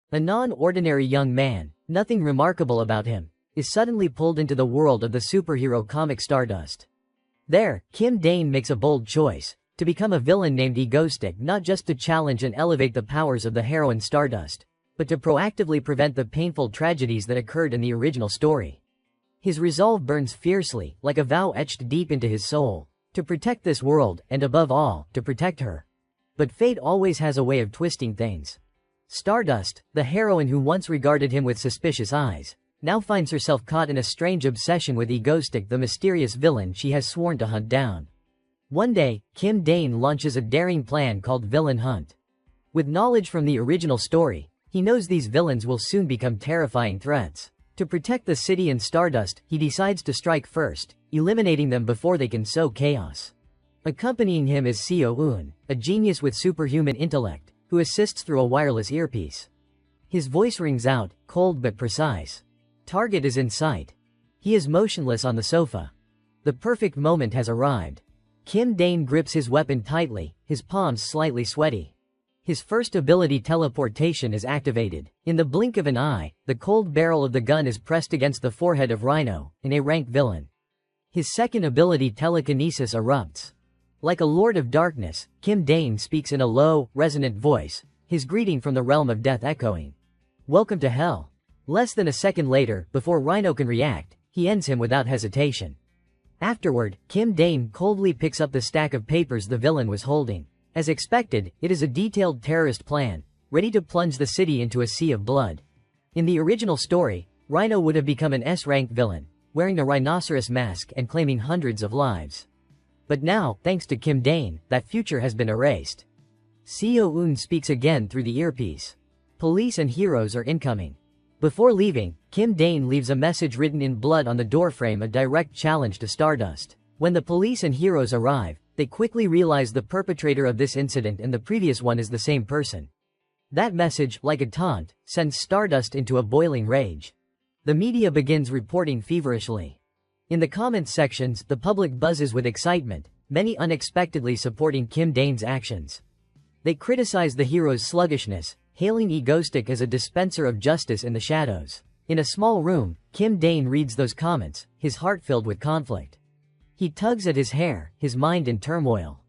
A non-ordinary young man, nothing remarkable about him, is suddenly pulled into the world of the superhero comic Stardust. There, Kim Dane makes a bold choice, to become a villain named Egostick, not just to challenge and elevate the powers of the heroine Stardust, but to proactively prevent the painful tragedies that occurred in the original story. His resolve burns fiercely, like a vow etched deep into his soul, to protect this world, and above all, to protect her. But fate always has a way of twisting things. Stardust, the heroine who once regarded him with suspicious eyes, now finds herself caught in a strange obsession with Egostick, the mysterious villain she has sworn to hunt down. One day, Kim Dane launches a daring plan called Villain Hunt. With knowledge from the original story, he knows these villains will soon become terrifying threats. To protect the city and Stardust, he decides to strike first, eliminating them before they can sow chaos. Accompanying him is Seo-eun, a genius with superhuman intellect, who assists through a wireless earpiece. His voice rings out, cold but precise. Target is in sight. He is motionless on the sofa. The perfect moment has arrived. Kim Dane grips his weapon tightly, his palms slightly sweaty. His first ability, teleportation, is activated. In the blink of an eye, the cold barrel of the gun is pressed against the forehead of Rhino, an A-rank villain. His second ability, telekinesis, erupts. Like a lord of darkness, Kim Dane speaks in a low, resonant voice, his greeting from the realm of death echoing. "Welcome to hell." Less than a second later, before Rhino can react, he ends him without hesitation. Afterward, Kim Dane coldly picks up the stack of papers the villain was holding. As expected, it is a detailed terrorist plan, ready to plunge the city into a sea of blood. In the original story, Rhino would have become an S-rank villain, wearing a rhinoceros mask and claiming hundreds of lives. But now, thanks to Kim Dane, that future has been erased. Seo-eun speaks again through the earpiece. Police and heroes are incoming. Before leaving, Kim Dane leaves a message written in blood on the doorframe, a direct challenge to Stardust. When the police and heroes arrive, they quickly realize the perpetrator of this incident and the previous one is the same person. That message, like a taunt, sends Stardust into a boiling rage. The media begins reporting feverishly. In the comments sections, the public buzzes with excitement, many unexpectedly supporting Kim Dane's actions. They criticize the hero's sluggishness, hailing Egostick as a dispenser of justice in the shadows. In a small room, Kim Dane reads those comments, his heart filled with conflict. He tugs at his hair, his mind in turmoil.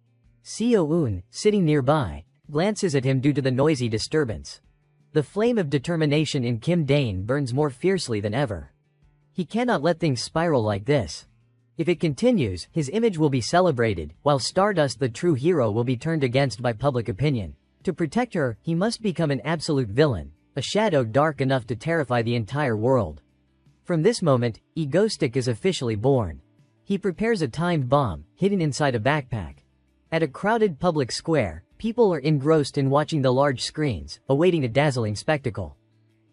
Seo-eun, sitting nearby, glances at him due to the noisy disturbance. The flame of determination in Kim Dane burns more fiercely than ever. He cannot let things spiral like this. If it continues, his image will be celebrated, while Stardust, the true hero, will be turned against by public opinion. To protect her, he must become an absolute villain, a shadow dark enough to terrify the entire world. From this moment, Egostick is officially born. He prepares a timed bomb, hidden inside a backpack. At a crowded public square, people are engrossed in watching the large screens, awaiting a dazzling spectacle.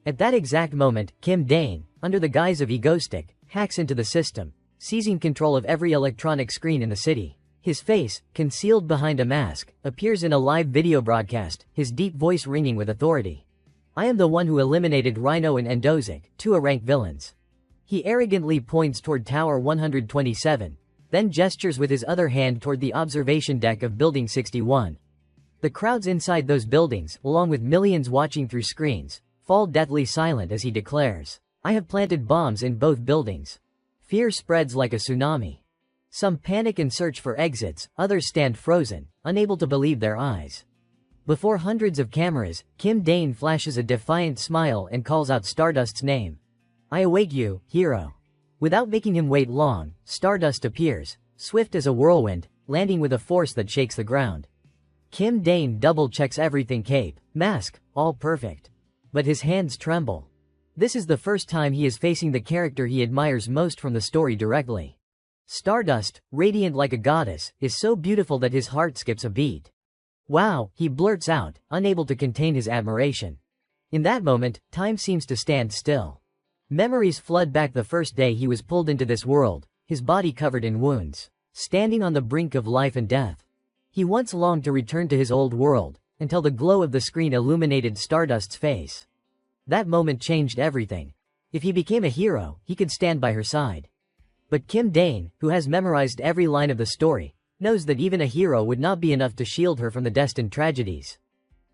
At that exact moment, Kim Dane, under the guise of Egostick, hacks into the system, seizing control of every electronic screen in the city. His face, concealed behind a mask, appears in a live video broadcast, his deep voice ringing with authority. "I am the one who eliminated Rhino and Endozic, two A-rank villains." He arrogantly points toward Tower 127, then gestures with his other hand toward the observation deck of Building 61. The crowds inside those buildings, along with millions watching through screens, fall deathly silent as he declares, "I have planted bombs in both buildings." Fear spreads like a tsunami. Some panic and search for exits, others stand frozen, unable to believe their eyes. Before hundreds of cameras, Kim Dane flashes a defiant smile and calls out Stardust's name. "I await you, hero." Without making him wait long, Stardust appears, swift as a whirlwind, landing with a force that shakes the ground. Kim Dane double-checks everything, cape, mask, all perfect. But his hands tremble. This is the first time he is facing the character he admires most from the story directly. Stardust, radiant like a goddess, is so beautiful that his heart skips a beat. "Wow," he blurts out, unable to contain his admiration. In that moment, time seems to stand still. Memories flood back the first day he was pulled into this world, his body covered in wounds, standing on the brink of life and death. He once longed to return to his old world, until the glow of the screen illuminated Stardust's face. That moment changed everything. If he became a hero, he could stand by her side. But Kim Dane, who has memorized every line of the story, knows that even a hero would not be enough to shield her from the destined tragedies.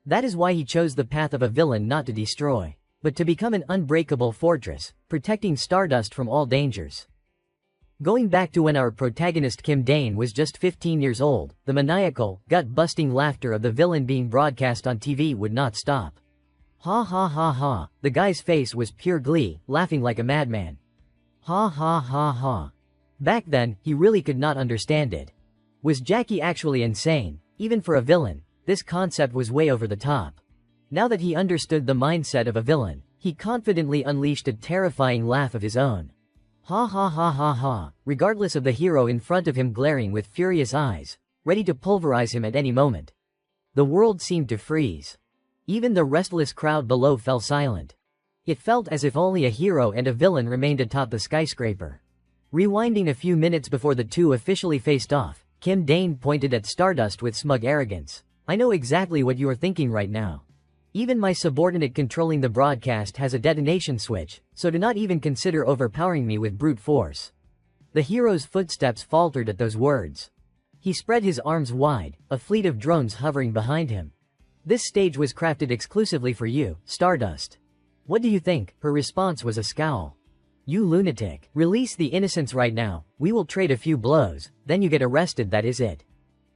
That is why he chose the path of a villain, not to destroy, but to become an unbreakable fortress, protecting Stardust from all dangers. Going back to when our protagonist Kim Dane was just 15 years old, the maniacal, gut-busting laughter of the villain being broadcast on TV would not stop. Ha ha ha ha, the guy's face was pure glee, laughing like a madman. Ha ha ha ha. Back then, he really could not understand it. Was Jackie actually insane? Even for a villain, this concept was way over the top. Now that he understood the mindset of a villain, he confidently unleashed a terrifying laugh of his own. Ha ha ha ha ha, regardless of the hero in front of him glaring with furious eyes, ready to pulverize him at any moment. The world seemed to freeze. Even the restless crowd below fell silent. It felt as if only a hero and a villain remained atop the skyscraper. Rewinding a few minutes before the two officially faced off, Kim Dane pointed at Stardust with smug arrogance. I know exactly what you are thinking right now. Even my subordinate controlling the broadcast has a detonation switch, so do not even consider overpowering me with brute force. The hero's footsteps faltered at those words. He spread his arms wide, a fleet of drones hovering behind him. This stage was crafted exclusively for you, Stardust. What do you think? Her response was a scowl. You lunatic, release the innocents right now, we will trade a few blows, then you get arrested, that is it.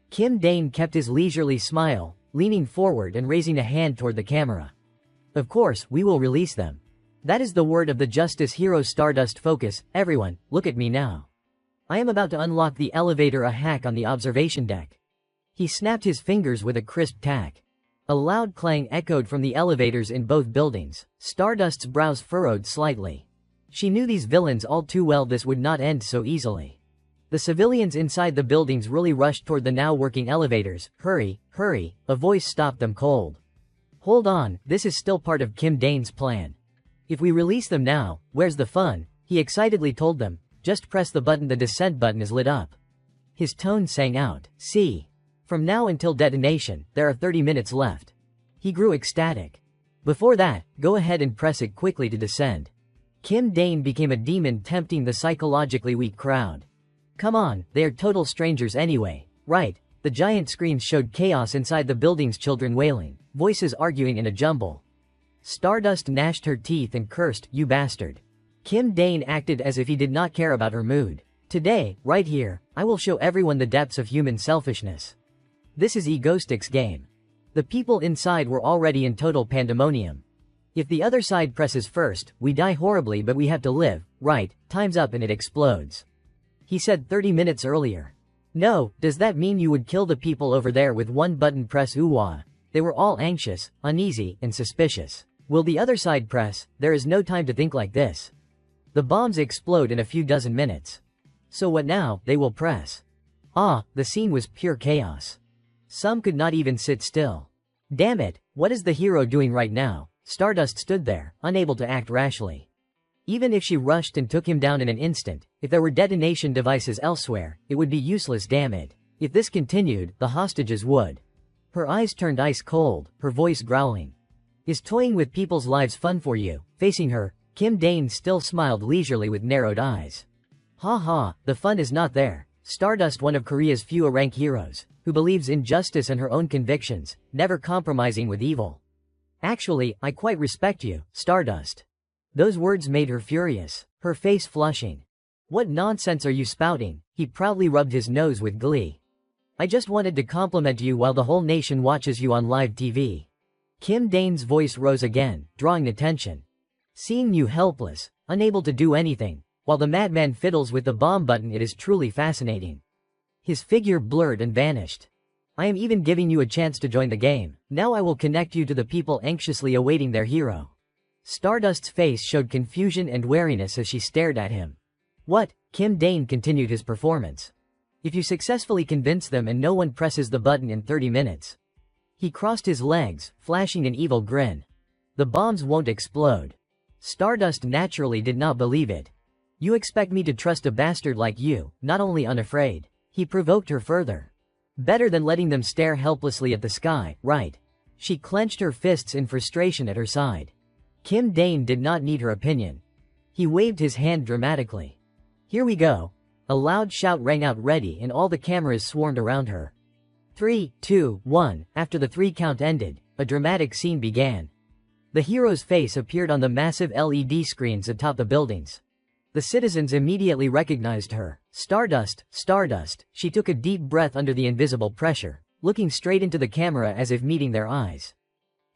Kim Dane kept his leisurely smile, leaning forward and raising a hand toward the camera. Of course, we will release them. That is the word of the justice hero Stardust. Focus, everyone, look at me now. I am about to unlock the elevator, a hack on the observation deck. He snapped his fingers with a crisp tack. A loud clang echoed from the elevators in both buildings. Stardust's brows furrowed slightly. She knew these villains all too well. This would not end so easily. The civilians inside the buildings really rushed toward the now working elevators. Hurry, hurry, a voice stopped them cold. Hold on, this is still part of Kim Dane's plan. If we release them now, where's the fun? He excitedly told them. Just press the button, the descent button is lit up. His tone sang out. See. From now until detonation, there are 30 minutes left. He grew ecstatic. Before that, go ahead and press it quickly to descend. Kim Dane became a demon, tempting the psychologically weak crowd. Come on, they are total strangers anyway, right? The giant screens showed chaos inside the buildings, children wailing, voices arguing in a jumble. Stardust gnashed her teeth and cursed, you bastard. Kim Dane acted as if he did not care about her mood. Today, right here, I will show everyone the depths of human selfishness. This is Egoistic's game. The people inside were already in total pandemonium. If the other side presses first, we die horribly, but we have to live, right? Time's up and it explodes. He said 30 minutes earlier. No, does that mean you would kill the people over there with one button press? Ooh-wah. They were all anxious, uneasy, and suspicious. Will the other side press? There is no time to think like this. The bombs explode in a few dozen minutes. So what now? They will press. Ah, the scene was pure chaos. Some could not even sit still. Damn it, what is the hero doing right now? Stardust stood there, unable to act rashly. Even if she rushed and took him down in an instant, if there were detonation devices elsewhere, it would be useless. Damn it. If this continued, the hostages would. Her eyes turned ice cold, her voice growling. Is toying with people's lives fun for you? Facing her, Kim Dane still smiled leisurely with narrowed eyes. Ha ha, the fun is not there. Stardust, one of Korea's few rank heroes, who believes in justice and her own convictions, never compromising with evil. Actually, I quite respect you, Stardust. Those words made her furious, her face flushing. What nonsense are you spouting? He proudly rubbed his nose with glee. I just wanted to compliment you while the whole nation watches you on live TV. Kim Dane's voice rose again, drawing attention. Seeing you helpless, unable to do anything, while the madman fiddles with the bomb button, it is truly fascinating. His figure blurred and vanished. I am even giving you a chance to join the game. Now I will connect you to the people anxiously awaiting their hero. Stardust's face showed confusion and wariness as she stared at him. What? Kim Dane continued his performance. If you successfully convince them and no one presses the button in 30 minutes. He crossed his legs, flashing an evil grin. The bombs won't explode. Stardust naturally did not believe it. You expect me to trust a bastard like you, not only unafraid. He provoked her further. Better than letting them stare helplessly at the sky, right? She clenched her fists in frustration at her side. Kim Dane did not need her opinion. He waved his hand dramatically. Here we go. A loud shout rang out, ready, and all the cameras swarmed around her. 3, 2, 1. After the 3 count ended, a dramatic scene began. The hero's face appeared on the massive LED screens atop the buildings. The citizens immediately recognized her. Stardust, Stardust. She took a deep breath under the invisible pressure, looking straight into the camera as if meeting their eyes.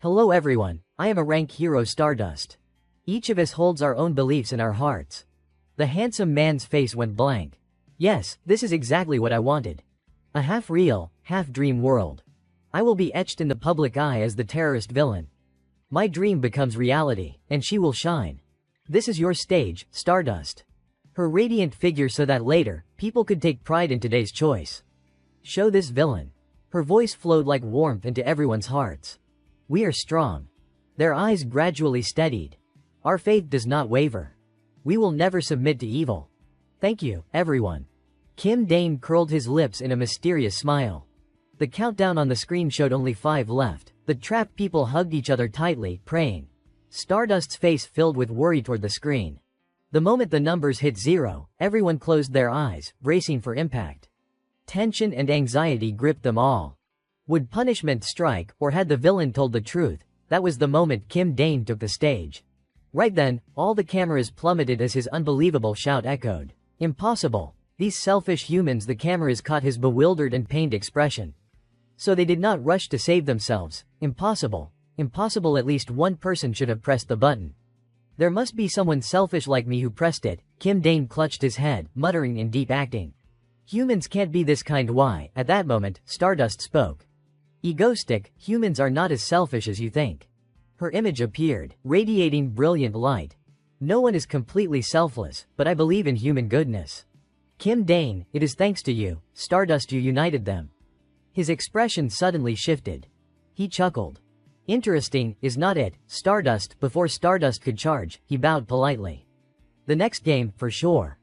Hello everyone, I am a rank hero Stardust. Each of us holds our own beliefs in our hearts. The handsome man's face went blank. Yes, this is exactly what I wanted. A half-real, half-dream world. I will be etched in the public eye as the terrorist villain. My dream becomes reality, and she will shine. This is your stage, Stardust. Her radiant figure so that later, people could take pride in today's choice. Show this villain. Her voice flowed like warmth into everyone's hearts. We are strong. Their eyes gradually steadied. Our faith does not waver. We will never submit to evil. Thank you, everyone. Kim Dane curled his lips in a mysterious smile. The countdown on the screen showed only 5 left. The trapped people hugged each other tightly, praying. Stardust's face filled with worry toward the screen. The moment the numbers hit 0, everyone closed their eyes, bracing for impact. Tension and anxiety gripped them all. Would punishment strike, or had the villain told the truth? That was the moment Kim Dane took the stage. Right then, all the cameras plummeted as his unbelievable shout echoed. Impossible. These selfish humans. The cameras caught his bewildered and pained expression. So they did not rush to save themselves. Impossible. Impossible. At least one person should have pressed the button. There must be someone selfish like me who pressed it. Kim Dane clutched his head, muttering in deep acting. Humans can't be this kind. Why? At that moment, Stardust spoke. Egoistic, humans are not as selfish as you think. Her image appeared, radiating brilliant light. No one is completely selfless, but I believe in human goodness. Kim Dane, it is thanks to you, Stardust, you united them. His expression suddenly shifted. He chuckled. Interesting, is not it, Stardust? Before Stardust could charge, he bowed politely. The next game, for sure.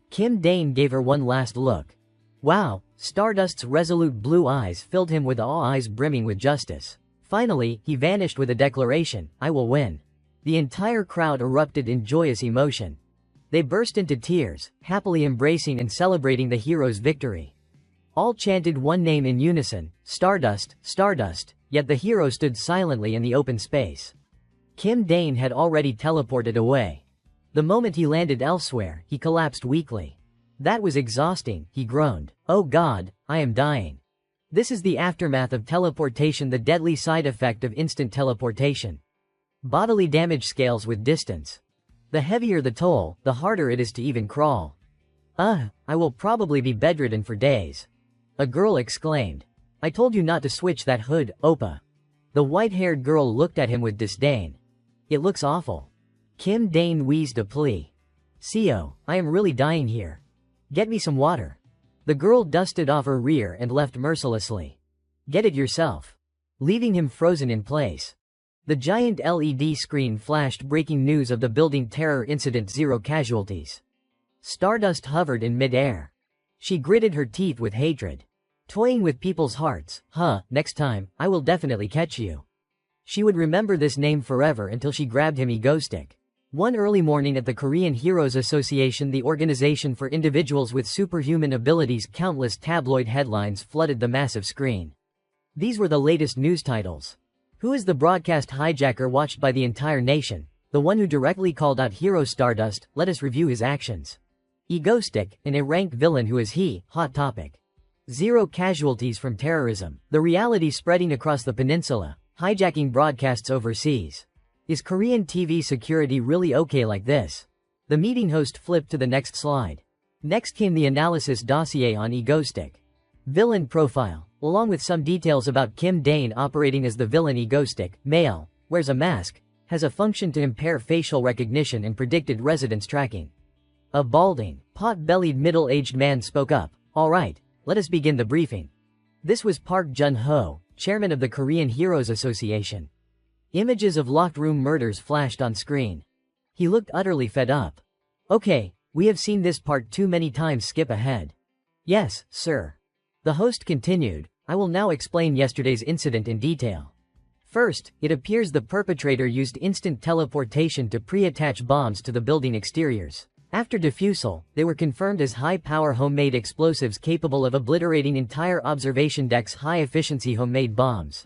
Kim Dane gave her one last look. Wow, Stardust's resolute blue eyes filled him with awe, eyes brimming with justice. Finally, he vanished with a declaration, I will win. The entire crowd erupted in joyous emotion. They burst into tears, happily embracing and celebrating the hero's victory. All chanted one name in unison, Stardust, Stardust, yet the hero stood silently in the open space. Kim Dane had already teleported away. The moment he landed elsewhere, he collapsed weakly. That was exhausting, he groaned. Oh God, I am dying. This is the aftermath of teleportation, the deadly side effect of instant teleportation. Bodily damage scales with distance. The heavier the toll, the harder it is to even crawl. I will probably be bedridden for days. A girl exclaimed. I told you not to switch that hood, Oppa. The white-haired girl looked at him with disdain. It looks awful. Kim Dane wheezed a plea. Seo, I am really dying here. Get me some water. The girl dusted off her rear and left mercilessly. Get it yourself. Leaving him frozen in place. The giant LED screen flashed breaking news of the building terror incident, 0 casualties. Stardust hovered in mid-air. She gritted her teeth with hatred. Toying with people's hearts, next time, I will definitely catch you. She would remember this name forever until she grabbed him egoistic. One early morning at the Korean Heroes Association, the organization for individuals with superhuman abilities, countless tabloid headlines flooded the massive screen. These were the latest news titles. Who is the broadcast hijacker watched by the entire nation? The one who directly called out Hero Stardust. Let us review his actions. Egoistic, an erranked villain. Who is he? Hot topic. 0 casualties from terrorism. The reality spreading across the peninsula, hijacking broadcasts overseas. Is Korean TV security really okay like this? The meeting host flipped to the next slide. Next came the analysis dossier on egoistic. Villain profile, along with some details about Kim Dane operating as the villain. Egoistic, male, wears a mask, has a function to impair facial recognition and predicted residence tracking. A balding, pot-bellied middle-aged man spoke up. All right, let us begin the briefing. This was Park Jun-ho, chairman of the Korean Heroes Association. Images of locked room murders flashed on screen. He looked utterly fed up. Okay, we have seen this part too many times, skip ahead. Yes, sir. The host continued, I will now explain yesterday's incident in detail. First, it appears the perpetrator used instant teleportation to pre-attach bombs to the building exteriors. After defusal, they were confirmed as high-power homemade explosives capable of obliterating entire observation decks, high-efficiency homemade bombs.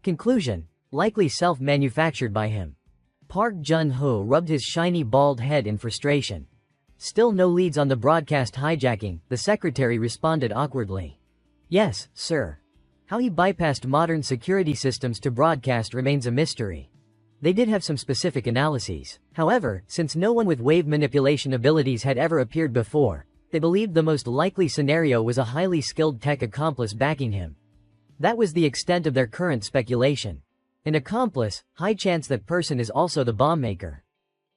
Conclusion. likely self-manufactured by him. Park Jun-ho rubbed his shiny bald head in frustration. Still no leads on the broadcast hijacking, the secretary responded awkwardly. Yes, sir. How he bypassed modern security systems to broadcast remains a mystery. They did have some specific analyses. However, since no one with wave manipulation abilities had ever appeared before, they believed the most likely scenario was a highly skilled tech accomplice backing him. That was the extent of their current speculation. An accomplice, high chance that person is also the bomb maker.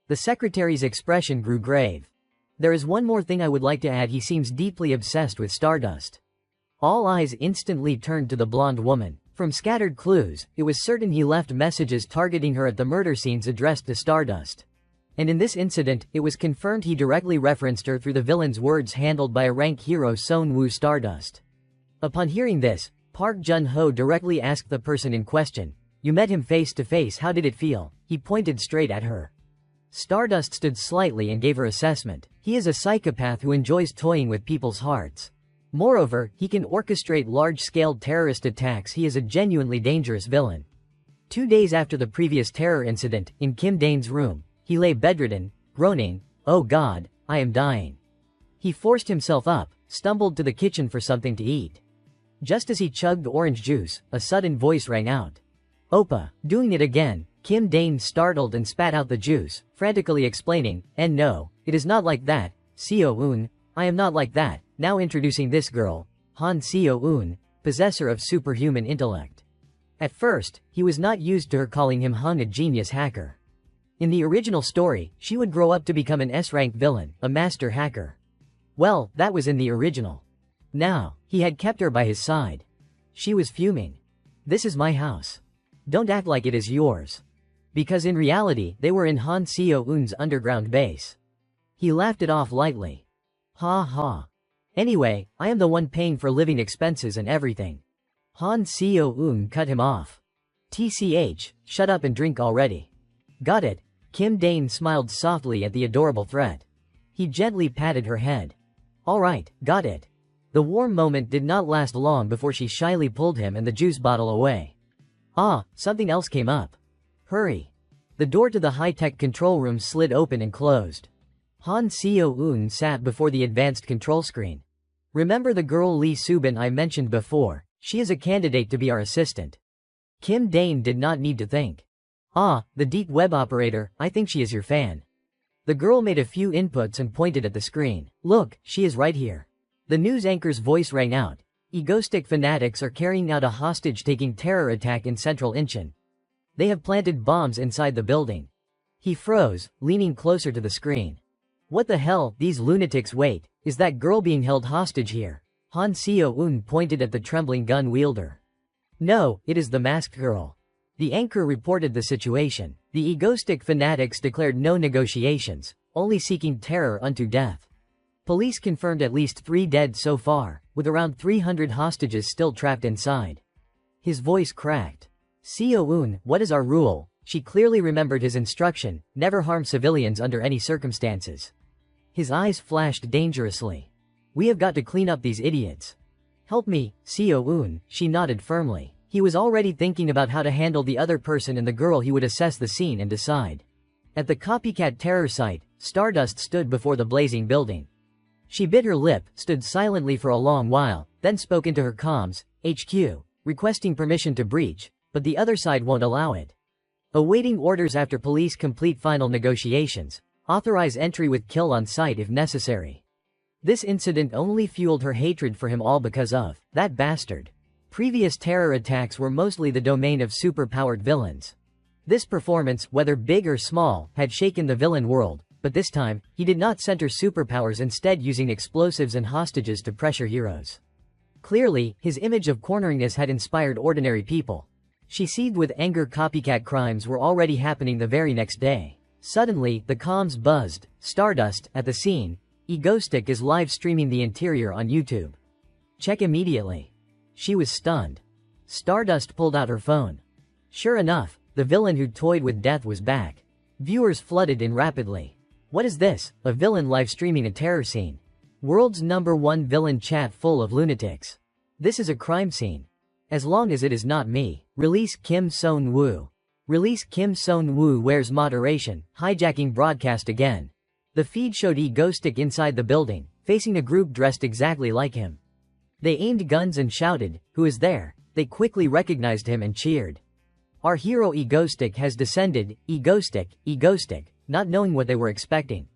The secretary's expression grew grave. There is one more thing I would like to add. He seems deeply obsessed with Stardust. All eyes instantly turned to the blonde woman. From scattered clues, it was certain he left messages targeting her at the murder scenes addressed to Stardust. And in this incident, it was confirmed he directly referenced her through the villain's words handled by a rank hero Son-woo Stardust. Upon hearing this, Park Jun-ho directly asked the person in question, "You met him face to face, how did it feel?" He pointed straight at her. Stardust stood slightly and gave her assessment. He is a psychopath who enjoys toying with people's hearts. Moreover, he can orchestrate large-scale terrorist attacks. He is a genuinely dangerous villain. 2 days after the previous terror incident, in Kim Dane's room, he lay bedridden, groaning, "Oh God, I am dying." He forced himself up, stumbled to the kitchen for something to eat. Just as he chugged orange juice, a sudden voice rang out. "Oppa, doing it again." Kim Dane startled and spat out the juice, frantically explaining, "And no, it is not like that, Seo-eun, I am not like that." Now introducing this girl, Han Seo-eun, possessor of superhuman intellect. At first, he was not used to her calling him Han, a genius hacker. In the original story, she would grow up to become an S-rank villain, a master hacker. Well, that was in the original. Now, he had kept her by his side. She was fuming. "This is my house. Don't act like it is yours." Because in reality, they were in Han Seo-eun's underground base. He laughed it off lightly. "Ha ha. Anyway, I am the one paying for living expenses and everything." Han Seo-eun cut him off. "TCH, shut up and drink already." "Got it." Kim Dane smiled softly at the adorable threat. He gently patted her head. "All right, got it." The warm moment did not last long before she shyly pulled him and the juice bottle away. "Ah, something else came up. Hurry." The door to the high-tech control room slid open and closed. Han Seo-eun sat before the advanced control screen. "Remember the girl Lee Subin I mentioned before? She is a candidate to be our assistant." Kim Dane did not need to think. "Ah, the deep web operator, I think she is your fan." The girl made a few inputs and pointed at the screen. "Look, she is right here." The news anchor's voice rang out. "Egoistic fanatics are carrying out a hostage-taking terror attack in central Incheon. They have planted bombs inside the building." He froze, leaning closer to the screen. "What the hell, these lunatics, wait, is that girl being held hostage here?" Han Seo-eun pointed at the trembling gun wielder. "No, it is the masked girl." The anchor reported the situation. The egoistic fanatics declared no negotiations, only seeking terror unto death. Police confirmed at least 3 dead so far, with around 300 hostages still trapped inside. His voice cracked. "Seo-eun, what is our rule?" She clearly remembered his instruction, never harm civilians under any circumstances. His eyes flashed dangerously. "We have got to clean up these idiots." "Help me, Seo-eun," she nodded firmly. He was already thinking about how to handle the other person and the girl. He would assess the scene and decide. At the copycat terror site, Stardust stood before the blazing building. She bit her lip, stood silently for a long while, then spoke into her comms, "HQ, requesting permission to breach, but the other side won't allow it. Awaiting orders after police complete final negotiations. Authorize entry with kill on site if necessary." This incident only fueled her hatred for him, all because of that bastard. Previous terror attacks were mostly the domain of super-powered villains. This performance, whether big or small, had shaken the villain world, but this time, he did not center superpowers, instead using explosives and hostages to pressure heroes. Clearly, his image of corneringness had inspired ordinary people. She seethed with anger. Copycat crimes were already happening the very next day. Suddenly, the comms buzzed. "Stardust, at the scene. Egoistic is live streaming the interior on YouTube. Check immediately." She was stunned. Stardust pulled out her phone. Sure enough, the villain who toyed with death was back. Viewers flooded in rapidly. "What is this? A villain live streaming a terror scene? World's #1 villain chat full of lunatics. This is a crime scene. As long as it is not me. Release Kim Son-woo." Release Kim Son-woo wears moderation, hijacking broadcast again. The feed showed Egoistic inside the building, facing a group dressed exactly like him. They aimed guns and shouted, "Who is there?" They quickly recognized him and cheered. Our hero Egoistic has descended, Egoistic, not knowing what they were expecting.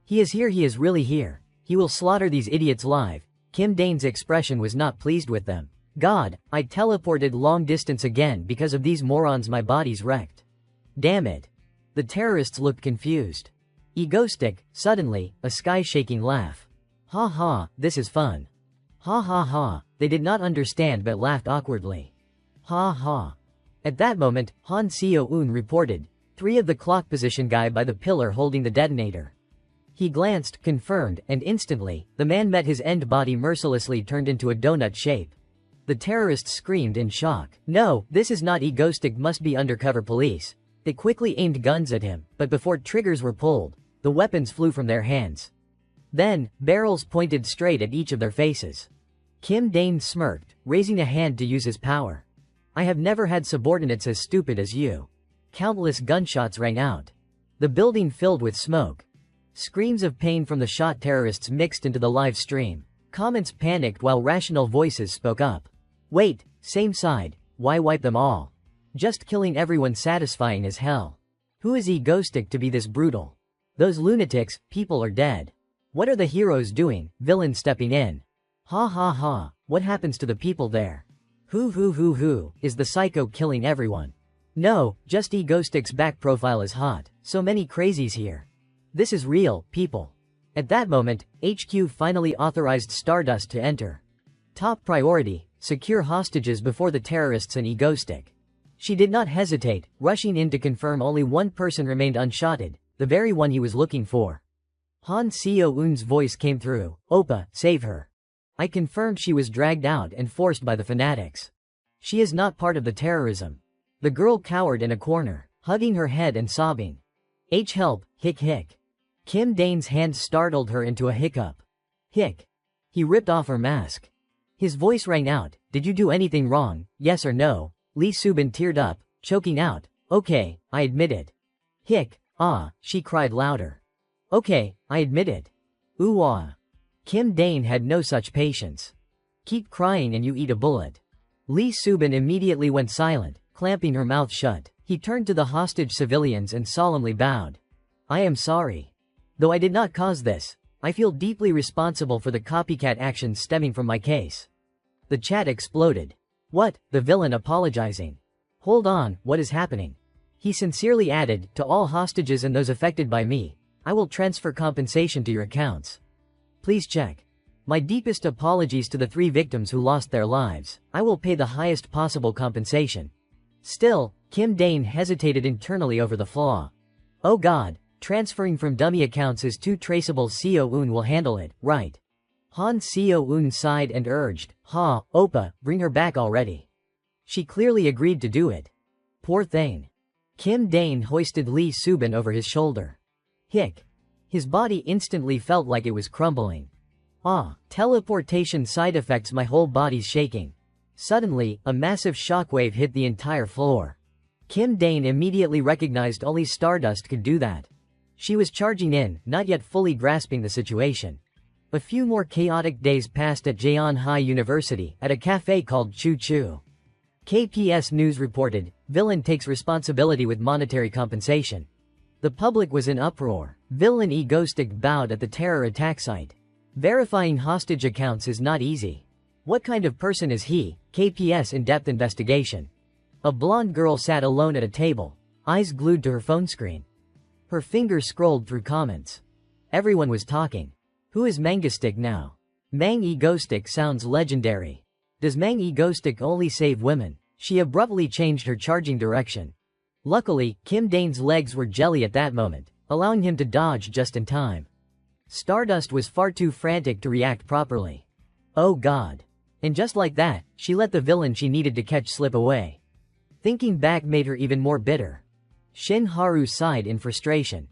He is here, he is really here. He will slaughter these idiots live. Kim Dane's expression was not pleased with them. God, I teleported long distance again because of these morons, my body's wrecked. Damn it. The terrorists looked confused. Egoistic, suddenly, a sky-shaking laugh. Ha ha, this is fun. Ha ha ha, they did not understand but laughed awkwardly. Ha ha. At that moment, Han Seo-eun reported, 3 of the clock position guy by the pillar holding the detonator. He glanced, confirmed, and instantly, the man met his end body mercilessly turned into a donut shape. The terrorists screamed in shock. No, this is not Egoistic, must be undercover police. They quickly aimed guns at him, but before triggers were pulled, the weapons flew from their hands. Then, barrels pointed straight at each of their faces. Kim Dane smirked, raising a hand to use his power. I have never had subordinates as stupid as you. Countless gunshots rang out. The building filled with smoke. Screams of pain from the shot terrorists mixed into the live stream. Comments panicked while rational voices spoke up. Wait, same side, why wipe them all? Just killing everyone satisfying as hell. Who is Egoistic to be this brutal? Those lunatics, people are dead. What are the heroes doing? Villain stepping in. Ha ha ha, what happens to the people there? Who, is the psycho killing everyone? No, just Egoistic's back profile is hot, so many crazies here. This is real, people. At that moment, HQ finally authorized Stardust to enter. Top priority, secure hostages before the terrorists and Egoistic. She did not hesitate, rushing in to confirm only one person remained unshotted, the very one he was looking for. Han Seo-eun's voice came through, Oppa, save her. I confirmed she was dragged out and forced by the fanatics. She is not part of the terrorism. The girl cowered in a corner, hugging her head and sobbing. Help, hic. Kim Dane's hand startled her into a hiccup. Hic. He ripped off her mask. His voice rang out, did you do anything wrong, yes or no? Lee Subin teared up, choking out, okay, I admit it. Hic, ah, she cried louder. Okay, I admit it. Ooh ah. Kim Dane had no such patience. Keep crying and you eat a bullet. Lee Subin immediately went silent, clamping her mouth shut. He turned to the hostage civilians and solemnly bowed. I am sorry. Though I did not cause this, I feel deeply responsible for the copycat actions stemming from my case. The chat exploded. What? The villain apologizing. Hold on, what is happening? He sincerely added, to all hostages and those affected by me, I will transfer compensation to your accounts. Please check. My deepest apologies to the 3 victims who lost their lives. I will pay the highest possible compensation. Still, Kim Dane hesitated internally over the flaw. Oh god, transferring from dummy accounts is too traceable. Seo-eun will handle it, right? Han Seo-eun sighed and urged, Ha, Oppa, bring her back already. She clearly agreed to do it. Poor thing. Kim Dane hoisted Lee Subin over his shoulder. Hic. His body instantly felt like it was crumbling. Ah, teleportation side effects, my whole body's shaking. Suddenly, a massive shockwave hit the entire floor. Kim Dane immediately recognized only Stardust could do that. She was charging in, not yet fully grasping the situation. A few more chaotic days passed at Jeonhai University, at a cafe called Choo Choo. KPS News reported, villain takes responsibility with monetary compensation. The public was in uproar. Villain Egoistic bowed at the terror attack site. Verifying hostage accounts is not easy. What kind of person is he? KPS in-depth investigation. A blonde girl sat alone at a table, eyes glued to her phone screen. Her fingers scrolled through comments. Everyone was talking. Who is Mangastick now? Mang Egoistic sounds legendary. Does Mang Egoistic only save women? She abruptly changed her charging direction. Luckily, Kim Dane's legs were jelly at that moment, allowing him to dodge just in time. Stardust was far too frantic to react properly. Oh god. And just like that, she let the villain she needed to catch slip away. Thinking back made her even more bitter. Shin Haru sighed in frustration.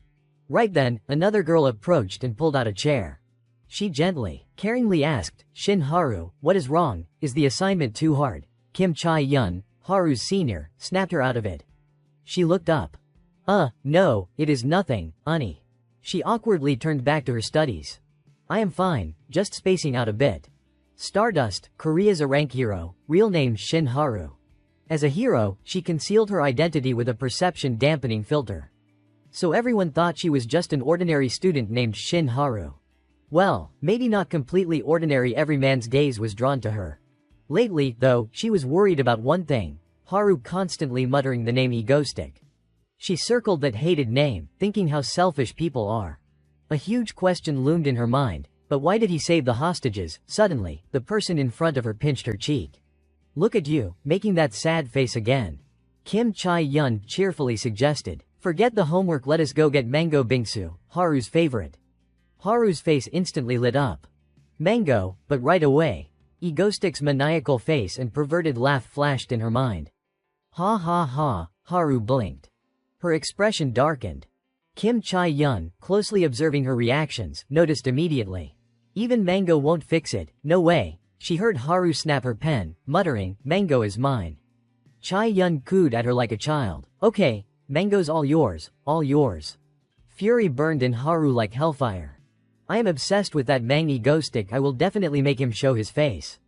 Right then, another girl approached and pulled out a chair. She gently, caringly asked, Shin Haru, what is wrong? Is the assignment too hard? Kim Chae-yun, Haru's senior, snapped her out of it. She looked up. No, it is nothing, Ani. She awkwardly turned back to her studies. I am fine, just spacing out a bit. Stardust, Korea's a rank hero, real name Shin Haru. As a hero, she concealed her identity with a perception-dampening filter. So everyone thought she was just an ordinary student named Shin Haru. Well, maybe not completely ordinary. Every man's gaze was drawn to her. Lately, though, she was worried about one thing, Haru constantly muttering the name egoistic. She circled that hated name, thinking how selfish people are. A huge question loomed in her mind, but why did he save the hostages? Suddenly, the person in front of her pinched her cheek. Look at you, making that sad face again. Kim Chae-yun cheerfully suggested. Forget the homework, let us go get mango bingsu, Haru's favorite. Haru's face instantly lit up. Mango, but right away. Egoistic's maniacal face and perverted laugh flashed in her mind. Ha ha ha, Haru blinked. Her expression darkened. Kim Chae-yun, closely observing her reactions, noticed immediately. Even Mango won't fix it, no way. She heard Haru snap her pen, muttering, Mango is mine. Chae-yun cooed at her like a child. Okay, Mango's all yours, all yours. Fury burned in Haru like hellfire. I am obsessed with that Mang egoistic. I will definitely make him show his face.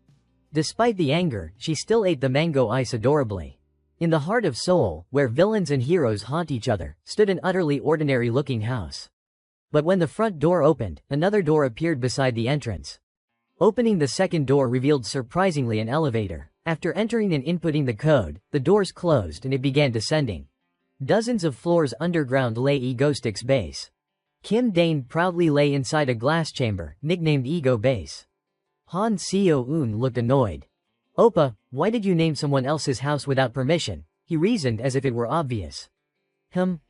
Despite the anger, she still ate the mango ice adorably. In the heart of Seoul, where villains and heroes haunt each other, stood an utterly ordinary-looking house. But when the front door opened, another door appeared beside the entrance. Opening the second door revealed surprisingly an elevator. After entering and inputting the code, the doors closed and it began descending. Dozens of floors underground lay Egoistic's base. Kim Dane proudly lay inside a glass chamber, nicknamed Ego Base. Han Seo-eun looked annoyed. Oppa, why did you name someone else's house without permission? He reasoned as if it were obvious.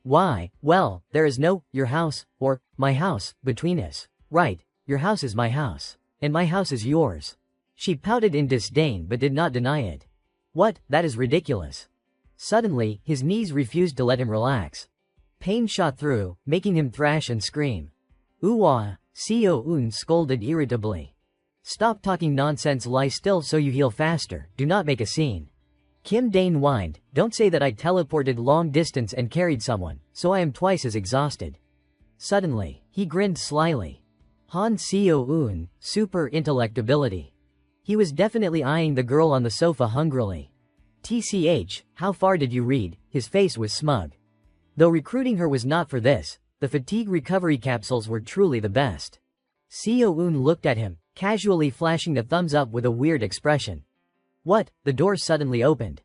Why? Well, there is no, your house, or, my house, between us. Right, your house is my house. And my house is yours. She pouted in disdain but did not deny it. What, that is ridiculous. Suddenly, his knees refused to let him relax. Pain shot through, making him thrash and scream. Ooh-wah, Seo-eun scolded irritably. Stop talking nonsense, lie still so you heal faster, do not make a scene. Kim Dane whined, don't say that I teleported long distance and carried someone, so I am twice as exhausted. Suddenly, he grinned slyly. Han Seo-eun, super intellect ability. He was definitely eyeing the girl on the sofa hungrily. TCH, how far did you read? His face was smug. Though recruiting her was not for this, the fatigue recovery capsules were truly the best. Seo-eun looked at him, casually flashing the thumbs up with a weird expression. What? The door suddenly opened.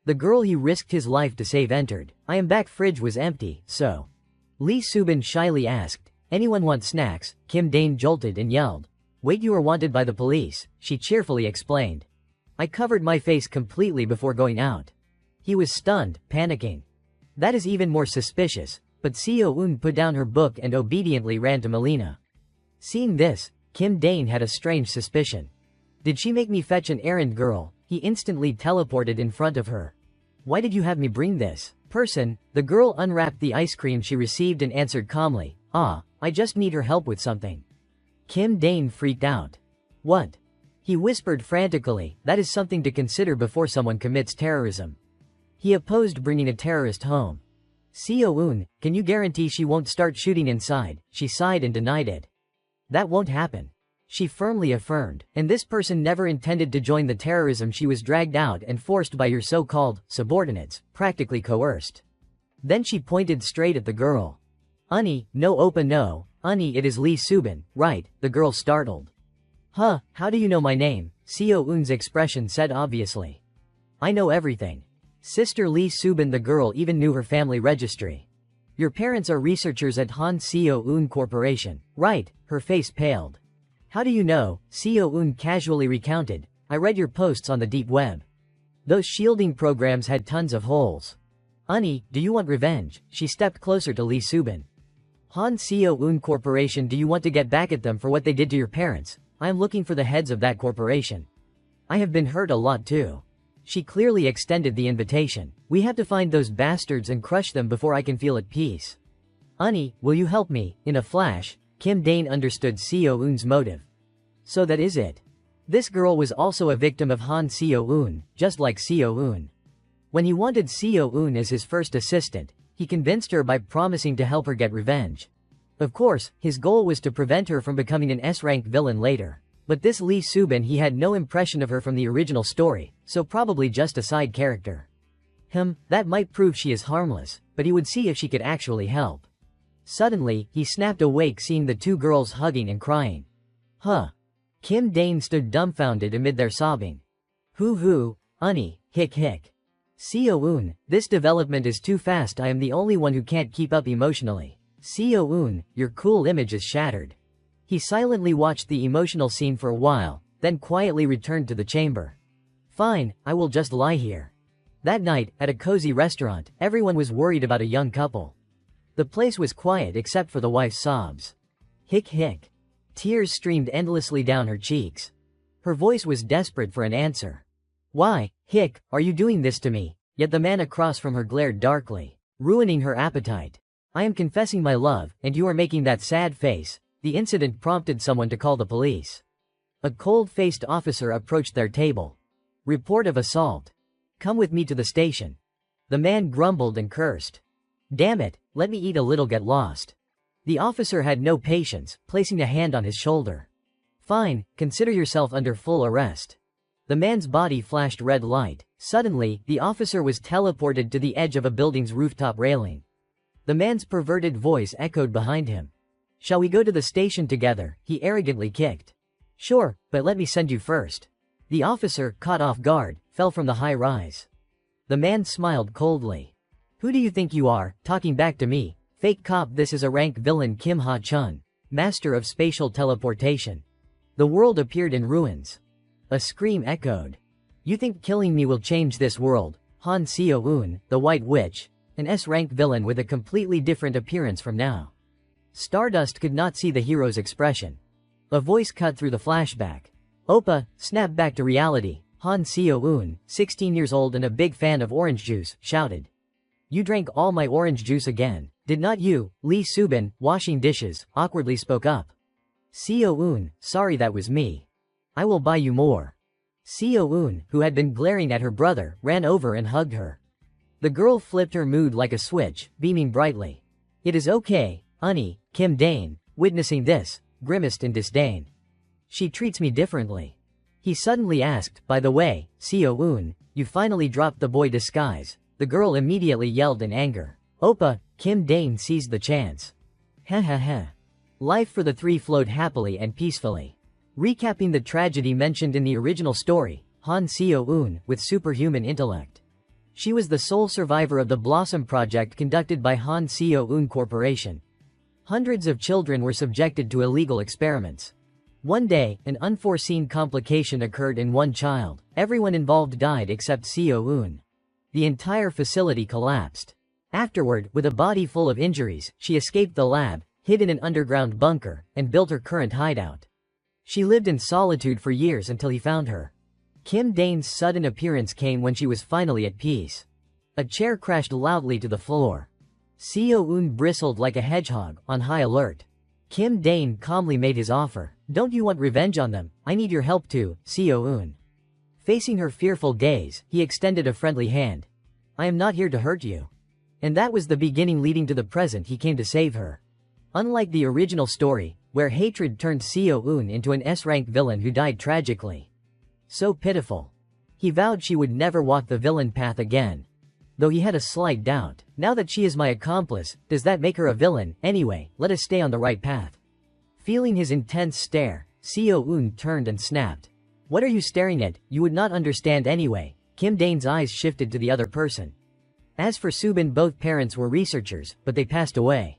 The girl he risked his life to save entered. I am back. Fridge was empty, so. Lee Subin shyly asked, anyone want snacks? Kim Dane jolted and yelled. Wait, you are wanted by the police, she cheerfully explained. I covered my face completely before going out. He was stunned, panicking. That is even more suspicious, but Seo-eun put down her book and obediently ran to Melina. Seeing this, Kim Dane had a strange suspicion. Did she make me fetch an errand girl? He instantly teleported in front of her. Why did you have me bring this? Person, the girl unwrapped the ice cream she received and answered calmly, I just need her help with something. Kim Dane freaked out. What? He whispered frantically, that is something to consider before someone commits terrorism. He opposed bringing a terrorist home. Seo-eun, can you guarantee she won't start shooting inside? She sighed and denied it. That won't happen. She firmly affirmed, and this person never intended to join the terrorism. She was dragged out and forced by your so-called subordinates, practically coerced. Then she pointed straight at the girl. Unnie, no Oppa no, Unnie it is Lee Subin, right, the girl startled. Huh, how do you know my name? Seo-eun's expression said obviously. I know everything. Sister Lee Subin. The girl even knew her family registry. Your parents are researchers at Han Seo-eun Corporation, right, her face paled. How do you know? Seo-eun casually recounted, I read your posts on the deep web. Those shielding programs had tons of holes. Unnie, do you want revenge? She stepped closer to Lee Subin. Han Seo-eun Corporation, do you want to get back at them for what they did to your parents? I am looking for the heads of that corporation. I have been hurt a lot too. She clearly extended the invitation. We have to find those bastards and crush them before I can feel at peace. Unnie, will you help me? In a flash, Kim Dane understood Seo-eun's motive. So that is it. This girl was also a victim of Han Seo-eun, just like Seo-eun. When he wanted Seo-eun as his first assistant, he convinced her by promising to help her get revenge. Of course, his goal was to prevent her from becoming an S-rank villain later. But this Lee Subin, he had no impression of her from the original story, so probably just a side character. That might prove she is harmless, but he would see if she could actually help. Suddenly, he snapped awake seeing the two girls hugging and crying. Kim Dane stood dumbfounded amid their sobbing. Hoo, hic. Seo-eun, this development is too fast. I am the only one who can't keep up emotionally. Seo-eun, your cool image is shattered. He silently watched the emotional scene for a while, then quietly returned to the chamber. Fine, I will just lie here. That night, at a cozy restaurant, everyone was worried about a young couple. The place was quiet except for the wife's sobs. Hic. Tears streamed endlessly down her cheeks. Her voice was desperate for an answer. Why, hic, are you doing this to me? Yet the man across from her glared darkly, ruining her appetite. I am confessing my love, and you are making that sad face. The incident prompted someone to call the police. A cold-faced officer approached their table. Report of assault. Come with me to the station. The man grumbled and cursed. Damn it, let me eat a little, get lost. The officer had no patience, placing a hand on his shoulder. Fine, consider yourself under full arrest. The man's body flashed red light. Suddenly, the officer was teleported to the edge of a building's rooftop railing. The man's perverted voice echoed behind him. Shall we go to the station together? He arrogantly kicked. Sure, but let me send you first. The officer, caught off guard, fell from the high rise. The man smiled coldly. Who do you think you are, talking back to me? Fake cop. This is a rank villain, Kim Ha-chun, master of spatial teleportation. The world appeared in ruins. A scream echoed. You think killing me will change this world? Han Seo-eun, the White Witch, an S-rank villain with a completely different appearance from now. Stardust could not see the hero's expression. A voice cut through the flashback. Oppa, snap back to reality. Han Seo-eun, 16 years old and a big fan of orange juice, shouted. You drank all my orange juice again, did not you? Lee Subin, washing dishes, awkwardly spoke up. Seo-eun, sorry, that was me. I will buy you more. Seo-eun, who had been glaring at her brother, ran over and hugged her. The girl flipped her mood like a switch, beaming brightly. It is okay, Kim Dane, witnessing this, grimaced in disdain. She treats me differently. He suddenly asked, by the way, Seo-eun, you finally dropped the boy disguise. The girl immediately yelled in anger. Oppa, Kim Dane seized the chance. Life for the three flowed happily and peacefully. Recapping the tragedy mentioned in the original story, Han Seo-eun, with superhuman intellect. She was the sole survivor of the Blossom Project conducted by Han Seo-eun Corporation. Hundreds of children were subjected to illegal experiments. One day, an unforeseen complication occurred in one child. Everyone involved died except Seo-eun. The entire facility collapsed. Afterward, with a body full of injuries, she escaped the lab, hid in an underground bunker, and built her current hideout. She lived in solitude for years until he found her. Kim Dane's sudden appearance came when she was finally at peace. A chair crashed loudly to the floor. Seo-eun bristled like a hedgehog, on high alert. Kim Dane calmly made his offer. Don't you want revenge on them? I need your help too, Seo-eun. Facing her fearful gaze, he extended a friendly hand. I am not here to hurt you. And that was the beginning leading to the present. He came to save her. Unlike the original story, where hatred turned Seo-eun into an S-rank villain who died tragically. So pitiful. He vowed she would never walk the villain path again. Though he had a slight doubt. Now that she is my accomplice, does that make her a villain? Anyway, let us stay on the right path. Feeling his intense stare, Seo-eun turned and snapped. What are you staring at? You would not understand anyway. Kim Dane's eyes shifted to the other person. As for Subin, both parents were researchers, but they passed away.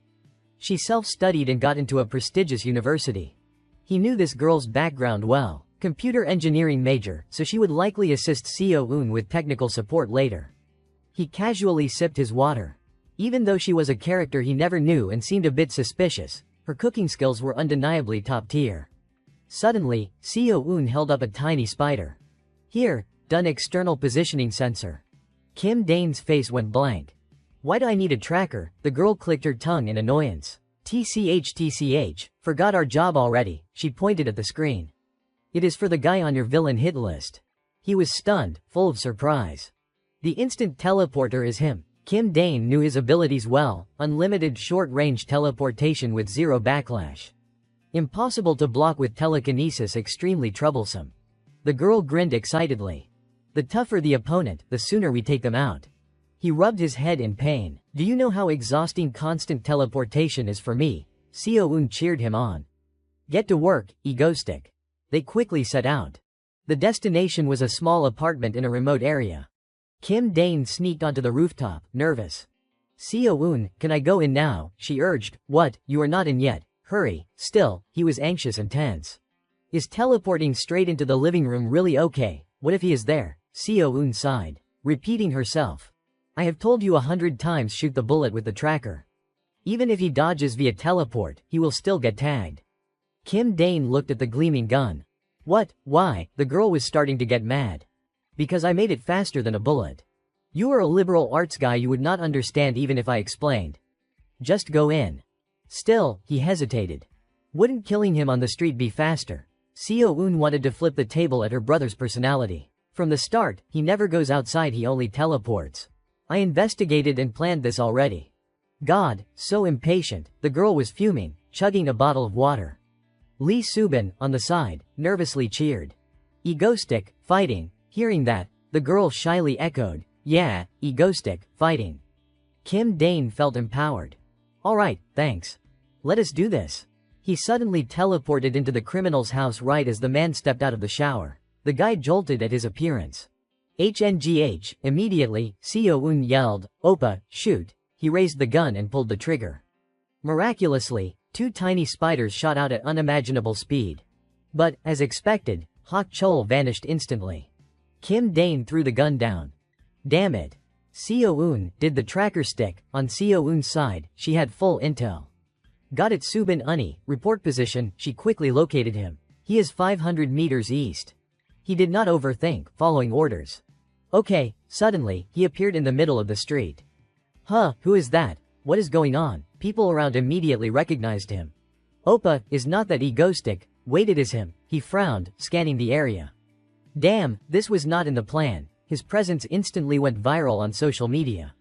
She self-studied and got into a prestigious university. He knew this girl's background well, computer engineering major, so she would likely assist Seo-eun with technical support later. He casually sipped his water. Even though she was a character he never knew and seemed a bit suspicious, her cooking skills were undeniably top tier. Suddenly, Seo-eun held up a tiny spider. Here, done external positioning sensor. Kim Dane's face went blank. Why do I need a tracker? The girl clicked her tongue in annoyance. TCH, forgot our job already. She pointed at the screen. It is for the guy on your villain hit list. He was stunned, full of surprise. The instant teleporter is him. Kim Dane knew his abilities well, unlimited short-range teleportation with zero backlash. Impossible to block with telekinesis, extremely troublesome. The girl grinned excitedly. The tougher the opponent, the sooner we take them out. He rubbed his head in pain. Do you know how exhausting constant teleportation is for me? Seo-eun cheered him on. Get to work, egoistic. They quickly set out. The destination was a small apartment in a remote area. Kim Dane sneaked onto the rooftop, nervous. Seo-eun, can I go in now? She urged. What, you are not in yet. Hurry. Still, he was anxious and tense. Is teleporting straight into the living room really okay? What if he is there? Seo-eun sighed, repeating herself. I have told you 100 times, shoot the bullet with the tracker. Even if he dodges via teleport, he will still get tagged. Kim Dane looked at the gleaming gun. What? Why? The girl was starting to get mad. Because I made it faster than a bullet. You are a liberal arts guy, you would not understand even if I explained. Just go in. Still, he hesitated. Wouldn't killing him on the street be faster? Seo-eun wanted to flip the table at her brother's personality. From the start, he never goes outside, he only teleports. I investigated and planned this already. God, so impatient. The girl was fuming, chugging a bottle of water. Lee Subin, on the side, nervously cheered. Egoistic, fighting. Hearing that, the girl shyly echoed, yeah, egoistic, fighting. Kim Dane felt empowered. Alright, thanks. Let us do this. He suddenly teleported into the criminal's house right as the man stepped out of the shower. The guy jolted at his appearance. HNGH, immediately, Seo-eun yelled, Oppa, shoot. He raised the gun and pulled the trigger. Miraculously, 2 tiny spiders shot out at unimaginable speed. But, as expected, Hak Chol vanished instantly. Kim Dane threw the gun down. Damn it. Seo-eun did the tracker stick. On Seo-eun's side, she had full intel. Got it, Subin Uni, report position. She quickly located him. He is 500 meters east. He did not overthink, following orders. Okay, suddenly, he appeared in the middle of the street. Huh, who is that? What is going on? People around immediately recognized him. Oppa, is not that egoistic. Wait, it is him. He frowned, scanning the area. Damn, this was not in the plan. His presence instantly went viral on social media.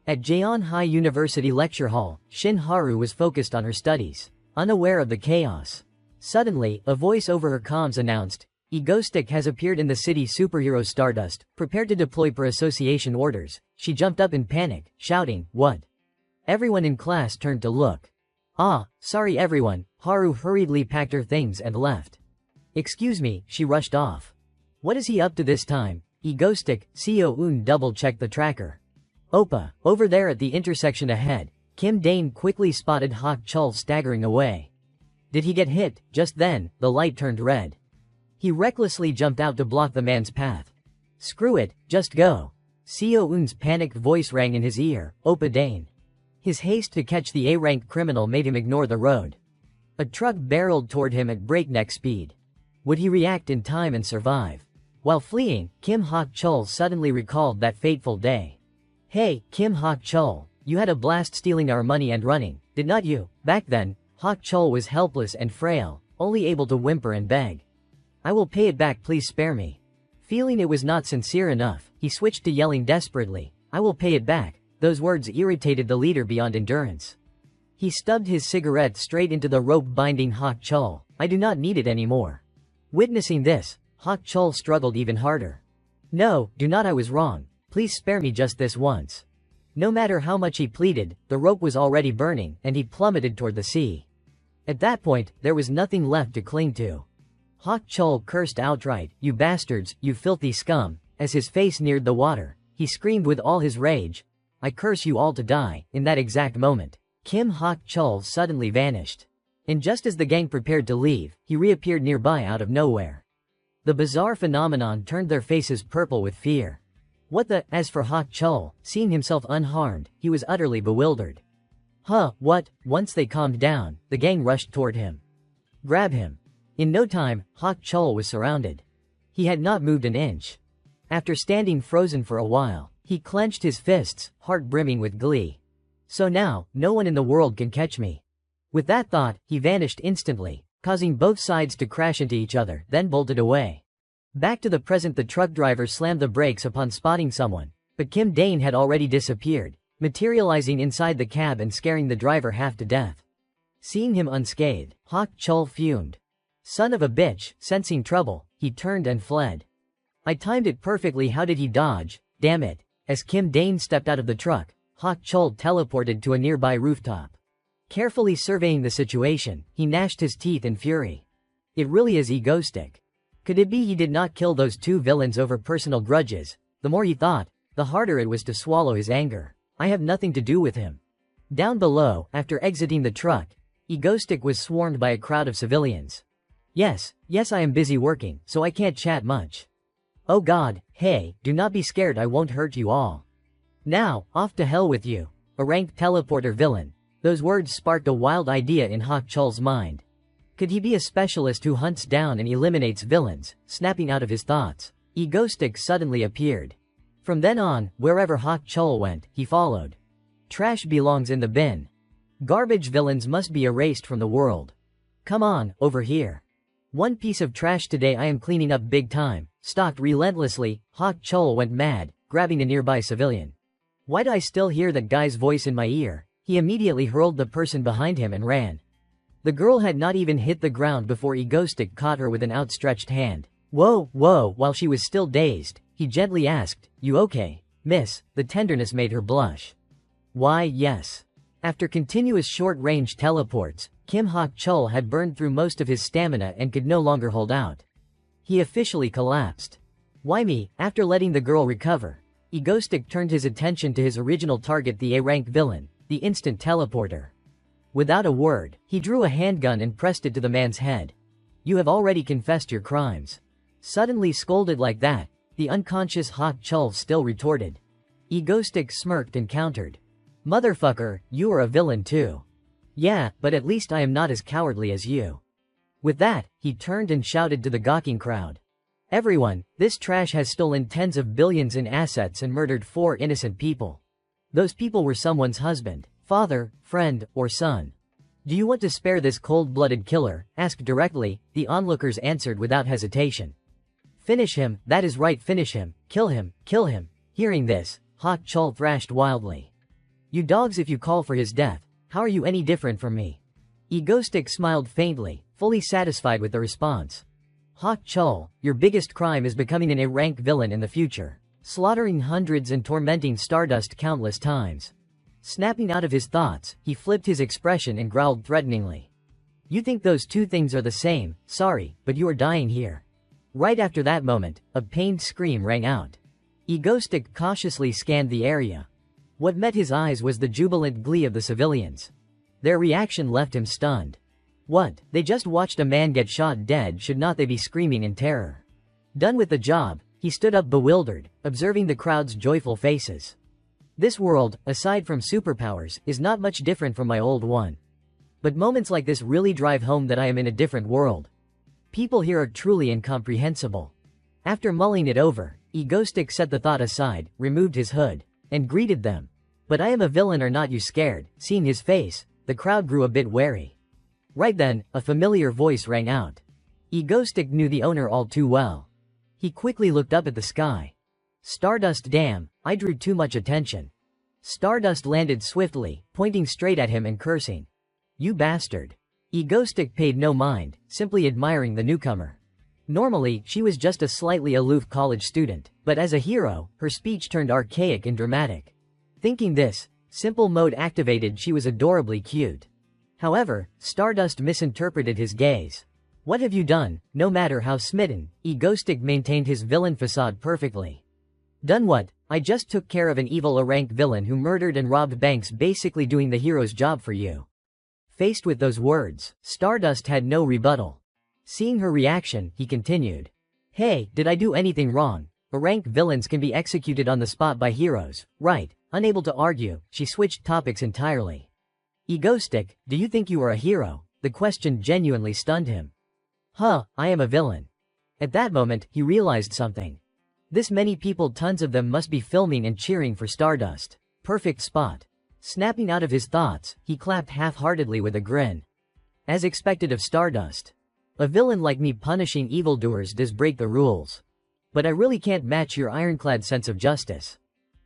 At Jeonhai University lecture hall, Shin Haru was focused on her studies, unaware of the chaos. Suddenly, a voice over her comms announced, Egoistic has appeared in the city. Superhero Stardust, prepared to deploy per association orders. She jumped up in panic, shouting, what? Everyone in class turned to look. Ah, sorry everyone. Haru hurriedly packed her things and left. Excuse me, she rushed off. What is he up to this time? Egoistic, Seo-eun double-checked the tracker. Oppa, over there at the intersection ahead. Kim Dane quickly spotted Hak Chol staggering away. Did he get hit? Just then, the light turned red. He recklessly jumped out to block the man's path. Screw it, just go. Seo-eun's panicked voice rang in his ear, Oppa Dane. His haste to catch the A-rank criminal made him ignore the road. A truck barreled toward him at breakneck speed. Would he react in time and survive? While fleeing, Kim Hak Chol suddenly recalled that fateful day. Hey, Kim Hak Chol, you had a blast stealing our money and running, did not you? Back then, Hak Chol was helpless and frail, only able to whimper and beg. I will pay it back, please spare me. Feeling it was not sincere enough, he switched to yelling desperately, I will pay it back. Those words irritated the leader beyond endurance. He stubbed his cigarette straight into the rope binding Hak Chol. I do not need it anymore. Witnessing this, Hak Chol struggled even harder. No, do not, I was wrong. Please spare me just this once. No matter how much he pleaded, the rope was already burning, and he plummeted toward the sea. At that point, there was nothing left to cling to. Hak Chol cursed outright, you bastards, you filthy scum. As his face neared the water, he screamed with all his rage, I curse you all to die. In that exact moment, Kim Hak Chol suddenly vanished. And just as the gang prepared to leave, he reappeared nearby out of nowhere. The bizarre phenomenon turned their faces purple with fear. What the? As for Hak Chol, seeing himself unharmed, he was utterly bewildered. Huh, what? Once they calmed down, the gang rushed toward him. Grab him. In no time, Hak Chol was surrounded. He had not moved an inch. After standing frozen for a while, he clenched his fists, heart brimming with glee. So now, no one in the world can catch me. With that thought, he vanished instantly, causing both sides to crash into each other, then bolted away. Back to the present, the truck driver slammed the brakes upon spotting someone. But Kim Dane had already disappeared, materializing inside the cab and scaring the driver half to death. Seeing him unscathed, Hak Chul fumed. Son of a bitch, sensing trouble, he turned and fled. I timed it perfectly. How did he dodge? Damn it. As Kim Dane stepped out of the truck, Hak Chul teleported to a nearby rooftop. Carefully surveying the situation, he gnashed his teeth in fury. It really is egoistic. Could it be he did not kill those two villains over personal grudges? The more he thought, the harder it was to swallow his anger. I have nothing to do with him. Down below, after exiting the truck, Egoistic was swarmed by a crowd of civilians. Yes, I am busy working, so I can't chat much. Oh god, hey, do not be scared, I won't hurt you all. Now, off to hell with you. A ranked teleporter villain. Those words sparked a wild idea in Hak Chul's mind. Could he be a specialist who hunts down and eliminates villains? Snapping out of his thoughts, Egoistic suddenly appeared. From then on, wherever Hak Chul went, he followed. Trash belongs in the bin. Garbage villains must be erased from the world. Come on, over here. One piece of trash today, I am cleaning up big time. Stalked relentlessly, Hak Chul went mad, grabbing a nearby civilian. Why do I still hear that guy's voice in my ear? He immediately hurled the person behind him and ran. The girl had not even hit the ground before Egoistic caught her with an outstretched hand. Whoa, while she was still dazed, he gently asked, "You okay, miss?" The tenderness made her blush. Why, yes. After continuous short-range teleports, Kim Hak Chul had burned through most of his stamina and could no longer hold out. He officially collapsed. Why me? After letting the girl recover, Egoistic turned his attention to his original target, the A-rank villain, the instant teleporter. Without a word, he drew a handgun and pressed it to the man's head. You have already confessed your crimes. Suddenly scolded like that, the unconscious Hak Chul still retorted. Egoistic smirked and countered. Motherfucker, you are a villain too. Yeah, but at least I am not as cowardly as you. With that, he turned and shouted to the gawking crowd. Everyone, this trash has stolen tens of billions in assets and murdered 4 innocent people. Those people were someone's husband, father, friend, or son. Do you want to spare this cold-blooded killer? Asked directly, the onlookers answered without hesitation. Finish him, that is right, finish him, kill him, kill him. Hearing this, Hak Chul thrashed wildly. You dogs, if you call for his death, how are you any different from me? Egoistic smiled faintly, fully satisfied with the response. Hak Chul, your biggest crime is becoming an A-rank villain in the future, slaughtering hundreds and tormenting Stardust countless times. Snapping out of his thoughts, he flipped his expression and growled threateningly. You think those two things are the same? Sorry, but you are dying here. Right after that moment, a pained scream rang out. Egoistic cautiously scanned the area. What met his eyes was the jubilant glee of the civilians. Their reaction left him stunned. What? They just watched a man get shot dead, should not they be screaming in terror? Done with the job, he stood up bewildered, observing the crowd's joyful faces. This world, aside from superpowers, is not much different from my old one. But moments like this really drive home that I am in a different world. People here are truly incomprehensible. After mulling it over, Egoistic set the thought aside, removed his hood, and greeted them. But I am a villain, are not you scared? Seeing his face, the crowd grew a bit wary. Right then, a familiar voice rang out. Egoistic knew the owner all too well. He quickly looked up at the sky. Stardust, damn, I drew too much attention. Stardust landed swiftly, pointing straight at him and cursing. You bastard. Egoistic paid no mind, simply admiring the newcomer. Normally, she was just a slightly aloof college student, but as a hero, her speech turned archaic and dramatic. Thinking this, simple mode activated, she was adorably cute. However, Stardust misinterpreted his gaze. What have you done? No matter how smitten, Egoistic maintained his villain facade perfectly. Done what? I just took care of an evil A-rank villain who murdered and robbed banks, basically doing the hero's job for you. Faced with those words, Stardust had no rebuttal. Seeing her reaction, he continued. Hey, did I do anything wrong? A-rank villains can be executed on the spot by heroes, right? Unable to argue, she switched topics entirely. Egoistic, do you think you are a hero? The question genuinely stunned him. I am a villain. At that moment, he realized something. This many people, tons of them, must be filming and cheering for Stardust. Perfect spot. Snapping out of his thoughts, he clapped half-heartedly with a grin. As expected of Stardust. A villain like me punishing evildoers does break the rules. But I really can't match your ironclad sense of justice.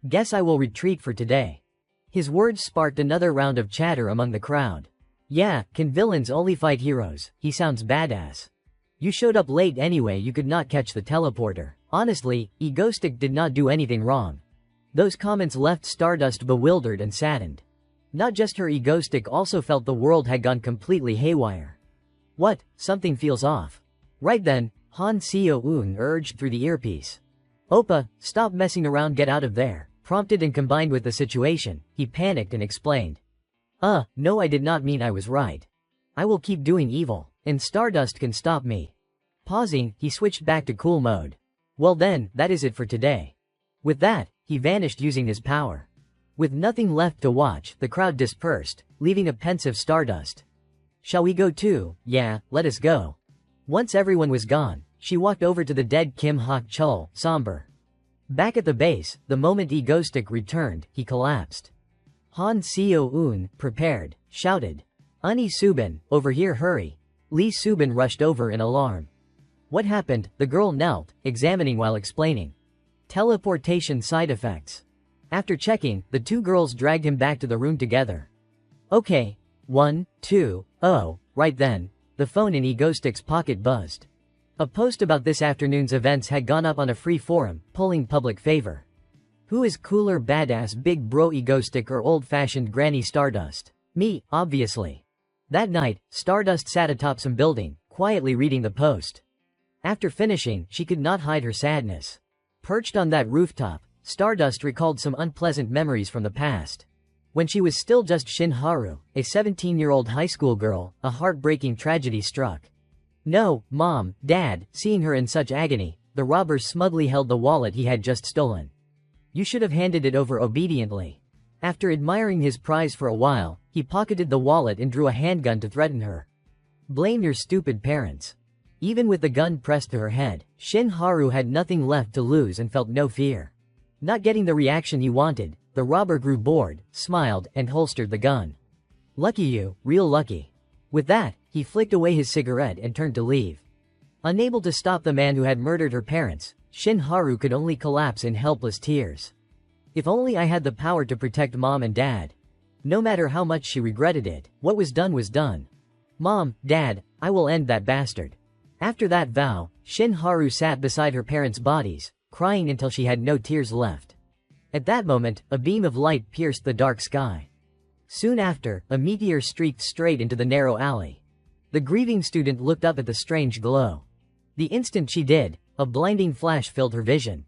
Guess I will retreat for today. His words sparked another round of chatter among the crowd. Yeah, can villains only fight heroes? He sounds badass. You showed up late anyway, you could not catch the teleporter. Honestly, Egoistic did not do anything wrong. Those comments left Stardust bewildered and saddened. Not just her, Egoistic also felt the world had gone completely haywire. What? Something feels off. Right then, Han Seo-eun urged through the earpiece. Oppa, stop messing around, get out of there. Prompted and combined with the situation, he panicked and explained. No, I did not mean I was right. I will keep doing evil, and Stardust can stop me. Pausing, he switched back to cool mode. Well then, that is it for today. With that, he vanished using his power. With nothing left to watch, the crowd dispersed, leaving a pensive Stardust. Shall we go too? Yeah, let us go. Once everyone was gone, she walked over to the dead Kim Hak-chul, somber. Back at the base, the moment Egoistic returned, he collapsed. Han Seo-eun, prepared, shouted. Uni Subin, over here, hurry. Lee Subin rushed over in alarm. What happened? The girl knelt, examining while explaining. Teleportation side effects. After checking, the two girls dragged him back to the room together. Okay. 1, 2, oh, right then. The phone in Egoistic's pocket buzzed. A post about this afternoon's events had gone up on a free forum, pulling public favor. Who is cooler, badass big bro, Egoistic or old-fashioned granny Stardust? Me, obviously. That night, Stardust sat atop some building, quietly reading the post. After finishing, she could not hide her sadness. Perched on that rooftop, Stardust recalled some unpleasant memories from the past. When she was still just Shin Haru, a 17-year-old high school girl, a heartbreaking tragedy struck. No, Mom, Dad, seeing her in such agony, the robber smugly held the wallet he had just stolen. You should have handed it over obediently. After admiring his prize for a while, he pocketed the wallet and drew a handgun to threaten her. Blame your stupid parents. Even with the gun pressed to her head, Shin Haru had nothing left to lose and felt no fear. Not getting the reaction he wanted, the robber grew bored, smiled, and holstered the gun. Lucky you, real lucky. With that, he flicked away his cigarette and turned to leave. Unable to stop the man who had murdered her parents, Shin Haru could only collapse in helpless tears. If only I had the power to protect Mom and Dad. No matter how much she regretted it, what was done was done. Mom, Dad, I will end that bastard. After that vow, Shin Haru sat beside her parents' bodies, crying until she had no tears left. At that moment, a beam of light pierced the dark sky. Soon after, a meteor streaked straight into the narrow alley. The grieving student looked up at the strange glow. The instant she did, a blinding flash filled her vision.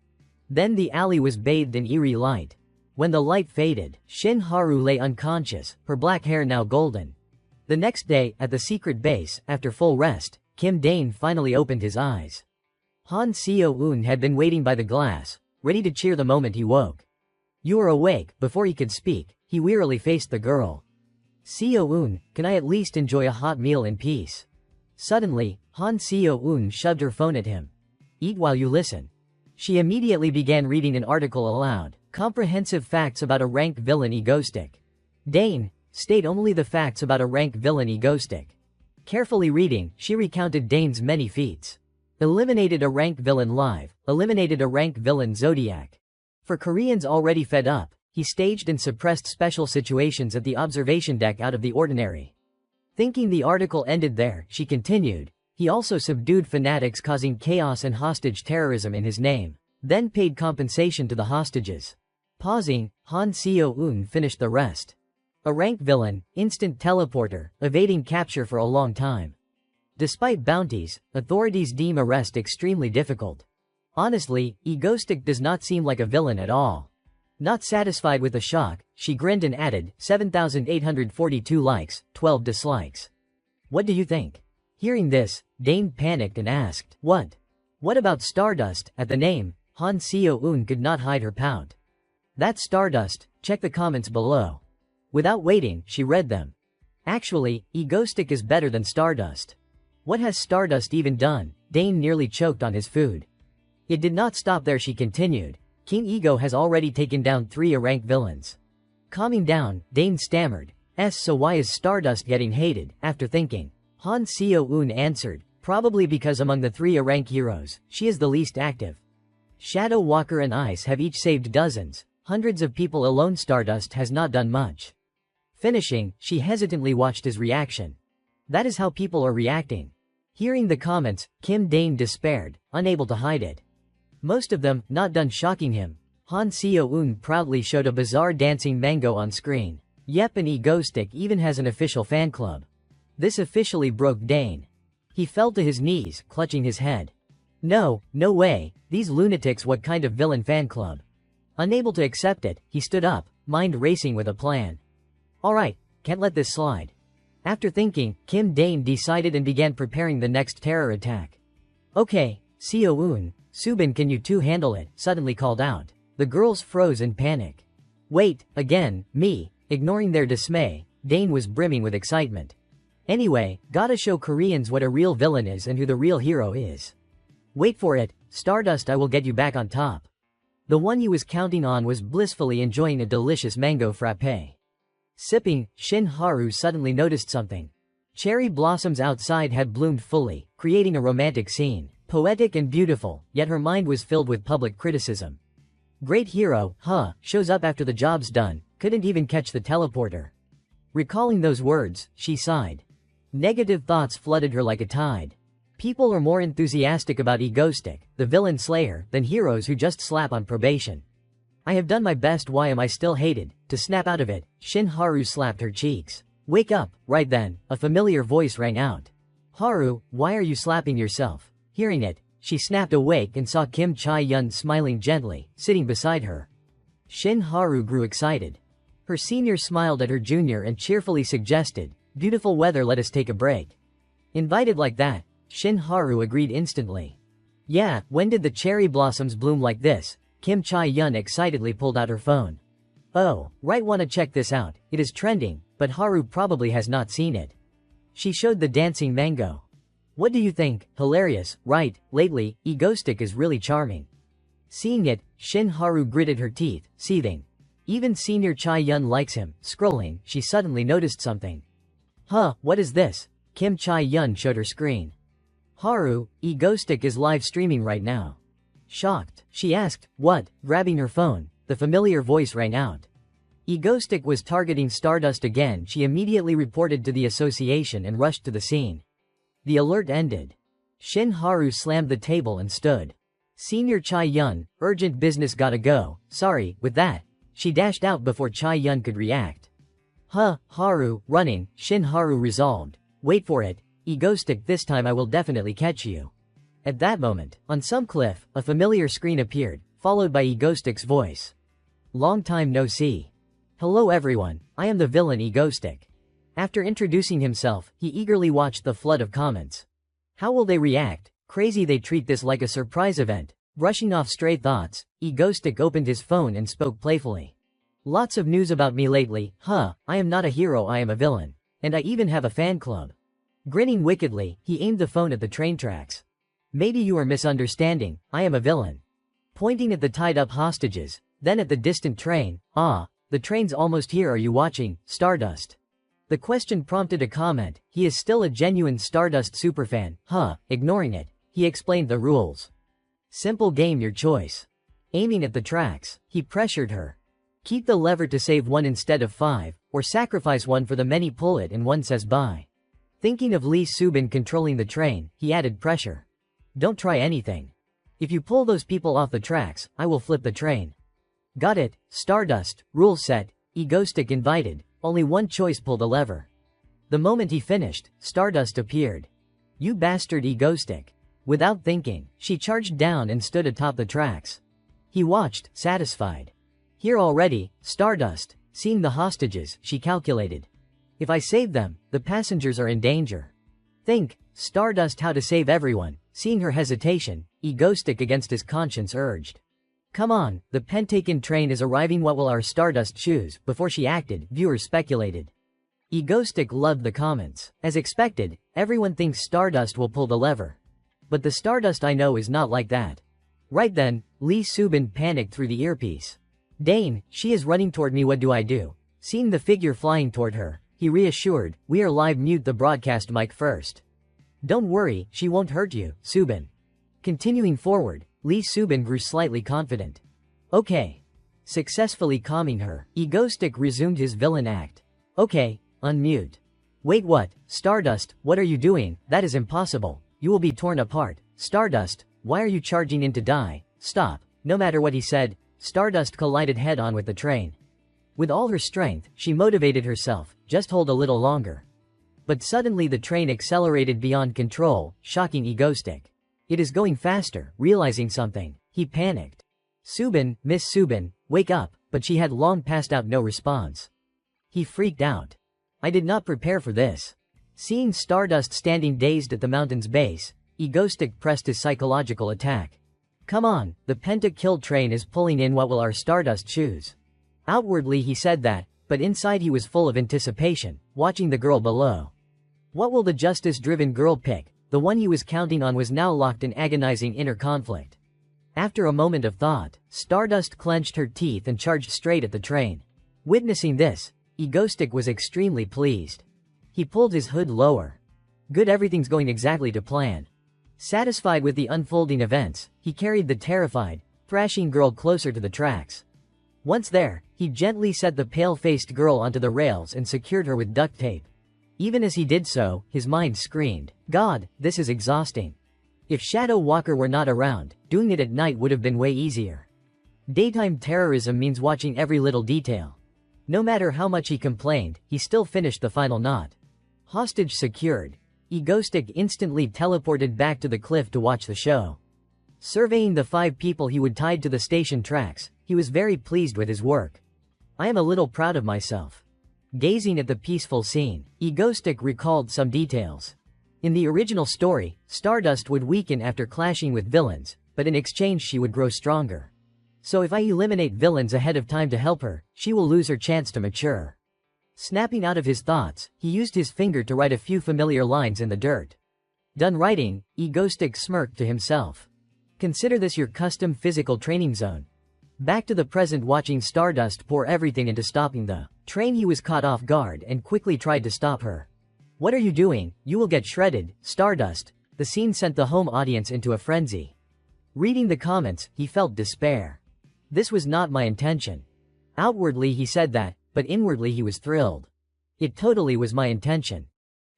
Then the alley was bathed in eerie light. When the light faded, Shin Haru lay unconscious, her black hair now golden. The next day, at the secret base, after full rest, Kim Dane finally opened his eyes. Han Seo-eun had been waiting by the glass, ready to cheer the moment he woke. You are awake. Before he could speak, he wearily faced the girl. Seo-eun, can I at least enjoy a hot meal in peace? Suddenly, Han Seo-eun shoved her phone at him. Eat while you listen. She immediately began reading an article aloud. Comprehensive facts about a rank villain Egoistic. Dane, state only the facts about a rank villain Egoistic. Carefully reading, she recounted Dane's many feats. Eliminated a rank villain live, eliminated a rank villain Zodiac. For Koreans already fed up, he staged and suppressed special situations at the observation deck out of the ordinary. Thinking the article ended there, she continued, he also subdued fanatics causing chaos and hostage terrorism in his name, then paid compensation to the hostages. Pausing, Han Seo-eun finished the rest. A rank villain, instant teleporter, evading capture for a long time. Despite bounties, authorities deem arrest extremely difficult. Honestly, Egoistic does not seem like a villain at all. Not satisfied with the shock, she grinned and added, 7,842 likes, 12 dislikes. What do you think? Hearing this, Dane panicked and asked, What? What about Stardust? At the name, Han Seo-eun could not hide her pout. That's Stardust, check the comments below. Without waiting, she read them. Actually, Egoistic is better than Stardust. What has Stardust even done? Dane nearly choked on his food. It did not stop there, she continued. King Ego has already taken down 3 A-rank villains. Calming down, Dane stammered, so why is Stardust getting hated? After thinking, Han Seo-eun answered, probably because among the 3 A-rank heroes, she is the least active. Shadow Walker and Ice have each saved dozens. Hundreds of people alone. Stardust has not done much. Finishing, she hesitantly watched his reaction. That is how people are reacting. Hearing the comments, Kim Dane despaired, unable to hide it. Most of them, not done shocking him. Han Seo-eun proudly showed a bizarre dancing mango on screen. Yep, and Egoistic even has an official fan club. This officially broke Dane. He fell to his knees, clutching his head. No way, these lunatics, what kind of villain fan club? Unable to accept it, he stood up, mind racing with a plan. Alright, can't let this slide. After thinking, Kim Dane decided and began preparing the next terror attack. Okay, Seo-eun, Subin, can you two handle it? Suddenly called out. The girls froze in panic. Wait, again, me? Ignoring their dismay, Dane was brimming with excitement. Anyway, gotta show Koreans what a real villain is and who the real hero is. Wait for it, Stardust, I will get you back on top. The one he was counting on was blissfully enjoying a delicious mango frappe. Sipping, Shin Haru suddenly noticed something. Cherry blossoms outside had bloomed fully, creating a romantic scene. Poetic and beautiful, yet her mind was filled with public criticism. Great hero, shows up after the job's done, couldn't even catch the teleporter. Recalling those words, she sighed. Negative thoughts flooded her like a tide. People are more enthusiastic about Egoistic, the villain slayer, than heroes who just slap on probation. I have done my best, why am I still hated? To snap out of it, Shin Haru slapped her cheeks. Wake up. Right then, a familiar voice rang out. Haru, why are you slapping yourself? Hearing it, she snapped awake and saw Kim Chae-yun smiling gently, sitting beside her. Shin Haru grew excited. Her senior smiled at her junior and cheerfully suggested, beautiful weather, let us take a break. Invited like that, Shin Haru agreed instantly. Yeah, when did the cherry blossoms bloom like this? Kim Chae-yun excitedly pulled out her phone. Oh, right, wanna check this out, it is trending, but Haru probably has not seen it. She showed the dancing mango. What do you think? Hilarious, right? Lately, Egoistic is really charming. Seeing it, Shin Haru gritted her teeth, seething. Even senior Chae-yun likes him. Scrolling, she suddenly noticed something. What is this? Kim Chae-yun showed her screen. Haru, Egoistic is live streaming right now. Shocked, she asked, what? Grabbing her phone, the familiar voice rang out. Egoistic was targeting Stardust again. She immediately reported to the association and rushed to the scene. The alert ended. Shin Haru slammed the table and stood. Senior Chae-yun, urgent business, gotta go. Sorry, with that. She dashed out before Chae-yun could react. Haru, running, Shin Haru resolved. Wait for it, Egoistic, this time I will definitely catch you. At that moment, on some cliff, a familiar screen appeared, followed by Egoistic's voice. Long time no see. Hello everyone, I am the villain Egoistic. After introducing himself, he eagerly watched the flood of comments. How will they react? Crazy, they treat this like a surprise event. Brushing off stray thoughts, Egoistic opened his phone and spoke playfully. Lots of news about me lately, I am not a hero, I am a villain. And I even have a fan club. Grinning wickedly, he aimed the phone at the train tracks. Maybe you are misunderstanding, I am a villain. Pointing at the tied-up hostages, then at the distant train, the train's almost here, are you watching, Stardust? The question prompted a comment. He is still a genuine Stardust superfan. Ignoring it, he explained the rules. Simple game, your choice. Aiming at the tracks, he pressured her. Keep the lever to save one instead of 5, or sacrifice one for the many, pull it and one says bye. Thinking of Lee Subin controlling the train, he added pressure. Don't try anything. If you pull those people off the tracks, I will flip the train. Got it, Stardust, rule set, Egoistic invited. Only one choice, pull the lever. The moment he finished, Stardust appeared. You bastard, Egoistic. Without thinking, she charged down and stood atop the tracks. He watched, satisfied. Here already, Stardust. Seeing the hostages, she calculated. If I save them, the passengers are in danger. Think, Stardust, how to save everyone. Seeing her hesitation, Egoistic against his conscience urged. Come on, the Pentagon train is arriving, what will our Stardust choose? Before she acted, viewers speculated. Egoistic loved the comments. As expected, everyone thinks Stardust will pull the lever. But the Stardust I know is not like that. Right then, Lee Subin panicked through the earpiece. Dane, she is running toward me, what do I do? Seeing the figure flying toward her, he reassured, we are live, mute the broadcast mic first. Don't worry, she won't hurt you, Subin. Continuing forward, Lee Subin grew slightly confident. Okay. Successfully calming her, Egoistic resumed his villain act. Okay, unmute. Wait, what? Stardust, what are you doing? That is impossible. You will be torn apart. Stardust, why are you charging in to die? Stop. No matter what he said, Stardust collided head-on with the train. With all her strength, she motivated herself, just hold a little longer. But suddenly the train accelerated beyond control, shocking Egoistic. It is going faster. Realizing something, he panicked. Subin, Miss Subin, wake up, but she had long passed out, no response. He freaked out. I did not prepare for this. Seeing Stardust standing dazed at the mountain's base, Egoistic pressed his psychological attack. Come on, the penta-kill train is pulling in, what will our Stardust choose? Outwardly he said that, but inside he was full of anticipation, watching the girl below. What will the justice-driven girl pick? The one he was counting on was now locked in agonizing inner conflict. After a moment of thought, Stardust clenched her teeth and charged straight at the train. Witnessing this, Egoistic was extremely pleased. He pulled his hood lower. Good, everything's going exactly to plan. Satisfied with the unfolding events, he carried the terrified, thrashing girl closer to the tracks. Once there, he gently set the pale-faced girl onto the rails and secured her with duct tape. Even as he did so, his mind screamed, God, this is exhausting. If Shadow Walker were not around, doing it at night would have been way easier. Daytime terrorism means watching every little detail. No matter how much he complained, he still finished the final knot. Hostage secured, Egoistic instantly teleported back to the cliff to watch the show. Surveying the 5 people he would tied to the station tracks, he was very pleased with his work. I am a little proud of myself. Gazing at the peaceful scene, Egoistic recalled some details. In the original story, Stardust would weaken after clashing with villains, but in exchange she would grow stronger. So if I eliminate villains ahead of time to help her, she will lose her chance to mature. Snapping out of his thoughts, he used his finger to write a few familiar lines in the dirt. Done writing, Egoistic smirked to himself. Consider this your custom physical training zone. Back to the present, watching Stardust pour everything into stopping the train. He was caught off guard and quickly tried to stop her. What are you doing? You will get shredded, Stardust. The scene sent the home audience into a frenzy. Reading the comments, he felt despair. This was not my intention. Outwardly he said that, but inwardly he was thrilled. It totally was my intention.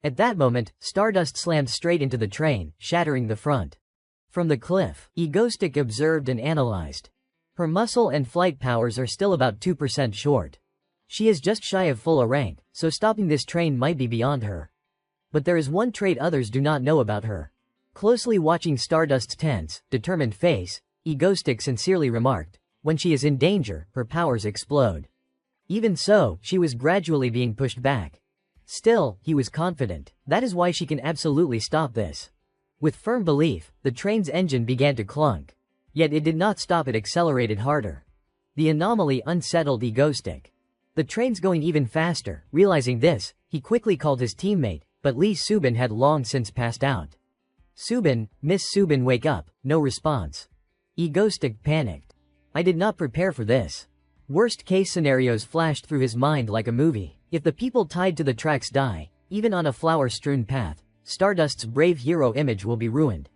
At that moment, Stardust slammed straight into the train, shattering the front. From the cliff, Egoistic observed and analyzed. Her muscle and flight powers are still about 2% short. She is just shy of full rank, so stopping this train might be beyond her. But there is one trait others do not know about her. Closely watching Stardust's tense, determined face, Egoistic sincerely remarked, when she is in danger, her powers explode. Even so, she was gradually being pushed back. Still, he was confident. That is why she can absolutely stop this. With firm belief, the train's engine began to clunk. Yet it did not stop, it accelerated harder. The anomaly unsettled Egoistic. The train's going even faster. Realizing this, he quickly called his teammate, but Lee Subin had long since passed out. Subin, Miss Subin, wake up. No response. Egoistic panicked. I did not prepare for this. Worst-case scenarios flashed through his mind like a movie. If the people tied to the tracks die, even on a flower-strewn path, Stardust's brave hero image will be ruined.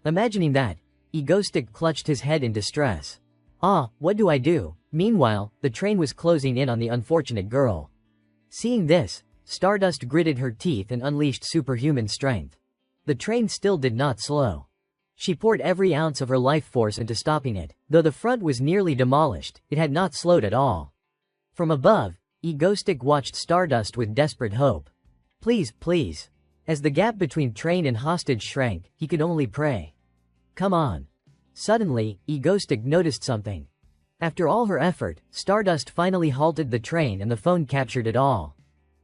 Imagining that, Egoistic clutched his head in distress. Ah, what do I do? Meanwhile, the train was closing in on the unfortunate girl. Seeing this, Stardust gritted her teeth and unleashed superhuman strength. The train still did not slow. She poured every ounce of her life force into stopping it. Though the front was nearly demolished, it had not slowed at all. From above, Egoistic watched Stardust with desperate hope. Please, please. As the gap between train and hostage shrank, he could only pray. Come on. Suddenly, Egoistic noticed something. After all her effort, Stardust finally halted the train and the phone captured it all.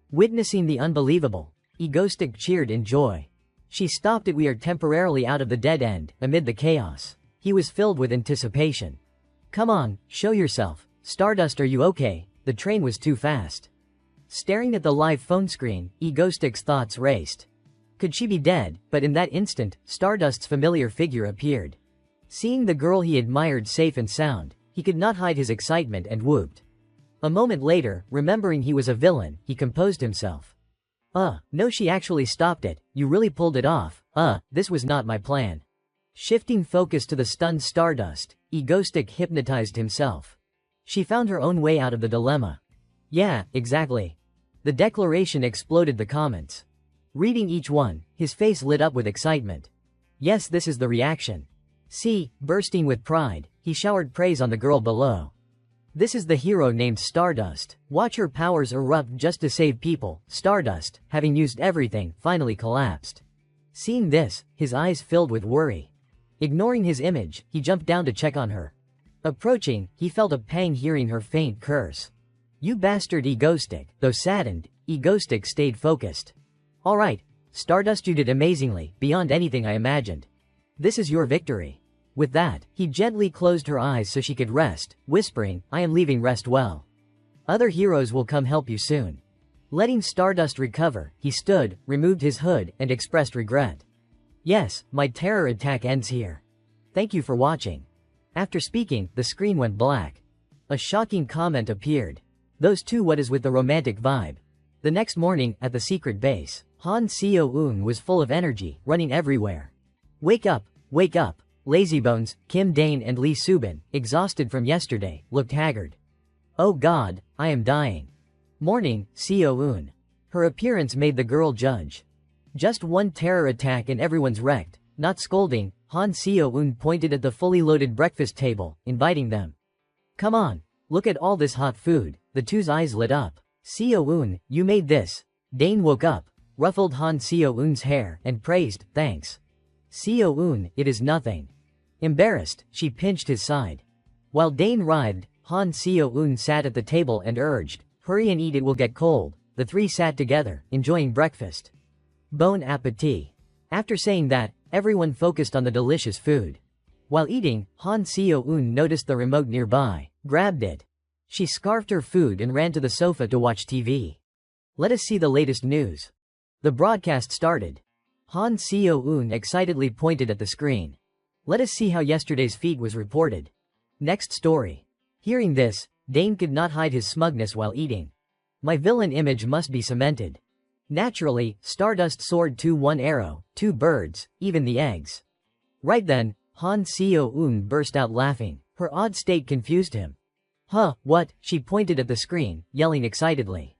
Witnessing the unbelievable, Egoistic cheered in joy. She stopped it. We are temporarily out of the dead end. Amid the chaos, he was filled with anticipation. Come on, show yourself. Stardust, are you okay? The train was too fast. Staring at the live phone screen, Egoistic's thoughts raced. Could she be dead? But in that instant, Stardust's familiar figure appeared. Seeing the girl he admired safe and sound, he could not hide his excitement and whooped. A moment later, remembering he was a villain, he composed himself. No, she actually stopped it. You really pulled it off. This was not my plan. Shifting focus to the stunned Stardust, Egoistic hypnotized himself. She found her own way out of the dilemma. Yeah, exactly. The declaration exploded the comments. Reading each one, his face lit up with excitement. Yes, this is the reaction. See, bursting with pride, he showered praise on the girl below. This is the hero named Stardust. Watch her powers erupt just to save people. Stardust, having used everything, finally collapsed. Seeing this, his eyes filled with worry. Ignoring his image, he jumped down to check on her. Approaching, he felt a pang hearing her faint curse. You bastard Egoistic. Though saddened, Egoistic stayed focused. Alright, Stardust, you did amazingly, beyond anything I imagined. This is your victory. With that, he gently closed her eyes so she could rest, whispering, I am leaving, rest well. Other heroes will come help you soon. Letting Stardust recover, he stood, removed his hood, and expressed regret. Yes, my terror attack ends here. Thank you for watching. After speaking, the screen went black. A shocking comment appeared. Those two, what is with the romantic vibe? The next morning, at the secret base, Han Seo-eun was full of energy, running everywhere. Wake up, wake up. Lazybones, Kim Dane and Lee Subin, exhausted from yesterday, looked haggard. Oh God, I am dying. Morning, Seo-eun. Her appearance made the girl judge. Just one terror attack and everyone's wrecked. Not scolding, Han Seo-eun pointed at the fully loaded breakfast table, inviting them. Come on, look at all this hot food. The two's eyes lit up. Seo-eun, you made this. Dane woke up, ruffled Han Seo-eun's hair, and praised, thanks. Seo-eun, it is nothing. Embarrassed, she pinched his side. While Dane writhed, Han Seo-eun sat at the table and urged, hurry and eat, it will get cold. The three sat together, enjoying breakfast. Bon appetit. After saying that, everyone focused on the delicious food. While eating, Han Seo-eun noticed the remote nearby, grabbed it. She scarfed her food and ran to the sofa to watch TV. Let us see the latest news. The broadcast started. Han Seo-eun excitedly pointed at the screen. Let us see how yesterday's feat was reported. Next story. Hearing this, Dane could not hide his smugness while eating. My villain image must be cemented. Naturally, Stardust soared 2-1 arrow, 2 birds, even the eggs. Right then, Han Seo-eun burst out laughing. Her odd state confused him. Huh, what? She pointed at the screen, yelling excitedly.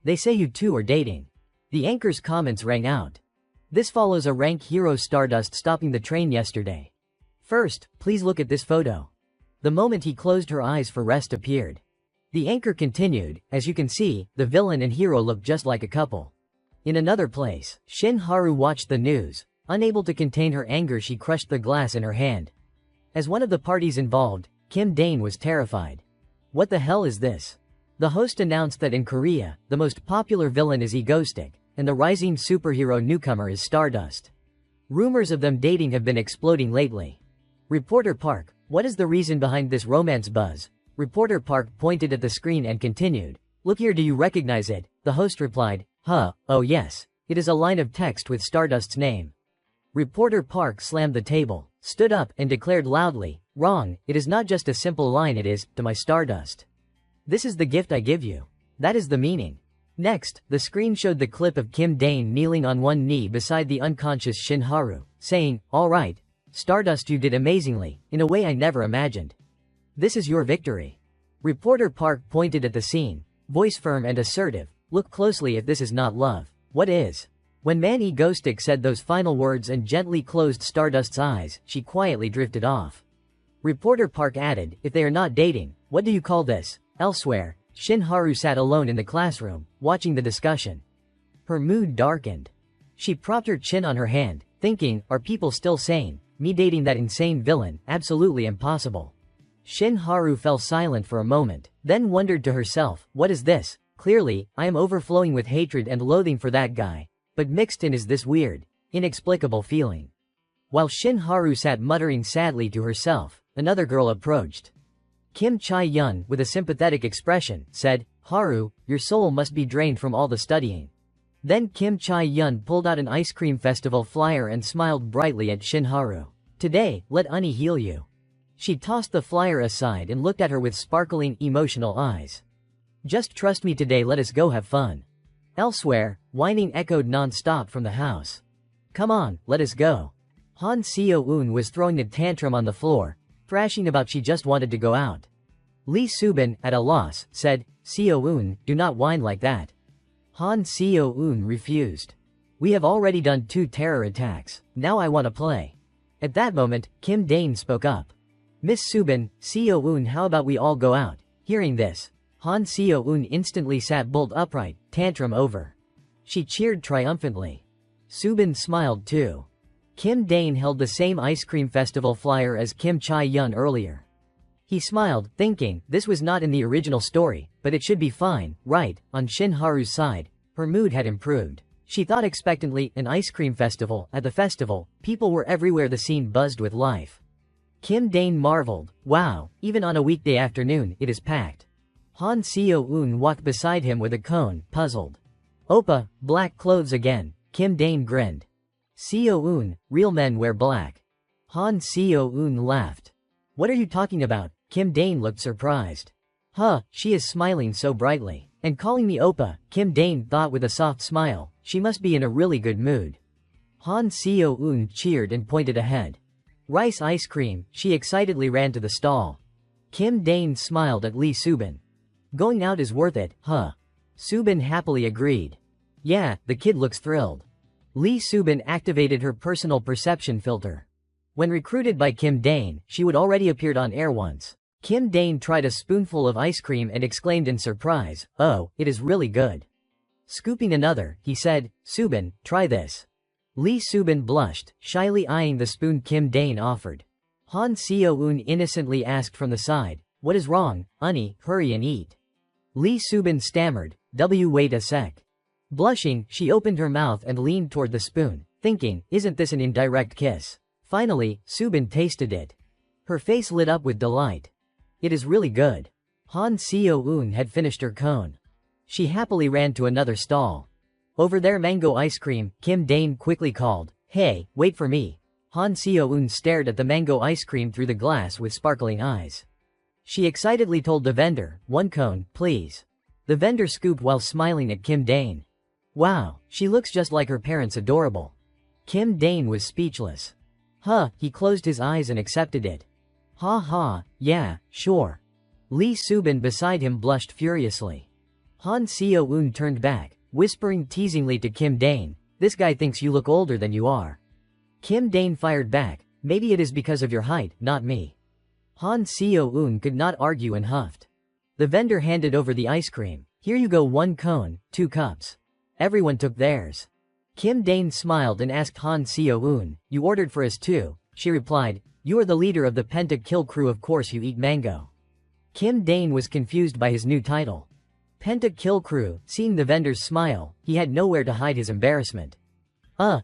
They say you two are dating. The anchor's comments rang out. This follows a rank hero Stardust stopping the train yesterday. First, please look at this photo. The moment he closed her eyes for rest appeared. The anchor continued, as you can see, the villain and hero look just like a couple. In another place, Shin Haru watched the news. Unable to contain her anger, she crushed the glass in her hand. As one of the parties involved, Kim Dane was terrified. What the hell is this? The host announced that in Korea, the most popular villain is Egoistic, and the rising superhero newcomer is Stardust. Rumors of them dating have been exploding lately. Reporter Park, what is the reason behind this romance buzz? Reporter Park pointed at the screen and continued. Look here, do you recognize it? The host replied, huh, oh yes, it is a line of text with Stardust's name. Reporter Park slammed the table, stood up, and declared loudly, wrong, it is not just a simple line, it is, to my Stardust. This is the gift I give you. That is the meaning. Next, the screen showed the clip of Kim Dane kneeling on one knee beside the unconscious Shin Haru, saying, all right, Stardust, you did amazingly, in a way I never imagined. This is your victory. Reporter Park pointed at the scene, voice firm and assertive, look closely if this is not love. What is? When Man Egoistic said those final words and gently closed Stardust's eyes, she quietly drifted off. Reporter Park added, if they are not dating, what do you call this? Elsewhere, Shin Haru sat alone in the classroom, watching the discussion. Her mood darkened. She propped her chin on her hand, thinking, are people still sane? Me dating that insane villain, absolutely impossible. Shin Haru fell silent for a moment, then wondered to herself, what is this? Clearly, I am overflowing with hatred and loathing for that guy, but mixed in is this weird, inexplicable feeling. While Shin Haru sat muttering sadly to herself, another girl approached. Kim Chae-yun, with a sympathetic expression, said, Haru, your soul must be drained from all the studying. Then Kim Chae-yun pulled out an ice cream festival flyer and smiled brightly at Shin Haru. Today, let Uni heal you. She tossed the flyer aside and looked at her with sparkling, emotional eyes. Just trust me today, let us go have fun. Elsewhere, whining echoed non-stop from the house. Come on, let us go. Han Seo-eun was throwing a tantrum on the floor, thrashing about she just wanted to go out. Lee Subin, at a loss, said, "Seo-eun, do not whine like that." Han Seo-eun refused. "We have already done 2 terror attacks, now I want to play." At that moment, Kim Dane spoke up. "Miss Subin, Seo-eun, how about we all go out?" Hearing this, Han Seo-eun instantly sat bolt upright, tantrum over. She cheered triumphantly. Subin smiled too. Kim Dane held the same ice cream festival flyer as Kim Chae-yun earlier. He smiled, thinking, this was not in the original story, but it should be fine, right? On Shin Haru's side, her mood had improved. She thought expectantly, an ice cream festival. At the festival, people were everywhere, the scene buzzed with life. Kim Dane marveled, wow, even on a weekday afternoon, it is packed. Han Seo-eun walked beside him with a cone, puzzled. "Oppa, black clothes again," Kim Dane grinned. "Seo-eun, real men wear black." Han Seo-eun laughed. "What are you talking about?" Kim Dane looked surprised. "Huh, she is smiling so brightly. And calling me Oppa," Kim Dane thought with a soft smile, "she must be in a really good mood." Han Seo-eun cheered and pointed ahead. "Rice ice cream," she excitedly ran to the stall. Kim Dane smiled at Lee Subin. "Going out is worth it, huh?" Subin happily agreed. "Yeah, the kid looks thrilled." Lee Subin activated her personal perception filter. When recruited by Kim Dane, she would already appeared on air once. Kim Dane tried a spoonful of ice cream and exclaimed in surprise, "Oh, it is really good." Scooping another, he said, "Subin, try this." Lee Subin blushed, shyly eyeing the spoon Kim Dane offered. Han Seo-eun innocently asked from the side, "What is wrong, Unnie, hurry and eat." Lee Subin stammered, Wait a sec." Blushing, she opened her mouth and leaned toward the spoon, thinking, isn't this an indirect kiss? Finally, Subin tasted it. Her face lit up with delight. "It is really good." Han Seo-eun had finished her cone. She happily ran to another stall. "Over there, mango ice cream," Kim Dane quickly called. "Hey, wait for me." Han Seo-eun stared at the mango ice cream through the glass with sparkling eyes. She excitedly told the vendor, "1 cone, please." The vendor scooped while smiling at Kim Dane. "Wow, she looks just like her parents, adorable." Kim Dane was speechless. "Huh," he closed his eyes and accepted it. "Ha ha, yeah, sure." Lee Subin beside him blushed furiously. Han Seo-eun turned back, whispering teasingly to Kim Dane, "This guy thinks you look older than you are." Kim Dane fired back, "Maybe it is because of your height, not me." Han Seo-eun could not argue and huffed. The vendor handed over the ice cream. "Here you go, 1 cone, 2 cups." Everyone took theirs. Kim Dane smiled and asked Han Seo-eun, "You ordered for us too?" She replied, "You are the leader of the Penta-Kill crew, of course you eat mango." Kim Dane was confused by his new title. Penta-Kill crew. Seeing the vendor's smile, he had nowhere to hide his embarrassment.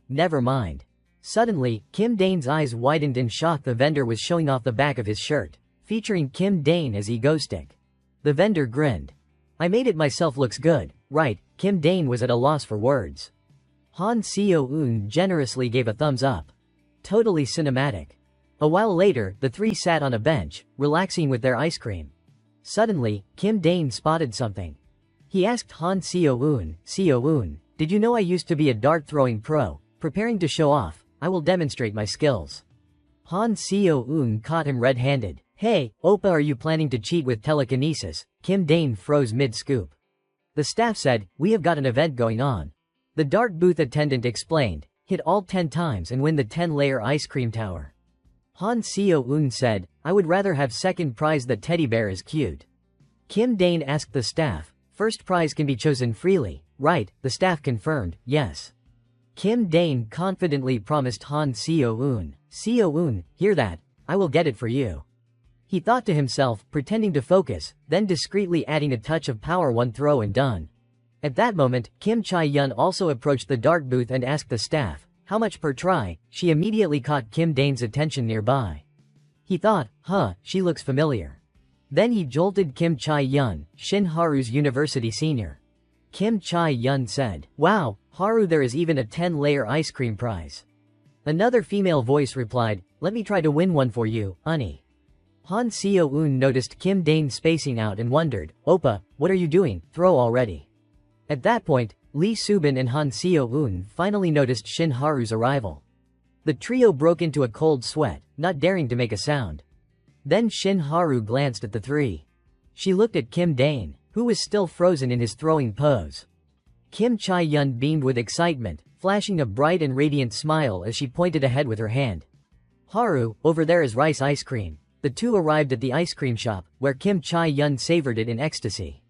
Never mind." Suddenly, Kim Dane's eyes widened in shock. The vendor was showing off the back of his shirt, featuring Kim Dane as ego stick. The vendor grinned. "I made it myself, looks good, right?" Kim Dane was at a loss for words. Han Seo-eun generously gave a thumbs up. Totally cinematic. A while later, the 3 sat on a bench, relaxing with their ice cream. Suddenly, Kim Dane spotted something. He asked Han Seo-eun, "Seo-eun, did you know I used to be a dart-throwing pro? Preparing to show off, I will demonstrate my skills." Han Seo-eun caught him red-handed. "Hey, Oppa, are you planning to cheat with telekinesis?" Kim Dane froze mid-scoop. The staff said, "We have got an event going on." The dart booth attendant explained, "Hit all 10 times and win the 10-layer ice cream tower." Han Seo-eun said, "I would rather have second prize, that teddy bear is cute." Kim Dane asked the staff, "First prize can be chosen freely, right?" The staff confirmed, "Yes." Kim Dane confidently promised Han Seo-eun, "Seo-eun, hear that? I will get it for you." He thought to himself, pretending to focus, then discreetly adding a touch of power, 1 throw and done. At that moment, Kim Chae-yun also approached the dart booth and asked the staff, "How much per try?" She immediately caught Kim Dane's attention nearby. He thought, she looks familiar. Then he jolted Kim Chae-yun, Shin Haru's university senior. Kim Chae-yun said, "Wow, Haru, there is even a 10-layer ice cream prize." Another female voice replied, "Let me try to win one for you, Unnie." Han Seo-eun noticed Kim Dane spacing out and wondered, "Oppa, what are you doing? Throw already." At that point, Lee Subin and Han Seo-eun finally noticed Shin Haru's arrival. The trio broke into a cold sweat, not daring to make a sound. Then Shin Haru glanced at the 3. She looked at Kim Dane, who was still frozen in his throwing pose. Kim Chae-yun beamed with excitement, flashing a bright and radiant smile as she pointed ahead with her hand. Haru, over there is rice ice cream. The two arrived at the ice cream shop, where Kim Chae-yun savored it in ecstasy.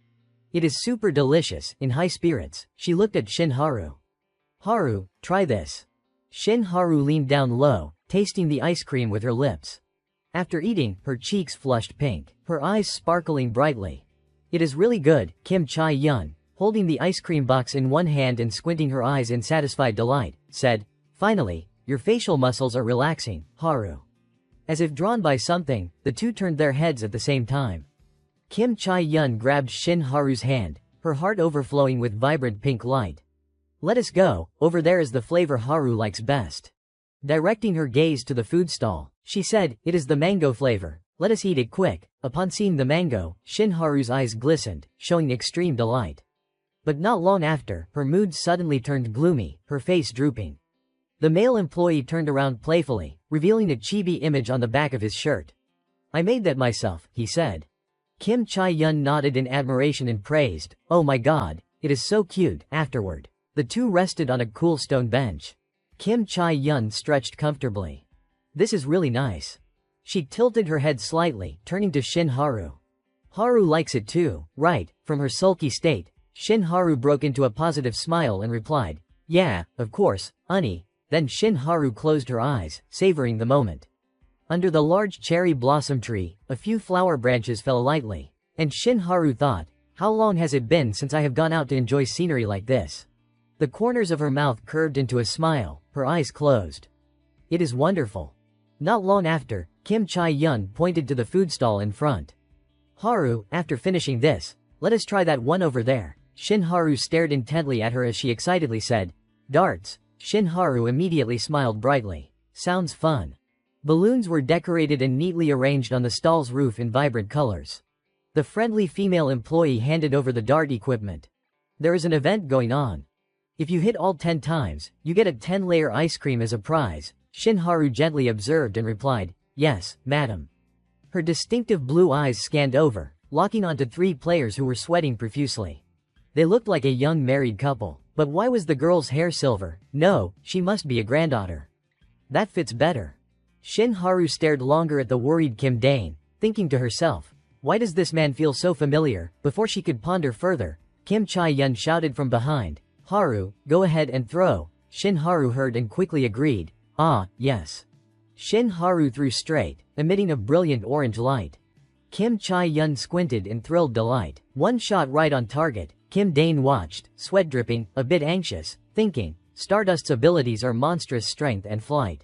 It is super delicious. In high spirits, she looked at Shin Haru. Haru, try this. Shin Haru leaned down low, tasting the ice cream with her lips. After eating, her cheeks flushed pink, her eyes sparkling brightly. It is really good, Kim Chae-yun, holding the ice cream box in one hand and squinting her eyes in satisfied delight, said, "Finally, your facial muscles are relaxing, Haru." As if drawn by something, the two turned their heads at the same time. Kim Chae-yun grabbed Shin Haru's hand, her heart overflowing with vibrant pink light. "Let us go, over there is the flavor Haru likes best." Directing her gaze to the food stall, she said, "It is the mango flavor. Let us eat it quick." Upon seeing the mango, Shin Haru's eyes glistened, showing extreme delight. But not long after, her mood suddenly turned gloomy, her face drooping. The male employee turned around playfully, revealing a chibi image on the back of his shirt. "I made that myself," he said. Kim Chae-yun nodded in admiration and praised, "Oh my god, it is so cute." Afterward, the two rested on a cool stone bench. Kim Chae-yun stretched comfortably. "This is really nice." She tilted her head slightly, turning to Shin Haru. "Haru likes it too, right?" From her sulky state, Shin Haru broke into a positive smile and replied, "Yeah, of course, Ani." Then Shin Haru closed her eyes, savoring the moment. Under the large cherry blossom tree, a few flower branches fell lightly. And Shin Haru thought, "How long has it been since I have gone out to enjoy scenery like this?" The corners of her mouth curved into a smile, her eyes closed. "It is wonderful." Not long after, Kim Chae-yun pointed to the food stall in front. "Haru, after finishing this, let us try that one over there." Shin Haru stared intently at her as she excitedly said, "Darts." Shin Haru immediately smiled brightly. "Sounds fun." Balloons were decorated and neatly arranged on the stall's roof in vibrant colors. The friendly female employee handed over the dart equipment. "There is an event going on. If you hit all 10 times, you get a 10-layer ice cream as a prize." Shin Haru gently observed and replied, "Yes, madam." Her distinctive blue eyes scanned over, locking onto 3 players who were sweating profusely. They looked like a young married couple. But why was the girl's hair silver? No, she must be a granddaughter. That fits better. Shin Haru stared longer at the worried Kim Dane, thinking to herself, "Why does this man feel so familiar?" Before she could ponder further, Kim Chae-yun shouted from behind, "Haru, go ahead and throw." Shin Haru heard and quickly agreed, "Ah, yes." Shin Haru threw straight, emitting a brilliant orange light. Kim Chae-yun squinted in thrilled delight. One shot right on target. Kim Dane watched, sweat dripping, a bit anxious, thinking, Stardust's abilities are monstrous strength and flight.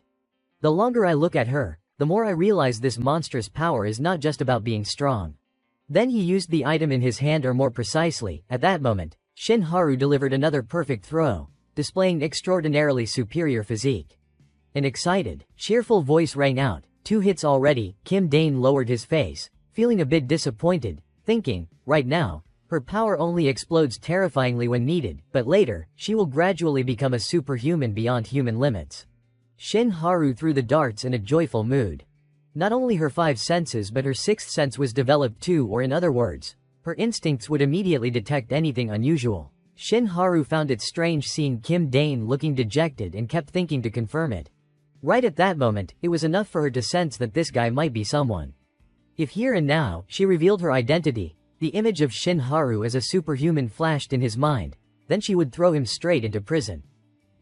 The longer I look at her, the more I realize this monstrous power is not just about being strong. Then he used the item in his hand, or more precisely, at that moment, Shin Haru delivered another perfect throw, displaying extraordinarily superior physique. An excited, cheerful voice rang out, 2 hits already. Kim Dane lowered his face, feeling a bit disappointed, thinking, right now, her power only explodes terrifyingly when needed, but later, she will gradually become a superhuman beyond human limits. Shin Haru threw the darts in a joyful mood. Not only her 5 senses but her 6th sense was developed too, or in other words, her instincts would immediately detect anything unusual. Shin Haru found it strange seeing Kim Dane looking dejected and kept thinking to confirm it. Right at that moment, it was enough for her to sense that this guy might be someone. If here and now, she revealed her identity, the image of Shin Haru as a superhuman flashed in his mind, then she would throw him straight into prison.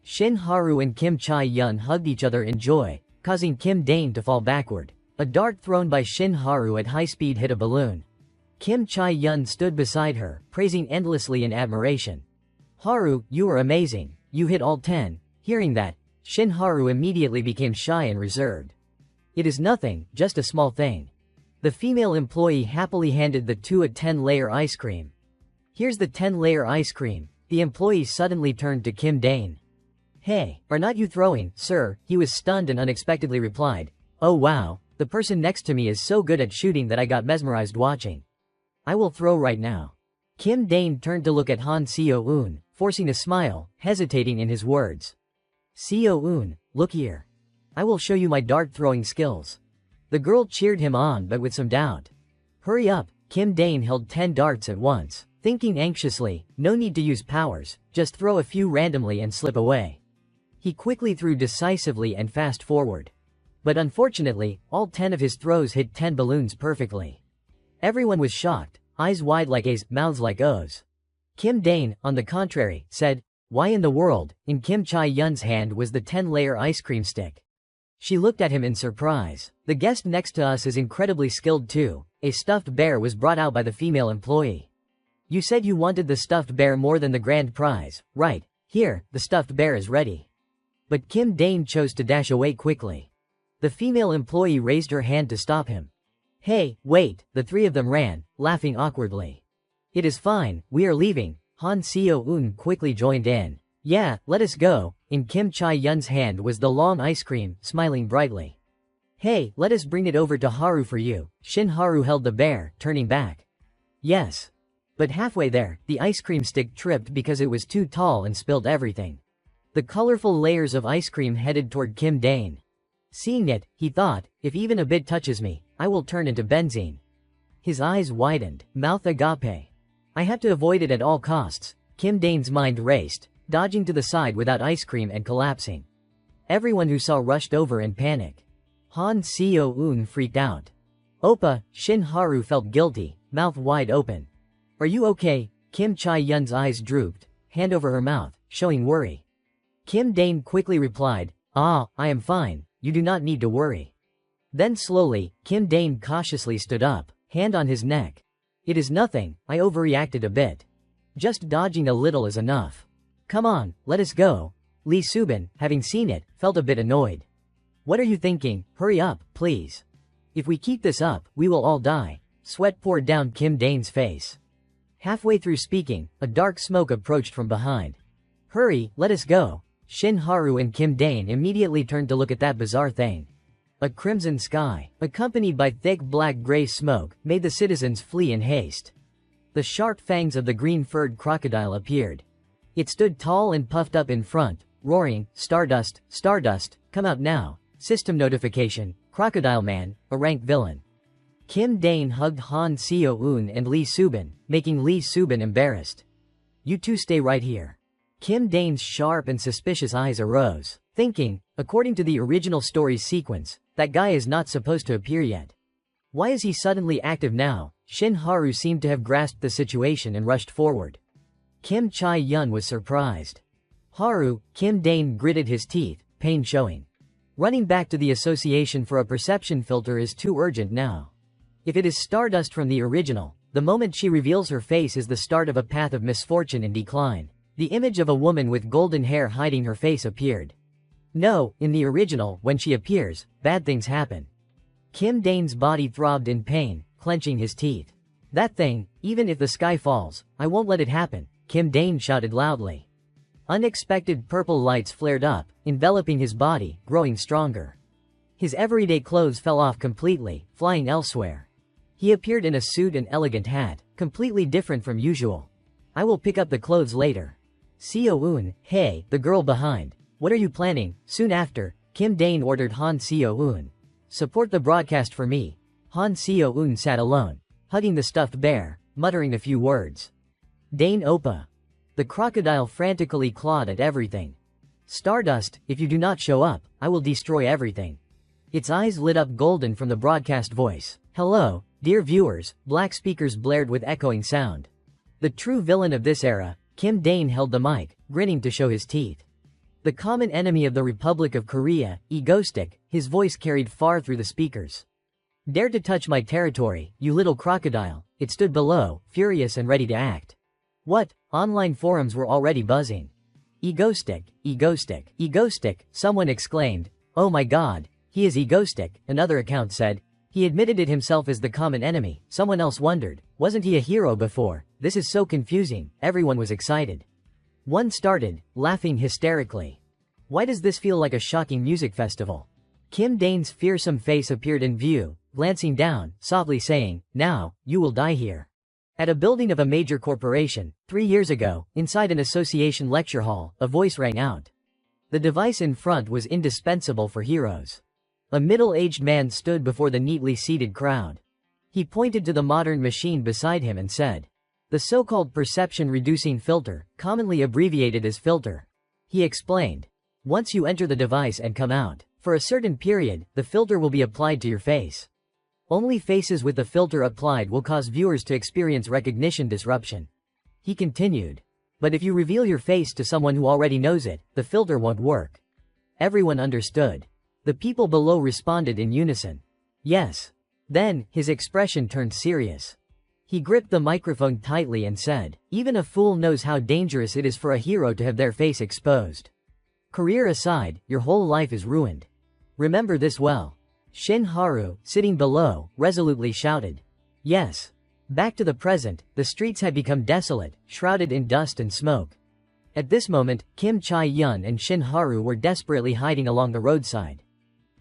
Shin Haru and Kim Chae-yun hugged each other in joy, causing Kim Dane to fall backward. A dart thrown by Shin Haru at high speed hit a balloon. Kim Chae-yun stood beside her, praising endlessly in admiration. "Haru, you are amazing. You hit all 10. Hearing that, Shin Haru immediately became shy and reserved. "It is nothing, just a small thing." The female employee happily handed the two a 10-layer ice cream. "Here's the 10-layer ice cream." The employee suddenly turned to Kim Dane. "Hey, are not you throwing, sir?" He was stunned and unexpectedly replied, "Oh wow, the person next to me is so good at shooting that I got mesmerized watching. I will throw right now." Kim Dane turned to look at Han Seo-eun, forcing a smile, hesitating in his words. "Seo-eun, look here. I will show you my dart throwing skills." The girl cheered him on but with some doubt. "Hurry up, Kim Dane held 10 darts at once. Thinking anxiously, no need to use powers, just throw a few randomly and slip away. He quickly threw decisively and fast forward. But unfortunately, all 10 of his throws hit 10 balloons perfectly. Everyone was shocked, eyes wide like A's, mouths like O's. Kim Dane, on the contrary, said, "Why in the world?" In Kim Chae-yun's hand was the 10-layer ice cream stick. She looked at him in surprise. "The guest next to us is incredibly skilled too." A stuffed bear was brought out by the female employee. "You said you wanted the stuffed bear more than the grand prize, right? Here, the stuffed bear is ready." But Kim Dane chose to dash away quickly. The female employee raised her hand to stop him. "Hey, wait," the three of them ran, laughing awkwardly. "It is fine, we are leaving." Han Seo-eun quickly joined in. "Yeah, let us go." In Kim Chae-yun's hand was the long ice cream, smiling brightly. "Hey, let us bring it over to Haru for you." Shin Haru held the bear, turning back. "Yes." But halfway there, the ice cream stick tripped because it was too tall and spilled everything. The colorful layers of ice cream headed toward Kim Dane. Seeing it, he thought, "If even a bit touches me, I will turn into benzene." His eyes widened, mouth agape. "I have to avoid it at all costs." Kim Dane's mind raced, dodging to the side without ice cream and collapsing. Everyone who saw rushed over in panic. Han Seo-eun freaked out. Oppa, Shin Haru felt guilty, mouth wide open. "Are you okay?" Kim Chae-yun's eyes drooped, hand over her mouth, showing worry. Kim Dane quickly replied, "Ah, I am fine, you do not need to worry." Then slowly, Kim Dane cautiously stood up, hand on his neck. "It is nothing, I overreacted a bit. Just dodging a little is enough. Come on, let us go." Lee Subin, having seen it, felt a bit annoyed. "What are you thinking? Hurry up, please. If we keep this up, we will all die." Sweat poured down Kim Dane's face. Halfway through speaking, a dark smoke approached from behind. "Hurry, let us go." Shin Haru and Kim Dane immediately turned to look at that bizarre thing. A crimson sky, accompanied by thick black-gray smoke, made the citizens flee in haste. The sharp fangs of the green-furred crocodile appeared. It stood tall and puffed up in front, roaring, "Stardust, Stardust, come out now. System notification, Crocodile Man, a rank villain." Kim Dane hugged Han Seo-eun and Lee Subin, making Lee Subin embarrassed. "You two stay right here." Kim Dane's sharp and suspicious eyes arose, thinking, according to the original story's sequence, that guy is not supposed to appear yet. Why is he suddenly active now? Shin Haru seemed to have grasped the situation and rushed forward. Kim Chae-yun was surprised. "Haru," Kim Dane gritted his teeth, pain showing. "Running back to the association for a perception filter is too urgent now. If it is Stardust from the original, the moment she reveals her face is the start of a path of misfortune and decline." The image of a woman with golden hair hiding her face appeared. No, in the original, when she appears, bad things happen. Kim Dane's body throbbed in pain, clenching his teeth. "That thing, even if the sky falls, I won't let it happen," Kim Dane shouted loudly. Unexpected purple lights flared up, enveloping his body, growing stronger. His everyday clothes fell off completely, flying elsewhere. He appeared in a suit and elegant hat, completely different from usual. "I will pick up the clothes later." Seo-eun, hey, the girl behind. "What are you planning?" Soon after, Kim Dane ordered Han Seo-eun. "Support the broadcast for me." Han Seo-eun sat alone, hugging the stuffed bear, muttering a few words. "Dane Oppa." The crocodile frantically clawed at everything. "Stardust, if you do not show up, I will destroy everything." Its eyes lit up golden from the broadcast voice. "Hello, dear viewers," black speakers blared with echoing sound. The true villain of this era, Kim Dane held the mic, grinning to show his teeth. The common enemy of the Republic of Korea, egoistic, his voice carried far through the speakers. "Dare to touch my territory, you little crocodile." It stood below, furious and ready to act. What? Online forums were already buzzing. "Egoistic, egoistic, egoistic," someone exclaimed. "Oh my god, he is egoistic," another account said. "He admitted it himself as the common enemy." Someone else wondered, "Wasn't he a hero before? This is so confusing." Everyone was excited. One started, laughing hysterically. "Why does this feel like a shocking music festival?" Kim Dane's fearsome face appeared in view, glancing down, softly saying, "Now, you will die here." At a building of a major corporation, 3 years ago, inside an association lecture hall, a voice rang out. The device in front was indispensable for heroes. A middle-aged man stood before the neatly seated crowd. He pointed to the modern machine beside him and said, "The so-called perception-reducing filter, commonly abbreviated as filter." He explained, "Once you enter the device and come out, for a certain period, the filter will be applied to your face. Only faces with the filter applied will cause viewers to experience recognition disruption." He continued, "But if you reveal your face to someone who already knows it, the filter won't work." Everyone understood. The people below responded in unison. "Yes." Then, his expression turned serious. He gripped the microphone tightly and said, "Even a fool knows how dangerous it is for a hero to have their face exposed. Career aside, your whole life is ruined. Remember this well." Shin Haru, sitting below, resolutely shouted, "Yes." Back to the present, the streets had become desolate, shrouded in dust and smoke. At this moment, Kim Chae-yun and Shin Haru were desperately hiding along the roadside.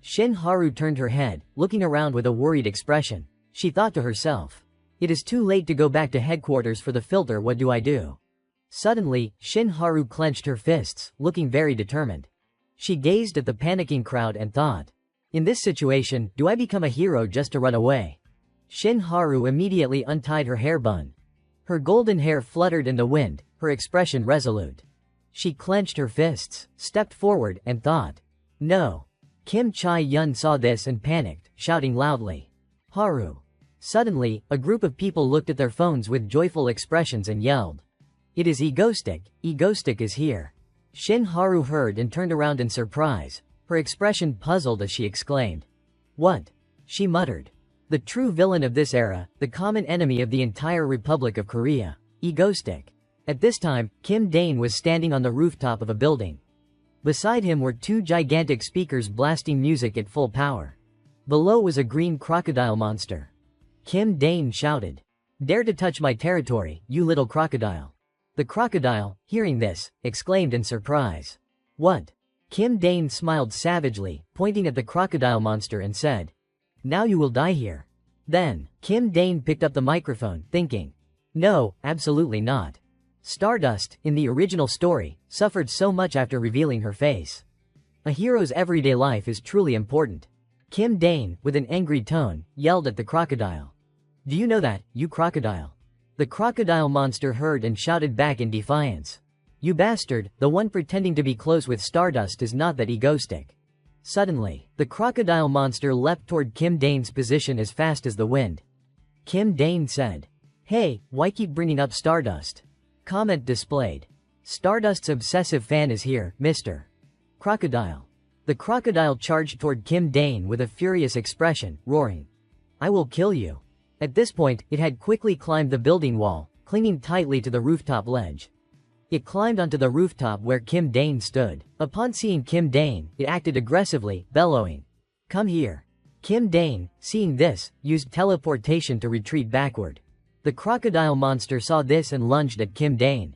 Shin Haru turned her head, looking around with a worried expression. She thought to herself, "It is too late to go back to headquarters for the filter. What do I do?" Suddenly, Shin Haru clenched her fists, looking very determined. She gazed at the panicking crowd and thought, "In this situation, do I become a hero just to run away?" Shin Haru immediately untied her hair bun. Her golden hair fluttered in the wind, her expression resolute. She clenched her fists, stepped forward, and thought, "No." Kim Chae-yun saw this and panicked, shouting loudly, "Haru!" Suddenly, a group of people looked at their phones with joyful expressions and yelled, "It is Egostick! Egostick is here!" Shin Haru heard and turned around in surprise, her expression puzzled as she exclaimed, "What?" She muttered. The true villain of this era, the common enemy of the entire Republic of Korea, Egostick. At this time, Kim Dane was standing on the rooftop of a building. Beside him were two gigantic speakers blasting music at full power. Below was a green crocodile monster. Kim Dane shouted, "Dare to touch my territory, you little crocodile." The crocodile, hearing this, exclaimed in surprise, "What?" Kim Dane smiled savagely, pointing at the crocodile monster and said, "Now you will die here." Then, Kim Dane picked up the microphone, thinking, "No, absolutely not. Stardust, in the original story, suffered so much after revealing her face. A hero's everyday life is truly important." Kim Dane, with an angry tone, yelled at the crocodile, "Do you know that, you crocodile?" The crocodile monster heard and shouted back in defiance, "You bastard, the one pretending to be close with Stardust is not that Egostick." Suddenly, the crocodile monster leapt toward Kim Dane's position as fast as the wind. Kim Dane said, "Hey, why keep bringing up Stardust?" Comment displayed. "Stardust's obsessive fan is here, Mr. Crocodile." The crocodile charged toward Kim Dane with a furious expression, roaring, "I will kill you." At this point, it had quickly climbed the building wall, clinging tightly to the rooftop ledge. It climbed onto the rooftop where Kim Dane stood. Upon seeing Kim Dane, it acted aggressively, bellowing, "Come here." Kim Dane, seeing this, used teleportation to retreat backward. The crocodile monster saw this and lunged at Kim Dane.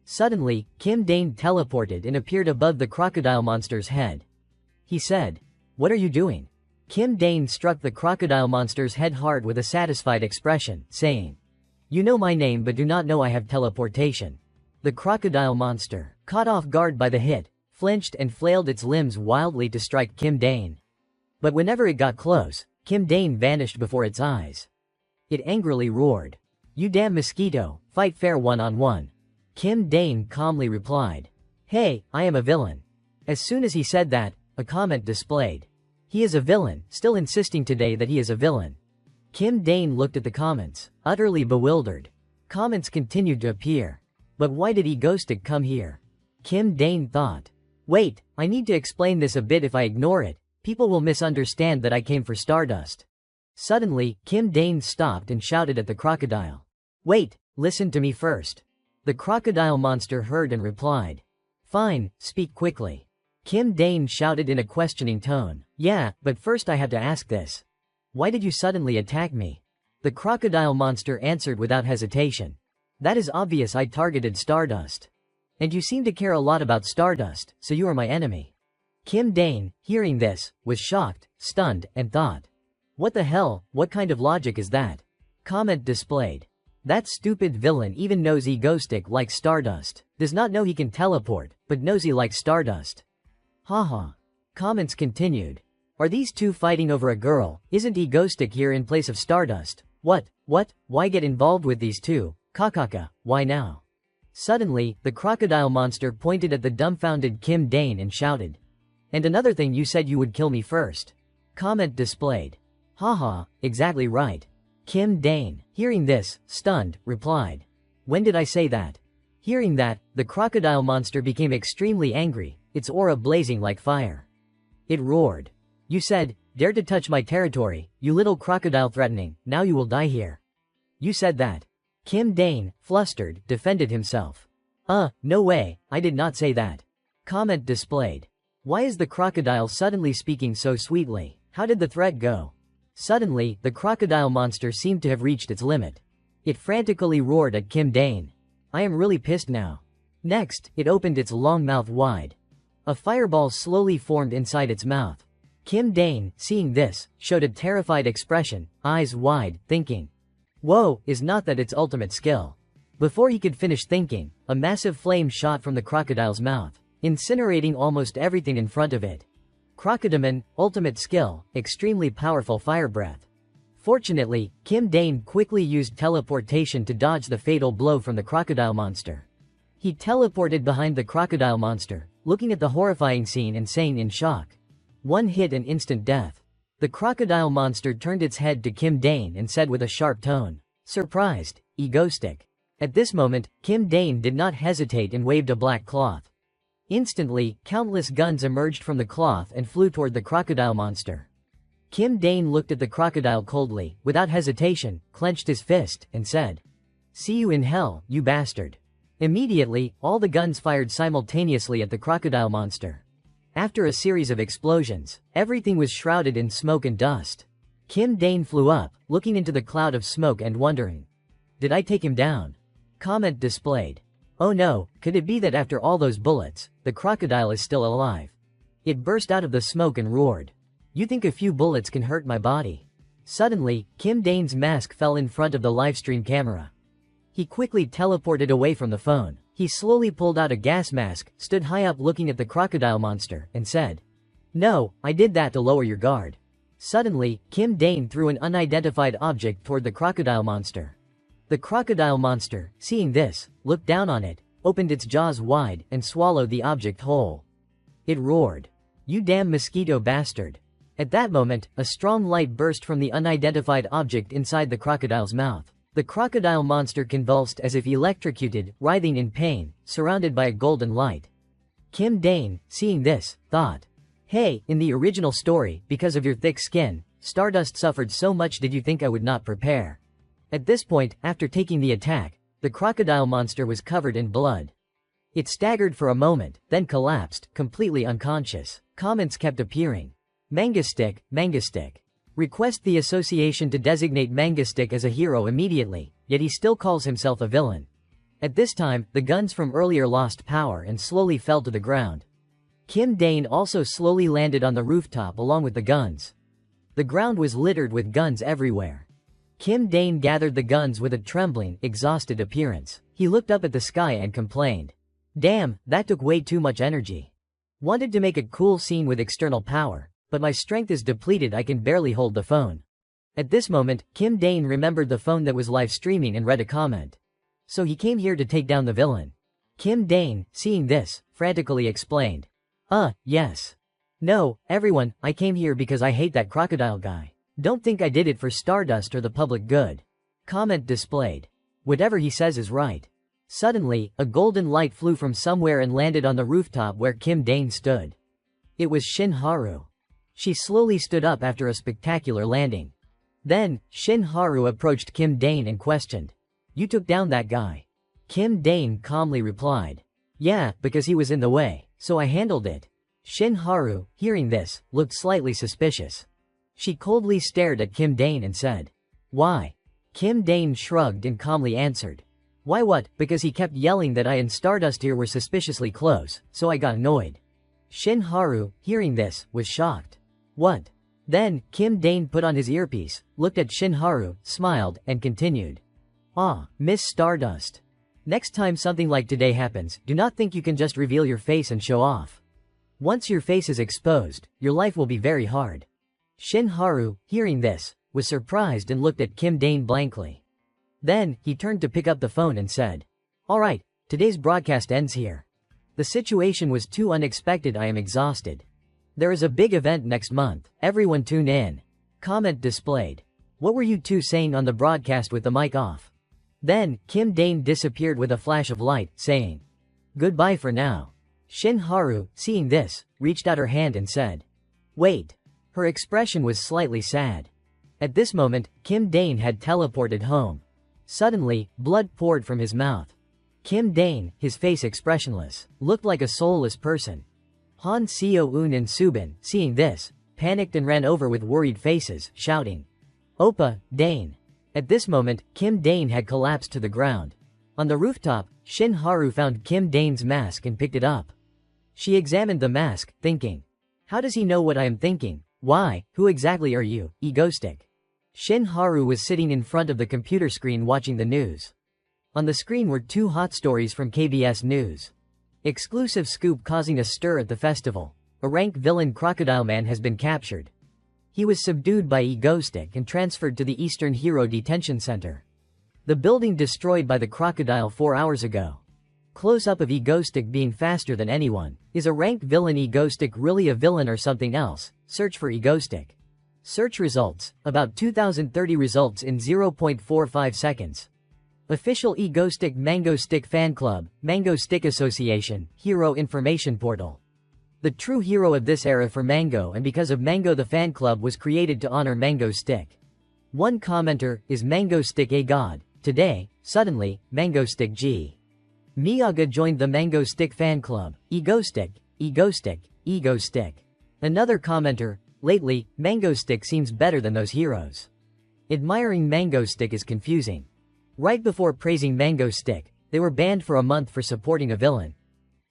Suddenly, Kim Dane teleported and appeared above the crocodile monster's head. He said, "What are you doing?" Kim Dane struck the crocodile monster's head hard with a satisfied expression, saying, "You know my name but do not know I have teleportation." The crocodile monster, caught off guard by the hit, flinched and flailed its limbs wildly to strike Kim Dane. But whenever it got close, Kim Dane vanished before its eyes. It angrily roared, "You damn mosquito, fight fair one-on-one." Kim Dane calmly replied, "Hey, I am a villain." As soon as he said that, a comment displayed, "He is a villain, still insisting today that he is a villain." Kim Dane looked at the comments, utterly bewildered. Comments continued to appear. But why did Egostick come here? Kim Dane thought, "Wait, I need to explain this a bit. If I ignore it, people will misunderstand that I came for Stardust." Suddenly, Kim Dane stopped and shouted at the crocodile, "Wait, listen to me first." The crocodile monster heard and replied, "Fine, speak quickly." Kim Dane shouted in a questioning tone, "Yeah, but first I have to ask this. Why did you suddenly attack me?" The crocodile monster answered without hesitation, "That is obvious. I targeted Stardust. And you seem to care a lot about Stardust, so you are my enemy." Kim Dane, hearing this, was shocked, stunned, and thought, "What the hell, what kind of logic is that?" Comment displayed, "That stupid villain even knows Egostick likes Stardust, does not know he can teleport, but knows he likes Stardust. Haha." Comments continued, "Are these two fighting over a girl? Isn't Egostick here in place of Stardust? What? Why get involved with these two? Kakaka, why now? Suddenly, the crocodile monster pointed at the dumbfounded Kim Dane and shouted. And another thing, you said you would kill me first. Comment displayed. Haha, exactly right. Kim Dane, hearing this, stunned, replied. When did I say that? Hearing that, the crocodile monster became extremely angry, its aura blazing like fire. It roared. You said, dare to touch my territory, you little crocodile, threatening, now you will die here. You said that. Kim Dane, flustered, defended himself. No way, I did not say that. Comment displayed. Why is the crocodile suddenly speaking so sweetly? How did the threat go? Suddenly, the crocodile monster seemed to have reached its limit. It frantically roared at Kim Dane. I am really pissed now. Next, it opened its long mouth wide. A fireball slowly formed inside its mouth. Kim Dane, seeing this, showed a terrified expression, eyes wide, thinking. Whoa, is not that its ultimate skill? Before he could finish thinking, a massive flame shot from the crocodile's mouth, incinerating almost everything in front of it. Crocodile, ultimate skill, extremely powerful fire breath. Fortunately, Kim Dane quickly used teleportation to dodge the fatal blow from the crocodile monster. He teleported behind the crocodile monster, looking at the horrifying scene and saying in shock. One hit and instant death. The crocodile monster turned its head to Kim Dane and said with a sharp tone, surprised, egoistic. At this moment, Kim Dane did not hesitate and waved a black cloth. Instantly, countless guns emerged from the cloth and flew toward the crocodile monster. Kim Dane looked at the crocodile coldly, without hesitation, clenched his fist, and said, see you in hell, you bastard. Immediately, all the guns fired simultaneously at the crocodile monster. After a series of explosions, everything was shrouded in smoke and dust. Kim Dane flew up, looking into the cloud of smoke and wondering. Did I take him down? Comment displayed. Oh no, could it be that after all those bullets, the crocodile is still alive? It burst out of the smoke and roared. You think a few bullets can hurt my body? Suddenly, Kim Dane's mask fell in front of the livestream camera. He quickly teleported away from the phone. He slowly pulled out a gas mask, stood high up looking at the crocodile monster, and said, no, I did that to lower your guard. Suddenly, Kim Dane threw an unidentified object toward the crocodile monster. The crocodile monster, seeing this, looked down on it, opened its jaws wide, and swallowed the object whole. It roared. You damn mosquito bastard. At that moment, a strong light burst from the unidentified object inside the crocodile's mouth. The crocodile monster convulsed as if electrocuted, writhing in pain, surrounded by a golden light. Kim Dane, seeing this, thought. Hey, in the original story, because of your thick skin, Stardust suffered so much, did you think I would not prepare? At this point, after taking the attack, the crocodile monster was covered in blood. It staggered for a moment, then collapsed, completely unconscious. Comments kept appearing. Mangastick. Request the association to designate Mangastick as a hero immediately, yet he still calls himself a villain. At this time, the guns from earlier lost power and slowly fell to the ground. Kim Dane also slowly landed on the rooftop along with the guns. The ground was littered with guns everywhere. Kim Dane gathered the guns with a trembling, exhausted appearance. He looked up at the sky and complained. Damn, that took way too much energy. Wanted to make a cool scene with external power, but my strength is depleted, I can barely hold the phone. At this moment, Kim Dane remembered the phone that was live streaming and read a comment. So he came here to take down the villain. Kim Dane, seeing this, frantically explained. Yes. No, everyone, I came here because I hate that crocodile guy. Don't think I did it for Stardust or the public good. Comment displayed. Whatever he says is right. Suddenly, a golden light flew from somewhere and landed on the rooftop where Kim Dane stood. It was Shin Haru. She slowly stood up after a spectacular landing. Then, Shin Haru approached Kim Dane and questioned. You took down that guy? Kim Dane calmly replied. Yeah, because he was in the way, so I handled it. Shin Haru, hearing this, looked slightly suspicious. She coldly stared at Kim Dane and said. Why? Kim Dane shrugged and calmly answered. Why what? Because he kept yelling that I and Stardust here were suspiciously close, so I got annoyed. Shin Haru, hearing this, was shocked. What? Then, Kim Dane put on his earpiece, looked at Shin Haru, smiled, and continued. Miss Stardust. Next time something like today happens, do not think you can just reveal your face and show off. Once your face is exposed, your life will be very hard. Shin Haru, hearing this, was surprised and looked at Kim Dane blankly. Then, he turned to pick up the phone and said, "Alright, today's broadcast ends here. The situation was too unexpected. I am exhausted. There is a big event next month. Everyone tune in." Comment displayed. "What were you two saying on the broadcast with the mic off?" Then, Kim Dane disappeared with a flash of light, saying, "Goodbye for now." Shin Haru, seeing this, reached out her hand and said, "Wait." Her expression was slightly sad. At this moment, Kim Dane had teleported home. Suddenly, blood poured from his mouth. Kim Dane, his face expressionless, looked like a soulless person. Han Seo-eun and Subin, seeing this, panicked and ran over with worried faces, shouting, "Oppa, Dane." At this moment, Kim Dane had collapsed to the ground. On the rooftop, Shin Haru found Kim Dane's mask and picked it up. She examined the mask, thinking, "How does he know what I am thinking? Why, who exactly are you, egoistic?" Shin Haru was sitting in front of the computer screen watching the news. On the screen were two hot stories from KBS News. Exclusive scoop causing a stir at the festival. A rank villain Crocodile Man has been captured. He was subdued by Egoistic and transferred to the Eastern Hero Detention Center. The building destroyed by the crocodile 4 hours ago. Close-up of Egoistic being faster than anyone. Is a ranked villain Egoistic really a villain or something else? Search for Egoistic. Search results, about 2030 results in 0.45 seconds. Official Egoistic Mango Stick Fan Club, Mango Stick Association, Hero Information Portal. The true hero of this era for Mango, and because of Mango the fan club was created to honor Mango Stick. One commenter, "Is Mango Stick a god? Today, suddenly, Mango Stick G. Miyaga joined the Mango Stick fan club. Egoistic, Egoistic, Ego Stick." Another commenter, "Lately, Mango Stick seems better than those heroes. Admiring Mango Stick is confusing." Right before praising Mango Stick, they were banned for a month for supporting a villain.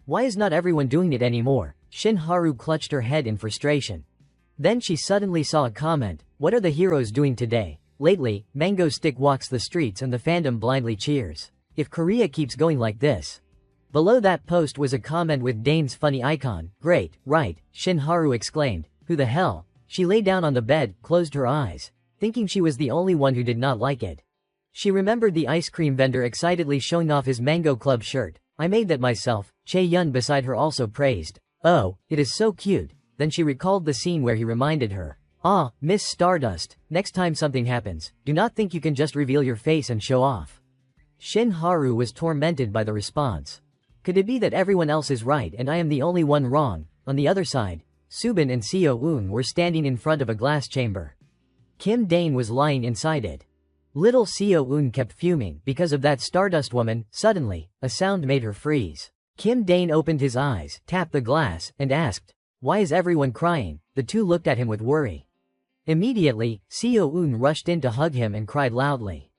Why is not everyone doing it anymore? Shin Haru clutched her head in frustration. Then she suddenly saw a comment, "What are the heroes doing today? Lately, Mango Stick walks the streets and the fandom blindly cheers. If Korea keeps going like this." Below that post was a comment with Dane's funny icon. "Great, right," Shin Haru exclaimed. "Who the hell?" She lay down on the bed, closed her eyes, thinking she was the only one who did not like it. She remembered the ice cream vendor excitedly showing off his Mango Club shirt. "I made that myself," Chae-yun beside her also praised. "Oh, it is so cute." Then she recalled the scene where he reminded her, "Ah, Miss Stardust, next time something happens, do not think you can just reveal your face and show off." Shin Haru was tormented by the response. Could it be that everyone else is right and I am the only one wrong? On the other side, Subin and Seo-eun were standing in front of a glass chamber. Kim Dane was lying inside it. Little Seo-eun kept fuming because of that Stardust woman. Suddenly, a sound made her freeze. Kim Dane opened his eyes, tapped the glass, and asked, "Why is everyone crying?" The two looked at him with worry. Immediately, Seo-eun rushed in to hug him and cried loudly.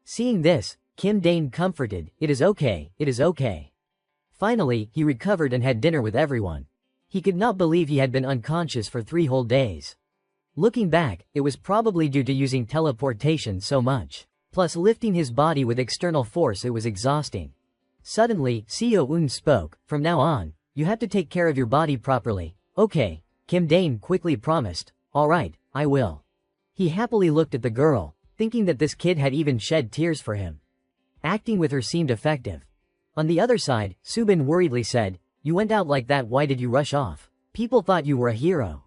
Seeing this, Kim Dane comforted, "It is okay, it is okay." Finally, he recovered and had dinner with everyone. He could not believe he had been unconscious for 3 whole days. Looking back, it was probably due to using teleportation so much. Plus lifting his body with external force, it was exhausting. Suddenly, Seo-eun spoke, "From now on, you have to take care of your body properly." "Okay," Kim Dane quickly promised. "Alright, I will." He happily looked at the girl, thinking that this kid had even shed tears for him. Acting with her seemed effective. On the other side, Subin worriedly said, "You went out like that, why did you rush off? People thought you were a hero."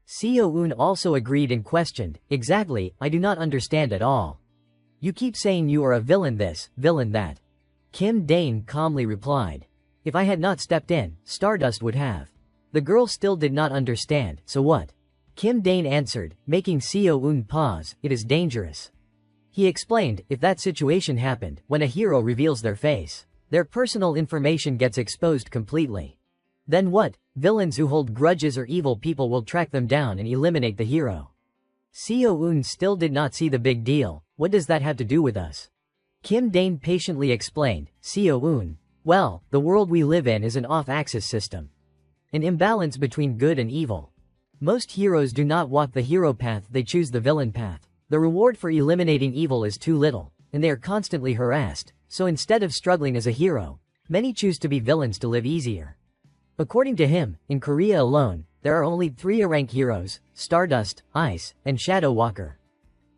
Seo-eun also agreed and questioned, "Exactly, I do not understand at all. You keep saying you are a villain this, villain that." Kim Dane calmly replied, "If I had not stepped in, Stardust would have." The girl still did not understand, "So what?" Kim Dane answered, making Seo-eun pause, "It is dangerous." He explained, if that situation happened, when a hero reveals their face, their personal information gets exposed completely. Then what? Villains who hold grudges or evil people will track them down and eliminate the hero. Seo-eun still did not see the big deal. "What does that have to do with us?" Kim Dane patiently explained, "Seo-eun, well, the world we live in is an off-axis system. An imbalance between good and evil. Most heroes do not walk the hero path, they choose the villain path. The reward for eliminating evil is too little, and they are constantly harassed, so instead of struggling as a hero, many choose to be villains to live easier." According to him, in Korea alone, there are only 3 rank heroes: Stardust, Ice, and Shadow Walker.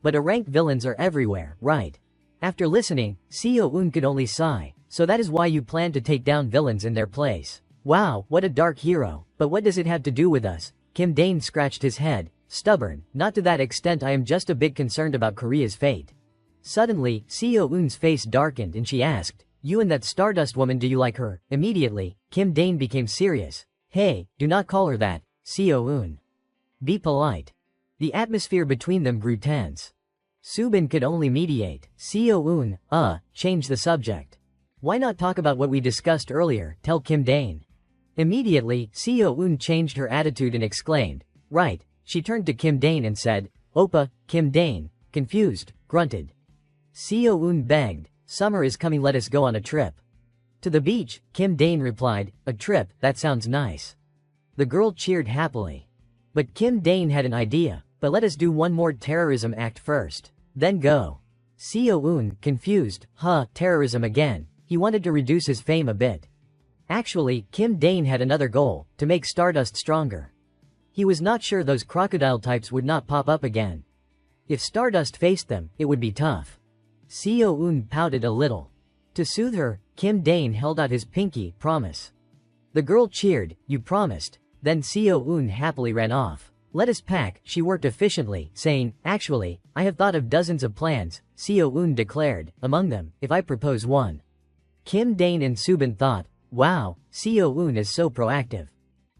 But rank villains are everywhere, right? After listening, Seo-eun could only sigh. So that is why you plan to take down villains in their place. Wow, what a dark hero. But what does it have to do with us? Kim Dane scratched his head. Stubborn, not to that extent. I am just a bit concerned about Korea's fate. Suddenly, Seo-eun's face darkened and she asked, you and that Stardust woman, do you like her? Immediately, Kim Dane became serious. Hey, do not call her that, Seo-eun. Be polite. The atmosphere between them grew tense. Subin could only mediate. Seo-eun, change the subject. Why not talk about what we discussed earlier, tell Kim Dane. Immediately, Seo-eun changed her attitude and exclaimed, right. She turned to Kim Dane and said, Oppa. Kim Dane, confused, grunted. Seo-eun begged, summer is coming, let us go on a trip. To the beach, Kim Dane replied, a trip, that sounds nice. The girl cheered happily. But Kim Dane had an idea, but let us do one more terrorism act first. Then go. Seo-eun, confused, terrorism again. He wanted to reduce his fame a bit. Actually, Kim Dane had another goal, to make Stardust stronger. He was not sure those crocodile types would not pop up again. If Stardust faced them, it would be tough. Seo-eun pouted a little. To soothe her, Kim Dane held out his pinky, promise. The girl cheered, you promised. Then Seo-eun happily ran off. Let us pack, she worked efficiently, saying, actually, I have thought of dozens of plans, Seo-eun declared, among them, if I propose one. Kim Dane and Subin thought, wow, Seo-eun is so proactive.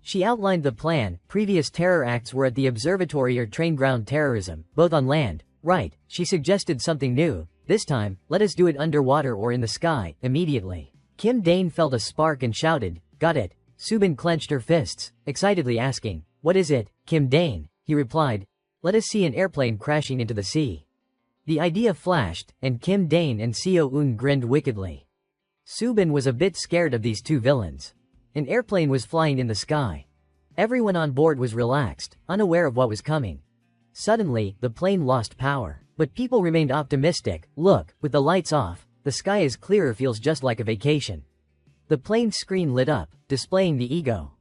She outlined the plan. Previous terror acts were at the observatory or train ground terrorism, both on land. Right, she suggested something new. This time, let us do it underwater or in the sky, immediately. Kim Dane felt a spark and shouted, got it. Subin clenched her fists, excitedly asking, what is it, Kim Dane? He replied, let us see an airplane crashing into the sea. The idea flashed, and Kim Dane and Seo-eun grinned wickedly. Subin was a bit scared of these two villains. An airplane was flying in the sky. Everyone on board was relaxed, unaware of what was coming. Suddenly, the plane lost power. But people remained optimistic. Look, with the lights off, the sky is clearer, feels just like a vacation. The plane's screen lit up, displaying the ego.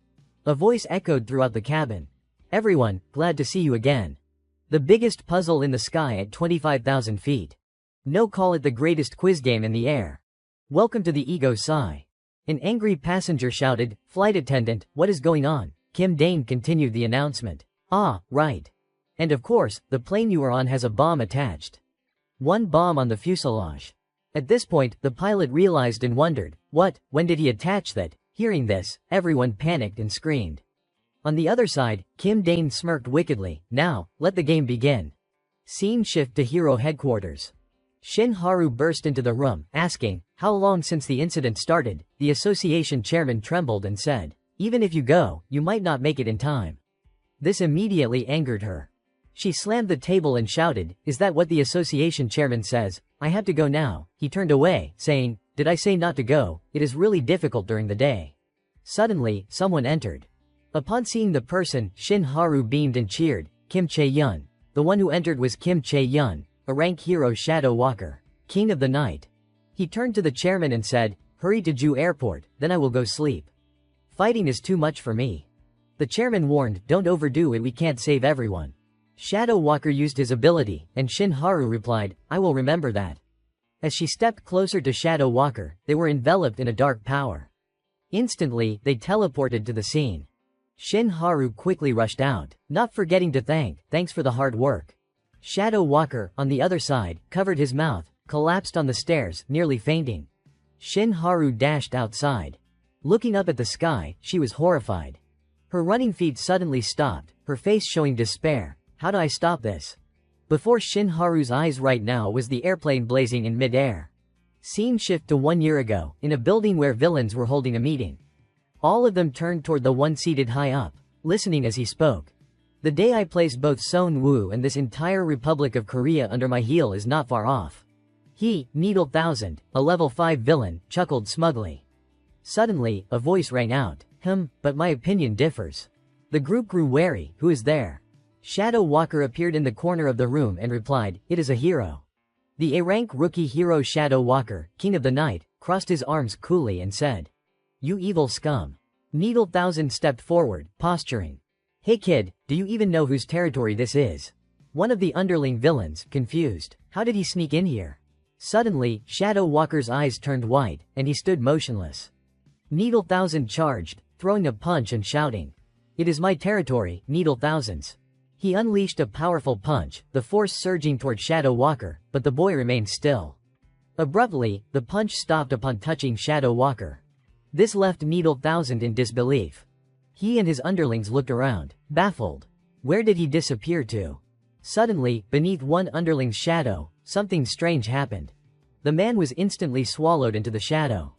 A voice echoed throughout the cabin. Everyone, glad to see you again. The biggest puzzle in the sky at 25,000 feet. No, call it the greatest quiz game in the air. Welcome to the ego sigh. An angry passenger shouted, flight attendant, what is going on? Kim Dane continued the announcement. Ah, right. And of course, the plane you are on has a bomb attached. One bomb on the fuselage. At this point, the pilot realized and wondered, what, when did he attach that? Hearing this, everyone panicked and screamed. On the other side, Kim Dane smirked wickedly, now, let the game begin. Scene shift to Hero headquarters. Shin Haru burst into the room, asking, how long since the incident started? The association chairman trembled and said, even if you go, you might not make it in time. This immediately angered her. She slammed the table and shouted, is that what the association chairman says? I have to go now. He turned away, saying, did I say not to go? It is really difficult during the day. Suddenly, someone entered. Upon seeing the person, Shin Haru beamed and cheered, Kim Chae-yun. The one who entered was Kim Chae-yun, a rank hero shadow walker, king of the night. He turned to the chairman and said, hurry to Jew airport, then I will go sleep. Fighting is too much for me. The chairman warned, don't overdo it, we can't save everyone. Shadow Walker used his ability, and Shin Haru replied, I will remember that. As she stepped closer to Shadow Walker, they were enveloped in a dark power. Instantly, they teleported to the scene. Shin Haru quickly rushed out, not forgetting to thanks for the hard work. Shadow Walker, on the other side, covered his mouth, collapsed on the stairs, nearly fainting. Shin Haru dashed outside. Looking up at the sky, she was horrified. Her running feet suddenly stopped, her face showing despair. How do I stop this? Before Shin Haru's eyes right now was the airplane blazing in mid-air. Scene shift to 1 year ago, in a building where villains were holding a meeting. All of them turned toward the one seated high up, listening as he spoke. The day I placed both Seon-woo and this entire Republic of Korea under my heel is not far off. He, Needle 1000, a level 5 villain, chuckled smugly. Suddenly, a voice rang out, but my opinion differs. The group grew wary, who is there? Shadow Walker appeared in the corner of the room and replied, it is a hero. The A-rank rookie hero Shadow Walker, king of the night, crossed his arms coolly and said, you evil scum. Needle 1000 stepped forward, posturing. Hey kid, do you even know whose territory this is? One of the underling villains, confused. How did he sneak in here? Suddenly, Shadow Walker's eyes turned white, and he stood motionless. Needle Thousand charged, throwing a punch and shouting, "It is my territory, Needle Thousands." He unleashed a powerful punch, the force surging toward Shadow Walker, but the boy remained still. Abruptly, the punch stopped upon touching Shadow Walker. This left Needle Thousand in disbelief. He and his underlings looked around, baffled. Where did he disappear to? Suddenly, beneath one underling's shadow, something strange happened. The man was instantly swallowed into the shadow.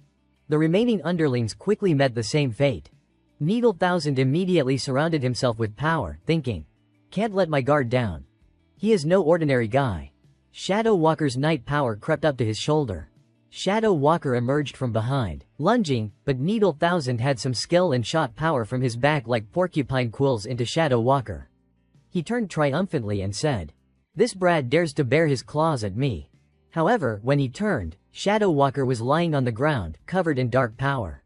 The remaining underlings quickly met the same fate. Needle Thousand immediately surrounded himself with power, thinking, "Can't let my guard down. He is no ordinary guy." Shadow Walker's night power crept up to his shoulder. Shadow Walker emerged from behind, lunging, but Needle Thousand had some skill and shot power from his back like porcupine quills into Shadow Walker. He turned triumphantly and said, "This brat dares to bare his claws at me." However, when he turned, Shadow Walker was lying on the ground, covered in dark power.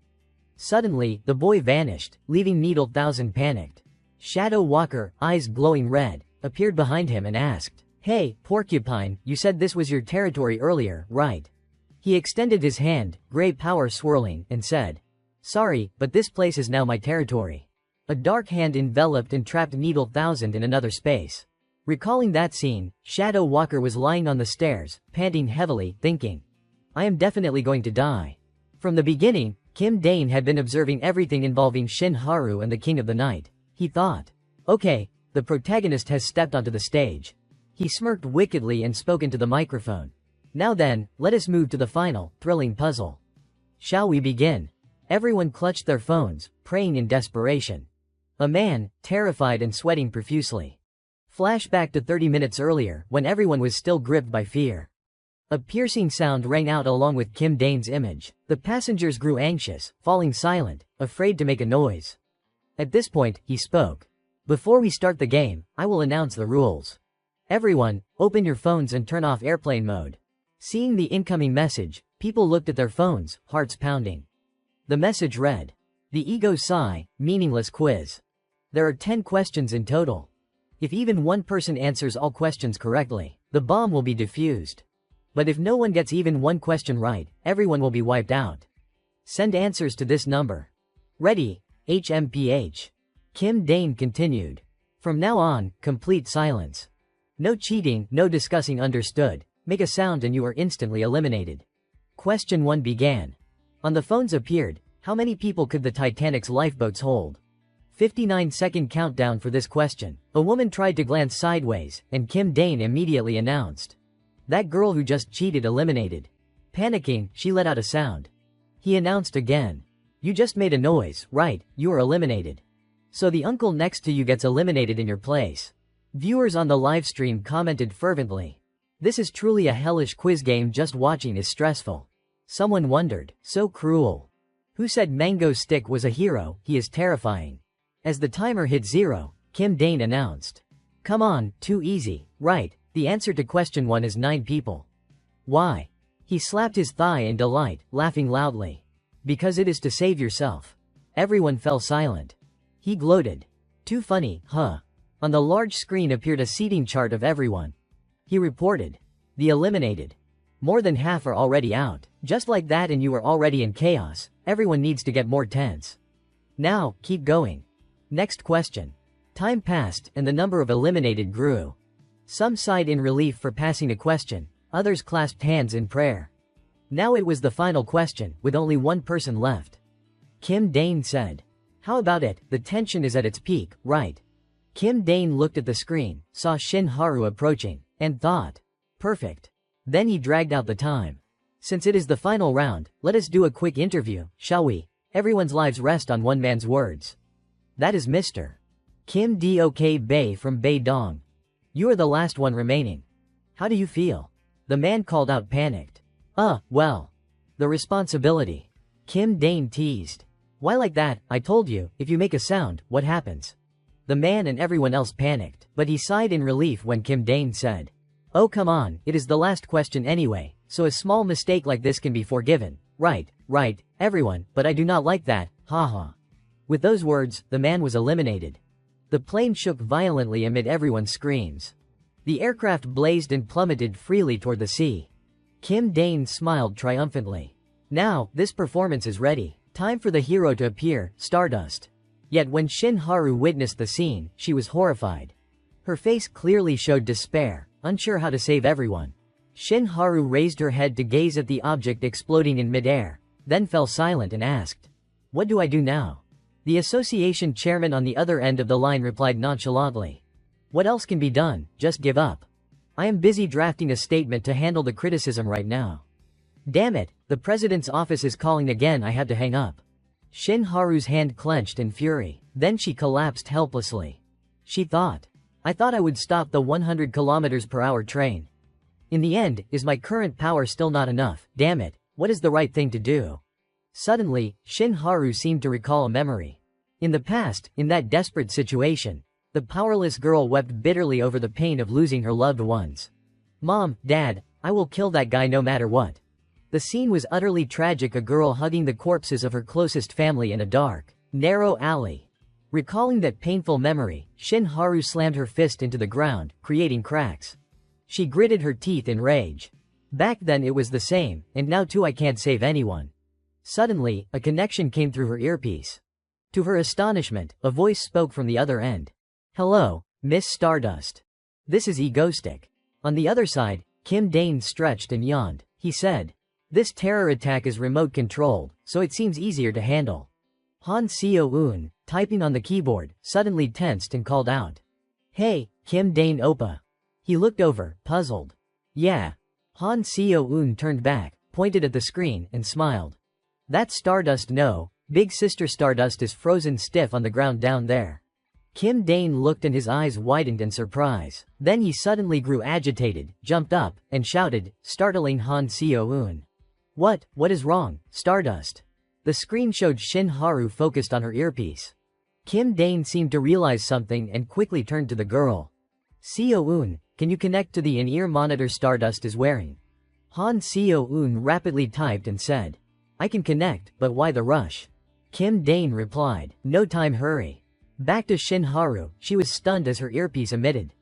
Suddenly, the boy vanished, leaving Needle Thousand panicked. Shadow Walker, eyes glowing red, appeared behind him and asked, "Hey, Porcupine, you said this was your territory earlier, right?" He extended his hand, gray power swirling, and said, "Sorry, but this place is now my territory." A dark hand enveloped and trapped Needle Thousand in another space. Recalling that scene, Shadow Walker was lying on the stairs, panting heavily, thinking, "I am definitely going to die." From the beginning, Kim Dane had been observing everything involving Shin Haru and the King of the Night. He thought, "Okay, the protagonist has stepped onto the stage." He smirked wickedly and spoke into the microphone. "Now then, let us move to the final, thrilling puzzle. Shall we begin?" Everyone clutched their phones, praying in desperation. A man, terrified and sweating profusely. Flashback to 30 minutes earlier, when everyone was still gripped by fear. A piercing sound rang out along with Kim Dane's image. The passengers grew anxious, falling silent, afraid to make a noise. At this point, he spoke. "Before we start the game, I will announce the rules. Everyone, open your phones and turn off airplane mode." Seeing the incoming message, people looked at their phones, hearts pounding. The message read, "The Ego Sigh, Meaningless Quiz. There are 10 questions in total. If even one person answers all questions correctly, the bomb will be defused. But if no one gets even one question right, everyone will be wiped out. Send answers to this number. Ready, HMPH." Kim Dane continued. "From now on, complete silence. No cheating, no discussing, understood? Make a sound and you are instantly eliminated." Question 1 began. On the phones appeared, how many people could the Titanic's lifeboats hold? 59-second countdown for this question. A woman tried to glance sideways, and Kim Dane immediately announced, "That girl who just cheated eliminated." Panicking, she let out a sound. He announced again, "You just made a noise, right? You are eliminated. So the uncle next to you gets eliminated in your place." Viewers on the livestream commented fervently, "This is truly a hellish quiz game, just watching is stressful." Someone wondered, "So cruel. Who said Mango Stick was a hero? He is terrifying." As the timer hit 0, Kim Dane announced, "Come on, too easy, right? The answer to question 1 is 9 people." "Why?" He slapped his thigh in delight, laughing loudly. "Because it is to save yourself." Everyone fell silent. He gloated. "Too funny, huh?" On the large screen appeared a seating chart of everyone. He reported, "The eliminated. More than half are already out. Just like that, and you are already in chaos. Everyone needs to get more tense. Now, keep going. Next question." Time passed, and the number of eliminated grew. Some sighed in relief for passing a question, others clasped hands in prayer. Now it was the final question, with only one person left. Kim Dane said, "How about it? The tension is at its peak, right?" Kim Dane looked at the screen, saw Shin Haru approaching, and thought, "Perfect." Then he dragged out the time. "Since it is the final round, let us do a quick interview, shall we? Everyone's lives rest on one man's words. That is Mr. Kim Dok Bae from Bae Dong. You are the last one remaining. How do you feel?" The man called out, panicked. Well. The responsibility." Kim Dane teased. "Why like that? I told you, if you make a sound, what happens?" The man and everyone else panicked, but he sighed in relief when Kim Dane said, "Oh come on, it is the last question anyway, so a small mistake like this can be forgiven. Right, everyone, but I do not like that, haha." With those words, the man was eliminated. The plane shook violently amid everyone's screams. The aircraft blazed and plummeted freely toward the sea. Kim Dane smiled triumphantly. Now, this performance is ready. Time for the hero to appear, Stardust. Yet when Shin Haru witnessed the scene, she was horrified. Her face clearly showed despair, unsure how to save everyone. Shin Haru raised her head to gaze at the object exploding in midair, then fell silent and asked, "What do I do now?" The association chairman on the other end of the line replied nonchalantly, "What else can be done? Just give up. I am busy drafting a statement to handle the criticism right now." "Damn it, the president's office is calling again, I have to hang up." Shin Haru's hand clenched in fury. Then she collapsed helplessly. She thought, "I thought I would stop the 100 km/h train. In the end, is my current power still not enough? Damn it, what is the right thing to do?" Suddenly, Shin Haru seemed to recall a memory. In the past, in that desperate situation, the powerless girl wept bitterly over the pain of losing her loved ones. "Mom, Dad, I will kill that guy no matter what." The scene was utterly tragic, a girl hugging the corpses of her closest family in a dark, narrow alley. Recalling that painful memory, Shin Haru slammed her fist into the ground, creating cracks. She gritted her teeth in rage. "Back then it was the same, and now too I can't save anyone." Suddenly, a connection came through her earpiece. To her astonishment, a voice spoke from the other end. "Hello, Miss Stardust. This is Egoistic." On the other side, Kim Dane stretched and yawned. He said, "This terror attack is remote-controlled, so it seems easier to handle." Han Seo-eun, typing on the keyboard, suddenly tensed and called out, "Hey, Kim Dane Oppa." He looked over, puzzled. "Yeah." Han Seo-eun turned back, pointed at the screen, and smiled. "That's Stardust, no? Big Sister Stardust is frozen stiff on the ground down there." Kim Dane looked and his eyes widened in surprise. Then he suddenly grew agitated, jumped up, and shouted, startling Han Seo-eun. What is wrong, Stardust?" The screen showed Shin Haru focused on her earpiece. Kim Dane seemed to realize something and quickly turned to the girl. "Seo-eun, can you connect to the in-ear monitor Stardust is wearing?" Han Seo-eun rapidly typed and said, "I can connect, but why the rush?" Kim Dane replied, "No time, hurry." Back to Shin Haru, she was stunned as her earpiece emitted,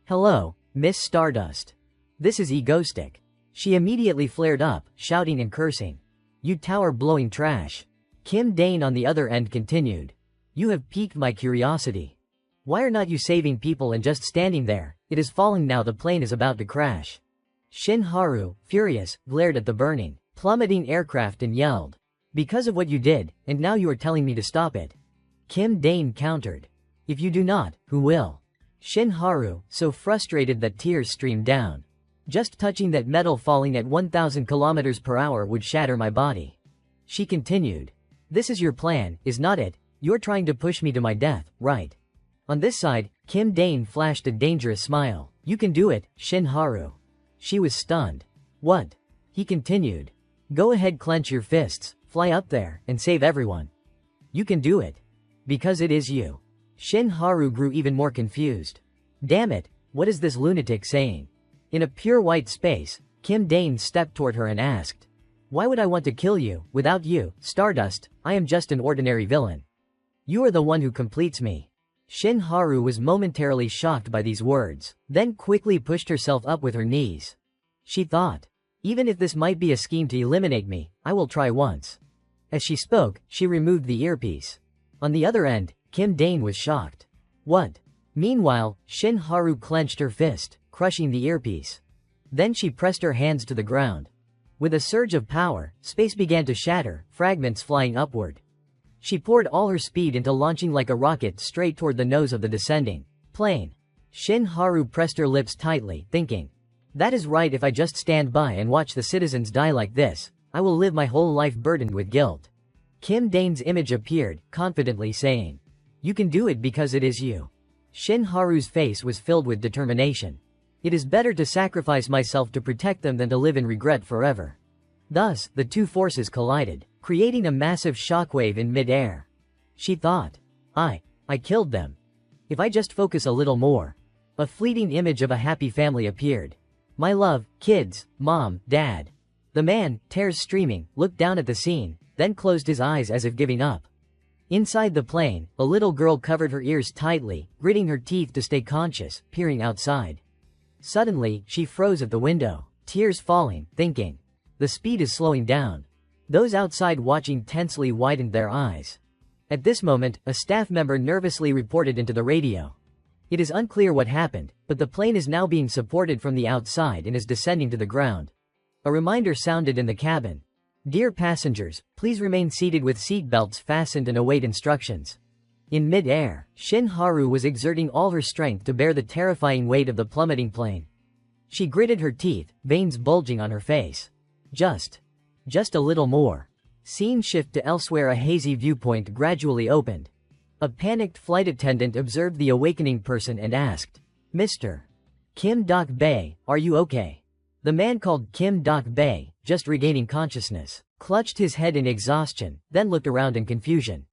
"Hello, Miss Stardust. This is Egoistic." She immediately flared up, shouting and cursing, "You tower-blowing trash." Kim Dane on the other end continued, "You have piqued my curiosity. Why are not you saving people and just standing there? It is falling now, the plane is about to crash." Shin Haru, furious, glared at the burning, plummeting aircraft and yelled, "Because of what you did, and now you are telling me to stop it." Kim Dane countered, "If you do not, who will?" Shin Haru, so frustrated that tears streamed down. "Just touching that metal falling at 1,000 km/h would shatter my body." She continued, "This is your plan, is not it? You're trying to push me to my death, right?" On this side, Kim Dane flashed a dangerous smile. "You can do it, Shin Haru." She was stunned. "What?" He continued, "Go ahead, clench your fists, fly up there, and save everyone. You can do it. Because it is you." Shin Haru grew even more confused. "Damn it, what is this lunatic saying?" In a pure white space, Kim Dane stepped toward her and asked, "Why would I want to kill you? Without you, Stardust, I am just an ordinary villain. You are the one who completes me." Shin Haru was momentarily shocked by these words, then quickly pushed herself up with her knees. She thought, "Even if this might be a scheme to eliminate me, I will try once." As she spoke, she removed the earpiece. On the other end, Kim Dane was shocked. "What?" Meanwhile, Shin Haru clenched her fist, crushing the earpiece. Then she pressed her hands to the ground. With a surge of power, space began to shatter, fragments flying upward. She poured all her speed into launching like a rocket straight toward the nose of the descending plane. Shin Haru pressed her lips tightly, thinking, "That is right, if I just stand by and watch the citizens die like this, I will live my whole life burdened with guilt." Kim Dane's image appeared, confidently saying, "You can do it because it is you." Shin Haru's face was filled with determination. "It is better to sacrifice myself to protect them than to live in regret forever." Thus, the two forces collided, creating a massive shockwave in mid-air. She thought, I killed them. If I just focus a little more." A fleeting image of a happy family appeared. "My love, kids, mom, dad." The man, tears streaming, looked down at the scene, then closed his eyes as if giving up. Inside the plane, a little girl covered her ears tightly, gritting her teeth to stay conscious, peering outside. Suddenly, she froze at the window, tears falling, thinking. The speed is slowing down. Those outside watching tensely widened their eyes. At this moment, a staff member nervously reported into the radio. It is unclear what happened, but the plane is now being supported from the outside and is descending to the ground. A reminder sounded in the cabin. Dear passengers, please remain seated with seat belts fastened and await instructions. In mid-air, Shin Haru was exerting all her strength to bear the terrifying weight of the plummeting plane. She gritted her teeth, veins bulging on her face. Just a little more. Scene shift to elsewhere. A hazy viewpoint gradually opened. A panicked flight attendant observed the awakening person and asked, Mr. Kim Dok-bae, are you okay? The man called Kim Dok-bae, just regaining consciousness, clutched his head in exhaustion, then looked around in confusion.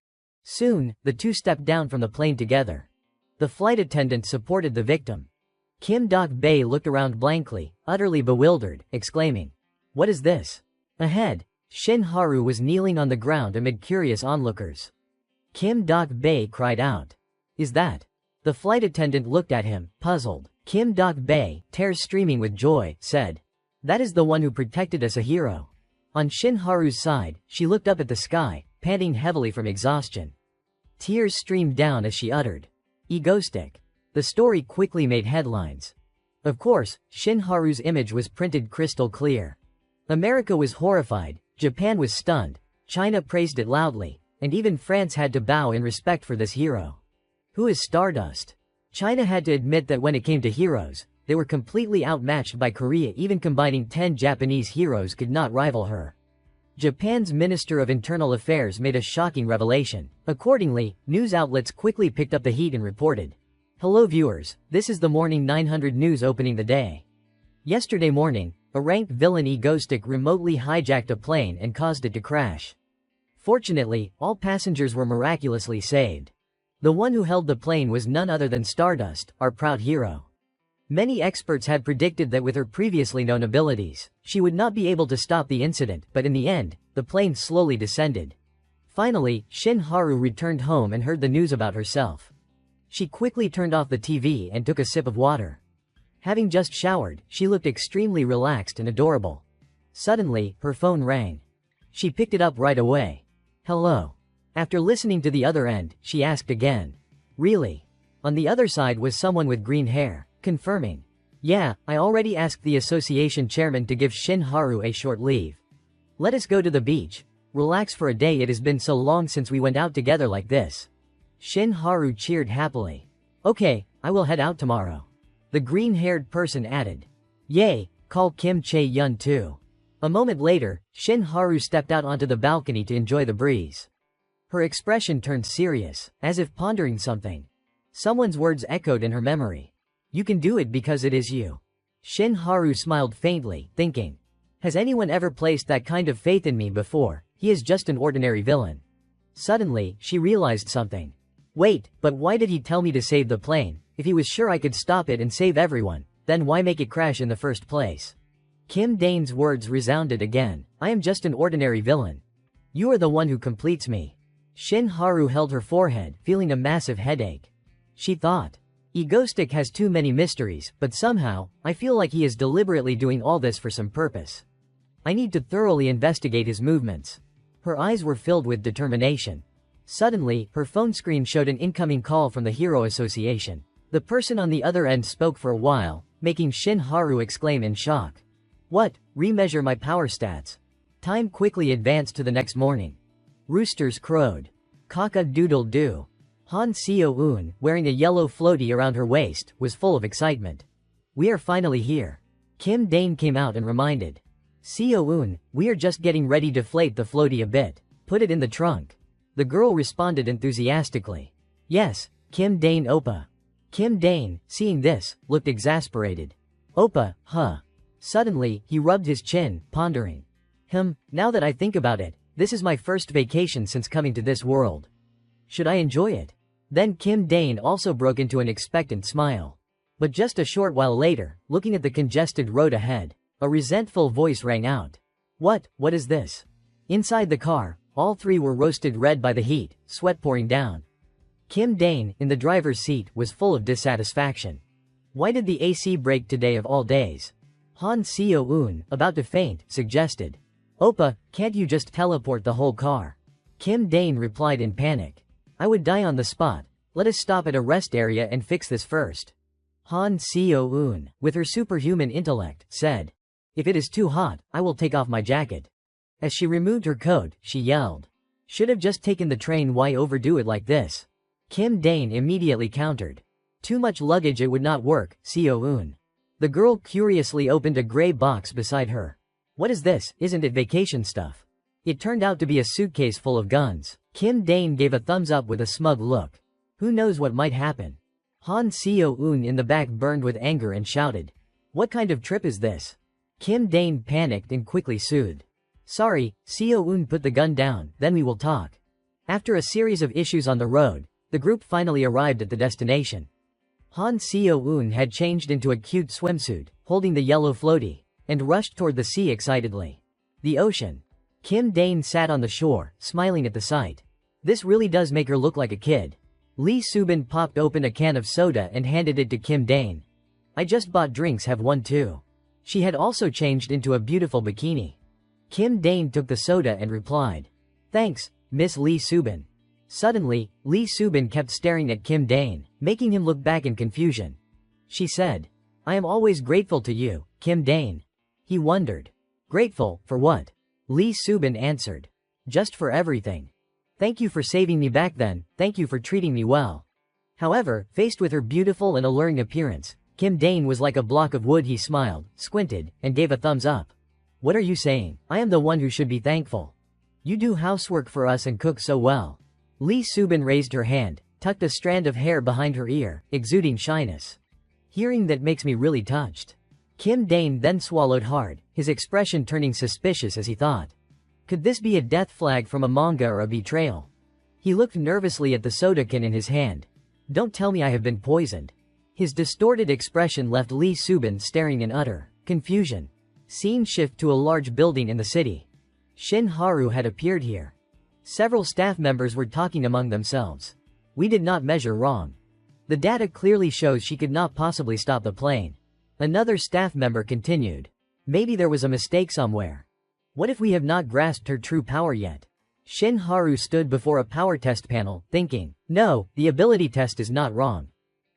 Soon, the two stepped down from the plane together. The flight attendant supported the victim. Kim Dok-bae looked around blankly, utterly bewildered, exclaiming, What is this? Ahead, Shin Haru was kneeling on the ground amid curious onlookers. Kim Dok-bae cried out. Is that? The flight attendant looked at him, puzzled. Kim Dok-bae, tears streaming with joy, said. That is the one who protected us, a hero. On Shin Haru's side, she looked up at the sky, panting heavily from exhaustion. Tears streamed down as she uttered, Egoistic. The story quickly made headlines. Of course, Shin Haru's image was printed crystal clear. America was horrified, Japan was stunned, China praised it loudly, and even France had to bow in respect for this hero. Who is Stardust? China had to admit that when it came to heroes, they were completely outmatched by Korea. Even combining 10 Japanese heroes could not rival her. Japan's Minister of Internal Affairs made a shocking revelation. Accordingly, news outlets quickly picked up the heat and reported. Hello viewers, this is the Morning 900 news opening the day. Yesterday morning, a ranked villain Egoistic remotely hijacked a plane and caused it to crash. Fortunately, all passengers were miraculously saved. The one who held the plane was none other than Stardust, our proud hero. Many experts had predicted that with her previously known abilities, she would not be able to stop the incident, but in the end, the plane slowly descended. Finally, Shin Haru returned home and heard the news about herself. She quickly turned off the TV and took a sip of water. Having just showered, she looked extremely relaxed and adorable. Suddenly, her phone rang. She picked it up right away. Hello. After listening to the other end, she asked again. Really? On the other side was someone with green hair, confirming. Yeah, I already asked the association chairman to give Shin Haru a short leave. Let us go to the beach. Relax for a day, it has been so long since we went out together like this. Shin Haru cheered happily. Okay, I will head out tomorrow. The green-haired person added. Yay, call Kim Chae-yun too. A moment later, Shin Haru stepped out onto the balcony to enjoy the breeze. Her expression turned serious, as if pondering something. Someone's words echoed in her memory. You can do it because it is you. Shin Haru smiled faintly, thinking. Has anyone ever placed that kind of faith in me before? He is just an ordinary villain. Suddenly, she realized something. Wait, but why did he tell me to save the plane? If he was sure I could stop it and save everyone, then why make it crash in the first place? Kim Dane's words resounded again. I am just an ordinary villain. You are the one who completes me. Shin Haru held her forehead, feeling a massive headache. She thought. Egoistic has too many mysteries, but somehow, I feel like he is deliberately doing all this for some purpose. I need to thoroughly investigate his movements. Her eyes were filled with determination. Suddenly, her phone screen showed an incoming call from the Hero Association. The person on the other end spoke for a while, making Shin Haru exclaim in shock. What? Remeasure my power stats. Time quickly advanced to the next morning. Roosters crowed. Cock-a-doodle-doo. Han Seo-eun, wearing a yellow floaty around her waist, was full of excitement. We are finally here. Kim Dane came out and reminded. Seo-eun, we are just getting ready to deflate the floaty a bit. Put it in the trunk. The girl responded enthusiastically. Yes, Kim Dane Oppa. Kim Dane, seeing this, looked exasperated. Oppa, huh? Suddenly, he rubbed his chin, pondering. Now that I think about it, this is my first vacation since coming to this world. Should I enjoy it? Then Kim Dane also broke into an expectant smile. But just a short while later, looking at the congested road ahead, a resentful voice rang out. What is this? Inside the car, all three were roasted red by the heat, sweat pouring down. Kim Dane, in the driver's seat, was full of dissatisfaction. Why did the AC break today of all days? Han Seo-eun, about to faint, suggested. Oppa, can't you just teleport the whole car? Kim Dane replied in panic. I would die on the spot. Let us stop at a rest area and fix this first. Han Seo-eun, with her superhuman intellect, said. If it is too hot, I will take off my jacket. As she removed her coat, she yelled. Should have just taken the train, why overdo it like this? Kim Dane immediately countered. Too much luggage, it would not work, Seo-eun. The girl curiously opened a gray box beside her. What is this, isn't it vacation stuff? It turned out to be a suitcase full of guns. Kim Dane gave a thumbs up with a smug look. Who knows what might happen? Han Seo-eun in the back burned with anger and shouted. What kind of trip is this? Kim Dane panicked and quickly soothed. Sorry, Seo-eun, put the gun down, then we will talk. After a series of issues on the road, the group finally arrived at the destination. Han Seo-eun had changed into a cute swimsuit, holding the yellow floaty, and rushed toward the sea excitedly. The ocean. Kim Dane sat on the shore, smiling at the sight. This really does make her look like a kid. Lee Subin popped open a can of soda and handed it to Kim Dane. I just bought drinks, have one too. She had also changed into a beautiful bikini. Kim Dane took the soda and replied. Thanks, Miss Lee Subin. Suddenly, Lee Subin kept staring at Kim Dane, making him look back in confusion. She said. I am always grateful to you, Kim Dane. He wondered. Grateful, for what? Lee Subin answered. Just for everything. Thank you for saving me back then, thank you for treating me well. However, faced with her beautiful and alluring appearance, Kim Dane was like a block of wood. He smiled, squinted, and gave a thumbs up. What are you saying? I am the one who should be thankful. You do housework for us and cook so well. Lee Subin raised her hand, tucked a strand of hair behind her ear, exuding shyness. Hearing that makes me really touched. Kim Dane then swallowed hard, his expression turning suspicious as he thought. Could this be a death flag from a manga or a betrayal? He looked nervously at the soda can in his hand. Don't tell me I have been poisoned. His distorted expression left Lee Subin staring in utter confusion. Scene shift to a large building in the city. Shin Haru had appeared here. Several staff members were talking among themselves. We did not measure wrong. The data clearly shows she could not possibly stop the plane. Another staff member continued. Maybe there was a mistake somewhere. What if we have not grasped her true power yet? Shin Haru stood before a power test panel, thinking, no, the ability test is not wrong.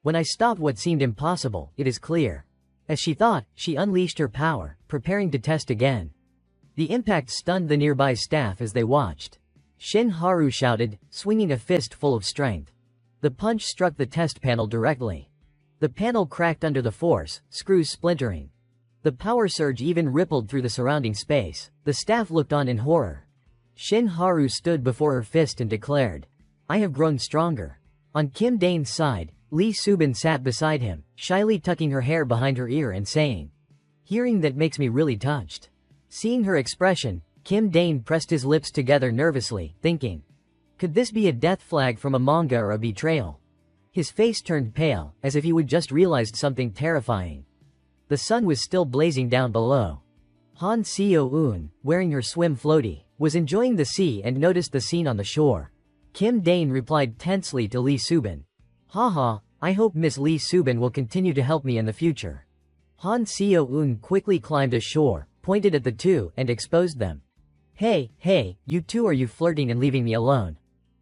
When I stopped what seemed impossible, it is clear. As she thought, she unleashed her power, preparing to test again. The impact stunned the nearby staff as they watched. Shin Haru shouted, swinging a fist full of strength. The punch struck the test panel directly. The panel cracked under the force, screws splintering. The power surge even rippled through the surrounding space. The staff looked on in horror. Shin Haru stood before her fist and declared, I have grown stronger. On Kim Dane's side, Lee Subin sat beside him, shyly tucking her hair behind her ear and saying, Hearing that makes me really touched. Seeing her expression, Kim Dane pressed his lips together nervously, thinking, could this be a death flag from a manga or a betrayal? His face turned pale, as if he would just realized something terrifying. The sun was still blazing down below. Han Seo-eun, wearing her swim floaty, was enjoying the sea and noticed the scene on the shore. Kim Dane replied tensely to Lee Subin. Haha, I hope Miss Lee Subin will continue to help me in the future. Han Seo-eun quickly climbed ashore, pointed at the two, and exposed them. Hey, you two, are you flirting and leaving me alone?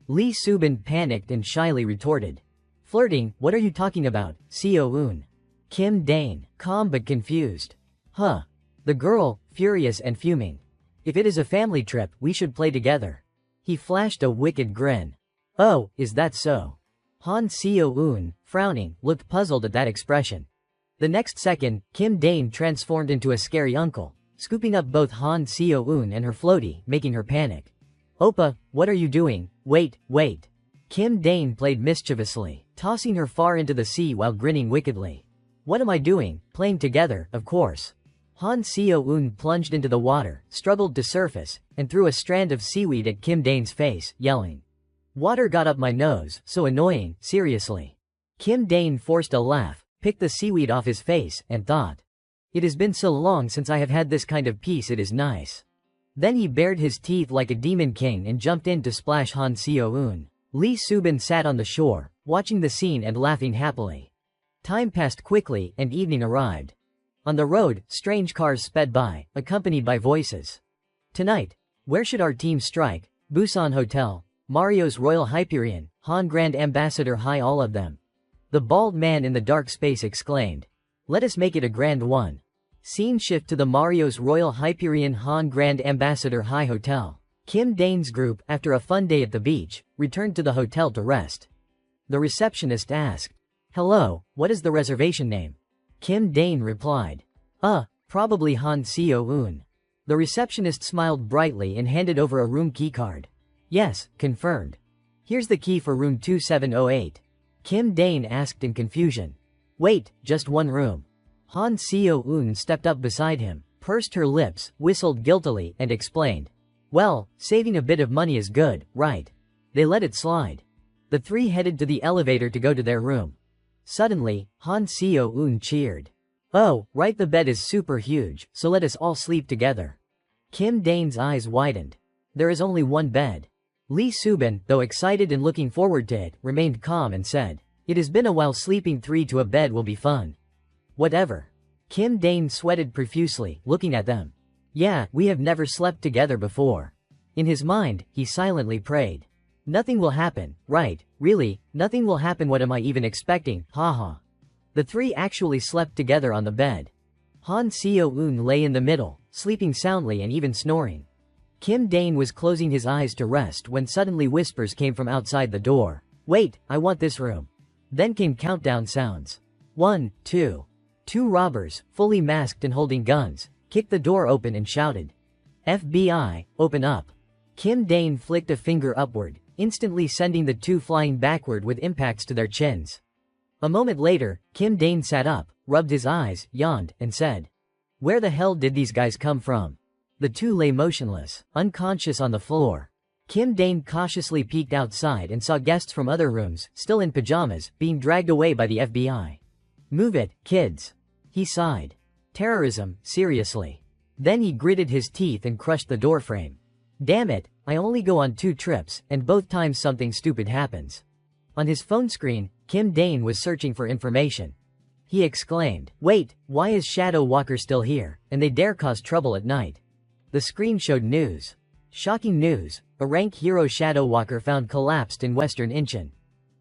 Lee Subin panicked and shyly retorted. Flirting, what are you talking about, Seo-eun? Kim Dane, calm but confused. Huh. The girl, furious and fuming. If it is a family trip, we should play together. He flashed a wicked grin. Oh, is that so? Han Seo-eun, frowning, looked puzzled at that expression. The next second, Kim Dane transformed into a scary uncle, scooping up both Han Seo-eun and her floaty, making her panic. Oppa, what are you doing? Wait. Kim Dane played mischievously, tossing her far into the sea while grinning wickedly. What am I doing? Playing together, of course. Han Seo-eun plunged into the water, struggled to surface, and threw a strand of seaweed at Kim Dane's face, yelling. Water got up my nose, so annoying, seriously. Kim Dane forced a laugh, picked the seaweed off his face, and thought. It has been so long since I have had this kind of peace, it is nice. Then he bared his teeth like a demon king and jumped in to splash Han Seo-eun. Lee Subin sat on the shore, watching the scene and laughing happily. Time passed quickly and evening arrived. On the road, strange cars sped by, accompanied by voices. Tonight, where should our team strike? Busan Hotel, Mario's Royal Hyperion, Han Grand Ambassador Hi all of them. The bald man in the dark space exclaimed. Let us make it a grand one. Scene shift to the Mario's Royal Hyperion Han Grand Ambassador Hi Hotel. Kim Dane's group, after a fun day at the beach, returned to the hotel to rest. The receptionist asked, Hello, what is the reservation name? Kim Dane replied. Probably Han Seo-eun. The receptionist smiled brightly and handed over a room keycard. Yes, confirmed. Here's the key for room 2708. Kim Dane asked in confusion. Wait, just one room. Han Seo-eun stepped up beside him, pursed her lips, whistled guiltily, and explained. Well, saving a bit of money is good, right? They let it slide. The three headed to the elevator to go to their room. Suddenly, Han Seo-eun cheered. Oh, right, the bed is super huge, so let us all sleep together. Kim Dane's eyes widened. There is only one bed. Lee Subin, though excited and looking forward to it, remained calm and said, It has been a while, sleeping three to a bed will be fun. Whatever. Kim Dane sweated profusely, looking at them. Yeah, we have never slept together before. In his mind, he silently prayed. Nothing will happen, right? Really, nothing will happen. What am I even expecting? Haha. The three actually slept together on the bed. Han Seo-eun lay in the middle, sleeping soundly and even snoring. Kim Dane was closing his eyes to rest when suddenly whispers came from outside the door. Wait, I want this room. Then came countdown sounds. 1, 2. Two robbers, fully masked and holding guns, kicked the door open and shouted. FBI, open up. Kim Dane flicked a finger upward, instantly sending the two flying backward with impacts to their chins. A moment later, Kim Dane sat up, rubbed his eyes, yawned, and said, Where the hell did these guys come from? The two lay motionless, unconscious on the floor. Kim Dane cautiously peeked outside and saw guests from other rooms, still in pajamas, being dragged away by the FBI. Move it, kids. He sighed. Terrorism, seriously. Then he gritted his teeth and crushed the doorframe. Damn it, I only go on 2 trips, and both times something stupid happens. On his phone screen, Kim Dane was searching for information. He exclaimed, Wait, why is Shadow Walker still here, and they dare cause trouble at night? The screen showed news. Shocking news, a rank hero Shadow Walker found collapsed in western Incheon.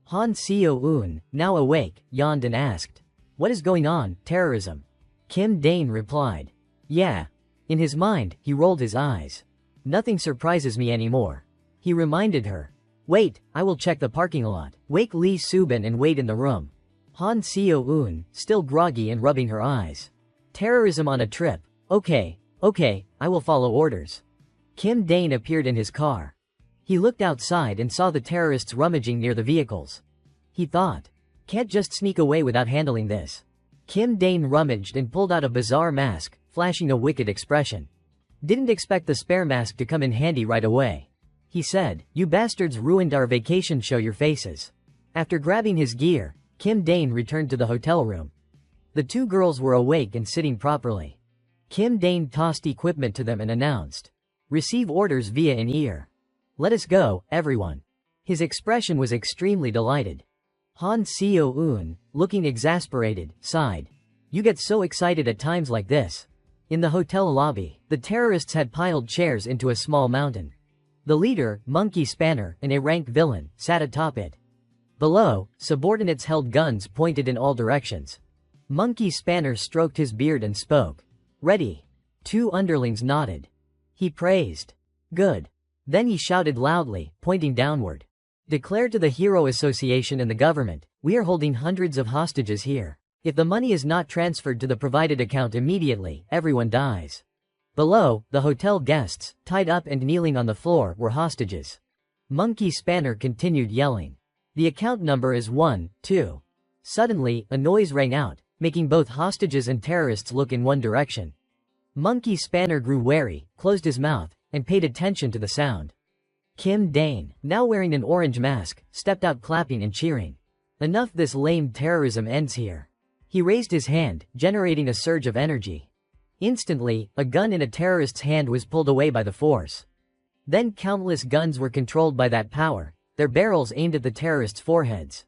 Han Seo-eun, now awake, yawned and asked, What is going on? Terrorism? Kim Dane replied. Yeah. In his mind, he rolled his eyes. Nothing surprises me anymore. He reminded her. Wait, I will check the parking lot. Wake Lee Subin and wait in the room. Han Seo-eun, still groggy and rubbing her eyes. Terrorism on a trip. Okay, I will follow orders. Kim Dane appeared in his car. He looked outside and saw the terrorists rummaging near the vehicles. He thought, can't just sneak away without handling this. Kim Dane rummaged and pulled out a bizarre mask, flashing a wicked expression. Didn't expect the spare mask to come in handy right away. He said, You bastards ruined our vacation, show your faces. After grabbing his gear, Kim Dane returned to the hotel room. The two girls were awake and sitting properly. Kim Dane tossed equipment to them and announced, Receive orders via in-ear. Let us go, everyone. His expression was extremely delighted. Han Seo-eun, looking exasperated, sighed. You get so excited at times like this. In the hotel lobby, the terrorists had piled chairs into a small mountain. The leader, Monkey Spanner, and a rank villain, sat atop it. Below, subordinates held guns pointed in all directions. Monkey Spanner stroked his beard and spoke. Ready. 2 underlings nodded. He praised. Good. Then he shouted loudly, pointing downward. Declare to the Hero Association and the government, we are holding hundreds of hostages here. If the money is not transferred to the provided account immediately, everyone dies. Below, the hotel guests, tied up and kneeling on the floor, were hostages. Monkey Spanner continued yelling. The account number is 1, 2. Suddenly, a noise rang out, making both hostages and terrorists look in one direction. Monkey Spanner grew wary, closed his mouth, and paid attention to the sound. Kim Dane, now wearing an orange mask, stepped out clapping and cheering. Enough, this lame terrorism ends here. He raised his hand, generating a surge of energy. Instantly, a gun in a terrorist's hand was pulled away by the force. Then countless guns were controlled by that power, their barrels aimed at the terrorists' foreheads.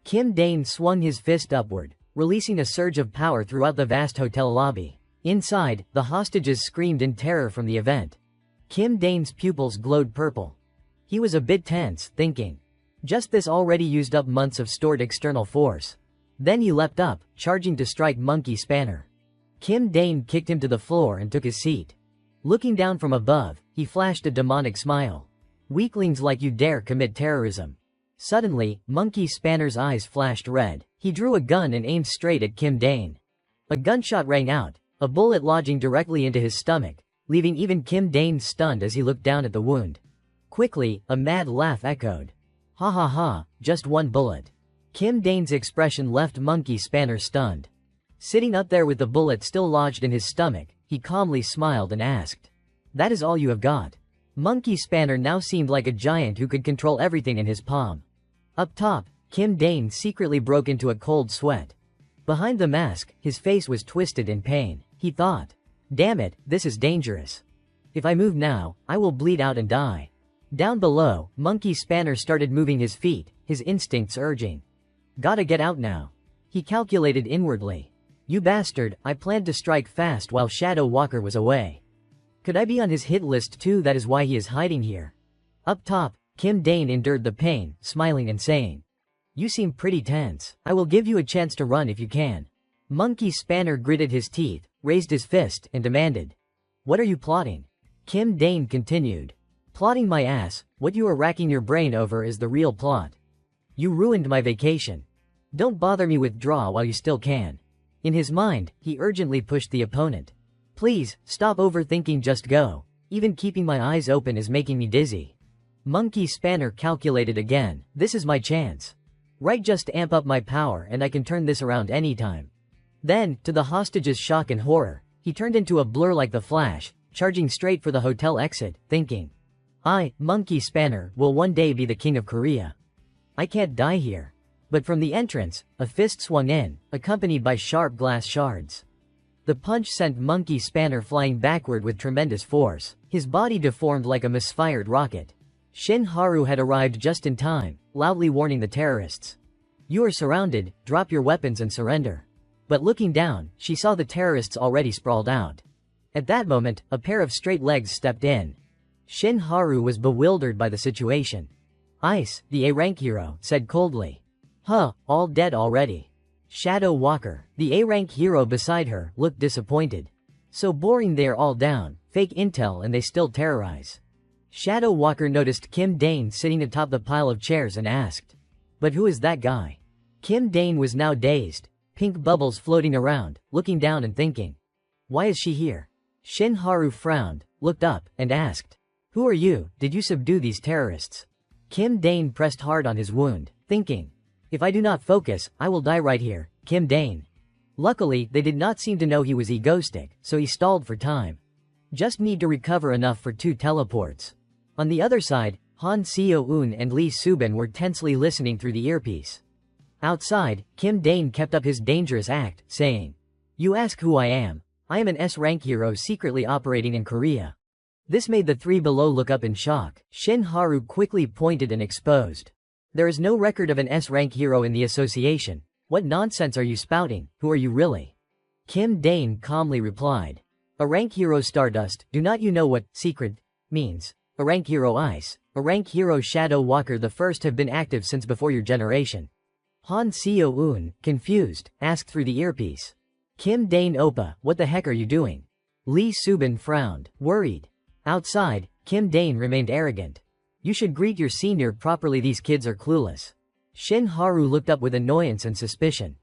Kim Dane swung his fist upward, releasing a surge of power throughout the vast hotel lobby. Inside, the hostages screamed in terror from the event. Kim Dane's pupils glowed purple. He was a bit tense, thinking. Just this already used up months of stored external force. Then he leapt up, charging to strike Monkey Spanner. Kim Dane kicked him to the floor and took his seat. Looking down from above, he flashed a demonic smile. Weaklings like you dare commit terrorism. Suddenly, Monkey Spanner's eyes flashed red. He drew a gun and aimed straight at Kim Dane. A gunshot rang out, a bullet lodging directly into his stomach, leaving even Kim Dane stunned as he looked down at the wound. Quickly, a mad laugh echoed. Ha ha ha, just one bullet. Kim Dane's expression left Monkey Spanner stunned. Sitting up there with the bullet still lodged in his stomach, he calmly smiled and asked, "That is all you have got?" Monkey Spanner now seemed like a giant who could control everything in his palm. Up top, Kim Dane secretly broke into a cold sweat. Behind the mask, his face was twisted in pain. He thought, "Damn it, this is dangerous. If I move now, I will bleed out and die." Down below, Monkey Spanner started moving his feet, his instincts urging, "Gotta get out now." He calculated inwardly. "You bastard, I planned to strike fast while Shadow Walker was away. Could I be on his hit list too? That is why he is hiding here." Up top, Kim Dane endured the pain, smiling and saying, "You seem pretty tense. I will give you a chance to run if you can." Monkey Spanner gritted his teeth, raised his fist, and demanded, "What are you plotting?" Kim Dane continued, "Plotting my ass, what you are racking your brain over is the real plot. You ruined my vacation. Don't bother me, withdraw while you still can." In his mind, he urgently pushed the opponent. "Please, stop overthinking, just go. Even keeping my eyes open is making me dizzy." Monkey Spanner calculated again. "This is my chance. Right, just amp up my power and I can turn this around anytime." Then, to the hostage's shock and horror, he turned into a blur like the Flash, charging straight for the hotel exit, thinking, "I, Monkey Spanner, will one day be the king of Korea. I can't die here." But from the entrance, a fist swung in, accompanied by sharp glass shards. The punch sent Monkey Spanner flying backward with tremendous force. His body deformed like a misfired rocket. Shin Haru had arrived just in time, loudly warning the terrorists. "You are surrounded, drop your weapons and surrender." But looking down, she saw the terrorists already sprawled out. At that moment, a pair of straight legs stepped in. Shin Haru was bewildered by the situation. "Ice, the A-rank hero, said coldly. "Huh, all dead already." Shadow Walker, the A-rank hero beside her, looked disappointed. "So boring, they're all down, fake intel and they still terrorize." Shadow Walker noticed Kim Dane sitting atop the pile of chairs and asked, "But who is that guy?" Kim Dane was now dazed, pink bubbles floating around, looking down and thinking, "Why is she here?" Shin Haru frowned, looked up, and asked, "Who are you? Did you subdue these terrorists?" Kim Dane pressed hard on his wound, thinking, "If I do not focus, I will die right here, Kim Dane." Luckily, they did not seem to know he was egoistic, so he stalled for time. Just need to recover enough for 2 teleports. On the other side, Han Seo-eun and Lee Subin were tensely listening through the earpiece. Outside, Kim Dane kept up his dangerous act, saying, "You ask who I am. I am an S-rank hero secretly operating in Korea." This made the 3 below look up in shock. Shin Haru quickly pointed and exposed. "There is no record of an S-rank hero in the association. What nonsense are you spouting? Who are you really?" Kim Dane calmly replied, "A rank hero Stardust, do not you know what secret means? A rank hero Ice, a rank hero Shadow Walker, the first have been active since before your generation." Han Seo-eun, confused, asked through the earpiece, "Kim Dane Oppa, what the heck are you doing?" Lee Subin frowned, worried. Outside, Kim Dane remained arrogant. "You should greet your senior properly, these kids are clueless." Shin Haru looked up with annoyance and suspicion.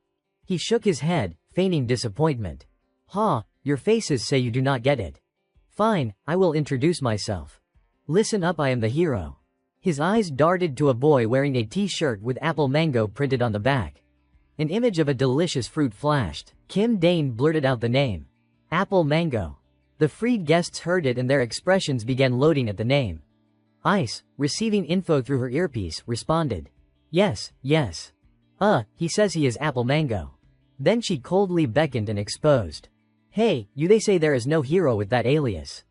He shook his head, feigning disappointment. "Ha, your faces say you do not get it. Fine, I will introduce myself. Listen up, I am the hero." His eyes darted to a boy wearing a t-shirt with apple mango printed on the back. An image of a delicious fruit flashed. Kim Dane blurted out the name. Apple Mango. The freed guests heard it and their expressions began loading at the name. Ice, receiving info through her earpiece, responded, "Yes, yes. He says he is Apple Mango." Then she coldly beckoned and exposed. "Hey, you, they say there is no hero with that alias.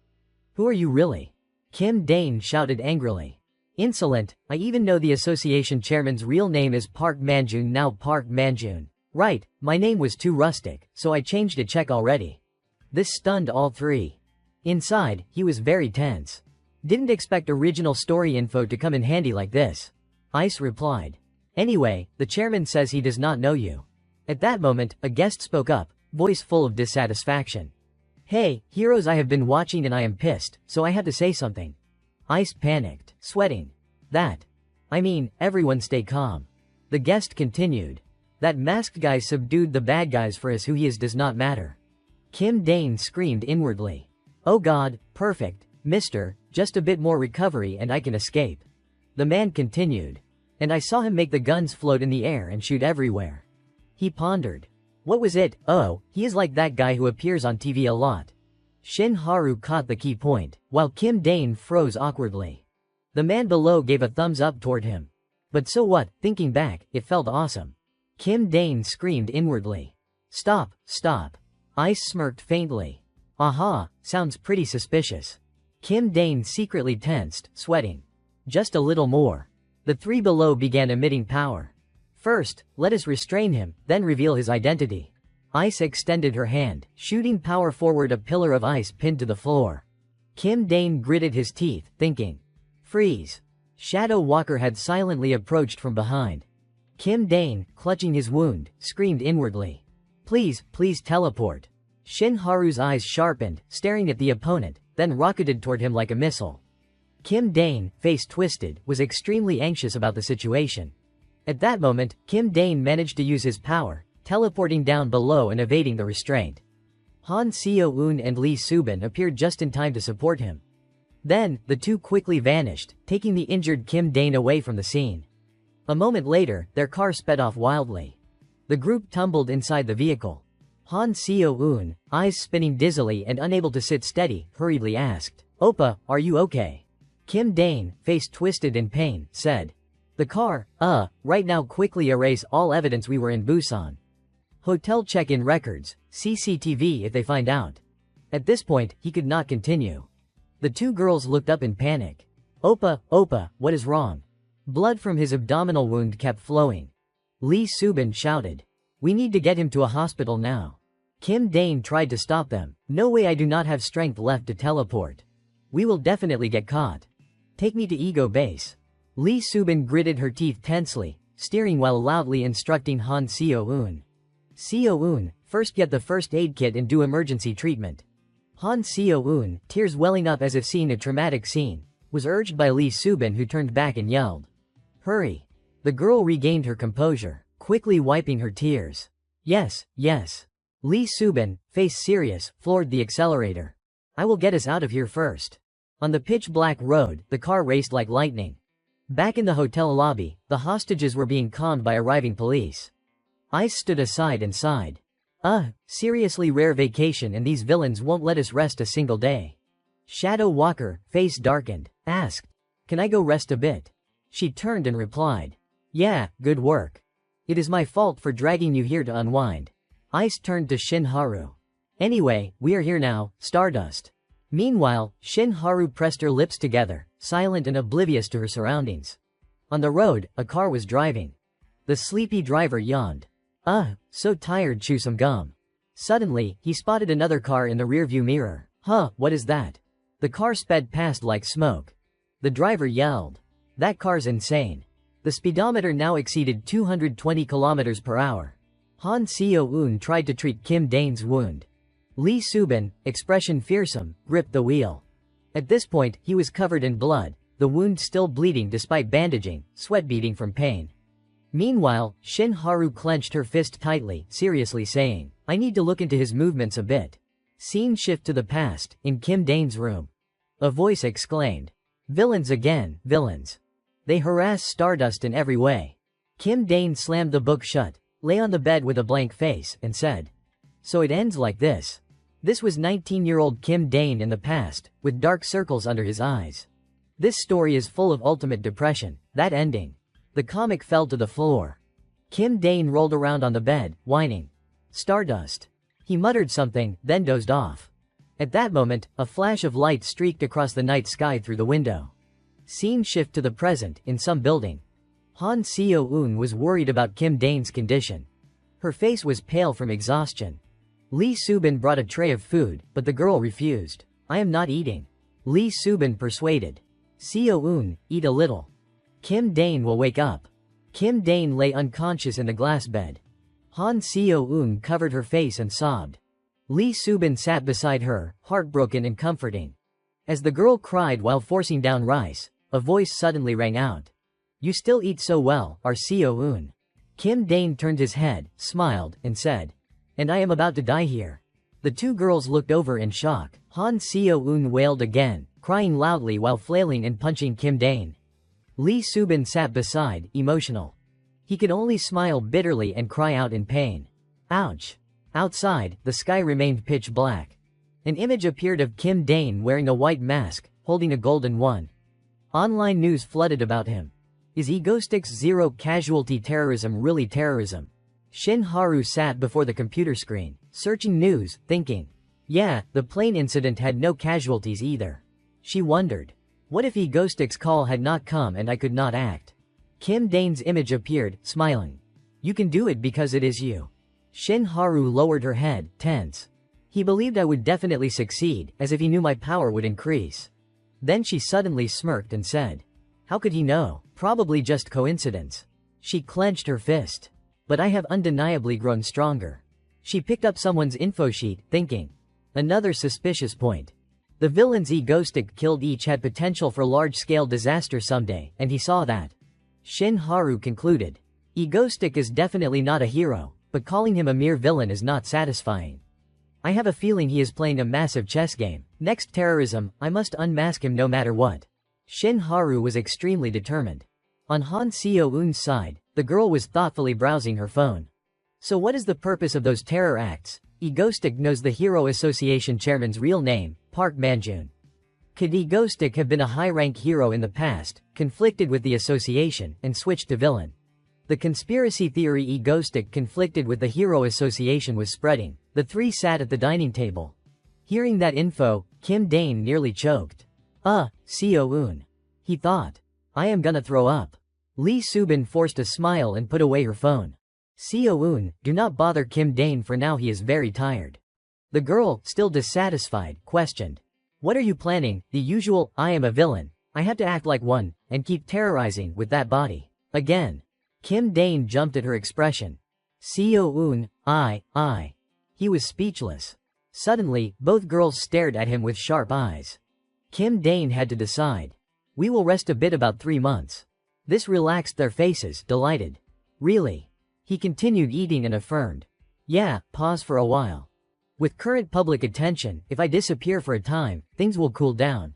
Who are you really?" Kim Dane shouted angrily. "Insolent, I even know the association chairman's real name is Park Manjun. Now Park Manjun. Right, my name was too rustic, so I changed it. Check already. This stunned all three. Inside, he was very tense. Didn't expect original story info to come in handy like this. Ice replied. Anyway, the chairman says he does not know you. At that moment, a guest spoke up, voice full of dissatisfaction. Hey, heroes, I have been watching and I am pissed, so I had to say something. Ice panicked, sweating. Everyone stay calm. The guest continued. That masked guy subdued the bad guys for us who he is does not matter. Kim Dane screamed inwardly. Oh god, perfect, mister, just a bit more recovery and I can escape. The man continued. And I saw him make the guns float in the air and shoot everywhere. He pondered. What was it? Oh, he is like that guy who appears on TV a lot. Shin Haru caught the key point, while Kim Dane froze awkwardly. The man below gave a thumbs up toward him. But so what, thinking back, it felt awesome. Kim Dane screamed inwardly. Stop, stop. Ice smirked faintly. Aha, sounds pretty suspicious. Kim Dane secretly tensed, sweating. Just a little more. The three below began emitting power. First, let us restrain him, then reveal his identity. Ice extended her hand, shooting power forward a pillar of ice pinned to the floor. Kim Dane gritted his teeth, thinking. Freeze. Shadow Walker had silently approached from behind. Kim Dane, clutching his wound, screamed inwardly. Please, please teleport. Shin Haru's eyes sharpened, staring at the opponent, then rocketed toward him like a missile. Kim Dane, face twisted, was extremely anxious about the situation. At that moment, Kim Dane managed to use his power, teleporting down below and evading the restraint. Han Seo-eun and Lee Subin appeared just in time to support him. Then, the two quickly vanished, taking the injured Kim Dane away from the scene. A moment later, their car sped off wildly. The group tumbled inside the vehicle. Han Seo-eun, eyes spinning dizzily and unable to sit steady, hurriedly asked, Oppa, are you okay? Kim Dane, face twisted in pain, said. The car, right now quickly erase all evidence we were in Busan. Hotel check-in records, CCTV if they find out. At this point, he could not continue. The two girls looked up in panic. Oppa, what is wrong? Blood from his abdominal wound kept flowing. Lee Subin shouted. We need to get him to a hospital now. Kim Dane tried to stop them. No way, I do not have strength left to teleport. We will definitely get caught. Take me to Ego Base. Lee Subin gritted her teeth tensely, steering while loudly instructing Han Seo-eun. Seo-eun, first get the first aid kit and do emergency treatment. Han Seo-eun, tears welling up as if seeing a traumatic scene, was urged by Lee Subin, who turned back and yelled. Hurry. The girl regained her composure, quickly wiping her tears. Yes. Lee Subin, face serious, floored the accelerator. I will get us out of here first. On the pitch-black road, the car raced like lightning. Back in the hotel lobby, the hostages were being calmed by arriving police. Ice stood aside and sighed. Seriously rare vacation and these villains won't let us rest a single day. Shadow Walker, face darkened, asked, Can I go rest a bit? She turned and replied. Yeah, good work. It is my fault for dragging you here to unwind. Ice turned to Shin Haru. Anyway, we are here now, Stardust. Meanwhile, Shin Haru pressed her lips together, silent and oblivious to her surroundings. On the road, a car was driving. The sleepy driver yawned. So tired, chew some gum. Suddenly, he spotted another car in the rearview mirror. What is that? The car sped past like smoke. The driver yelled. That car's insane. The speedometer now exceeded 220 kilometers per hour. Han Seo-eun tried to treat Kim Dane's wound. Lee Subin, expression fearsome, gripped the wheel. At this point, he was covered in blood, the wound still bleeding despite bandaging, sweat beading from pain. Meanwhile, Shin Haru clenched her fist tightly, seriously saying, I need to look into his movements a bit. Scene shift to the past, in Kim Dane's room. A voice exclaimed. Villains again, villains. They harass Stardust in every way. Kim Dane slammed the book shut, lay on the bed with a blank face, and said. So it ends like this. This was 19-year-old Kim Dane in the past, with dark circles under his eyes. This story is full of ultimate depression, that ending. The comic fell to the floor. Kim Dane rolled around on the bed, whining. Stardust. He muttered something, then dozed off. At that moment, a flash of light streaked across the night sky through the window. Scene shift to the present, in some building. Han Seo-eun was worried about Kim Dane's condition. Her face was pale from exhaustion. Lee Subin brought a tray of food, but the girl refused. I am not eating. Lee Subin persuaded. Seo-eun, eat a little. Kim Dane will wake up. Kim Dane lay unconscious in the glass bed. Han Seo-eun covered her face and sobbed. Lee Subin sat beside her, heartbroken and comforting. As the girl cried while forcing down rice, a voice suddenly rang out. You still eat so well, are Seo-eun. Kim Dane turned his head, smiled, and said, and I am about to die here. The two girls looked over in shock. Han Seo-eun wailed again, crying loudly while flailing and punching Kim Dane. Lee Subin sat beside, emotional. He could only smile bitterly and cry out in pain. Ouch. Outside, the sky remained pitch black. An image appeared of Kim Dane wearing a white mask, holding a golden one. Online news flooded about him. Is Egostick's zero casualty terrorism really terrorism? Shin Haru sat before the computer screen, searching news, thinking. Yeah, the plane incident had no casualties either. She wondered. What if Egostick's call had not come and I could not act? Kim Dane's image appeared, smiling. You can do it because it is you. Shin Haru lowered her head, tense. He believed I would definitely succeed, as if he knew my power would increase. Then she suddenly smirked and said. How could he know? Probably just coincidence. She clenched her fist. But I have undeniably grown stronger. She picked up someone's info sheet, thinking. Another suspicious point. The villains Egostick killed each had potential for large-scale disaster someday, and he saw that. Shin Haru concluded. Egostick is definitely not a hero, but calling him a mere villain is not satisfying. I have a feeling he is playing a massive chess game. Next terrorism, I must unmask him no matter what. Shin Haru was extremely determined. On Han Seo-eun's side, the girl was thoughtfully browsing her phone. So what is the purpose of those terror acts? Egostick knows the Hero Association chairman's real name, Park Manjun. Could Egostick have been a high-rank hero in the past, conflicted with the association, and switched to villain? The conspiracy theory Egostick conflicted with the Hero Association was spreading. The three sat at the dining table. Hearing that info, Kim Dane nearly choked. Seo-eun. He thought. I am gonna throw up. Lee Subin forced a smile and put away her phone. Seo-eun, do not bother Kim Dane for now, he is very tired. The girl, still dissatisfied, questioned. What are you planning? The usual, I am a villain. I have to act like one, and keep terrorizing with that body. Again. Kim Dane jumped at her expression. Seo-eun, I. He was speechless. Suddenly, both girls stared at him with sharp eyes. Kim Dane had to decide. We will rest a bit about 3 months. This relaxed their faces, delighted. Really? He continued eating and affirmed. Yeah, pause for a while. With current public attention, if I disappear for a time, things will cool down.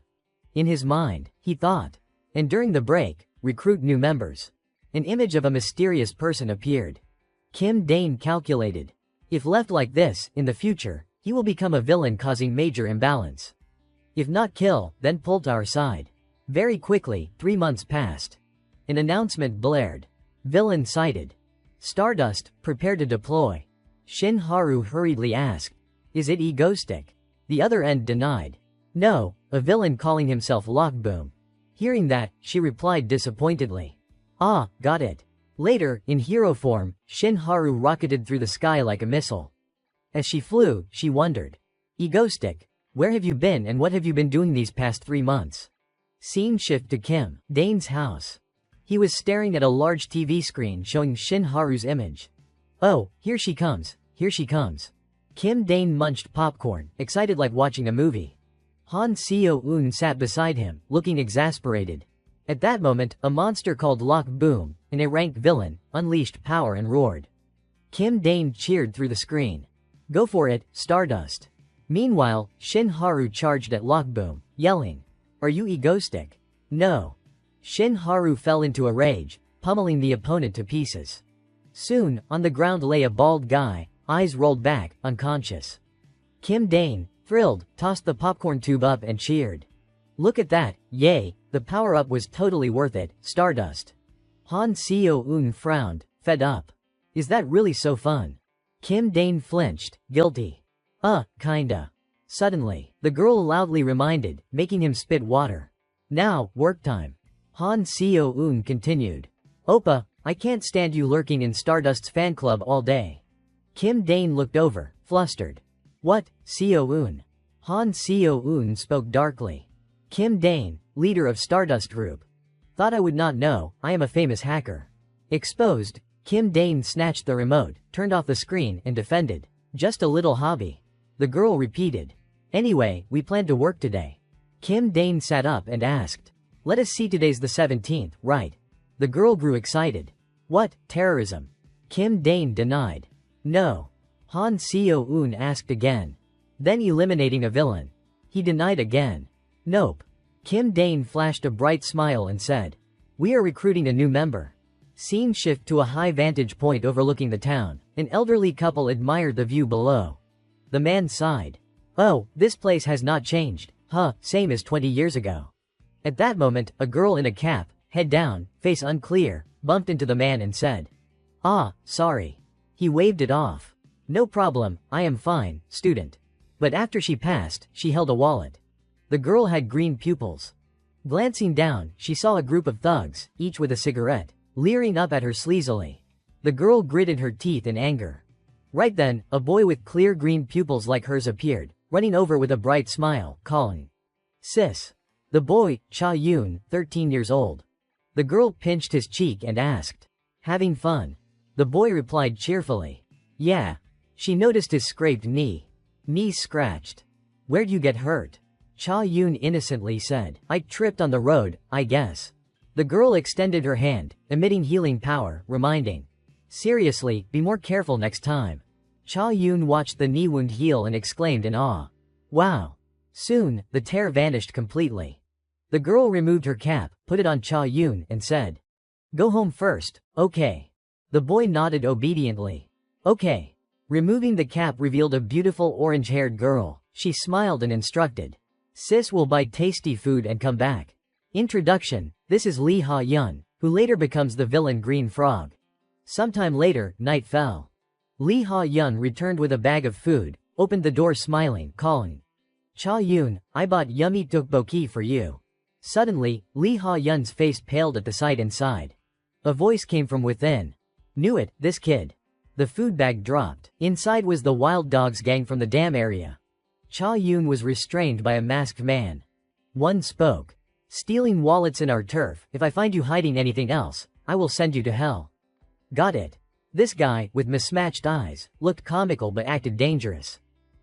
In his mind, he thought. And during the break, recruit new members. An image of a mysterious person appeared. Kim Dane calculated. If left like this, in the future, he will become a villain causing major imbalance. If not kill, then pull to our side. Very quickly, 3 months passed. An announcement blared. Villain sighted. Stardust, prepare to deploy. Shin Haru hurriedly asked. Is it Egostick? The other end denied. No, a villain calling himself Lockboom. Hearing that, she replied disappointedly. Ah, got it. Later, in hero form, Shin Haru rocketed through the sky like a missile. As she flew, she wondered. Egostick, where have you been and what have you been doing these past 3 months? Scene shift to Kim Dane's house. He was staring at a large TV screen showing Shin Haru's image. Oh, here she comes, here she comes. Kim Dane munched popcorn, excited like watching a movie. Han Seo-eun sat beside him, looking exasperated. At that moment, a monster called Lock Boom, an A-rank villain, unleashed power and roared. Kim Dane cheered through the screen. Go for it, Stardust. Meanwhile, Shin Haru charged at Lock Boom, yelling. Are you Egostick? No. Shin Haru fell into a rage, pummeling the opponent to pieces. Soon, on the ground lay a bald guy, eyes rolled back, unconscious. Kim Dane, thrilled, tossed the popcorn tube up and cheered. Look at that, yay, the power-up was totally worth it, Stardust. Han Seo-eun frowned, fed up. Is that really so fun? Kim Dane flinched, guilty. Kinda. Suddenly, the girl loudly reminded, making him spit water. Now, work time. Han Seo-eun continued. Oppa, I can't stand you lurking in Stardust's fan club all day. Kim Dane looked over, flustered. What, Seo-eun? Han Seo-eun spoke darkly. Kim Dane, leader of Stardust Group. Thought I would not know, I am a famous hacker. Exposed, Kim Dane snatched the remote, turned off the screen and defended. Just a little hobby. The girl repeated. Anyway, we plan to work today. Kim Dane sat up and asked. Let us see, today's the 17th, right? The girl grew excited. What, terrorism? Kim Dane denied. No. Han Seo-eun asked again. Then eliminating a villain. He denied again. Nope. Kim Dane flashed a bright smile and said. We are recruiting a new member. Scene shift to a high vantage point overlooking the town. An elderly couple admired the view below. The man sighed. Oh, this place has not changed. Huh, same as 20 years ago. At that moment, a girl in a cap, head down, face unclear, bumped into the man and said. Ah, sorry. He waved it off. No problem, I am fine, student. But after she passed, she held a wallet. The girl had green pupils. Glancing down, she saw a group of thugs, each with a cigarette, leering up at her sleazily. The girl gritted her teeth in anger. Right then, a boy with clear green pupils like hers appeared, running over with a bright smile, calling. Sis. The boy, Cha-yoon, 13 years old. The girl pinched his cheek and asked. Having fun? The boy replied cheerfully. Yeah. She noticed his scraped knee. Knee scratched. Where'd you get hurt? Cha-yoon innocently said. I tripped on the road, I guess. The girl extended her hand, emitting healing power, reminding. Seriously, be more careful next time. Cha-yoon watched the knee wound heal and exclaimed in awe. Wow. Soon, the tear vanished completely. The girl removed her cap, put it on Cha-yoon, and said. Go home first, okay. The boy nodded obediently. Okay. Removing the cap revealed a beautiful orange-haired girl. She smiled and instructed. Sis will buy tasty food and come back. Introduction, this is Lee Ha-yeon, who later becomes the villain Green Frog. Sometime later, night fell. Lee Ha-yeon returned with a bag of food, opened the door smiling, calling. Cha-yoon, I bought yummy tteokbokki for you. Suddenly, Lee Ha-yeon's face paled at the sight inside. A voice came from within. Knew it, this kid. The food bag dropped. Inside was the Wild Dogs gang from the dam area. Cha-yoon was restrained by a masked man. One spoke. Stealing wallets in our turf, if I find you hiding anything else, I will send you to hell. Got it. This guy, with mismatched eyes, looked comical but acted dangerous.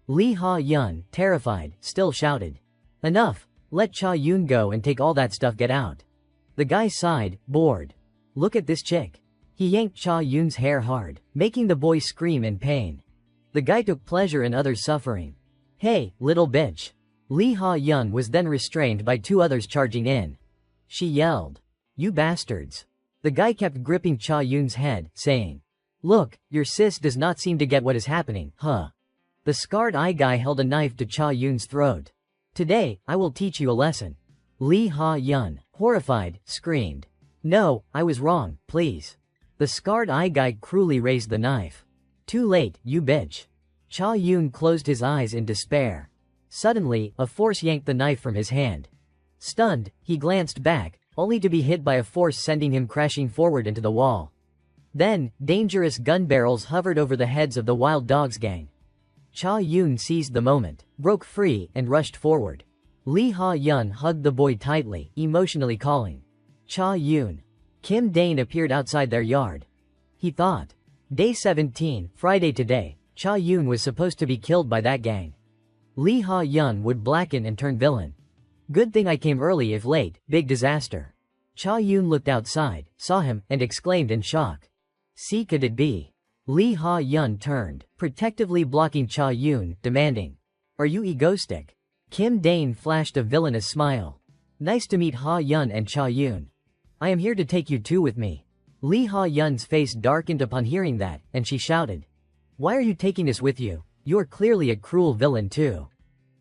Lee Ha-yeon, terrified, still shouted. Enough, let Cha-yoon go and take all that stuff, get out. The guy sighed, bored. Look at this chick. He yanked Cha-yoon's hair hard, making the boy scream in pain. The guy took pleasure in others' suffering. Hey, little bitch. Lee Ha-yeon was then restrained by two others charging in. She yelled. You bastards. The guy kept gripping Cha-yoon's head, saying. Look, your sis does not seem to get what is happening, huh? The scarred eye guy held a knife to Cha-yoon's throat. Today, I will teach you a lesson. Lee Ha-yeon, horrified, screamed. No, I was wrong, please. The scarred eye guy cruelly raised the knife. Too late, you bitch. Cha-yoon closed his eyes in despair. Suddenly, a force yanked the knife from his hand. Stunned, he glanced back, only to be hit by a force sending him crashing forward into the wall. Then, dangerous gun barrels hovered over the heads of the Wild Dogs gang. Cha-yoon seized the moment, broke free, and rushed forward. Lee Ha-yeon hugged the boy tightly, emotionally calling. Cha-yoon. Kim Dane appeared outside their yard. He thought. Day 17, Friday today, Cha-yoon was supposed to be killed by that gang. Lee Ha-yeon would blacken and turn villain. Good thing I came early if late, big disaster. Cha-yoon looked outside, saw him, and exclaimed in shock. See, could it be? Lee Ha-yeon turned, protectively blocking Cha-yoon, demanding. Are you egoistic? Kim Dane flashed a villainous smile. Nice to meet Ha-yeon and Cha-yoon. I am here to take you two with me. Lee Ha-yeon's face darkened upon hearing that, and she shouted. Why are you taking us with you? You are clearly a cruel villain too.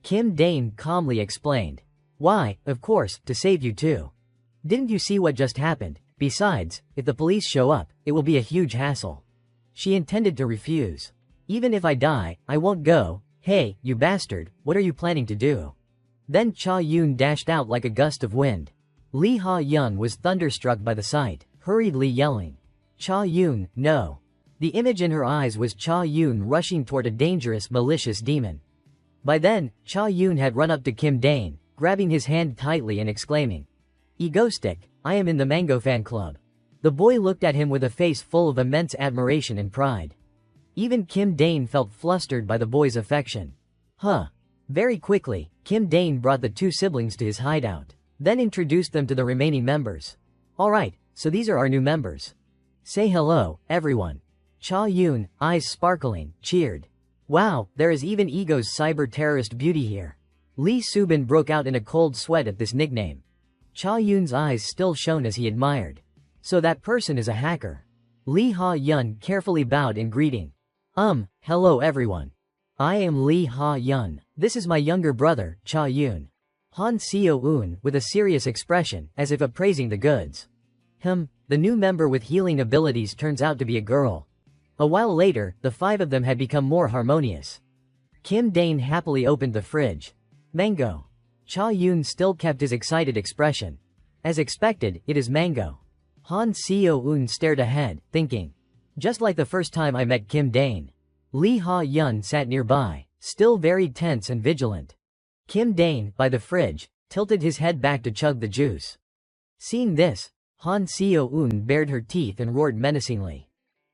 Kim Dane calmly explained. Why, of course, to save you too. Didn't you see what just happened? Besides, if the police show up, it will be a huge hassle. She intended to refuse. Even if I die, I won't go. Hey, you bastard, what are you planning to do? Then Cha-yoon dashed out like a gust of wind. Lee Ha-yeon was thunderstruck by the sight, hurriedly yelling. Cha-yoon, no. The image in her eyes was Cha Yun rushing toward a dangerous, malicious demon. By then, Cha Yun had run up to Kim Dane, grabbing his hand tightly and exclaiming, "Egoistic, I am in the Mango fan club." The boy looked at him with a face full of immense admiration and pride. Even Kim Dane felt flustered by the boy's affection. Very quickly, Kim Dane brought the two siblings to his hideout, then introduced them to the remaining members. "Alright, so these are our new members. Say hello, everyone." Cha Yun, eyes sparkling, cheered. "Wow, there is even Ego's cyber-terrorist beauty here." Lee Subin broke out in a cold sweat at this nickname. Cha Yun's eyes still shone as he admired. "So that person is a hacker." Lee Ha Yun carefully bowed in greeting. Hello everyone. I am Lee Ha Yun. This is my younger brother, Cha Yun." Han Seo-un, with a serious expression, as if appraising the goods. The new member with healing abilities turns out to be a girl. A while later, the five of them had become more harmonious. Kim Dane happily opened the fridge. Mango. Cha Yun still kept his excited expression. As expected, it is mango. Han Seo-un stared ahead, thinking. Just like the first time I met Kim Dane. Lee Ha Yun sat nearby, still very tense and vigilant. Kim Dane, by the fridge, tilted his head back to chug the juice. Seeing this, Han Seo-un bared her teeth and roared menacingly.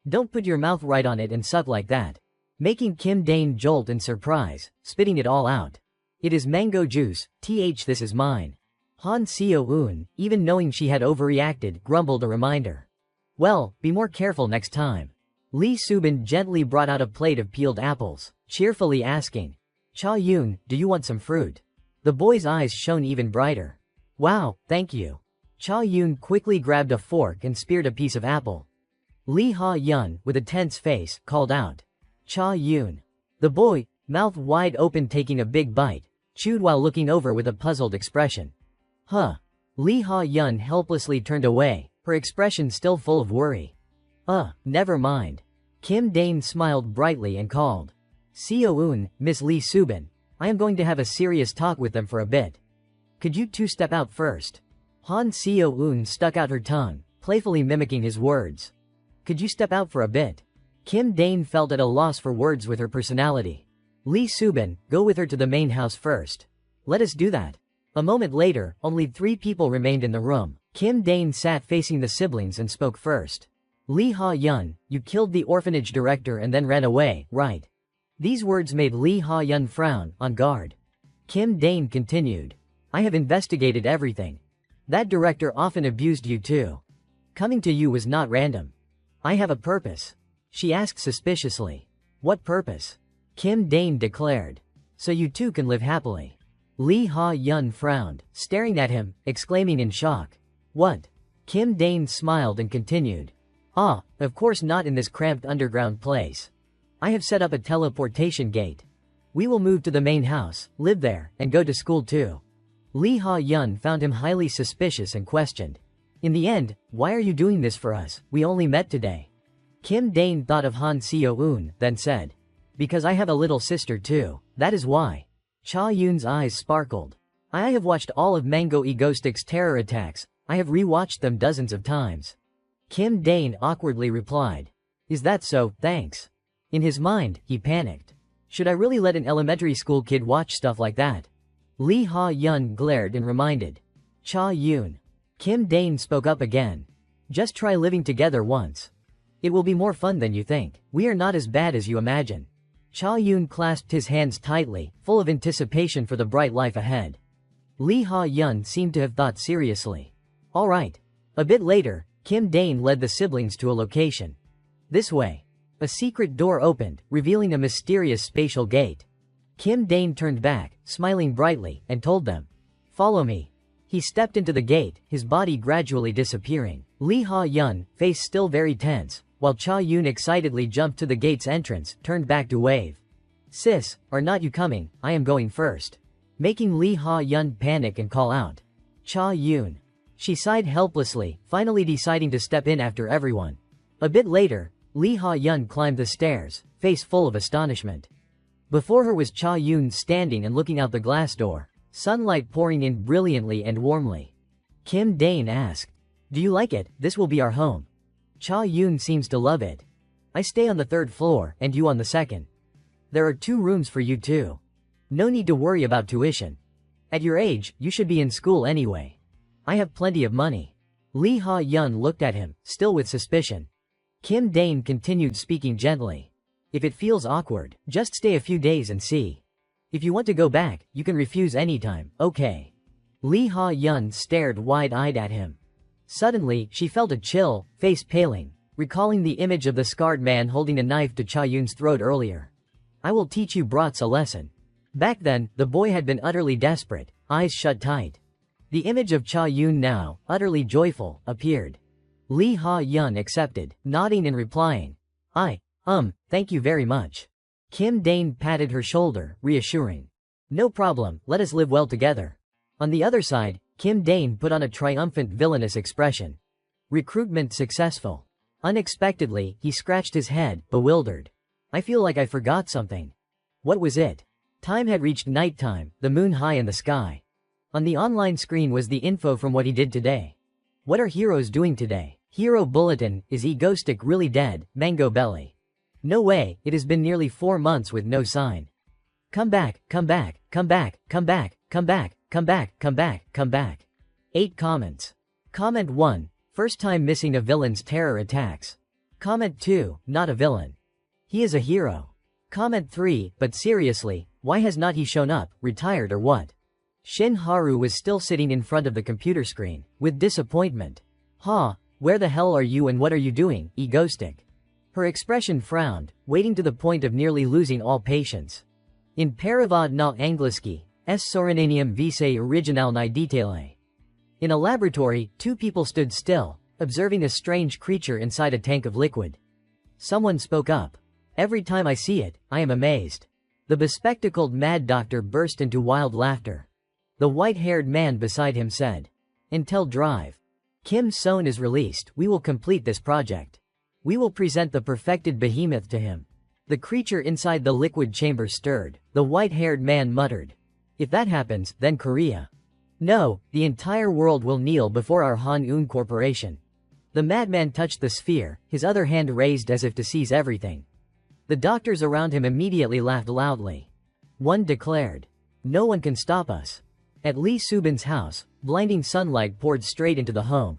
"Don't put your mouth right on it and suck like that." Making Kim Dane jolt in surprise, spitting it all out. "It is mango juice, this is mine." Han Seo-un, even knowing she had overreacted, grumbled a reminder. "Well, be more careful next time." Lee Subin gently brought out a plate of peeled apples, cheerfully asking, "Cha Yun, do you want some fruit?" The boy's eyes shone even brighter. "Wow, thank you." Cha Yun quickly grabbed a fork and speared a piece of apple. Lee Ha Yun, with a tense face, called out, "Cha Yun." The boy, mouth wide open taking a big bite, chewed while looking over with a puzzled expression. Lee Ha Yun helplessly turned away, her expression still full of worry. Never mind." Kim Dane smiled brightly and called, "Seo-un, Miss Lee Subin, I am going to have a serious talk with them for a bit. Could you two step out first?" Han Seo-un stuck out her tongue, playfully mimicking his words. "Could you step out for a bit?" Kim Dane felt at a loss for words with her personality. "Lee Subin, go with her to the main house first." "Let us do that." A moment later, only 3 people remained in the room. Kim Dane sat facing the siblings and spoke first. "Lee Ha Yun, you killed the orphanage director and then ran away, right?" These words made Lee Ha Yun frown, on guard. Kim Dane continued. "I have investigated everything. That director often abused you too. Coming to you was not random. I have a purpose." She asked suspiciously. "What purpose?" Kim Dane declared. "So you two can live happily." Lee Ha Yun frowned, staring at him, exclaiming in shock. "What?" Kim Dane smiled and continued. Of course not in this cramped underground place. I have set up a teleportation gate. We will move to the main house, live there, and go to school too." Lee Ha Yun found him highly suspicious and questioned. "In the end, why are you doing this for us? We only met today." Kim Dane thought of Han Seo-un, then said, "Because I have a little sister too, that is why." Cha Yun's eyes sparkled. "I have watched all of Mango Egoistic's terror attacks. I have re-watched them dozens of times." Kim Dane awkwardly replied, "Is that so? Thanks." In his mind, he panicked. Should I really let an elementary school kid watch stuff like that? Lee Ha Yun glared and reminded, "Cha Yun." Kim Dane spoke up again. "Just try living together once. It will be more fun than you think. We are not as bad as you imagine." Cha Yun clasped his hands tightly, full of anticipation for the bright life ahead. Lee Ha Yun seemed to have thought seriously. "All right." A bit later, Kim Dane led the siblings to a location. "This way." A secret door opened, revealing a mysterious spatial gate. Kim Dane turned back, smiling brightly, and told them, "Follow me." He stepped into the gate, his body gradually disappearing. Lee Ha Yun, face still very tense, while Cha Yun excitedly jumped to the gate's entrance, turned back to wave. "Sis, are not you coming? I am going first." Making Lee Ha Yun panic and call out, "Cha Yun." She sighed helplessly, finally deciding to step in after everyone. A bit later, Lee Ha Yun climbed the stairs, face full of astonishment. Before her was Cha Yun standing and looking out the glass door, sunlight pouring in brilliantly and warmly. Kim Dane asked, "Do you like it? This will be our home." Cha Yun seems to love it. I stay on the 3rd floor, and you on the 2nd. There are 2 rooms for you too. No need to worry about tuition. At your age, you should be in school anyway. I have plenty of money. Lee Ha-yun looked at him, still with suspicion. Kim Dane continued speaking gently. If it feels awkward, just stay a few days and see. If you want to go back, you can refuse anytime, okay? Lee Ha-yun stared wide-eyed at him. Suddenly, she felt a chill, face paling, recalling the image of the scarred man holding a knife to Cha-yun's throat earlier. I will teach you brats a lesson. Back then, the boy had been utterly desperate, eyes shut tight. The image of Cha-yun now, utterly joyful, appeared. Lee Ha-yun accepted, nodding and replying. Thank you very much. Kim Dane patted her shoulder, reassuring. No problem, let us live well together. On the other side, Kim Dane put on a triumphant villainous expression. Recruitment successful. Unexpectedly, he scratched his head, bewildered. I feel like I forgot something. What was it? Time had reached nighttime, the moon high in the sky. On the online screen was the info from what he did today. What are heroes doing today? Hero bulletin, is Egoistic really dead, Mango belly. No way, it has been nearly 4 months with no sign. Come back, come back, come back, come back, come back, come back, come back, come back. 8 comments. Comment 1, first time missing a villain's terror attacks. Comment 2, not a villain. He is a hero. Comment 3, but seriously, why has not he shown up, retired or what? Shin Haru was still sitting in front of the computer screen, with disappointment. Where the hell are you and what are you doing, Egoistic? Her expression frowned, waiting to the point of nearly losing all patience. In Paravad na Angliski, s Sorananium vise original ni detaile. In a laboratory, 2 people stood still, observing a strange creature inside a tank of liquid. Someone spoke up. Every time I see it, I am amazed. The bespectacled mad doctor burst into wild laughter. The white-haired man beside him said, Intel Drive. Kim Son is released, we will complete this project. We will present the perfected behemoth to him. The creature inside the liquid chamber stirred. The white-haired man muttered. If that happens, then Korea. No, the entire world will kneel before our Han-un corporation. The madman touched the sphere, his other hand raised as if to seize everything. The doctors around him immediately laughed loudly. One declared, no one can stop us. At Lee Subin's house, blinding sunlight poured straight into the home.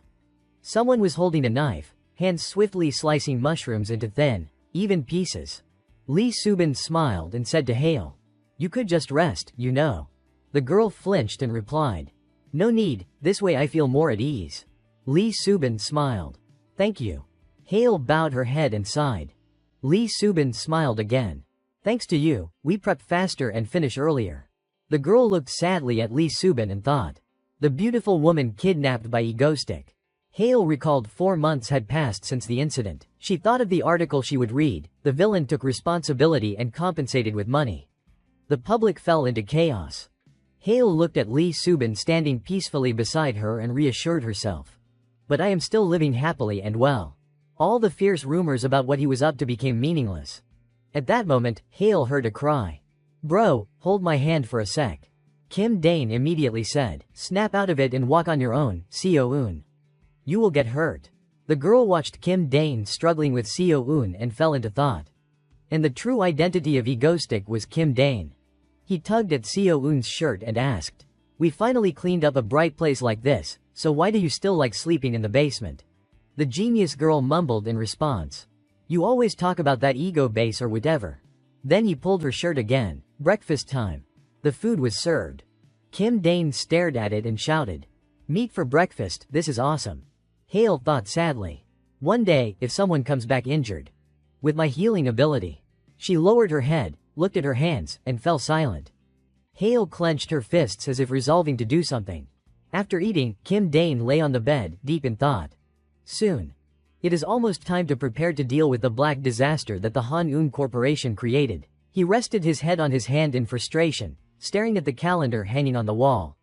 Someone was holding a knife, hands swiftly slicing mushrooms into thin, even pieces. Lee Subin smiled and said to Hale, you could just rest, you know. The girl flinched and replied, no need, this way I feel more at ease. Lee Subin smiled. Thank you. Hale bowed her head and sighed. Lee Subin smiled again. Thanks to you, we prep faster and finish earlier. The girl looked sadly at Lee Subin and thought. The beautiful woman kidnapped by Egoistic. Hale recalled 4 months had passed since the incident. She thought of the article she would read. The villain took responsibility and compensated with money. The public fell into chaos. Hale looked at Lee Subin standing peacefully beside her and reassured herself. But I am still living happily and well. All the fierce rumors about what he was up to became meaningless. At that moment, Hale heard a cry. Bro, hold my hand for a sec. Kim Dane immediately said, snap out of it and walk on your own, Seo-un. You will get hurt. The girl watched Kim Dane struggling with Seo-un and fell into thought. And the true identity of Egoistic was Kim Dane. He tugged at Seo-un's shirt and asked, we finally cleaned up a bright place like this, so why do you still like sleeping in the basement? The genius girl mumbled in response. You always talk about that ego base or whatever. Then he pulled her shirt again. Breakfast time. The food was served. Kim Dane stared at it and shouted. Meat for breakfast, this is awesome. Hale thought sadly. One day, if someone comes back injured. With my healing ability. She lowered her head, looked at her hands, and fell silent. Hale clenched her fists as if resolving to do something. After eating, Kim Dane lay on the bed, deep in thought. Soon. It is almost time to prepare to deal with the black disaster that the Han-un Corporation created. He rested his head on his hand in frustration, staring at the calendar hanging on the wall.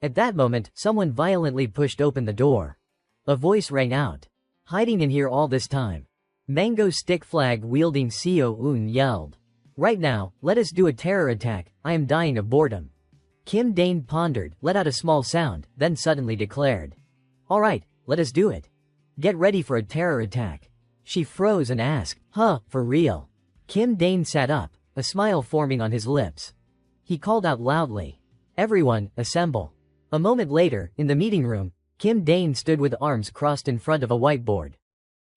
At that moment, someone violently pushed open the door. A voice rang out. Hiding in here all this time. Mango stick flag wielding Seo-un yelled. Right now, let us do a terror attack, I am dying of boredom. Kim Dane pondered, let out a small sound, then suddenly declared. Alright, let us do it. Get ready for a terror attack. She froze and asked, "Huh, for real?" Kim Dane sat up, a smile forming on his lips. He called out loudly, "Everyone, assemble." A moment later, in the meeting room, Kim Dane stood with arms crossed in front of a whiteboard.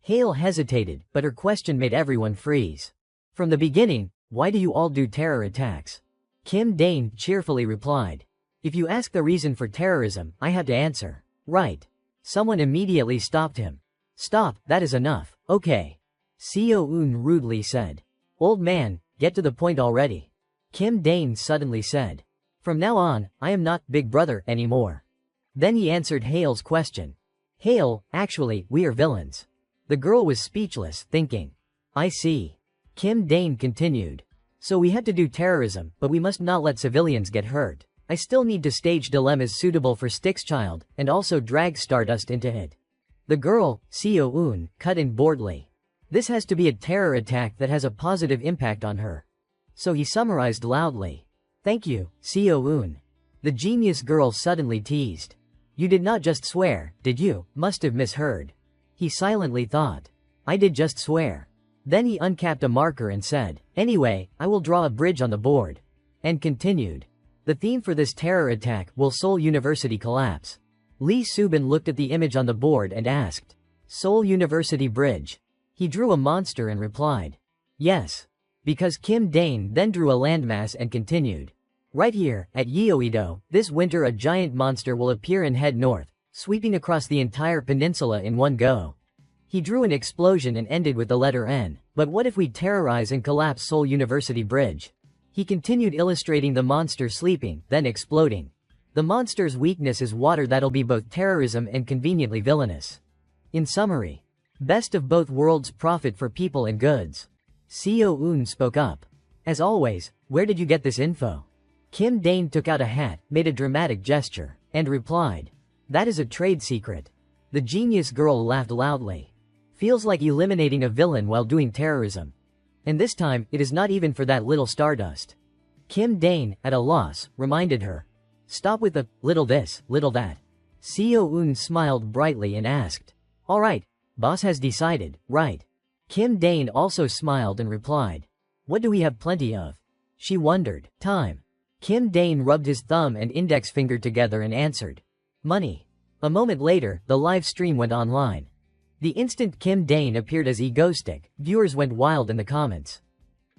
Hale hesitated, but her question made everyone freeze. "From the beginning, why do you all do terror attacks?" Kim Dane cheerfully replied, "If you ask the reason for terrorism, I have to answer. Right." Someone immediately stopped him. "Stop, that is enough, okay." Seo-eun rudely said. "Old man, get to the point already." Kim Dane suddenly said, "From now on, I am not Big Brother anymore." Then he answered Hale's question. "Hale, actually, we are villains." The girl was speechless, thinking. "I see." Kim Dane continued. "So we had to do terrorism, but we must not let civilians get hurt. I still need to stage dilemmas suitable for Styxchild, and also drag Stardust into it." The girl, Seo-eun, cut in boldly. "This has to be a terror attack that has a positive impact on her." So he summarized loudly. "Thank you, Seo-eun." The genius girl suddenly teased. "You did not just swear, did you? Must have misheard." He silently thought. "I did just swear." Then he uncapped a marker and said, "Anyway, I will draw a bridge on the board." And continued. "The theme for this terror attack will Seoul University collapse." Lee Subin looked at the image on the board and asked, "Seoul University Bridge?" He drew a monster and replied, "Yes." Because Kim Dane then drew a landmass and continued. "Right here, at Yeouido, this winter a giant monster will appear and head north, sweeping across the entire peninsula in one go." He drew an explosion and ended with the letter N. "But what if we terrorize and collapse Seoul University Bridge?" He continued illustrating the monster sleeping, then exploding. The monster's weakness is water that'll be both terrorism and conveniently villainous. In summary, best of both worlds, profit for people and goods. Seo-eun spoke up. "As always, where did you get this info?" Kim Dane took out a hat, made a dramatic gesture, and replied, "That is a trade secret." The genius girl laughed loudly. "Feels like eliminating a villain while doing terrorism. And this time, it is not even for that little Stardust." Kim Dane, at a loss, reminded her. "Stop with the little this, little that." Seo-eun smiled brightly and asked, "All right, boss has decided, right?" Kim Dane also smiled and replied, "What do we have plenty of?" She wondered. "Time." Kim Dane rubbed his thumb and index finger together and answered, "Money." A moment later, the live stream went online. The instant Kim Dane appeared as Egoistic, viewers went wild in the comments.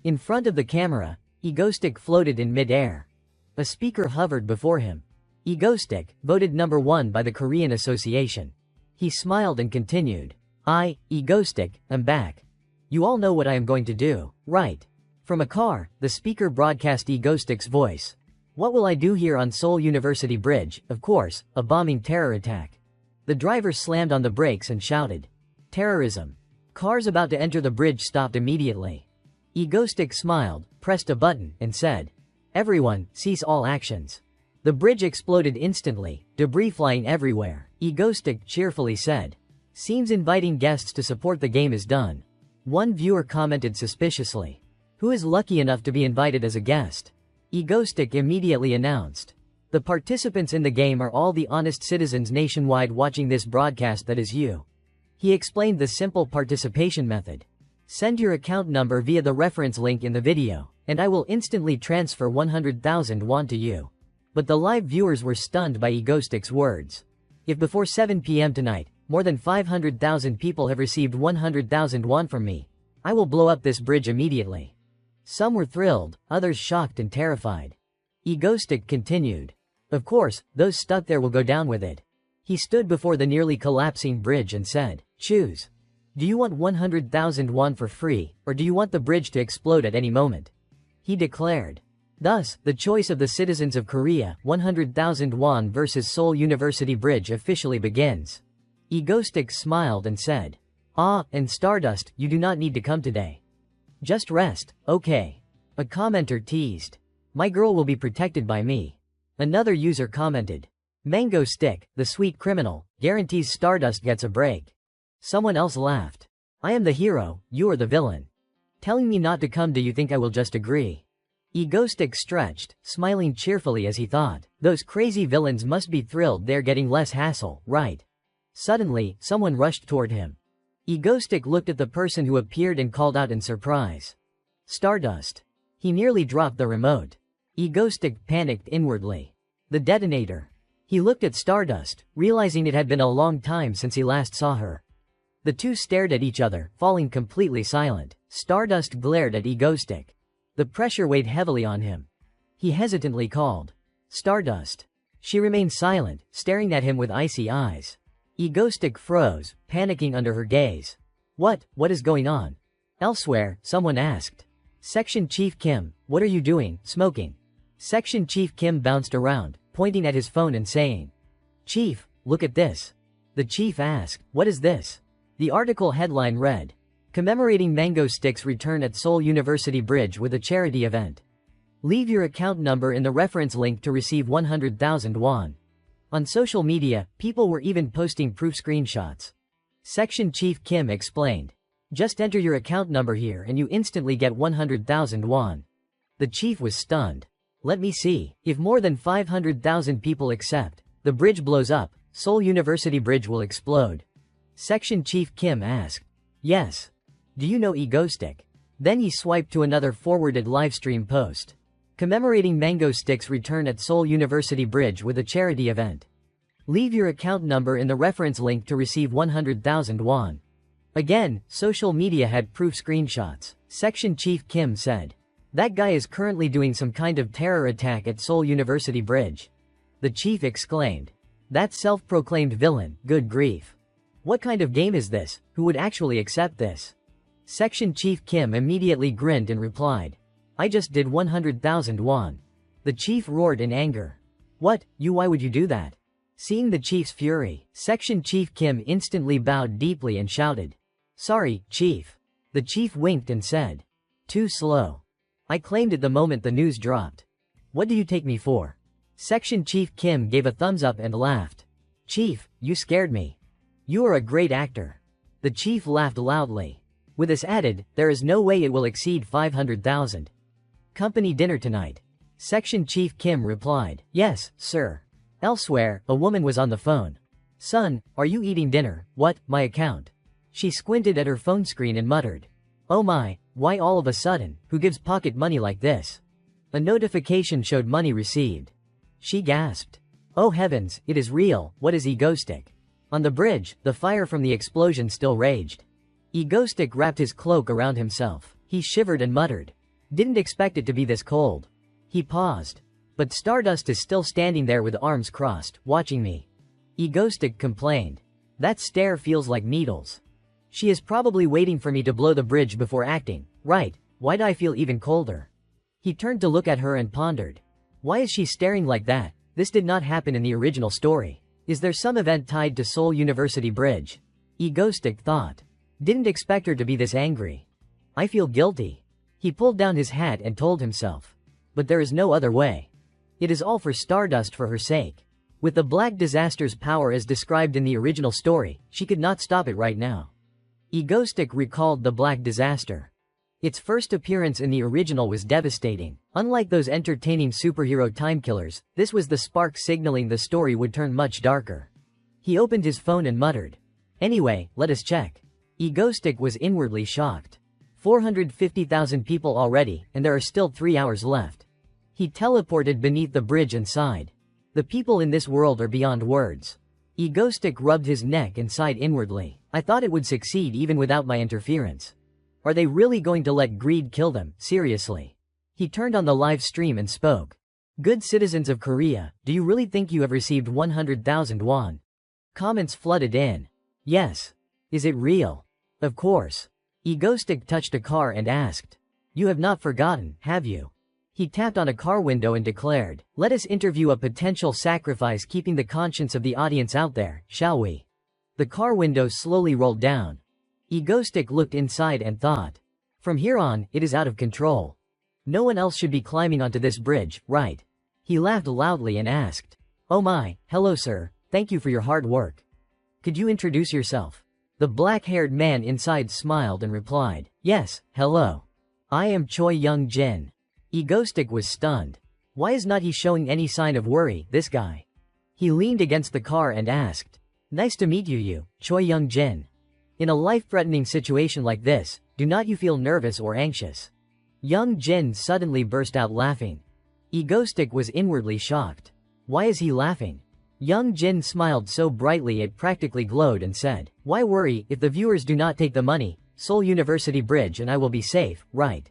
In front of the camera, Egoistic floated in mid-air. A speaker hovered before him. Egoistic, voted number 1 by the Korean Association. He smiled and continued, "I, Egoistic, am back. You all know what I am going to do, right?" From a car, the speaker broadcast Egoistic's voice. "What will I do here on Seoul University Bridge? Of course, a bombing terror attack." The driver slammed on the brakes and shouted, "Terrorism." Cars about to enter the bridge stopped immediately. Egoistic smiled, pressed a button, and said, "Everyone, cease all actions." The bridge exploded instantly, debris flying everywhere. Egoistic cheerfully said, "Seems inviting guests to support the game is done." One viewer commented suspiciously, "Who is lucky enough to be invited as a guest?" Egoistic immediately announced, "The participants in the game are all the honest citizens nationwide watching this broadcast, that is you." He explained the simple participation method. "Send your account number via the reference link in the video, and I will instantly transfer 100,000 won to you." But the live viewers were stunned by Egoistic's words. "If before 7 p.m. tonight, more than 500,000 people have received 100,000 won from me, I will blow up this bridge immediately." Some were thrilled, others shocked and terrified. Egoistic continued, "Of course, those stuck there will go down with it." He stood before the nearly collapsing bridge and said, "Choose. Do you want 100,000 won for free, or do you want the bridge to explode at any moment?" He declared. Thus, the choice of the citizens of Korea, 100,000 won versus Seoul University Bridge officially begins. Egoistic smiled and said, "Ah, and Stardust, you do not need to come today. Just rest, okay." A commenter teased, "My girl will be protected by me." Another user commented, "Mango Stick, the sweet criminal, guarantees Stardust gets a break." Someone else laughed, "I am the hero, you are the villain. Telling me not to come, do you think I will just agree?" Egoistic stretched, smiling cheerfully as he thought, "Those crazy villains must be thrilled they're getting less hassle, right?" Suddenly, someone rushed toward him. Egoistic looked at the person who appeared and called out in surprise. Stardust. He nearly dropped the remote. Egoistic panicked inwardly. The detonator. He looked at Stardust, realizing it had been a long time since he last saw her. The two stared at each other, falling completely silent. Stardust glared at Egoistic. The pressure weighed heavily on him. He hesitantly called. Stardust. She remained silent, staring at him with icy eyes. Egoistic froze, panicking under her gaze. What is going on? Elsewhere, someone asked. Section Chief Kim, what are you doing, smoking? Section Chief Kim bounced around, pointing at his phone and saying. Chief, look at this. The chief asked, what is this? The article headline read. Commemorating Mango Stick's return at Seoul University Bridge with a charity event. Leave your account number in the reference link to receive 100,000 won. On social media, people were even posting proof screenshots. Section Chief Kim explained. Just enter your account number here and you instantly get 100,000 won. The chief was stunned. Let me see. If more than 500,000 people accept, the bridge blows up, Seoul University Bridge will explode. Section Chief Kim asked. Yes. Do you know Egoistic? Then he swiped to another forwarded livestream post. Commemorating Mango Stick's return at Seoul University Bridge with a charity event. Leave your account number in the reference link to receive 100,000 won. Again, social media had proof screenshots. Section Chief Kim said. That guy is currently doing some kind of terror attack at Seoul University Bridge. The chief exclaimed. That self-proclaimed villain, good grief. What kind of game is this? Who would actually accept this? Section Chief Kim immediately grinned and replied. I just did 100,000 won. The chief roared in anger. What, why would you do that? Seeing the chief's fury, Section Chief Kim instantly bowed deeply and shouted. Sorry, chief. The chief winked and said. Too slow. I claimed it the moment the news dropped. What do you take me for? Section Chief Kim gave a thumbs up and laughed. Chief, you scared me. You are a great actor. The chief laughed loudly. With this added, there is no way it will exceed 500,000. Company dinner tonight. Section Chief Kim replied. Yes, sir. Elsewhere, a woman was on the phone. Son, are you eating dinner? What, my account? She squinted at her phone screen and muttered. Oh my, why all of a sudden, who gives pocket money like this? A notification showed money received. She gasped. Oh heavens, it is real, what is Egoistic? On the bridge, the fire from the explosion still raged. Egoistic wrapped his cloak around himself. He shivered and muttered. Didn't expect it to be this cold. He paused. But Stardust is still standing there with arms crossed, watching me. Egoistic complained. That stare feels like needles. She is probably waiting for me to blow the bridge before acting, right? Why'd I feel even colder? He turned to look at her and pondered. Why is she staring like that? This did not happen in the original story. Is there some event tied to Seoul University Bridge? Egoistic thought. Didn't expect her to be this angry. I feel guilty. He pulled down his hat and told himself. But there is no other way. It is all for Stardust for her sake. With the Black Disaster's power as described in the original story, she could not stop it right now. Egoistic recalled the Black Disaster. Its first appearance in the original was devastating. Unlike those entertaining superhero timekillers, this was the spark signaling the story would turn much darker. He opened his phone and muttered. Anyway, let us check. Egoistic was inwardly shocked. 450,000 people already, and there are still 3 hours left. He teleported beneath the bridge and sighed. The people in this world are beyond words. Egoistic rubbed his neck and sighed inwardly. I thought it would succeed even without my interference. Are they really going to let greed kill them, seriously? He turned on the live stream and spoke. Good citizens of Korea, do you really think you have received 100,000 won? Comments flooded in. Yes. Is it real? Of course. Egoistic touched a car and asked. You have not forgotten, have you? He tapped on a car window and declared, let us interview a potential sacrifice keeping the conscience of the audience out there, shall we? The car window slowly rolled down. Egoistic looked inside and thought. From here on, it is out of control. No one else should be climbing onto this bridge, right? He laughed loudly and asked. Oh my, hello sir, thank you for your hard work. Could you introduce yourself? The black-haired man inside smiled and replied, yes, hello. I am Choi Young-jin. Egoistic was stunned. Why is not he showing any sign of worry, this guy? He leaned against the car and asked. Nice to meet you, Choi Young-jin. In a life-threatening situation like this, do not you feel nervous or anxious? Young Jin suddenly burst out laughing. Egoistic was inwardly shocked. Why is he laughing? Young Jin smiled so brightly it practically glowed and said, "Why worry if the viewers do not take the money? Seoul University Bridge and I will be safe, right?"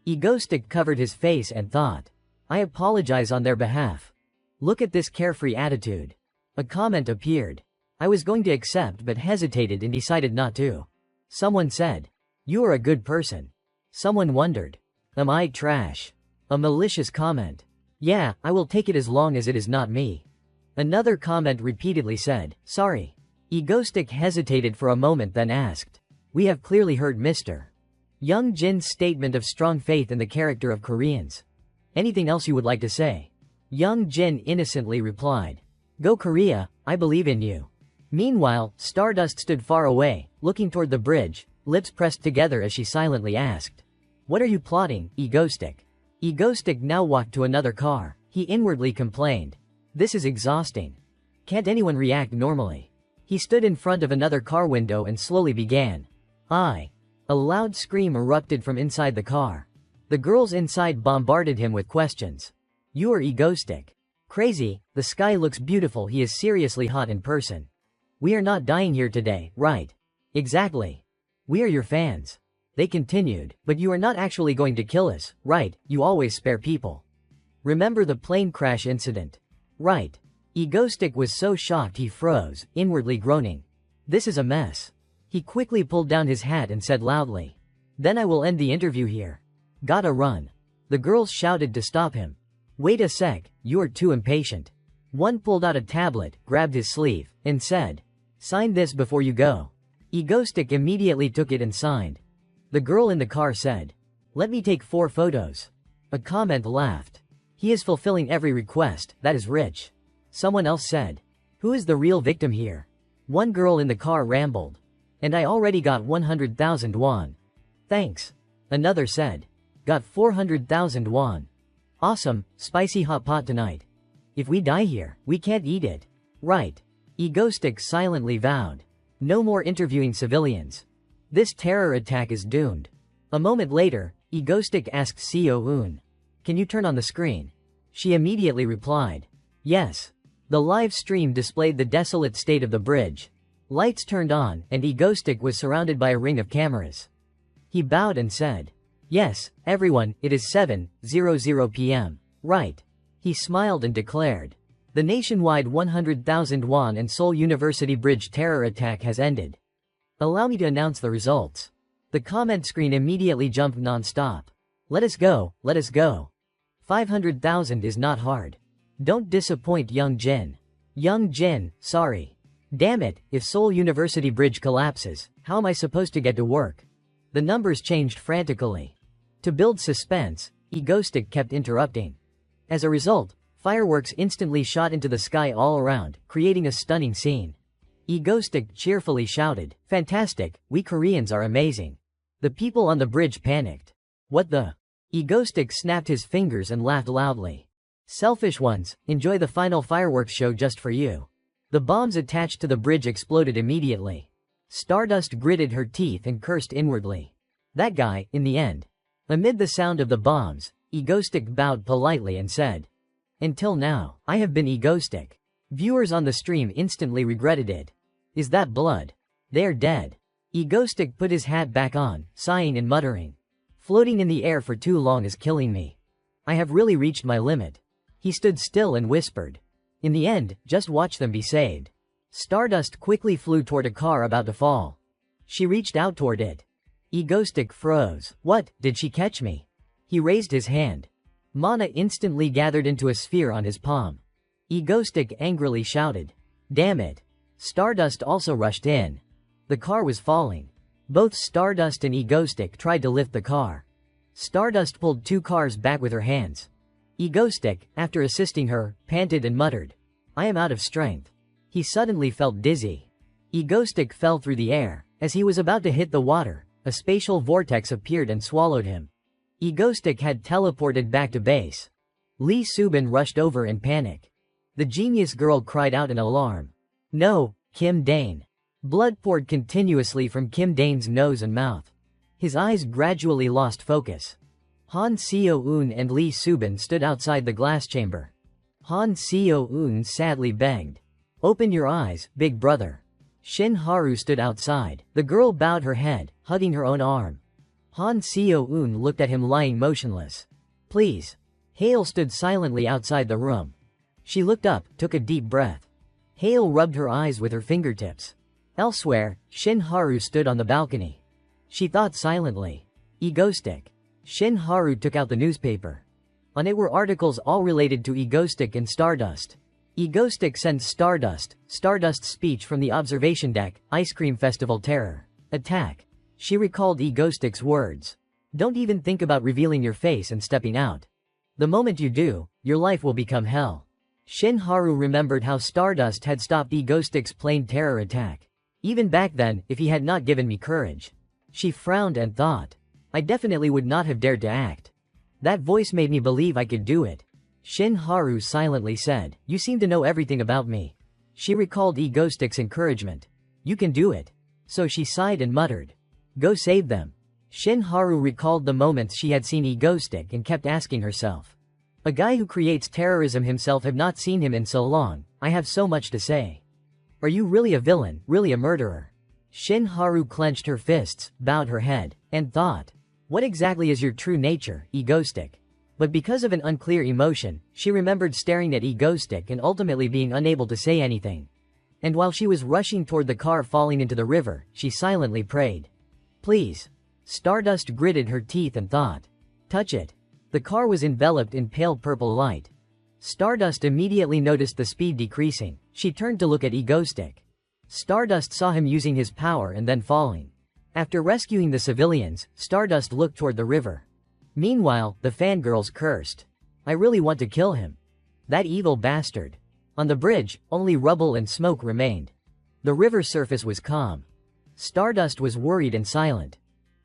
Egoistic covered his face and thought, "I apologize on their behalf. Look at this carefree attitude." A comment appeared. I was going to accept but hesitated and decided not to. Someone said, "You are a good person." Someone wondered, "Am I trash?" A malicious comment. "Yeah, I will take it as long as it is not me." Another comment repeatedly said, "Sorry." Egoistic hesitated for a moment then asked, "We have clearly heard Mr. Young Jin's statement of strong faith in the character of Koreans. Anything else you would like to say?" Young Jin innocently replied, "Go Korea, I believe in you." Meanwhile, Stardust stood far away, looking toward the bridge, lips pressed together as she silently asked, "What are you plotting, Egoistic?" Egoistic now walked to another car. He inwardly complained, "This is exhausting. Can't anyone react normally?" He stood in front of another car window and slowly began. A loud scream erupted from inside the car. The girls inside bombarded him with questions. "You are Egoistic. Crazy, the sky looks beautiful, he is seriously hot in person. We are not dying here today, right?" "Exactly. We are your fans." They continued, "But you are not actually going to kill us, right? You always spare people. Remember the plane crash incident? Right?" Egoistic was so shocked he froze, inwardly groaning. "This is a mess." He quickly pulled down his hat and said loudly, "Then I will end the interview here. Gotta run." The girls shouted to stop him. "Wait a sec, you are too impatient." One pulled out a tablet, grabbed his sleeve, and said, "Sign this before you go." Egoistic immediately took it and signed. The girl in the car said, "Let me take 4 photos." A comment laughed. "He is fulfilling every request, that is rich." Someone else said, "Who is the real victim here?" One girl in the car rambled, "And I already got 100,000 won. Thanks." Another said, "Got 400,000 won. Awesome, spicy hot pot tonight. If we die here, we can't eat it. Right?" Egoistic silently vowed, "No more interviewing civilians. This terror attack is doomed." A moment later, Egoistic asked Seo Eun, "Can you turn on the screen?" She immediately replied, "Yes." The live stream displayed the desolate state of the bridge. Lights turned on, and Egoistic was surrounded by a ring of cameras. He bowed and said, "Yes, everyone, it is 7:00 p.m. Right?" He smiled and declared, "The nationwide 100,000 won and Seoul University Bridge terror attack has ended. Allow me to announce the results." The comment screen immediately jumped non-stop. "Let us go, let us go. 500,000 is not hard. Don't disappoint Young Jin." Young Jin, sorry. Damn it, if Seoul University Bridge collapses, how am I supposed to get to work? The numbers changed frantically. To build suspense, Egoistic kept interrupting. As a result, fireworks instantly shot into the sky all around, creating a stunning scene. Egoistic cheerfully shouted, "Fantastic, we Koreans are amazing." The people on the bridge panicked. "What the?" Egoistic snapped his fingers and laughed loudly. "Selfish ones, enjoy the final fireworks show just for you." The bombs attached to the bridge exploded immediately. Stardust gritted her teeth and cursed inwardly. That guy, in the end. Amid the sound of the bombs, Egoistic bowed politely and said, "Until now, I have been Egoistic." Viewers on the stream instantly regretted it. "Is that blood? They're dead." Egoistic put his hat back on, sighing and muttering, "Floating in the air for too long is killing me. I have really reached my limit." He stood still and whispered, "In the end, just watch them be saved." Stardust quickly flew toward a car about to fall. She reached out toward it. Egoistic froze. "What, did she catch me?" He raised his hand. Mana instantly gathered into a sphere on his palm. Egoistic angrily shouted, "Damn it." Stardust also rushed in. The car was falling. Both Stardust and Egoistic tried to lift the car. Stardust pulled 2 cars back with her hands. Egoistic, after assisting her, panted and muttered, "I am out of strength." He suddenly felt dizzy. Egoistic fell through the air. As he was about to hit the water, a spatial vortex appeared and swallowed him. Egoistic had teleported back to base. Lee Subin rushed over in panic. The genius girl cried out in alarm. "No, Kim Dane. Blood poured continuously from Kim Dane's nose and mouth. His eyes gradually lost focus. Han Seo-eun and Lee Subin stood outside the glass chamber. Han Seo-eun sadly begged, "Open your eyes, big brother." Shin Haru stood outside. The girl bowed her head, hugging her own arm. Han Seo-eun looked at him lying motionless. "Please." Hale stood silently outside the room. She looked up, took a deep breath. Hale rubbed her eyes with her fingertips. Elsewhere, Shin Haru stood on the balcony. She thought silently. Egoistic. Shin Haru took out the newspaper. On it were articles all related to Egoistic and Stardust. Egoistic sends Stardust, Stardust's speech from the observation deck, Ice Cream Festival terror. Attack. She recalled Egoistic's words. Don't even think about revealing your face and stepping out. The moment you do, your life will become hell. Shin Haru remembered how Stardust had stopped Egoistic's plane terror attack. Even back then, if he had not given me courage. She frowned and thought. I definitely would not have dared to act. That voice made me believe I could do it. Shin Haru silently said, "You seem to know everything about me." She recalled Egoistic's encouragement. "You can do it." So she sighed and muttered, "Go save them." Shin Haru recalled the moments she had seen Egoistic and kept asking herself. A guy who creates terrorism himself, have not seen him in so long. I have so much to say. Are you really a villain, really a murderer? Shin Haru clenched her fists, bowed her head, and thought. What exactly is your true nature, Egoistic? But because of an unclear emotion, she remembered staring at Egoistic and ultimately being unable to say anything. And while she was rushing toward the car falling into the river, she silently prayed. Please. Stardust gritted her teeth and thought. Touch it. The car was enveloped in pale purple light. Stardust immediately noticed the speed decreasing. She turned to look at Egoistic. Stardust saw him using his power and then falling. After rescuing the civilians, Stardust looked toward the river. Meanwhile, the fangirls cursed. I really want to kill him. That evil bastard. On the bridge, only rubble and smoke remained. The river surface was calm. Stardust was worried and silent.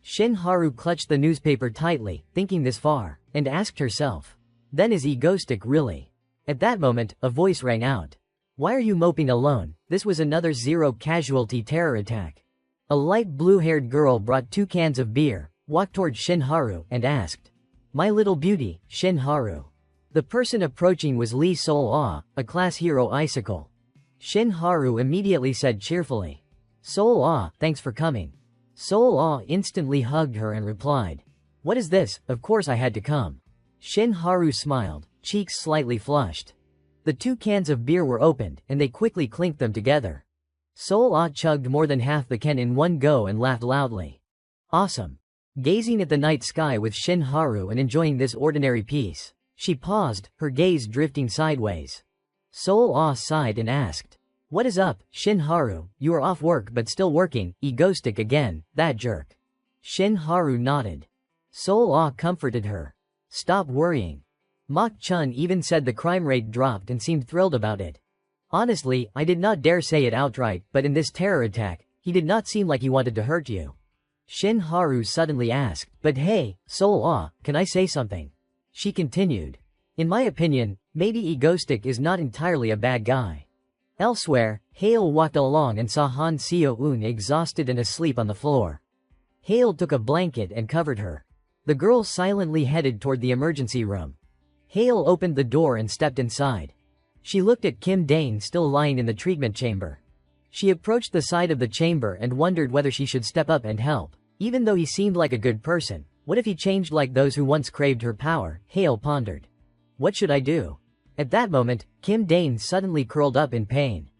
Shin Haru clutched the newspaper tightly, thinking this far, and asked herself, then is Egoistic really? At that moment, a voice rang out. Why are you moping alone? This was another zero-casualty terror attack. A light blue-haired girl brought 2 cans of beer, walked toward Shin Haru, and asked, My little beauty, Shin Haru. The person approaching was Lee Sol-ah, a class hero icicle. Shin Haru immediately said cheerfully, Sol-ah, thanks for coming. Sol-ah instantly hugged her and replied, What is this? Of course I had to come. Shin Haru smiled, cheeks slightly flushed. The 2 cans of beer were opened, and they quickly clinked them together. Sol-ah chugged more than half the can in one go and laughed loudly. Awesome. Gazing at the night sky with Shin Haru and enjoying this ordinary piece, she paused, her gaze drifting sideways. Sol-ah sighed and asked, What is up, Shin Haru? You are off work but still working, Egoistic again, that jerk. Shin Haru nodded. Sol-ah comforted her. Stop worrying. Mok-chun even said the crime rate dropped and seemed thrilled about it. Honestly, I did not dare say it outright, but in this terror attack, he did not seem like he wanted to hurt you. Shin Haru suddenly asked, But hey, Sol-ah, can I say something? She continued. In my opinion, maybe Egoistic is not entirely a bad guy. Elsewhere, Hale walked along and saw Han Seo-eun exhausted and asleep on the floor. Hale took a blanket and covered her. The girl silently headed toward the emergency room. Hale opened the door and stepped inside. She looked at Kim Dane still lying in the treatment chamber. She approached the side of the chamber and wondered whether she should step up and help. Even though he seemed like a good person, what if he changed like those who once craved her power? Hale pondered. What should I do? At that moment, Kim Dane suddenly curled up in pain.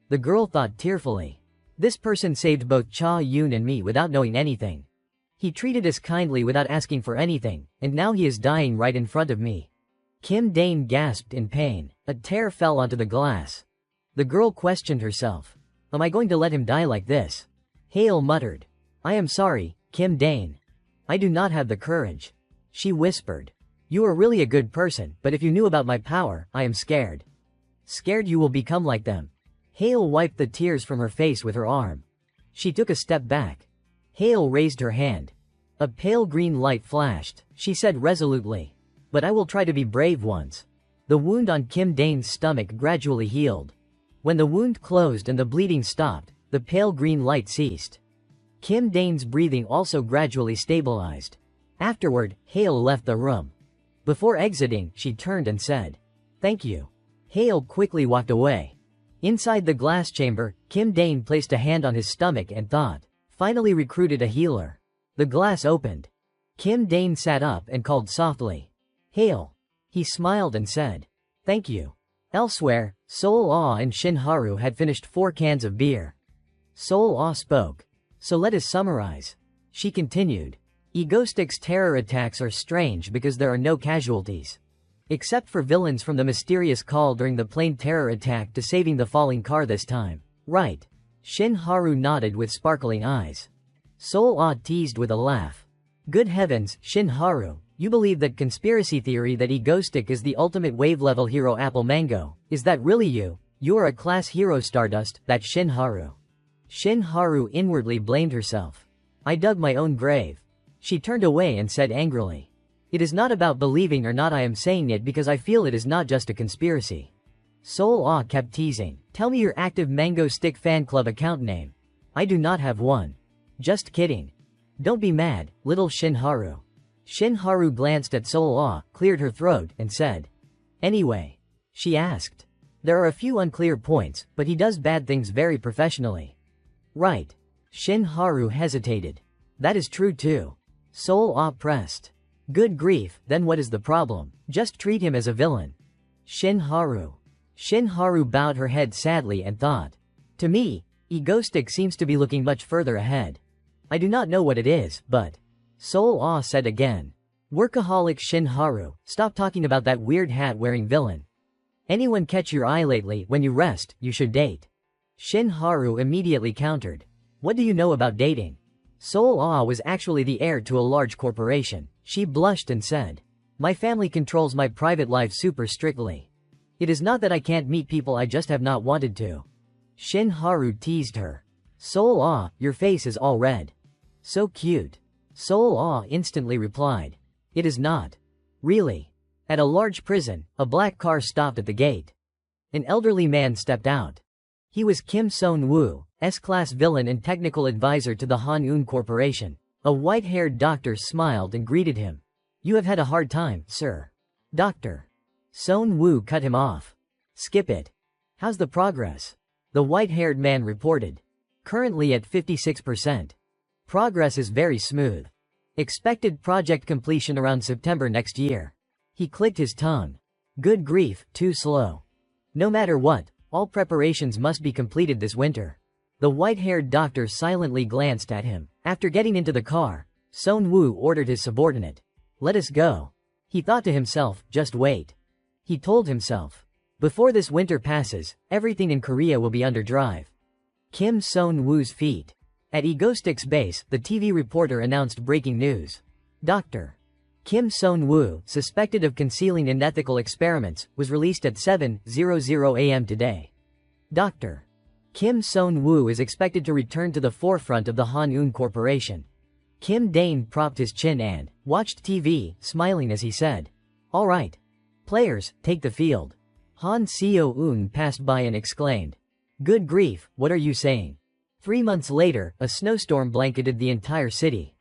The girl thought tearfully. This person saved both Cha Yoon and me without knowing anything. He treated us kindly without asking for anything, and now he is dying right in front of me. Kim Dane gasped in pain. A tear fell onto the glass. The girl questioned herself. Am I going to let him die like this? Hale muttered. I am sorry, Kim Dane. I do not have the courage. She whispered. You are really a good person, but if you knew about my power, I am scared. Scared you will become like them. Hale wiped the tears from her face with her arm. She took a step back. Hale raised her hand. A pale green light flashed. She said resolutely. But I will try to be brave once. The wound on Kim Dane's stomach gradually healed. When the wound closed and the bleeding stopped, The pale green light ceased. Kim Dane's breathing also gradually stabilized. Afterward, Hale left the room. Before exiting, she turned and said, "Thank you." Hale quickly walked away. Inside the glass chamber, Kim Dane placed a hand on his stomach and thought. Finally recruited a healer. The glass opened. Kim Dane sat up and called softly, "Hale." He smiled and said, "Thank you." Elsewhere, Seol Ah and Shin Haru had finished 4 cans of beer. Seol Ah spoke. "So let us summarize." She continued. Egoistic's terror attacks are strange because there are no casualties. Except for villains from the mysterious call during the plane terror attack to saving the falling car this time. Right. Shin Haru nodded with sparkling eyes. Seol Ah teased with a laugh. Good heavens, Shin Haru, you believe that conspiracy theory that Egoistic is the ultimate wave-level hero Apple Mango. Is that really you? You're a class hero Stardust, that Shin Haru. Shin Haru inwardly blamed herself. I dug my own grave. She turned away and said angrily. It is not about believing or not, I am saying it because I feel it is not just a conspiracy. Seol Ah kept teasing. Tell me your active Mango Stick fan club account name. I do not have one. Just kidding. Don't be mad, little Shin Haru. Shin Haru glanced at Seol Ah, cleared her throat, and said. Anyway. She asked. There are a few unclear points, but he does bad things very professionally. Right. Shin Haru hesitated. That is true too. Seol Ah pressed. Good grief, then what is the problem? Just treat him as a villain. Shin Haru. Shin Haru bowed her head sadly and thought. To me, Egoistic seems to be looking much further ahead. I do not know what it is, but... Seol Ah said again. Workaholic Shin Haru, stop talking about that weird hat-wearing villain. Anyone catch your eye lately? When you rest, you should date. Shin Haru immediately countered. What do you know about dating? Seol Ah was actually the heir to a large corporation. She blushed and said. My family controls my private life super strictly. It is not that I can't meet people, I just have not wanted to. Shin Haru teased her. Seol Ah, your face is all red. So cute. Seol Ah instantly replied. It is not. Really. At a large prison, a black car stopped at the gate. An elderly man stepped out. He was Kim Son-woo, S-class villain and technical advisor to the Han-eun Corporation. A white-haired doctor smiled and greeted him. You have had a hard time, sir. Doctor. Son-woo cut him off. Skip it. How's the progress? The white-haired man reported. Currently at 56%. Progress is very smooth. Expected project completion around September next year. He clicked his tongue. Good grief, too slow. No matter what, all preparations must be completed this winter. The white-haired doctor silently glanced at him. After getting into the car, Son-woo ordered his subordinate. Let us go. He thought to himself, just wait. He told himself. Before this winter passes, everything in Korea will be under drive. Kim Son-woo's feet. At Egoistic's base, the TV reporter announced breaking news. Dr. Kim Son-woo, suspected of concealing unethical experiments, was released at 7:00 a.m. today. Dr. Kim Son-woo is expected to return to the forefront of the Han-eun Corporation. Kim Dane propped his chin and watched TV, smiling as he said, All right. Players, take the field. Han Seo-eun passed by and exclaimed, Good grief, what are you saying? 3 months later, a snowstorm blanketed the entire city.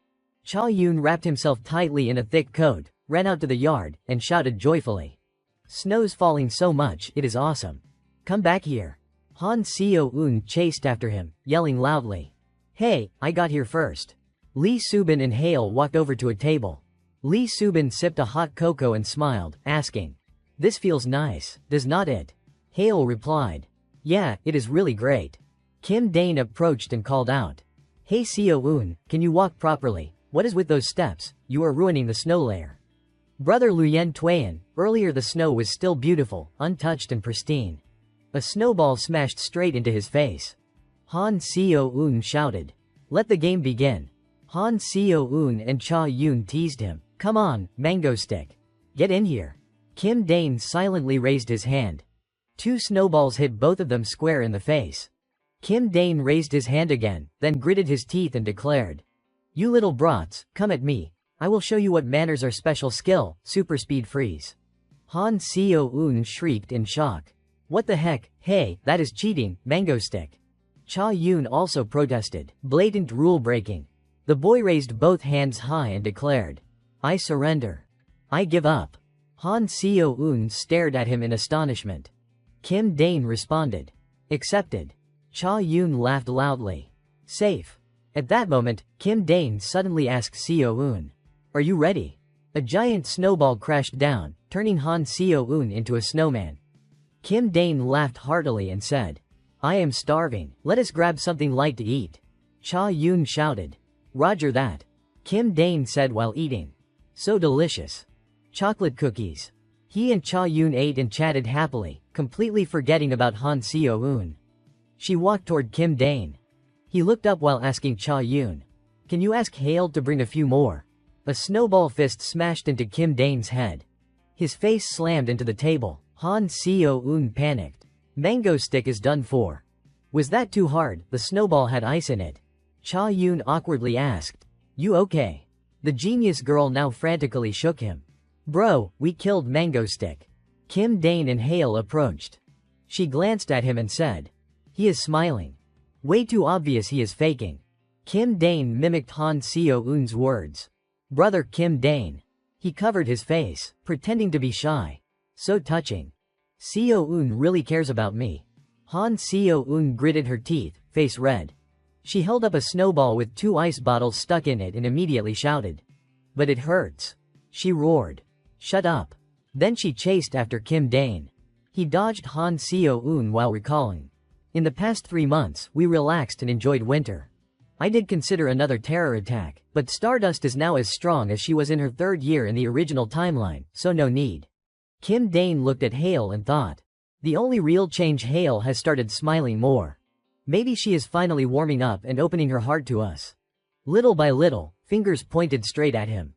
Cha-yoon wrapped himself tightly in a thick coat, ran out to the yard, and shouted joyfully. Snow's falling so much, it is awesome. Come back here. Han Seo-eun chased after him, yelling loudly. Hey, I got here first. Lee Subin and Hale walked over to a table. Lee Subin sipped a hot cocoa and smiled, asking. This feels nice, does not it? Hale replied. Yeah, it is really great. Kim Dane approached and called out. Hey Seo-eun, can you walk properly? What is with those steps? You are ruining the snow layer. Brother Luyen Twayan, earlier the snow was still beautiful, untouched and pristine. A snowball smashed straight into his face. Han Seo-eun shouted. Let the game begin. Han Seo-eun and Cha-yoon teased him. Come on, Mango Stick. Get in here. Kim Dane silently raised his hand. 2 snowballs hit both of them square in the face. Kim Dane raised his hand again, then gritted his teeth and declared. You little brats, come at me. I will show you what manners are. Special skill, super speed freeze. Han Seo-eun shrieked in shock. What the heck? Hey, that is cheating, Mango Stick. Cha Yun also protested. Blatant rule breaking. The boy raised both hands high and declared, "I surrender. I give up." Han Seo-eun stared at him in astonishment. Kim Dane responded, "Accepted." Cha Yun laughed loudly. "Safe." At that moment, Kim Dane suddenly asked Seo-eun, "Are you ready?" A giant snowball crashed down, turning Han Seo-eun into a snowman. Kim Dane laughed heartily and said, "I am starving. Let us grab something light to eat." Cha Yun shouted, "Roger that." Kim Dane said while eating, "So delicious. Chocolate cookies." He and Cha Yun ate and chatted happily, completely forgetting about Han Seo-eun. She walked toward Kim Dane. He looked up while asking Cha Yun, "Can you ask Hale to bring a few more?" A snowball fist smashed into Kim Dane's head. His face slammed into the table. Han Seo-eun panicked. "Mango stick is done for." "Was that too hard?" The snowball had ice in it. Cha Yun awkwardly asked, "You okay?" The genius girl now frantically shook him. "Bro, we killed Mango Stick." Kim Dane and Hale approached. She glanced at him and said, "He is smiling. Way too obvious he is faking." Kim Dane mimicked Han Seo-eun's words. "Brother Kim Dane." He covered his face, pretending to be shy. "So touching. Seo-eun really cares about me." Han Seo-eun gritted her teeth, face red. She held up a snowball with 2 ice bottles stuck in it and immediately shouted, "But it hurts." She roared, "Shut up." Then she chased after Kim Dane. He dodged Han Seo-eun while recalling, "In the past 3 months, we relaxed and enjoyed winter. I did consider another terror attack, but Stardust is now as strong as she was in her 3rd year in the original timeline, so no need." Kim Dane looked at Hale and thought, the only real change, Hale has started smiling more. Maybe she is finally warming up and opening her heart to us. Little by little, fingers pointed straight at him.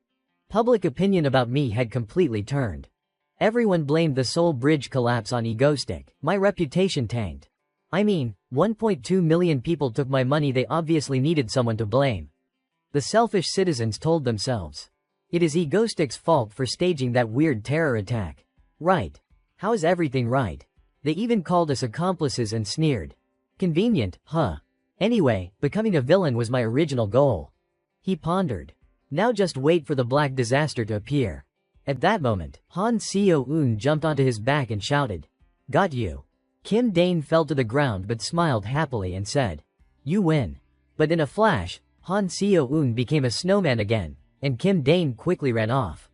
Public opinion about me had completely turned. Everyone blamed the Seoul Bridge collapse on Egostick. My reputation tanked. I mean, 1.2 million people took my money. They obviously needed someone to blame. The selfish citizens told themselves, it is Egostick's fault for staging that weird terror attack. Right. How is everything right? They even called us accomplices and sneered. Convenient, huh? Anyway, becoming a villain was my original goal. He pondered. Now just wait for the black disaster to appear. At that moment, Han Seo-eun jumped onto his back and shouted, "Got you." Kim Dane fell to the ground but smiled happily and said, "You win." But in a flash, Han Seo-eun became a snowman again, and Kim Dane quickly ran off.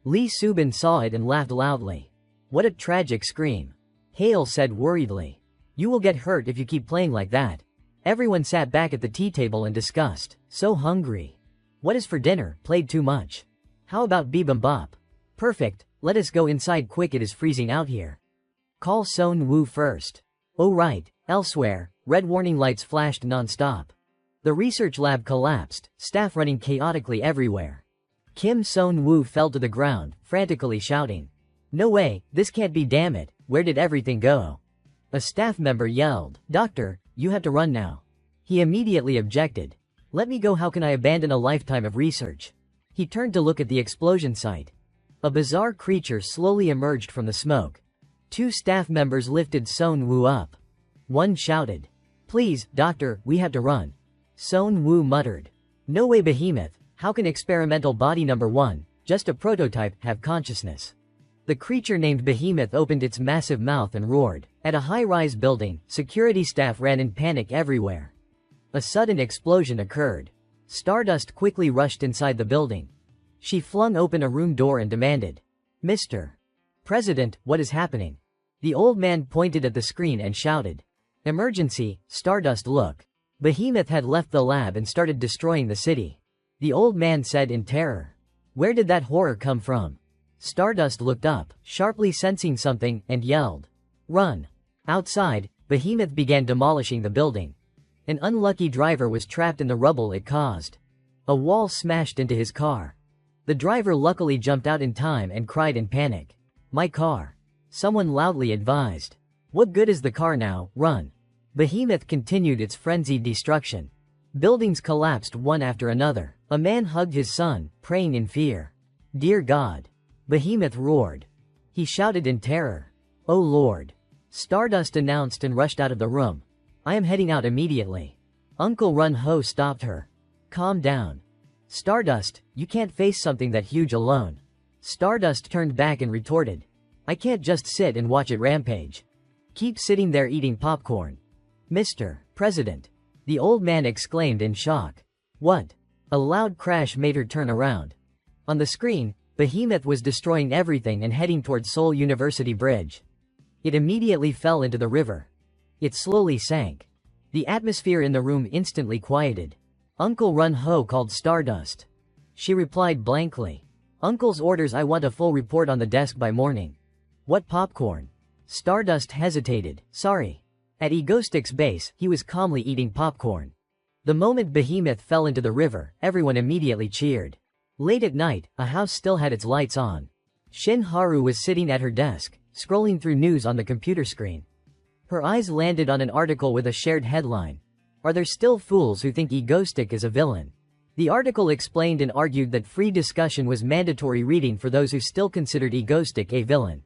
Lee Subin saw it and laughed loudly. "What a tragic scream." Hale said worriedly, "You will get hurt if you keep playing like that." Everyone sat back at the tea table and discussed, "So hungry. What is for dinner? Played too much. How about bibimbap?" "Perfect, let us go inside quick, it is freezing out here." "Call Son Woo first." "Oh right." Elsewhere, red warning lights flashed non-stop. The research lab collapsed, staff running chaotically everywhere. Kim Son Woo fell to the ground, frantically shouting, "No way, this can't be, damn it, where did everything go?" A staff member yelled, "Doctor, you have to run now." He immediately objected. "Let me go, how can I abandon a lifetime of research?" He turned to look at the explosion site. A bizarre creature slowly emerged from the smoke. 2 staff members lifted Son Woo up. One shouted, "Please, doctor, we have to run." Son Woo muttered, "No way, Behemoth, how can experimental body number 1, just a prototype, have consciousness?" The creature named Behemoth opened its massive mouth and roared. At a high-rise building, security staff ran in panic everywhere. A sudden explosion occurred. Stardust quickly rushed inside the building. She flung open a room door and demanded, "Mr. President, what is happening?" The old man pointed at the screen and shouted, "Emergency, Stardust, look." Behemoth had left the lab and started destroying the city. The old man said in terror, "Where did that horror come from?" Stardust looked up, sharply sensing something, and yelled, "Run!" Outside, Behemoth began demolishing the building. An unlucky driver was trapped in the rubble it caused. A wall smashed into his car. The driver luckily jumped out in time and cried in panic, "My car!" Someone loudly advised, "What good is the car now, run!" Behemoth continued its frenzied destruction. Buildings collapsed one after another. A man hugged his son, praying in fear. "Dear God!" Behemoth roared. He shouted in terror, "Oh Lord!" Stardust announced and rushed out of the room. I am heading out immediately. Uncle Run Ho stopped her. Calm down. Stardust, you can't face something that huge alone. Stardust turned back and retorted. I can't just sit and watch it rampage. Keep sitting there eating popcorn. Mr. President. The old man exclaimed in shock. What? A loud crash made her turn around. On the screen, Behemoth was destroying everything and heading toward Seoul University Bridge. It immediately fell into the river. It slowly sank. The atmosphere in the room instantly quieted. Uncle Run Ho called Stardust. She replied blankly. Uncle's orders, I want a full report on the desk by morning. What popcorn? Stardust hesitated. Sorry. At Egostick's base, he was calmly eating popcorn. The moment Behemoth fell into the river, everyone immediately cheered. Late at night, a house still had its lights on. Shin Haru was sitting at her desk, scrolling through news on the computer screen. Her eyes landed on an article with a shared headline. Are there still fools who think Egostick is a villain? The article explained and argued that free discussion was mandatory reading for those who still considered Egostick a villain.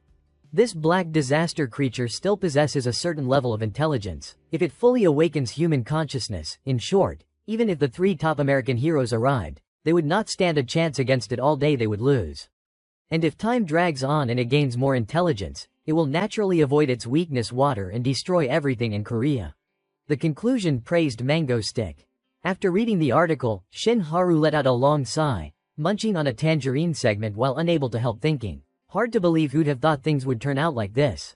This black disaster creature still possesses a certain level of intelligence. If it fully awakens human consciousness, in short, even if the 3 top American heroes arrived, they would not stand a chance against it. All day they would lose. And if time drags on and it gains more intelligence, it will naturally avoid its weakness, water, and destroy everything in Korea. The conclusion praised Mango Stick. After reading the article, Shin Haru let out a long sigh, munching on a tangerine segment while unable to help thinking. Hard to believe who'd have thought things would turn out like this.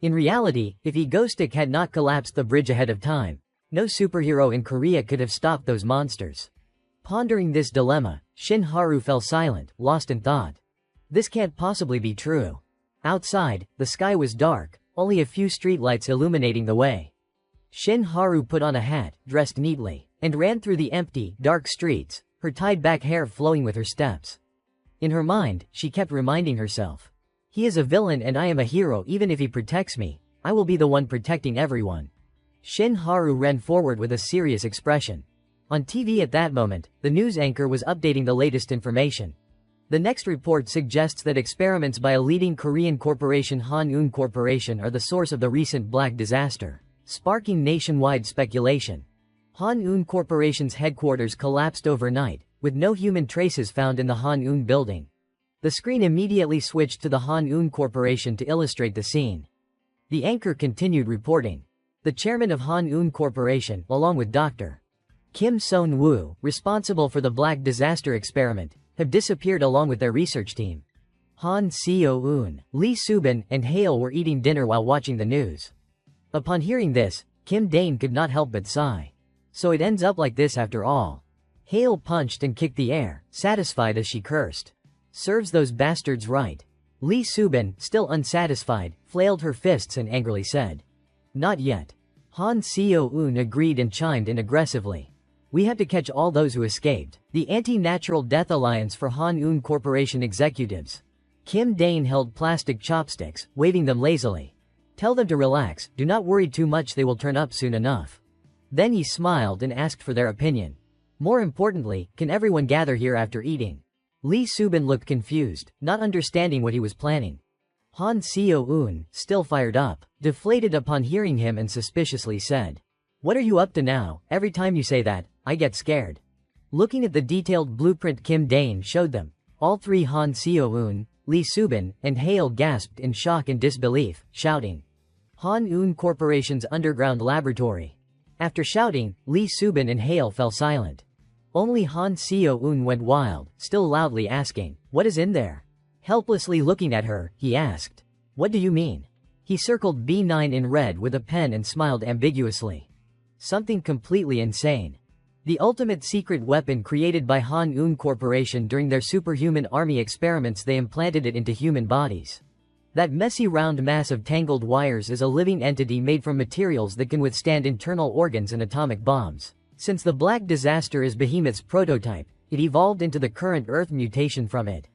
In reality, if Egostick had not collapsed the bridge ahead of time, no superhero in Korea could have stopped those monsters. Pondering this dilemma, Shin Haru fell silent, lost in thought. This can't possibly be true. Outside, the sky was dark, only a few streetlights illuminating the way. Shin Haru put on a hat, dressed neatly, and ran through the empty, dark streets, her tied-back hair flowing with her steps. In her mind, she kept reminding herself. He is a villain and I am a hero. Even if he protects me, I will be the one protecting everyone. Shin Haru ran forward with a serious expression. On TV at that moment, the news anchor was updating the latest information. The next report suggests that experiments by a leading Korean corporation, Han-eun Corporation, are the source of the recent black disaster, sparking nationwide speculation. Han-eun Corporation's headquarters collapsed overnight, with no human traces found in the Han-eun building. The screen immediately switched to the Han-eun Corporation to illustrate the scene. The anchor continued reporting. The chairman of Han-eun Corporation, along with Dr. Kim Son-woo, responsible for the black disaster experiment, have disappeared along with their research team. Han Seo-eun, Lee Subin, and Hale were eating dinner while watching the news. Upon hearing this, Kim Dane could not help but sigh. So it ends up like this after all. Hale punched and kicked the air, satisfied as she cursed. Serves those bastards right. Lee Subin, still unsatisfied, flailed her fists and angrily said. Not yet. Han Seo-eun agreed and chimed in aggressively. We have to catch all those who escaped. The Anti-Natural Death Alliance for Han-eun Corporation executives. Kim Dane held plastic chopsticks, waving them lazily. Tell them to relax, do not worry too much, they will turn up soon enough. Then he smiled and asked for their opinion. More importantly, can everyone gather here after eating? Lee Subin looked confused, not understanding what he was planning. Han Seo-eun, still fired up, deflated upon hearing him and suspiciously said. What are you up to now? Every time you say that, I get scared. Looking at the detailed blueprint Kim Dane showed them, all 3 Han Seo-eun, Lee Subin, and Hale gasped in shock and disbelief, shouting. Han-eun Corporation's underground laboratory. After shouting, Lee Subin and Hale fell silent. Only Han Seo-eun went wild, still loudly asking, what is in there? Helplessly looking at her, he asked. What do you mean? He circled B9 in red with a pen and smiled ambiguously. Something completely insane. The ultimate secret weapon created by Han-eun Corporation during their superhuman army experiments, they implanted it into human bodies. That messy round mass of tangled wires is a living entity made from materials that can withstand internal organs and atomic bombs. Since the Black Disaster is Behemoth's prototype, it evolved into the current Earth mutation from it.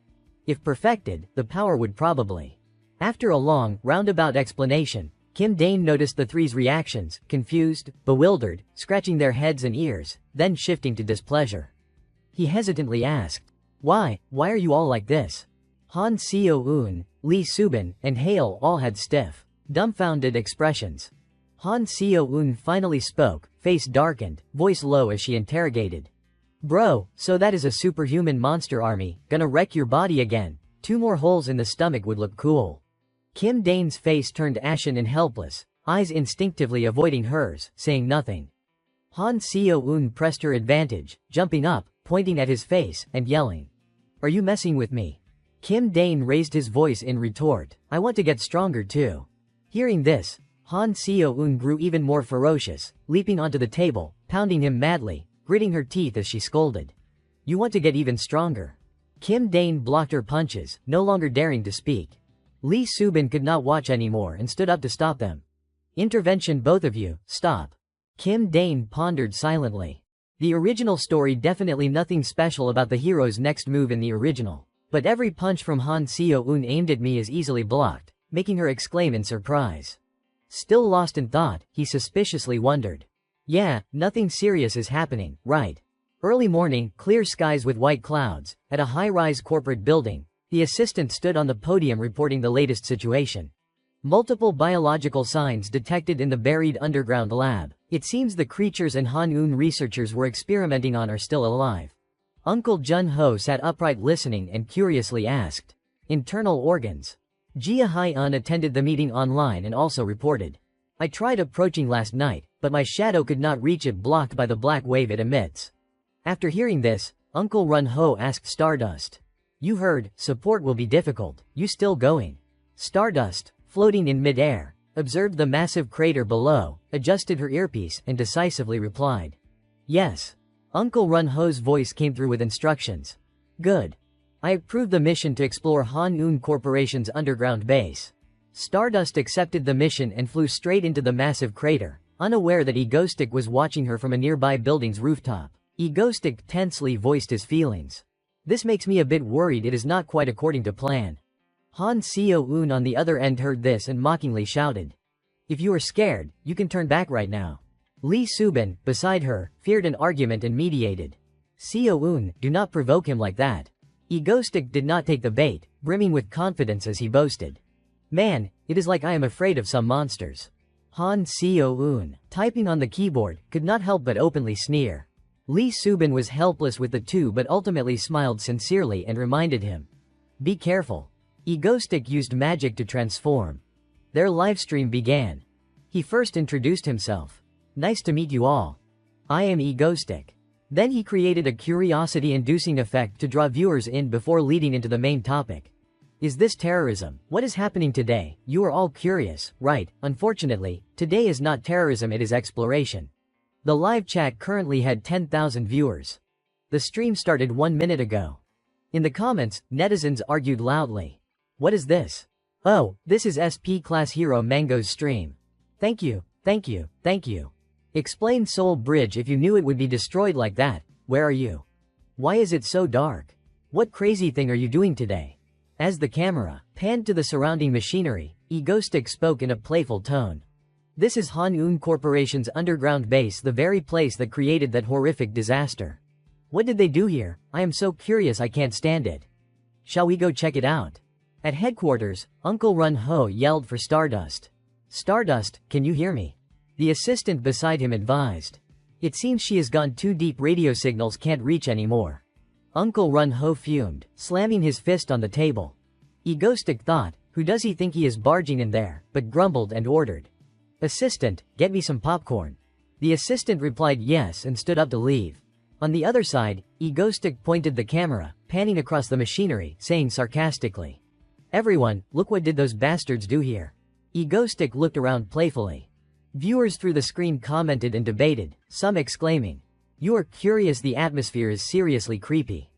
If perfected, the power would probably. After a long, roundabout explanation, Kim Dane noticed the 3's reactions, confused, bewildered, scratching their heads and ears, then shifting to displeasure. He hesitantly asked, Why are you all like this? Han Seo-eun, Lee Subin, and Hale all had stiff, dumbfounded expressions. Han Seo-eun finally spoke, face darkened, voice low as she interrogated. Bro, so that is a superhuman monster army, gonna wreck your body again. 2 more holes in the stomach would look cool. Kim Dane's face turned ashen and helpless, eyes instinctively avoiding hers, saying nothing. Han Seo-eun pressed her advantage, jumping up, pointing at his face, and yelling. Are you messing with me? Kim Dane raised his voice in retort. I want to get stronger too. Hearing this, Han Seo-eun grew even more ferocious, leaping onto the table, pounding him madly, gritting her teeth as she scolded. You want to get even stronger? Kim Dane blocked her punches, no longer daring to speak. Lee Subin could not watch anymore and stood up to stop them. Intervention, both of you, stop. Kim Dane pondered silently. The original story definitely nothing special about the hero's next move in the original. But every punch from Han Seo-eun aimed at me is easily blocked, making her exclaim in surprise. Still lost in thought, he suspiciously wondered. Yeah, nothing serious is happening, right? Early morning, clear skies with white clouds, at a high-rise corporate building. The assistant stood on the podium reporting the latest situation. Multiple biological signs detected in the buried underground lab. It seems the creatures and Han-eun researchers were experimenting on are still alive. Uncle Jun-ho sat upright listening and curiously asked. Internal organs. Jia Hai-un attended the meeting online and also reported. I tried approaching last night, but my shadow could not reach it, blocked by the black wave it emits. After hearing this, Uncle Run-ho asked Stardust. You heard, support will be difficult, you still going? Stardust, floating in mid-air, observed the massive crater below, adjusted her earpiece and decisively replied. Yes. Uncle Run-ho's voice came through with instructions. Good. I approved the mission to explore Han-eun Corporation's underground base. Stardust accepted the mission and flew straight into the massive crater, unaware that Egoistic was watching her from a nearby building's rooftop. Egoistic tensely voiced his feelings. This makes me a bit worried, it is not quite according to plan. Han Seo-eun on the other end heard this and mockingly shouted. If you are scared, you can turn back right now. Lee Subin, beside her, feared an argument and mediated. Seo-eun, do not provoke him like that. Egoistic did not take the bait, brimming with confidence as he boasted. Man, it is like I am afraid of some monsters. Han Seo-eun, typing on the keyboard, could not help but openly sneer. Lee Subin was helpless with the two but ultimately smiled sincerely and reminded him. Be careful. Egoistic used magic to transform. Their livestream began. He first introduced himself. Nice to meet you all. I am Egoistic. Then he created a curiosity-inducing effect to draw viewers in before leading into the main topic. Is this terrorism? What is happening today? You are all curious, right? Unfortunately, today is not terrorism, it is exploration. The live chat currently had 10,000 viewers. The stream started 1 minute ago. In the comments, netizens argued loudly. What is this? Oh, this is SP Class Hero Mango's stream. Thank you, thank you, thank you. Explain Soul Bridge if you knew it would be destroyed like that. Where are you? Why is it so dark? What crazy thing are you doing today? As the camera panned to the surrounding machinery, Egoistic spoke in a playful tone. This is Han-eun Corporation's underground base, the very place that created that horrific disaster. What did they do here? I am so curious, I can't stand it. Shall we go check it out? At headquarters, Uncle Run-ho yelled for Stardust. Stardust, can you hear me? The assistant beside him advised. It seems she has gone too deep, radio signals can't reach anymore. Uncle Run-ho fumed, slamming his fist on the table. Egoistic thought, who does he think he is barging in there, but grumbled and ordered. Assistant, get me some popcorn. The assistant replied yes and stood up to leave. On the other side, Egoistic pointed the camera, panning across the machinery, saying sarcastically. Everyone, look what did those bastards do here. Egoistic looked around playfully. Viewers through the screen commented and debated, some exclaiming. You are curious, the atmosphere is seriously creepy.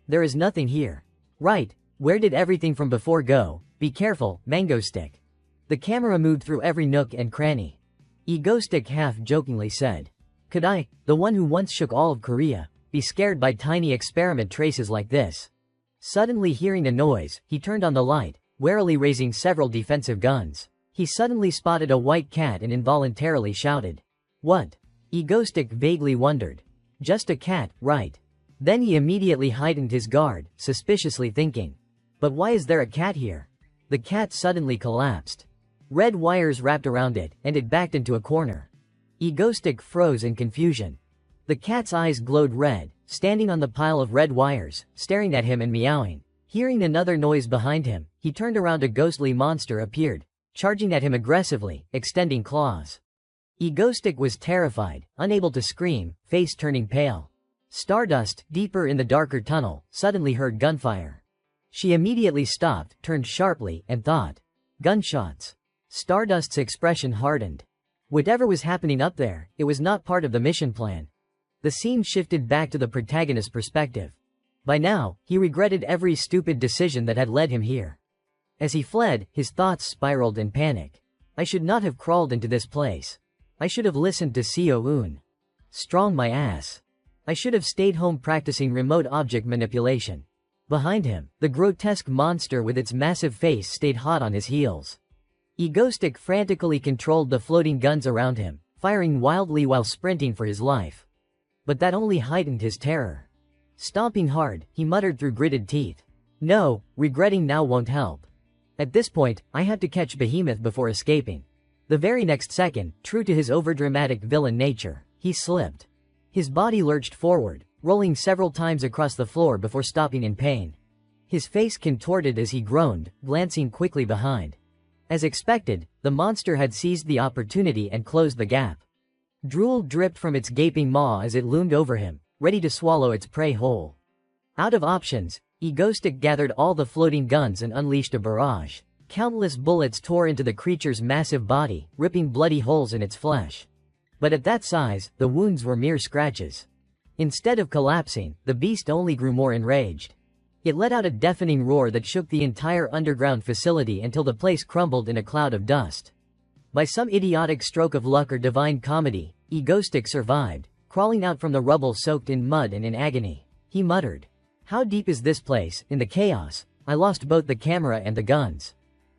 There is nothing here. Right, where did everything from before go? Be careful, Mango Stick. The camera moved through every nook and cranny. Egoistic half-jokingly said. Could I, the one who once shook all of Korea, be scared by tiny experiment traces like this? Suddenly hearing a noise, he turned on the light, warily raising several defensive guns. He suddenly spotted a white cat and involuntarily shouted. What? Egoistic vaguely wondered. Just a cat, right? Then he immediately heightened his guard, suspiciously thinking. But why is there a cat here? The cat suddenly collapsed. Red wires wrapped around it, and it backed into a corner. Egoistic froze in confusion. The cat's eyes glowed red, standing on the pile of red wires, staring at him and meowing. Hearing another noise behind him, he turned around. A ghostly monster appeared, charging at him aggressively, extending claws. Egoistic was terrified, unable to scream, face turning pale. Stardust, deeper in the darker tunnel, suddenly heard gunfire. She immediately stopped, turned sharply, and thought. Gunshots. Stardust's expression hardened. Whatever was happening up there, it was not part of the mission plan. The scene shifted back to the protagonist's perspective. By now, he regretted every stupid decision that had led him here. As he fled, his thoughts spiraled in panic. I should not have crawled into this place. I should have listened to Seo-un. Strong my ass. I should have stayed home practicing remote object manipulation. Behind him, the grotesque monster with its massive face stayed hot on his heels. Egoistic frantically controlled the floating guns around him, firing wildly while sprinting for his life. But that only heightened his terror. Stomping hard, he muttered through gritted teeth. No, regretting now won't help. At this point, I had to catch Behemoth before escaping. The very next second, true to his overdramatic villain nature, he slipped. His body lurched forward, rolling several times across the floor before stopping in pain. His face contorted as he groaned, glancing quickly behind. As expected, the monster had seized the opportunity and closed the gap. Drool dripped from its gaping maw as it loomed over him, ready to swallow its prey whole. Out of options, Egoistic gathered all the floating guns and unleashed a barrage. Countless bullets tore into the creature's massive body, ripping bloody holes in its flesh. But at that size, the wounds were mere scratches. Instead of collapsing, the beast only grew more enraged. It let out a deafening roar that shook the entire underground facility until the place crumbled in a cloud of dust. By some idiotic stroke of luck or divine comedy, Egoistic survived, crawling out from the rubble soaked in mud and in agony. He muttered. How deep is this place? In the chaos, I lost both the camera and the guns.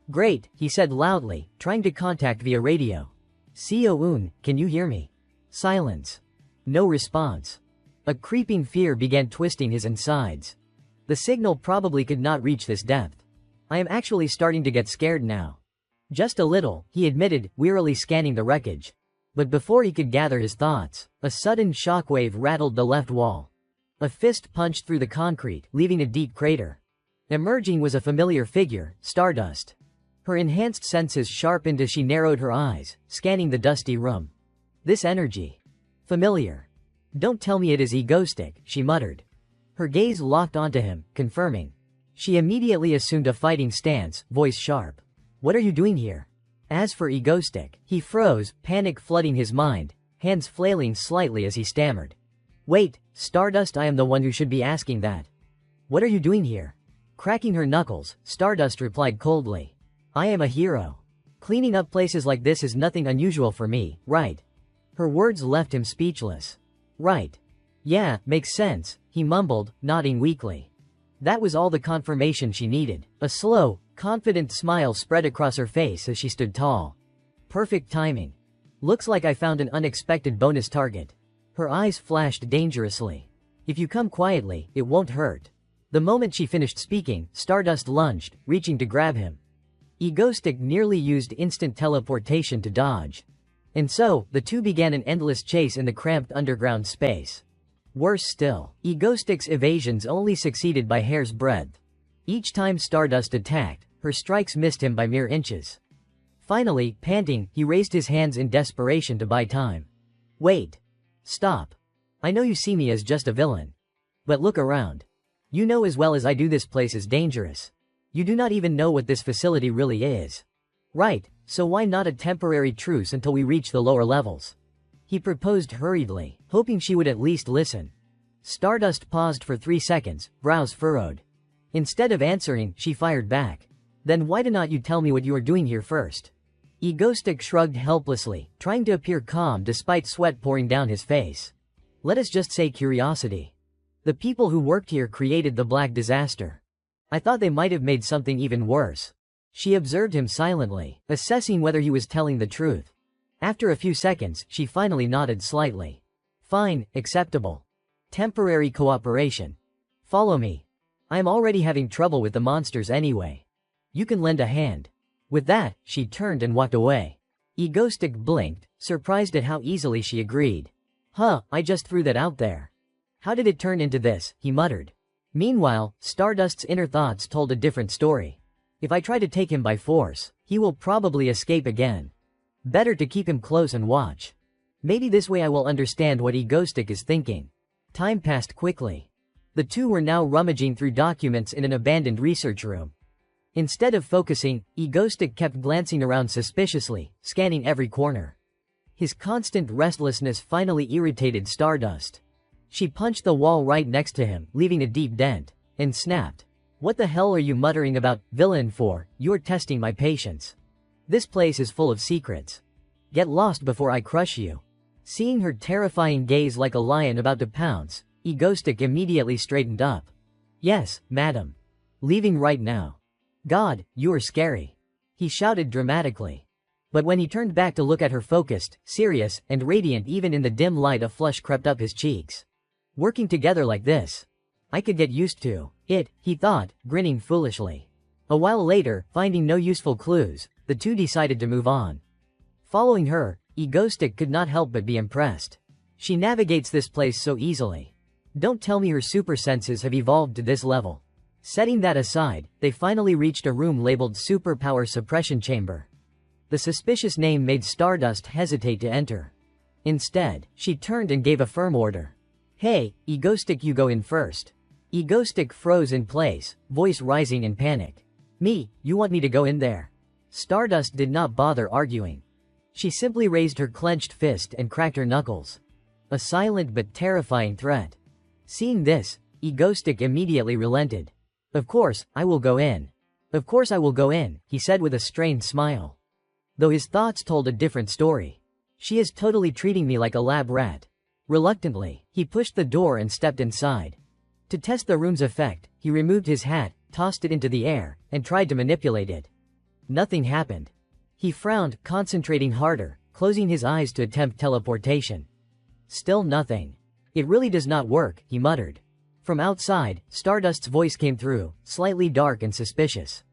Great, he said loudly, trying to contact via radio. Seo-un, can you hear me? Silence. No response. A creeping fear began twisting his insides. The signal probably could not reach this depth. I am actually starting to get scared now. Just a little, he admitted, wearily scanning the wreckage. But before he could gather his thoughts, a sudden shockwave rattled the left wall. A fist punched through the concrete, leaving a deep crater. Emerging was a familiar figure, Stardust. Her enhanced senses sharpened as she narrowed her eyes, scanning the dusty room. This energy. Familiar. Don't tell me it is Egoistic, she muttered. Her gaze locked onto him, confirming. She immediately assumed a fighting stance, voice sharp. What are you doing here? As for Egoistic, he froze, panic flooding his mind, hands flailing slightly as he stammered. Wait, Stardust, I am the one who should be asking that. What are you doing here? Cracking her knuckles, Stardust replied coldly. I am a hero. Cleaning up places like this is nothing unusual for me, right? Her words left him speechless. Right. Yeah, makes sense, he mumbled, nodding weakly. That was all the confirmation she needed. A slow, confident smile spread across her face as she stood tall. Perfect timing. Looks like I found an unexpected bonus target. Her eyes flashed dangerously. If you come quietly, it won't hurt. The moment she finished speaking, Stardust lunged, reaching to grab him. Egoistic nearly used instant teleportation to dodge. And so, the two began an endless chase in the cramped underground space. Worse still, Egoistic's evasions only succeeded by hair's breadth. Each time Stardust attacked, her strikes missed him by mere inches. Finally, panting, he raised his hands in desperation to buy time. Wait. Stop. I know you see me as just a villain. But look around. You know as well as I do this place is dangerous. You do not even know what this facility really is. Right, so why not a temporary truce until we reach the lower levels? He proposed hurriedly, hoping she would at least listen. Stardust paused for 3 seconds, brows furrowed. Instead of answering, she fired back. Then why do not you tell me what you are doing here first? Egoistic shrugged helplessly, trying to appear calm despite sweat pouring down his face. Let us just say curiosity. The people who worked here created the Black Disaster. I thought they might have made something even worse. She observed him silently, assessing whether he was telling the truth. After a few seconds, she finally nodded slightly. Fine, acceptable. Temporary cooperation. Follow me. I am already having trouble with the monsters anyway. You can lend a hand. With that, she turned and walked away. Egoistic blinked, surprised at how easily she agreed. Huh, I just threw that out there. How did it turn into this, he muttered. Meanwhile, Stardust's inner thoughts told a different story. If I try to take him by force, he will probably escape again. Better to keep him close and watch. Maybe this way I will understand what Egoistic is thinking. Time passed quickly. The two were now rummaging through documents in an abandoned research room. Instead of focusing, Egoistic kept glancing around suspiciously, scanning every corner. His constant restlessness finally irritated Stardust. She punched the wall right next to him, leaving a deep dent, and snapped. What the hell are you muttering about, villain, for? You're testing my patience. This place is full of secrets. Get lost before I crush you. Seeing her terrifying gaze like a lion about to pounce, Egoistic immediately straightened up. Yes, madam. Leaving right now. God, you are scary. He shouted dramatically. But when he turned back to look at her focused, serious, and radiant, even in the dim light, a flush crept up his cheeks. Working together like this. I could get used to it, he thought, grinning foolishly. A while later, finding no useful clues, the two decided to move on. Following her, Egoistic could not help but be impressed. She navigates this place so easily. Don't tell me her super senses have evolved to this level. Setting that aside, they finally reached a room labeled Superpower Suppression Chamber. The suspicious name made Stardust hesitate to enter. Instead, she turned and gave a firm order. Hey, Egoistic, you go in first. Egoistic froze in place, voice rising in panic. Me, you want me to go in there? Stardust did not bother arguing. She simply raised her clenched fist and cracked her knuckles. A silent but terrifying threat. Seeing this, Egoistic immediately relented. Of course, I will go in. Of course I will go in, he said with a strained smile. Though his thoughts told a different story. She is totally treating me like a lab rat. Reluctantly, he pushed the door and stepped inside. To test the room's effect, he removed his hat, tossed it into the air, and tried to manipulate it. Nothing happened. He frowned, concentrating harder, closing his eyes to attempt teleportation. Still nothing. It really does not work, he muttered. From outside, Stardust's voice came through, slightly dark and suspicious.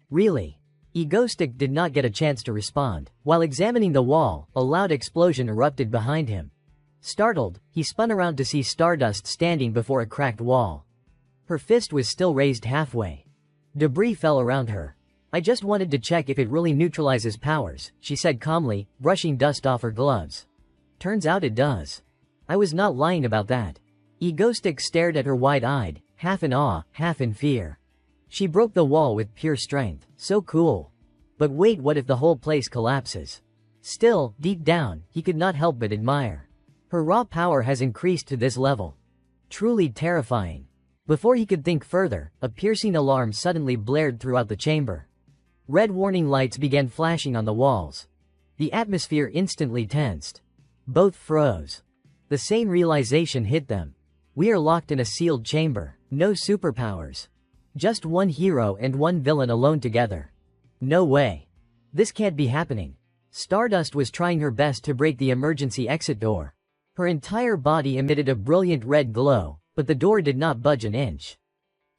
Really? Egoistic did not get a chance to respond. While examining the wall, a loud explosion erupted behind him. Startled, he spun around to see Stardust standing before a cracked wall. Her fist was still raised halfway. Debris fell around her. I just wanted to check if it really neutralizes powers, she said calmly, brushing dust off her gloves. Turns out it does. I was not lying about that. Egoistic stared at her wide-eyed, half in awe, half in fear. She broke the wall with pure strength. So cool. But wait, what if the whole place collapses? Still, deep down, he could not help but admire. Her raw power has increased to this level. Truly terrifying. Before he could think further, a piercing alarm suddenly blared throughout the chamber. Red warning lights began flashing on the walls. The atmosphere instantly tensed. Both froze. The same realization hit them. We are locked in a sealed chamber. No superpowers. Just one hero and one villain alone together. No way. This can't be happening. Stardust was trying her best to break the emergency exit door. Her entire body emitted a brilliant red glow, but the door did not budge an inch.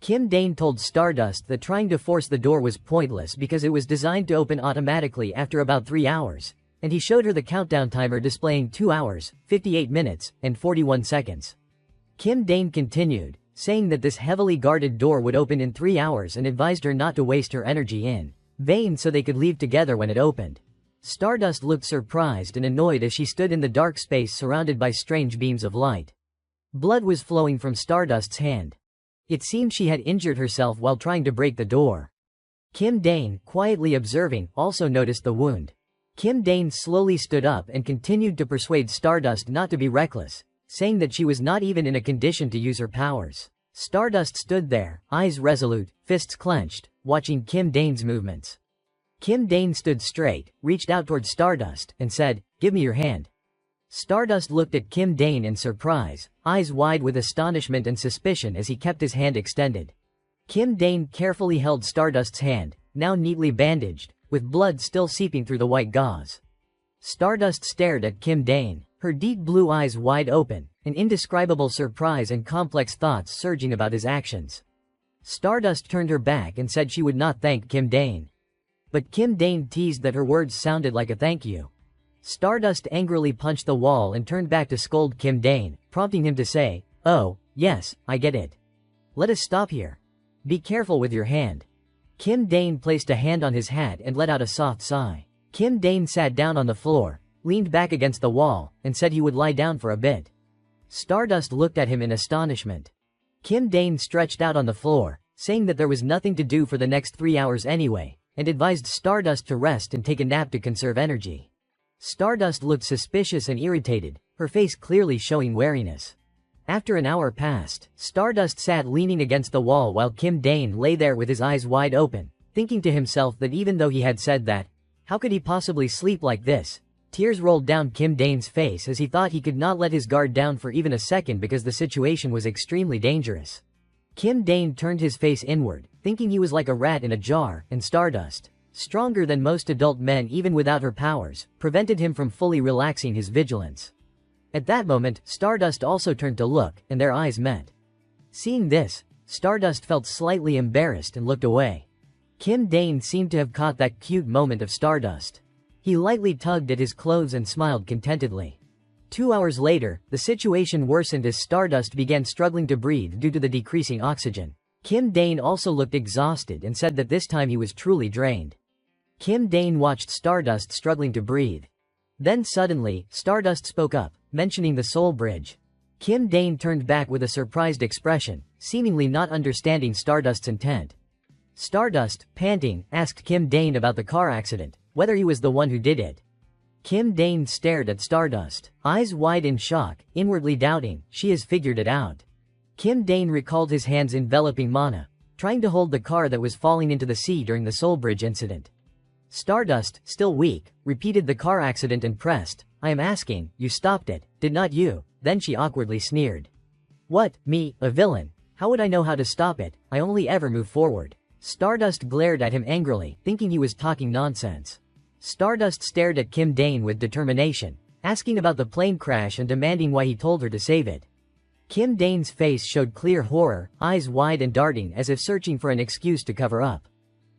Kim Dane told Stardust that trying to force the door was pointless because it was designed to open automatically after about 3 hours, and he showed her the countdown timer displaying 2 hours, 58 minutes, and 41 seconds. Kim Dane continued, saying that this heavily guarded door would open in 3 hours and advised her not to waste her energy in vain so they could leave together when it opened. Stardust looked surprised and annoyed as she stood in the dark space surrounded by strange beams of light. Blood was flowing from Stardust's hand. It seemed she had injured herself while trying to break the door. Kim Dane, quietly observing, also noticed the wound. Kim Dane slowly stood up and continued to persuade Stardust not to be reckless, saying that she was not even in a condition to use her powers. Stardust stood there, eyes resolute, fists clenched, watching Kim Dane's movements. Kim Dane stood straight, reached out toward Stardust, and said, "Give me your hand." Stardust looked at Kim Dane in surprise, eyes wide with astonishment and suspicion as he kept his hand extended. Kim Dane carefully held Stardust's hand, now neatly bandaged, with blood still seeping through the white gauze. Stardust stared at Kim Dane, her deep blue eyes wide open, an indescribable surprise and complex thoughts surging about his actions. Stardust turned her back and said she would not thank Kim Dane. But Kim Dane teased that her words sounded like a thank you. Stardust angrily punched the wall and turned back to scold Kim Dane, prompting him to say, "Oh, yes, I get it. Let us stop here. Be careful with your hand." Kim Dane placed a hand on his hat and let out a soft sigh. Kim Dane sat down on the floor, leaned back against the wall, and said he would lie down for a bit. Stardust looked at him in astonishment. Kim Dane stretched out on the floor, saying that there was nothing to do for the next 3 hours anyway, and advised Stardust to rest and take a nap to conserve energy. Stardust looked suspicious and irritated, her face clearly showing wariness. After an hour passed, Stardust sat leaning against the wall while Kim Dane lay there with his eyes wide open, thinking to himself that even though he had said that, how could he possibly sleep like this? Tears rolled down Kim Dane's face as he thought he could not let his guard down for even a second because the situation was extremely dangerous. Kim Dane turned his face inward, thinking he was like a rat in a jar, and Stardust, stronger than most adult men even without her powers, prevented him from fully relaxing his vigilance. At that moment, Stardust also turned to look, and their eyes met. Seeing this, Stardust felt slightly embarrassed and looked away. Kim Dane seemed to have caught that cute moment of Stardust. He lightly tugged at his clothes and smiled contentedly. 2 hours later, the situation worsened as Stardust began struggling to breathe due to the decreasing oxygen. Kim Dane also looked exhausted and said that this time he was truly drained. Kim Dane watched Stardust struggling to breathe. Then suddenly, Stardust spoke up, mentioning the Soul Bridge. Kim Dane turned back with a surprised expression, seemingly not understanding Stardust's intent. Stardust, panting, asked Kim Dane about the car accident, whether he was the one who did it. Kim Dane stared at Stardust, eyes wide in shock, inwardly doubting, she has figured it out. Kim Dane recalled his hands enveloping Mana, trying to hold the car that was falling into the sea during the Soul Bridge incident. Stardust, still weak, repeated the car accident and pressed, "I am asking, you stopped it, did not you?" Then she awkwardly sneered. "What, me, a villain? How would I know how to stop it? I only ever move forward." Stardust glared at him angrily, thinking he was talking nonsense. Stardust stared at Kim Dane with determination, asking about the plane crash and demanding why he told her to save it. Kim Dane's face showed clear horror, eyes wide and darting as if searching for an excuse to cover up.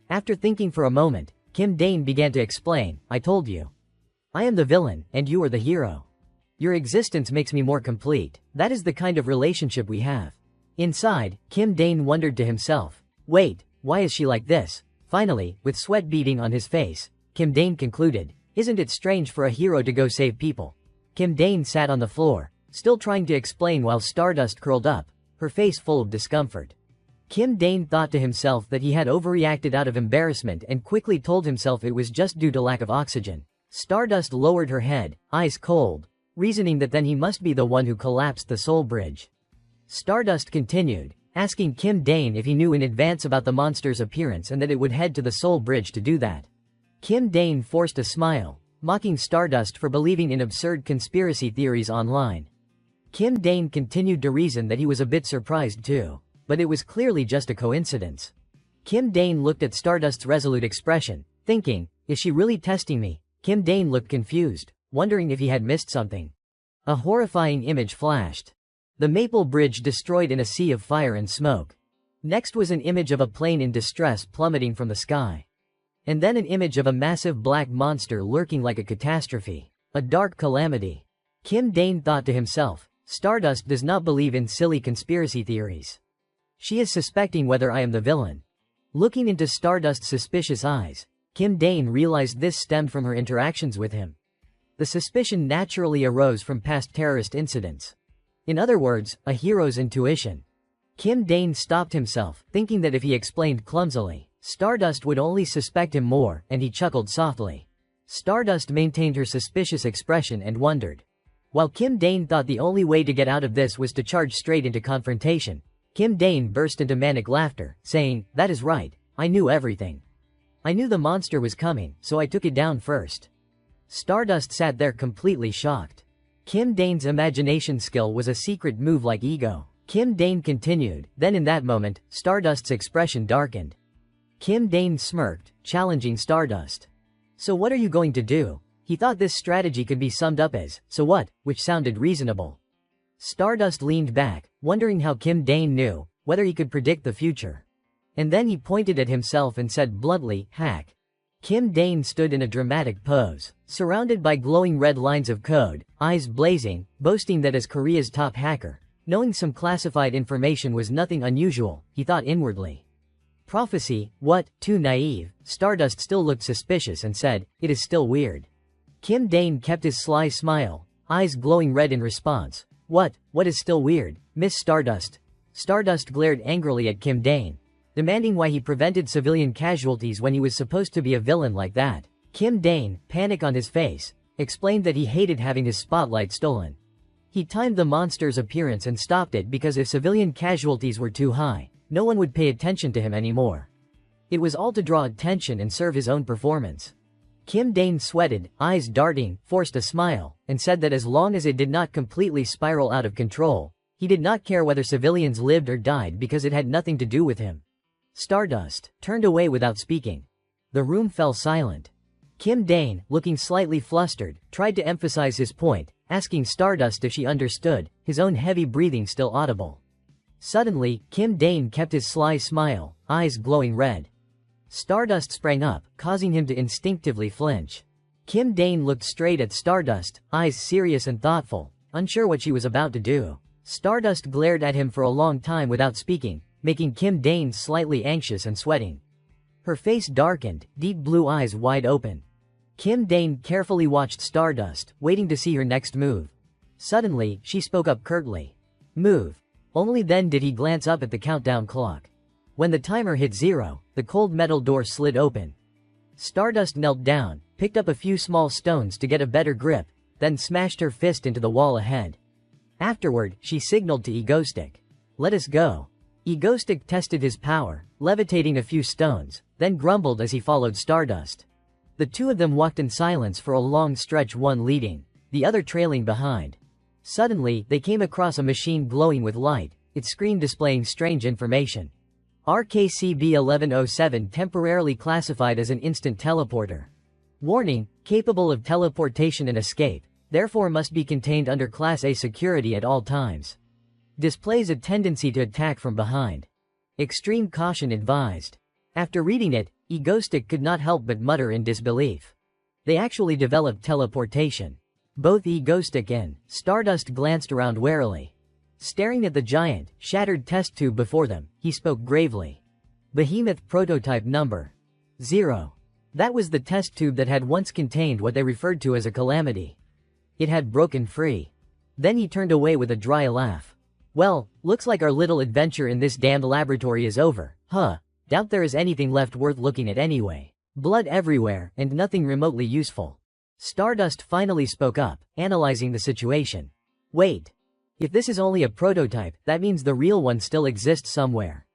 After thinking for a moment, Kim Dane began to explain, "I told you. I am the villain, and you are the hero. Your existence makes me more complete. That is the kind of relationship we have." Inside, Kim Dane wondered to himself, "Wait, why is she like this?" Finally, with sweat beading on his face, Kim Dane concluded, "Isn't it strange for a hero to go save people?" Kim Dane sat on the floor, still trying to explain while Stardust curled up, her face full of discomfort. Kim Dane thought to himself that he had overreacted out of embarrassment and quickly told himself it was just due to lack of oxygen. Stardust lowered her head, eyes cold, reasoning that then he must be the one who collapsed the Soul Bridge. Stardust continued, asking Kim Dane if he knew in advance about the monster's appearance and that it would head to the Soul Bridge to do that. Kim Dane forced a smile, mocking Stardust for believing in absurd conspiracy theories online. Kim Dane continued to reason that he was a bit surprised too, but it was clearly just a coincidence. Kim Dane looked at Stardust's resolute expression, thinking, "Is she really testing me?" Kim Dane looked confused, wondering if he had missed something. A horrifying image flashed. The Maple Bridge destroyed in a sea of fire and smoke. Next was an image of a plane in distress plummeting from the sky. And then an image of a massive black monster lurking like a catastrophe. A dark calamity. Kim Dane thought to himself, "Stardust does not believe in silly conspiracy theories. She is suspecting whether I am the villain." Looking into Stardust's suspicious eyes, Kim Dane realized this stemmed from her interactions with him. The suspicion naturally arose from past terrorist incidents. In other words, a hero's intuition. Kim Dane stopped himself, thinking that if he explained clumsily, Stardust would only suspect him more, and he chuckled softly. Stardust maintained her suspicious expression and wondered. While Kim Dane thought the only way to get out of this was to charge straight into confrontation, Kim Dane burst into manic laughter, saying, "That is right, I knew everything. I knew the monster was coming, so I took it down first." Stardust sat there completely shocked. Kim Dane's imagination skill was a secret move like ego. Kim Dane continued, then in that moment, Stardust's expression darkened. Kim Dane smirked, challenging Stardust. "So what are you going to do?" He thought this strategy could be summed up as, "So what," which sounded reasonable. Stardust leaned back, wondering how Kim Dane knew, whether he could predict the future. And then he pointed at himself and said bluntly, "Hack." Kim Dane stood in a dramatic pose, surrounded by glowing red lines of code, eyes blazing, boasting that as Korea's top hacker, knowing some classified information was nothing unusual, he thought inwardly. Prophecy, what, too naive. Stardust still looked suspicious and said, it is still weird. Kim Dane kept his sly smile, eyes glowing red in response. What is still weird, Miss Stardust? Stardust glared angrily at Kim Dane, demanding why he prevented civilian casualties when he was supposed to be a villain like that. Kim Dane, panic on his face, explained that he hated having his spotlight stolen. He timed the monster's appearance and stopped it because if civilian casualties were too high, no one would pay attention to him anymore. It was all to draw attention and serve his own performance. Kim Dane sweated, eyes darting, forced a smile, and said that as long as it did not completely spiral out of control, he did not care whether civilians lived or died because it had nothing to do with him. Stardust turned away without speaking. The room fell silent. Kim Dane, looking slightly flustered, tried to emphasize his point, asking Stardust if she understood, his own heavy breathing still audible. Suddenly, Kim Dane kept his sly smile, eyes glowing red. Stardust sprang up, causing him to instinctively flinch. Kim Dane looked straight at Stardust, eyes serious and thoughtful, unsure what she was about to do. Stardust glared at him for a long time without speaking, making Kim Dane slightly anxious and sweating. Her face darkened, deep blue eyes wide open. Kim Dane carefully watched Stardust, waiting to see her next move. Suddenly, she spoke up curtly. Move. Only then did he glance up at the countdown clock. When the timer hit 0, the cold metal door slid open. Stardust knelt down, picked up a few small stones to get a better grip, then smashed her fist into the wall ahead. Afterward, she signaled to Egostick. Let us go. Egostick tested his power, levitating a few stones, then grumbled as he followed Stardust. The two of them walked in silence for a long stretch, one leading, the other trailing behind. Suddenly, they came across a machine glowing with light, its screen displaying strange information. RKCB-1107 temporarily classified as an instant teleporter. Warning, capable of teleportation and escape, therefore must be contained under Class A security at all times. Displays a tendency to attack from behind. Extreme caution advised. After reading it, Egostick could not help but mutter in disbelief. They actually developed teleportation. Both Egostick and Stardust glanced around warily. Staring at the giant, shattered test tube before them, he spoke gravely. Behemoth prototype number 0. That was the test tube that had once contained what they referred to as a calamity. It had broken free. Then he turned away with a dry laugh. Well, looks like our little adventure in this damned laboratory is over, huh? Doubt there is anything left worth looking at anyway. Blood everywhere, and nothing remotely useful. Stardust finally spoke up, analyzing the situation. Wait. If this is only a prototype, that means the real one still exists somewhere.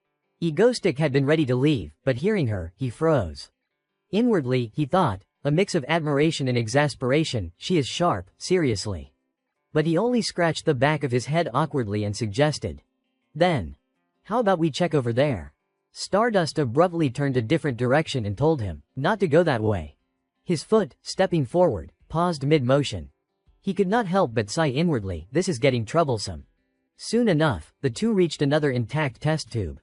Egostick had been ready to leave, but hearing her, he froze. Inwardly, he thought, a mix of admiration and exasperation, she is sharp, seriously. But he only scratched the back of his head awkwardly and suggested. Then. How about we check over there? Stardust abruptly turned a different direction and told him not to go that way. His foot, stepping forward, paused mid-motion. He could not help but sigh inwardly, this is getting troublesome. Soon enough, the two reached another intact test tube.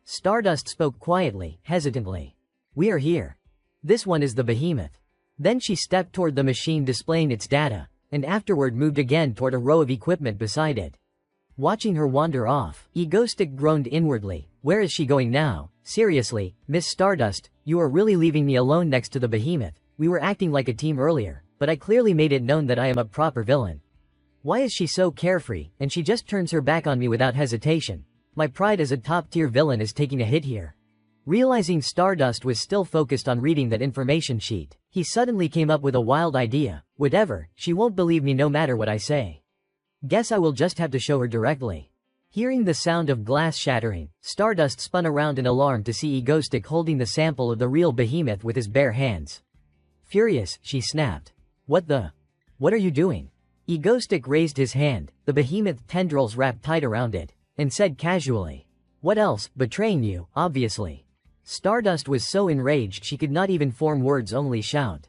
Stardust spoke quietly, hesitantly. We are here. This one is the behemoth. Then she stepped toward the machine displaying its data, and afterward moved again toward a row of equipment beside it. Watching her wander off, Egostick groaned inwardly. Where is she going now? Seriously, Miss Stardust, you are really leaving me alone next to the behemoth. We were acting like a team earlier, but I clearly made it known that I am a proper villain. Why is she so carefree, and she just turns her back on me without hesitation? My pride as a top-tier villain is taking a hit here. Realizing Stardust was still focused on reading that information sheet, he suddenly came up with a wild idea. Whatever, she won't believe me no matter what I say. Guess I will just have to show her directly. Hearing the sound of glass shattering, Stardust spun around in alarm to see Egostick holding the sample of the real behemoth with his bare hands. Furious, she snapped. What are you doing? Egostick raised his hand, the behemoth tendrils wrapped tight around it, and said casually. What else? Betraying you, obviously. Stardust was so enraged she could not even form words, only shout.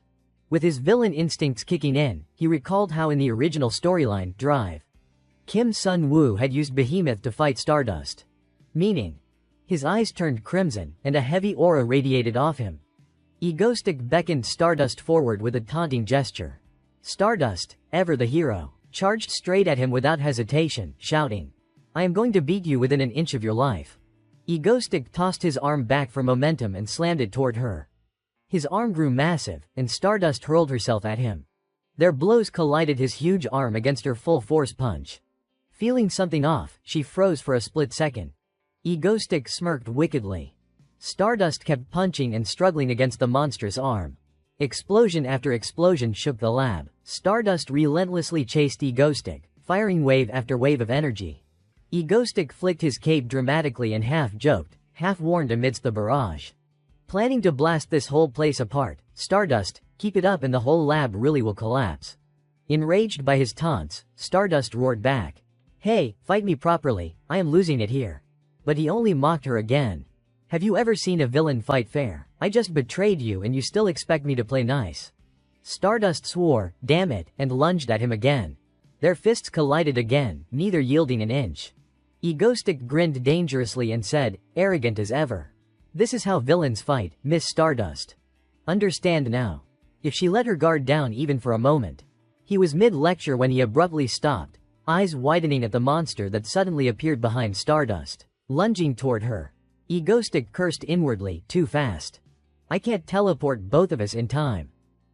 With his villain instincts kicking in, he recalled how in the original storyline, Drive, Kim Sun-woo had used Behemoth to fight Stardust. Meaning. His eyes turned crimson, and a heavy aura radiated off him. Egoistic beckoned Stardust forward with a taunting gesture. Stardust, ever the hero, charged straight at him without hesitation, shouting, "I am going to beat you within an inch of your life." Egoistic tossed his arm back for momentum and slammed it toward her. His arm grew massive, and Stardust hurled herself at him. Their blows collided, his huge arm against her full-force punch. Feeling something off, she froze for a split second. Egoistic smirked wickedly. Stardust kept punching and struggling against the monstrous arm. Explosion after explosion shook the lab. Stardust relentlessly chased Egoistic, firing wave after wave of energy. Egoistic flicked his cape dramatically and half-joked, half-warned amidst the barrage. Planning to blast this whole place apart, Stardust, keep it up and the whole lab really will collapse. Enraged by his taunts, Stardust roared back. "Hey, fight me properly, I am losing it here." But he only mocked her again. "Have you ever seen a villain fight fair? I just betrayed you and you still expect me to play nice." Stardust swore, "Damn it," and lunged at him again. Their fists collided again, neither yielding an inch. Egoistic grinned dangerously and said, arrogant as ever, "This is how villains fight, Miss Stardust. Understand now." If she let her guard down even for a moment. He was mid-lecture when he abruptly stopped, eyes widening at the monster that suddenly appeared behind Stardust, lunging toward her. Egoistic cursed inwardly, too fast. "I can't teleport both of us in time."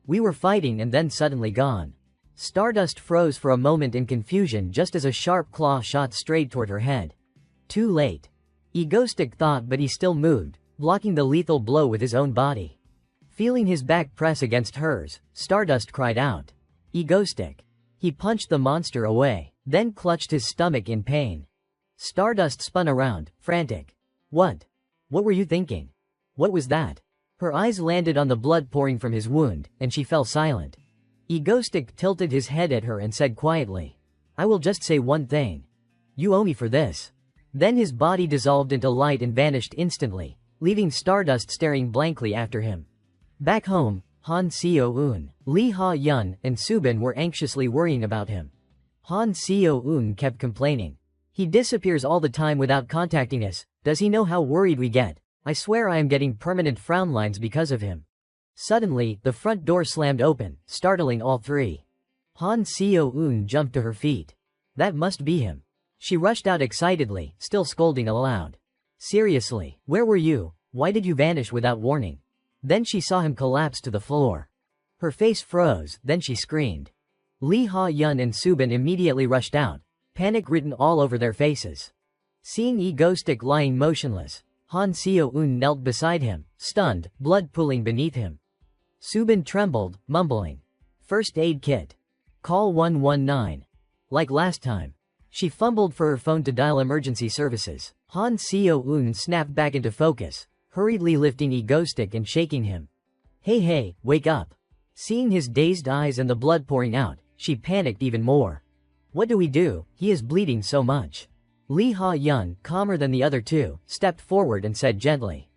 We were fighting and then suddenly gone. Stardust froze for a moment in confusion just as a sharp claw shot straight toward her head. Too late. Egoistic thought, but he still moved, blocking the lethal blow with his own body. Feeling his back press against hers, Stardust cried out, "Egoistic." He punched the monster away, then clutched his stomach in pain. Stardust spun around, frantic. What were you thinking? What was that?" Her eyes landed on the blood pouring from his wound, and she fell silent. Egoistic tilted his head at her and said quietly, "I will just say one thing. You owe me for this." Then his body dissolved into light and vanished instantly, leaving Stardust staring blankly after him. Back home, Han Seo-eun, Lee Ha-yeon, and Subin were anxiously worrying about him. Han Seo-eun kept complaining. "He disappears all the time without contacting us. Does he know how worried we get? I swear I am getting permanent frown lines because of him." Suddenly, the front door slammed open, startling all three. Han Seo-eun jumped to her feet. That must be him. She rushed out excitedly, still scolding aloud. "Seriously, where were you? Why did you vanish without warning?" Then she saw him collapse to the floor. Her face froze, then she screamed. Lee Ha-yeon and Subin immediately rushed out, panic written all over their faces. Seeing Egoistic lying motionless, Han Seo-eun knelt beside him, stunned, blood pooling beneath him. Subin trembled, mumbling, "First aid kit. Call 119. Like last time." She fumbled for her phone to dial emergency services. Han Seo-eun snapped back into focus, hurriedly lifting Egoistic and shaking him. Hey, wake up." Seeing his dazed eyes and the blood pouring out, she panicked even more. "What do we do? He is bleeding so much." Lee Ha-yeon, calmer than the other two, stepped forward and said gently,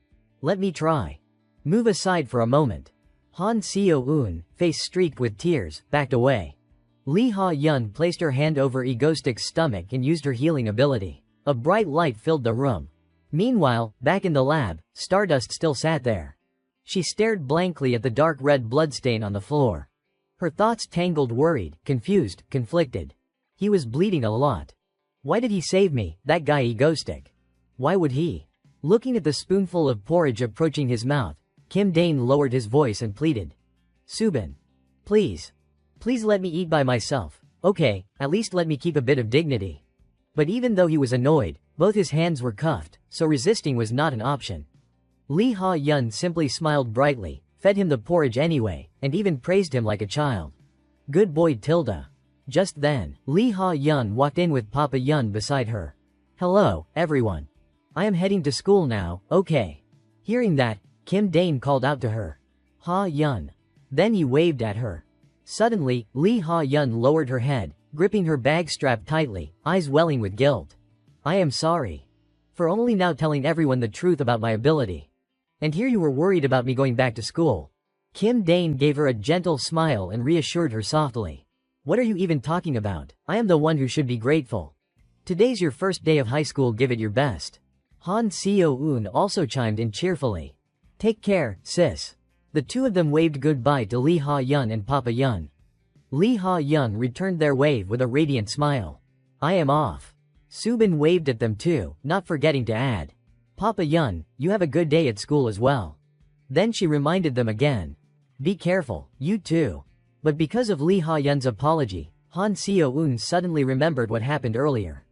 "Let me try." "Move aside for a moment." Han Seo-eun, face streaked with tears, backed away. Lee Ha-yeon placed her hand over Egoistic's stomach and used her healing ability. A bright light filled the room. Meanwhile, back in the lab, Stardust still sat there. She stared blankly at the dark red bloodstain on the floor. Her thoughts tangled, worried, confused, conflicted. He was bleeding a lot. Why did he save me, that guy Egoistic? Why would he? Looking at the spoonful of porridge approaching his mouth, Kim Dane lowered his voice and pleaded. "Subin. Please. Please let me eat by myself. Okay, at least let me keep a bit of dignity." But even though he was annoyed, both his hands were cuffed, so resisting was not an option. Lee Ha-yeon simply smiled brightly, fed him the porridge anyway, and even praised him like a child. "Good boy Tilda." Just then, Lee Ha-yeon walked in with Papa Yun beside her. "Hello, everyone. I am heading to school now, okay?" Hearing that, Kim Dane called out to her. "Ha-yeon." Then he waved at her. Suddenly, Lee Ha-yeon lowered her head, gripping her bag strap tightly, eyes welling with guilt. "I am sorry. For only now telling everyone the truth about my ability. And here you were worried about me going back to school." Kim Dane gave her a gentle smile and reassured her softly. "What are you even talking about? I am the one who should be grateful. Today's your first day of high school, give it your best." Han Seo-eun also chimed in cheerfully. "Take care, sis." The two of them waved goodbye to Lee Ha-yun and Papa Yun. Lee Ha-yun returned their wave with a radiant smile. I am off. Subin waved at them too, not forgetting to add, Papa Yun, you have a good day at school as well. Then she reminded them again. Be careful, you too. But because of Lee Ha-yun's apology, Han Seo-eun suddenly remembered what happened earlier.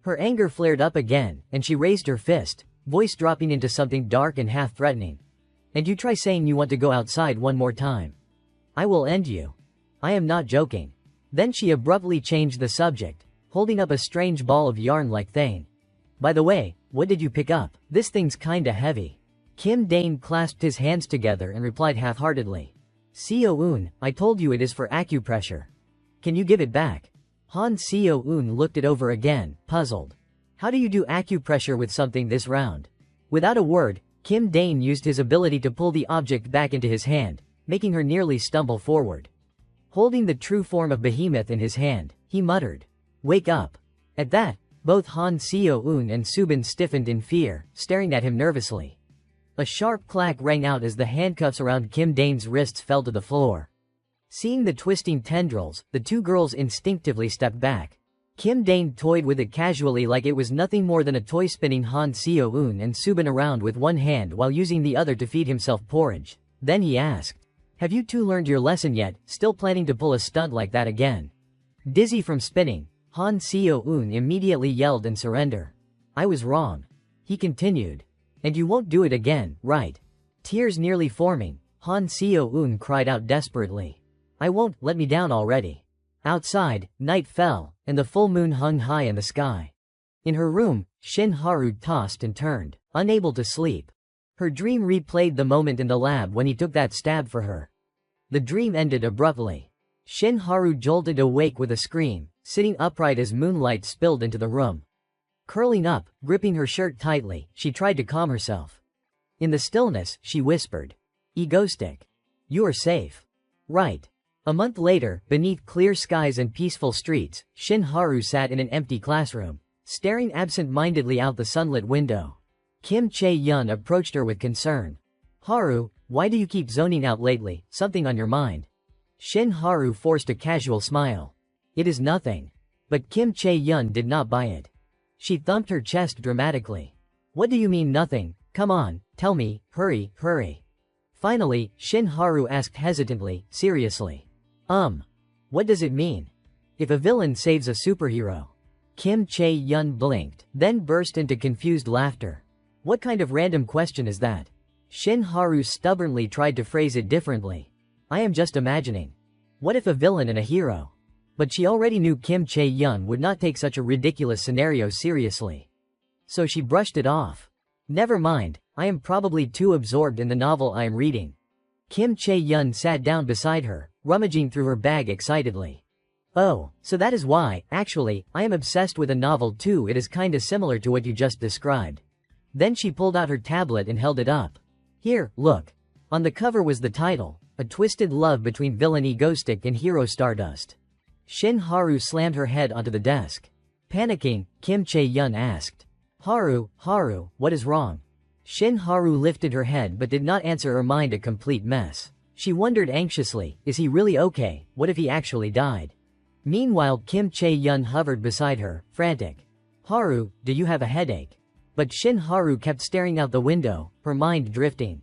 Her anger flared up again, and she raised her fist, voice dropping into something dark and half-threatening. And you try saying you want to go outside one more time. I will end you. I am not joking. Then she abruptly changed the subject, holding up a strange ball of yarn-like thing. By the way, what did you pick up? This thing's kinda heavy. Kim Dane clasped his hands together and replied half-heartedly. Seo-eun, I told you it is for acupressure. Can you give it back? Han Seo-eun looked it over again, puzzled. How do you do acupressure with something this round? Without a word, Kim Dane used his ability to pull the object back into his hand, making her nearly stumble forward. Holding the true form of Behemoth in his hand, he muttered, Wake up. At that, both Han Seo-eun and Subin stiffened in fear, staring at him nervously. A sharp clack rang out as the handcuffs around Kim Dane's wrists fell to the floor. Seeing the twisting tendrils, the two girls instinctively stepped back. Kim Dane toyed with it casually like it was nothing more than a toy, spinning Han Seo-eun and Subin around with one hand while using the other to feed himself porridge. Then he asked, Have you two learned your lesson yet, still planning to pull a stunt like that again? Dizzy from spinning, Han Seo-eun immediately yelled in surrender. I was wrong. He continued. And you won't do it again, right? Tears nearly forming, Han Seo-eun cried out desperately. I won't, let me down already. Outside, night fell, and the full moon hung high in the sky. In her room, Shin Haru tossed and turned, unable to sleep. Her dream replayed the moment in the lab when he took that stab for her. The dream ended abruptly. Shin Haru jolted awake with a scream, sitting upright as moonlight spilled into the room. Curling up, gripping her shirt tightly, she tried to calm herself. In the stillness, she whispered, Egoistic. You are safe. Right. A month later, beneath clear skies and peaceful streets, Shin Haru sat in an empty classroom, staring absent-mindedly out the sunlit window. Kim Chae-yun approached her with concern. Haru, why do you keep zoning out lately, something on your mind? Shin Haru forced a casual smile. It is nothing. But Kim Chae-yun did not buy it. She thumped her chest dramatically. What do you mean nothing? Come on, tell me, hurry, hurry. Finally, Shin Haru asked hesitantly, seriously. What does it mean? If a villain saves a superhero. Kim Chae-yun blinked, then burst into confused laughter. What kind of random question is that? Shin Haru stubbornly tried to phrase it differently. I am just imagining. What if a villain and a hero? But she already knew Kim Chae-yun would not take such a ridiculous scenario seriously. So she brushed it off. Never mind, I am probably too absorbed in the novel I am reading. Kim Chae-yun sat down beside her, rummaging through her bag excitedly. Oh, so that is why, actually, I am obsessed with a novel too. It is kinda similar to what you just described. Then she pulled out her tablet and held it up. Here, look. On the cover was the title, A Twisted Love Between Villain Egoistic and Hero Stardust. Shin Haru slammed her head onto the desk. Panicking, Kim Chae-yun asked. Haru, what is wrong? Shin Haru lifted her head but did not answer, her mind a complete mess. She wondered anxiously, is he really okay? What if he actually died? Meanwhile, Kim Chae-yun hovered beside her, frantic. Haru, do you have a headache? But Shin Haru kept staring out the window, her mind drifting.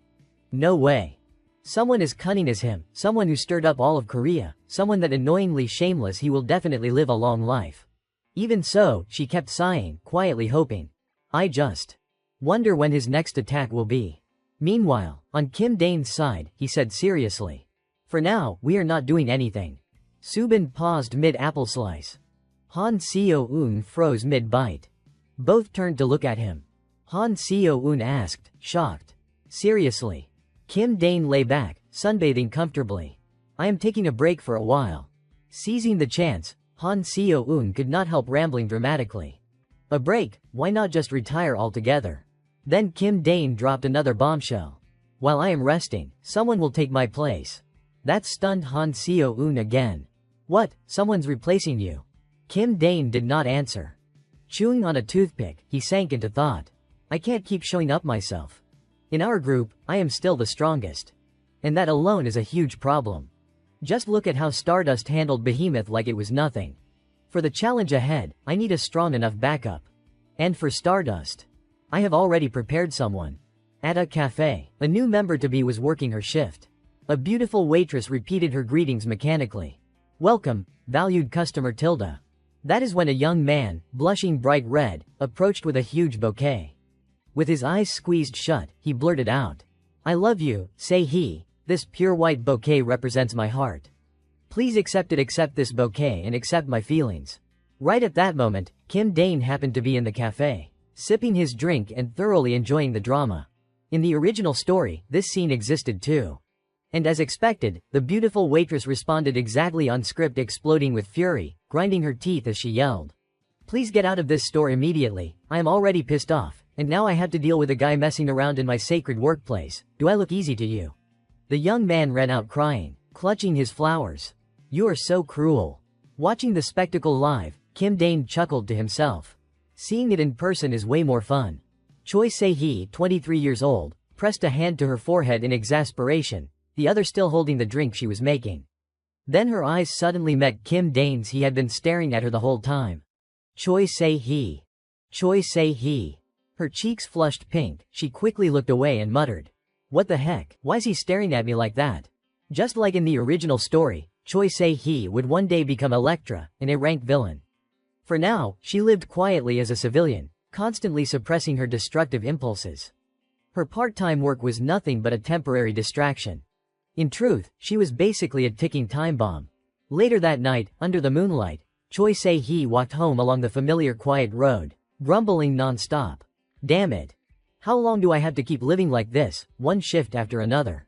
No way. Someone as cunning as him, someone who stirred up all of Korea, someone that annoyingly shameless, he will definitely live a long life. Even so, she kept sighing, quietly hoping. I just wonder when his next attack will be. Meanwhile, on Kim Dane's side, he said seriously. For now, we are not doing anything. Subin paused mid-apple slice. Han Seo-eun froze mid-bite. Both turned to look at him. Han Seo-eun asked, shocked. Seriously? Kim Dane lay back, sunbathing comfortably. I am taking a break for a while. Seizing the chance, Han Seo-eun could not help rambling dramatically. A break? Why not just retire altogether? Then Kim Dane dropped another bombshell. While I am resting, someone will take my place. That stunned Han Seo-eun again. What, someone's replacing you? Kim Dane did not answer. Chewing on a toothpick, he sank into thought. I can't keep showing up myself. In our group, I am still the strongest. And that alone is a huge problem. Just look at how Stardust handled Behemoth like it was nothing. For the challenge ahead, I need a strong enough backup. And for Stardust, I have already prepared someone. At a cafe, a new member to be was working her shift. A beautiful waitress repeated her greetings mechanically. "Welcome, valued customer Tilda." That is when a young man, blushing bright red, approached with a huge bouquet. With his eyes squeezed shut, he blurted out, "I love you, say he. This pure white bouquet represents my heart. Please accept it, accept this bouquet and accept my feelings." Right at that moment, Kim Dane happened to be in the cafe, sipping his drink and thoroughly enjoying the drama. In the original story, this scene existed too. And as expected, the beautiful waitress responded exactly on script, exploding with fury, grinding her teeth as she yelled, "Please get out of this store immediately, I am already pissed off, and now I have to deal with a guy messing around in my sacred workplace. Do I look easy to you?" The young man ran out crying, clutching his flowers. "You are so cruel." Watching the spectacle live, Kim Dane chuckled to himself. Seeing it in person is way more fun. Choi Se-hee, 23 years old, pressed a hand to her forehead in exasperation, the other still holding the drink she was making. Then her eyes suddenly met Kim Dane's. He had been staring at her the whole time. Choi Se-hee. Choi Se-hee. Her cheeks flushed pink, she quickly looked away and muttered, "What the heck, why's he staring at me like that?" Just like in the original story, Choi Se-hee would one day become Elektra, an A-rank villain. For now, she lived quietly as a civilian, constantly suppressing her destructive impulses. Her part-time work was nothing but a temporary distraction. In truth, she was basically a ticking time bomb. Later that night, under the moonlight, Choi Se-hee walked home along the familiar quiet road, grumbling non-stop. "Damn it. How long do I have to keep living like this, one shift after another?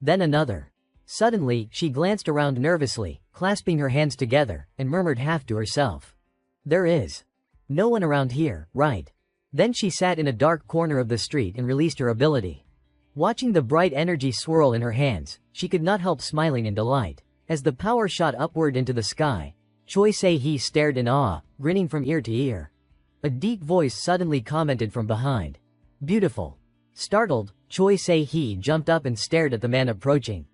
Then another." Suddenly, she glanced around nervously, clasping her hands together, and murmured half to herself, "There is no one around here, right?" Then she sat in a dark corner of the street and released her ability. Watching the bright energy swirl in her hands, she could not help smiling in delight. As the power shot upward into the sky, Choi Se-hee stared in awe, grinning from ear to ear. A deep voice suddenly commented from behind, "Beautiful." Startled, Choi Se-hee jumped up and stared at the man approaching.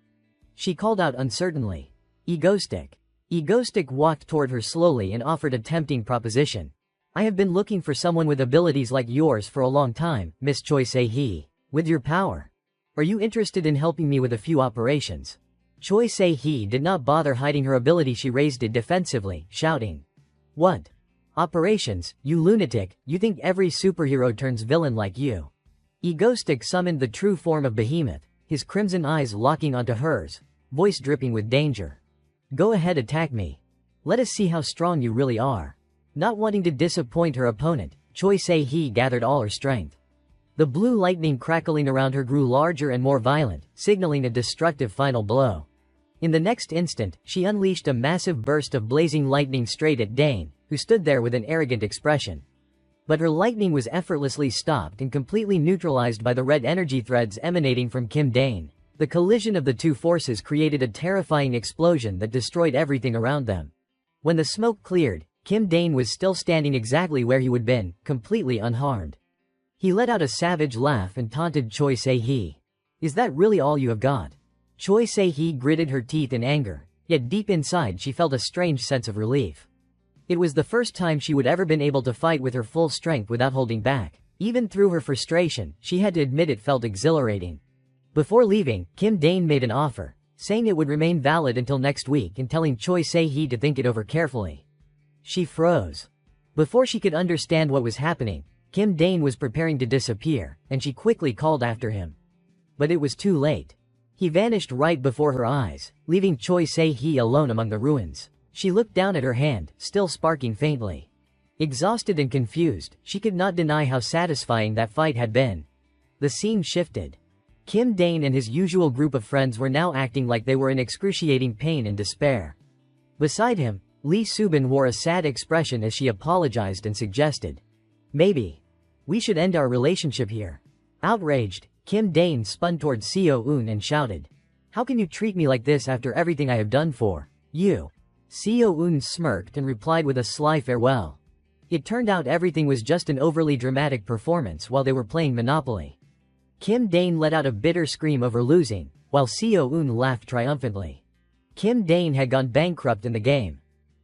She called out uncertainly, "Egoistic." Egoistic walked toward her slowly and offered a tempting proposition. "I have been looking for someone with abilities like yours for a long time, Miss Choi Se-hee. With your power, are you interested in helping me with a few operations?" Choi Se-hee did not bother hiding her ability. She raised it defensively, shouting, "What? Operations, you lunatic, you think every superhero turns villain like you?" Egoistic summoned the true form of Behemoth, his crimson eyes locking onto hers, voice dripping with danger. "Go ahead, attack me. Let us see how strong you really are." Not wanting to disappoint her opponent, Choi Se-hee gathered all her strength. The blue lightning crackling around her grew larger and more violent, signaling a destructive final blow. In the next instant, she unleashed a massive burst of blazing lightning straight at Dane, who stood there with an arrogant expression. But her lightning was effortlessly stopped and completely neutralized by the red energy threads emanating from Kim Dane. The collision of the two forces created a terrifying explosion that destroyed everything around them. When the smoke cleared, Kim Dane was still standing exactly where he would been, completely unharmed. He let out a savage laugh and taunted Choi Se-hee. "Is that really all you have got?" Choi Se-hee gritted her teeth in anger, yet deep inside she felt a strange sense of relief. It was the first time she would ever been able to fight with her full strength without holding back. Even through her frustration, she had to admit it felt exhilarating. Before leaving, Kim Dane made an offer, saying it would remain valid until next week and telling Choi Se-hee to think it over carefully. She froze. Before she could understand what was happening, Kim Dane was preparing to disappear, and she quickly called after him. But it was too late. He vanished right before her eyes, leaving Choi Se-hee alone among the ruins. She looked down at her hand, still sparking faintly. Exhausted and confused, she could not deny how satisfying that fight had been. The scene shifted. Kim Dane and his usual group of friends were now acting like they were in excruciating pain and despair. Beside him, Lee Subin wore a sad expression as she apologized and suggested, "Maybe we should end our relationship here." Outraged, Kim Dane spun toward Seo-eun and shouted, "How can you treat me like this after everything I have done for you?" Seo-eun smirked and replied with a sly farewell. It turned out everything was just an overly dramatic performance while they were playing Monopoly. Kim Dane let out a bitter scream over losing, while Seo-eun laughed triumphantly. Kim Dane had gone bankrupt in the game.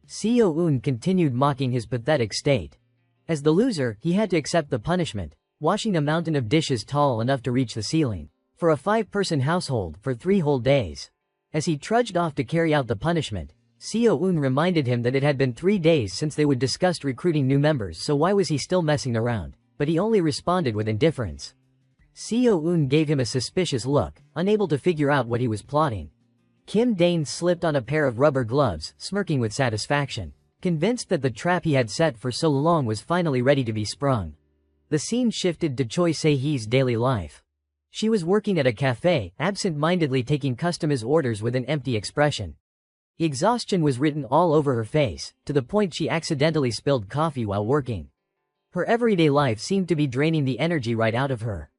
Seo-eun continued mocking his pathetic state. As the loser, he had to accept the punishment, washing a mountain of dishes tall enough to reach the ceiling, for a 5-person household for 3 whole days. As he trudged off to carry out the punishment, Seo-eun reminded him that it had been 3 days since they would discussed recruiting new members, so why was he still messing around? But he only responded with indifference. Seo-eun gave him a suspicious look, unable to figure out what he was plotting. Kim Dane slipped on a pair of rubber gloves, smirking with satisfaction, convinced that the trap he had set for so long was finally ready to be sprung. The scene shifted to Choi Se-hee's daily life. She was working at a cafe, absent-mindedly taking customers' orders with an empty expression. Exhaustion was written all over her face, to the point she accidentally spilled coffee while working. Her everyday life seemed to be draining the energy right out of her.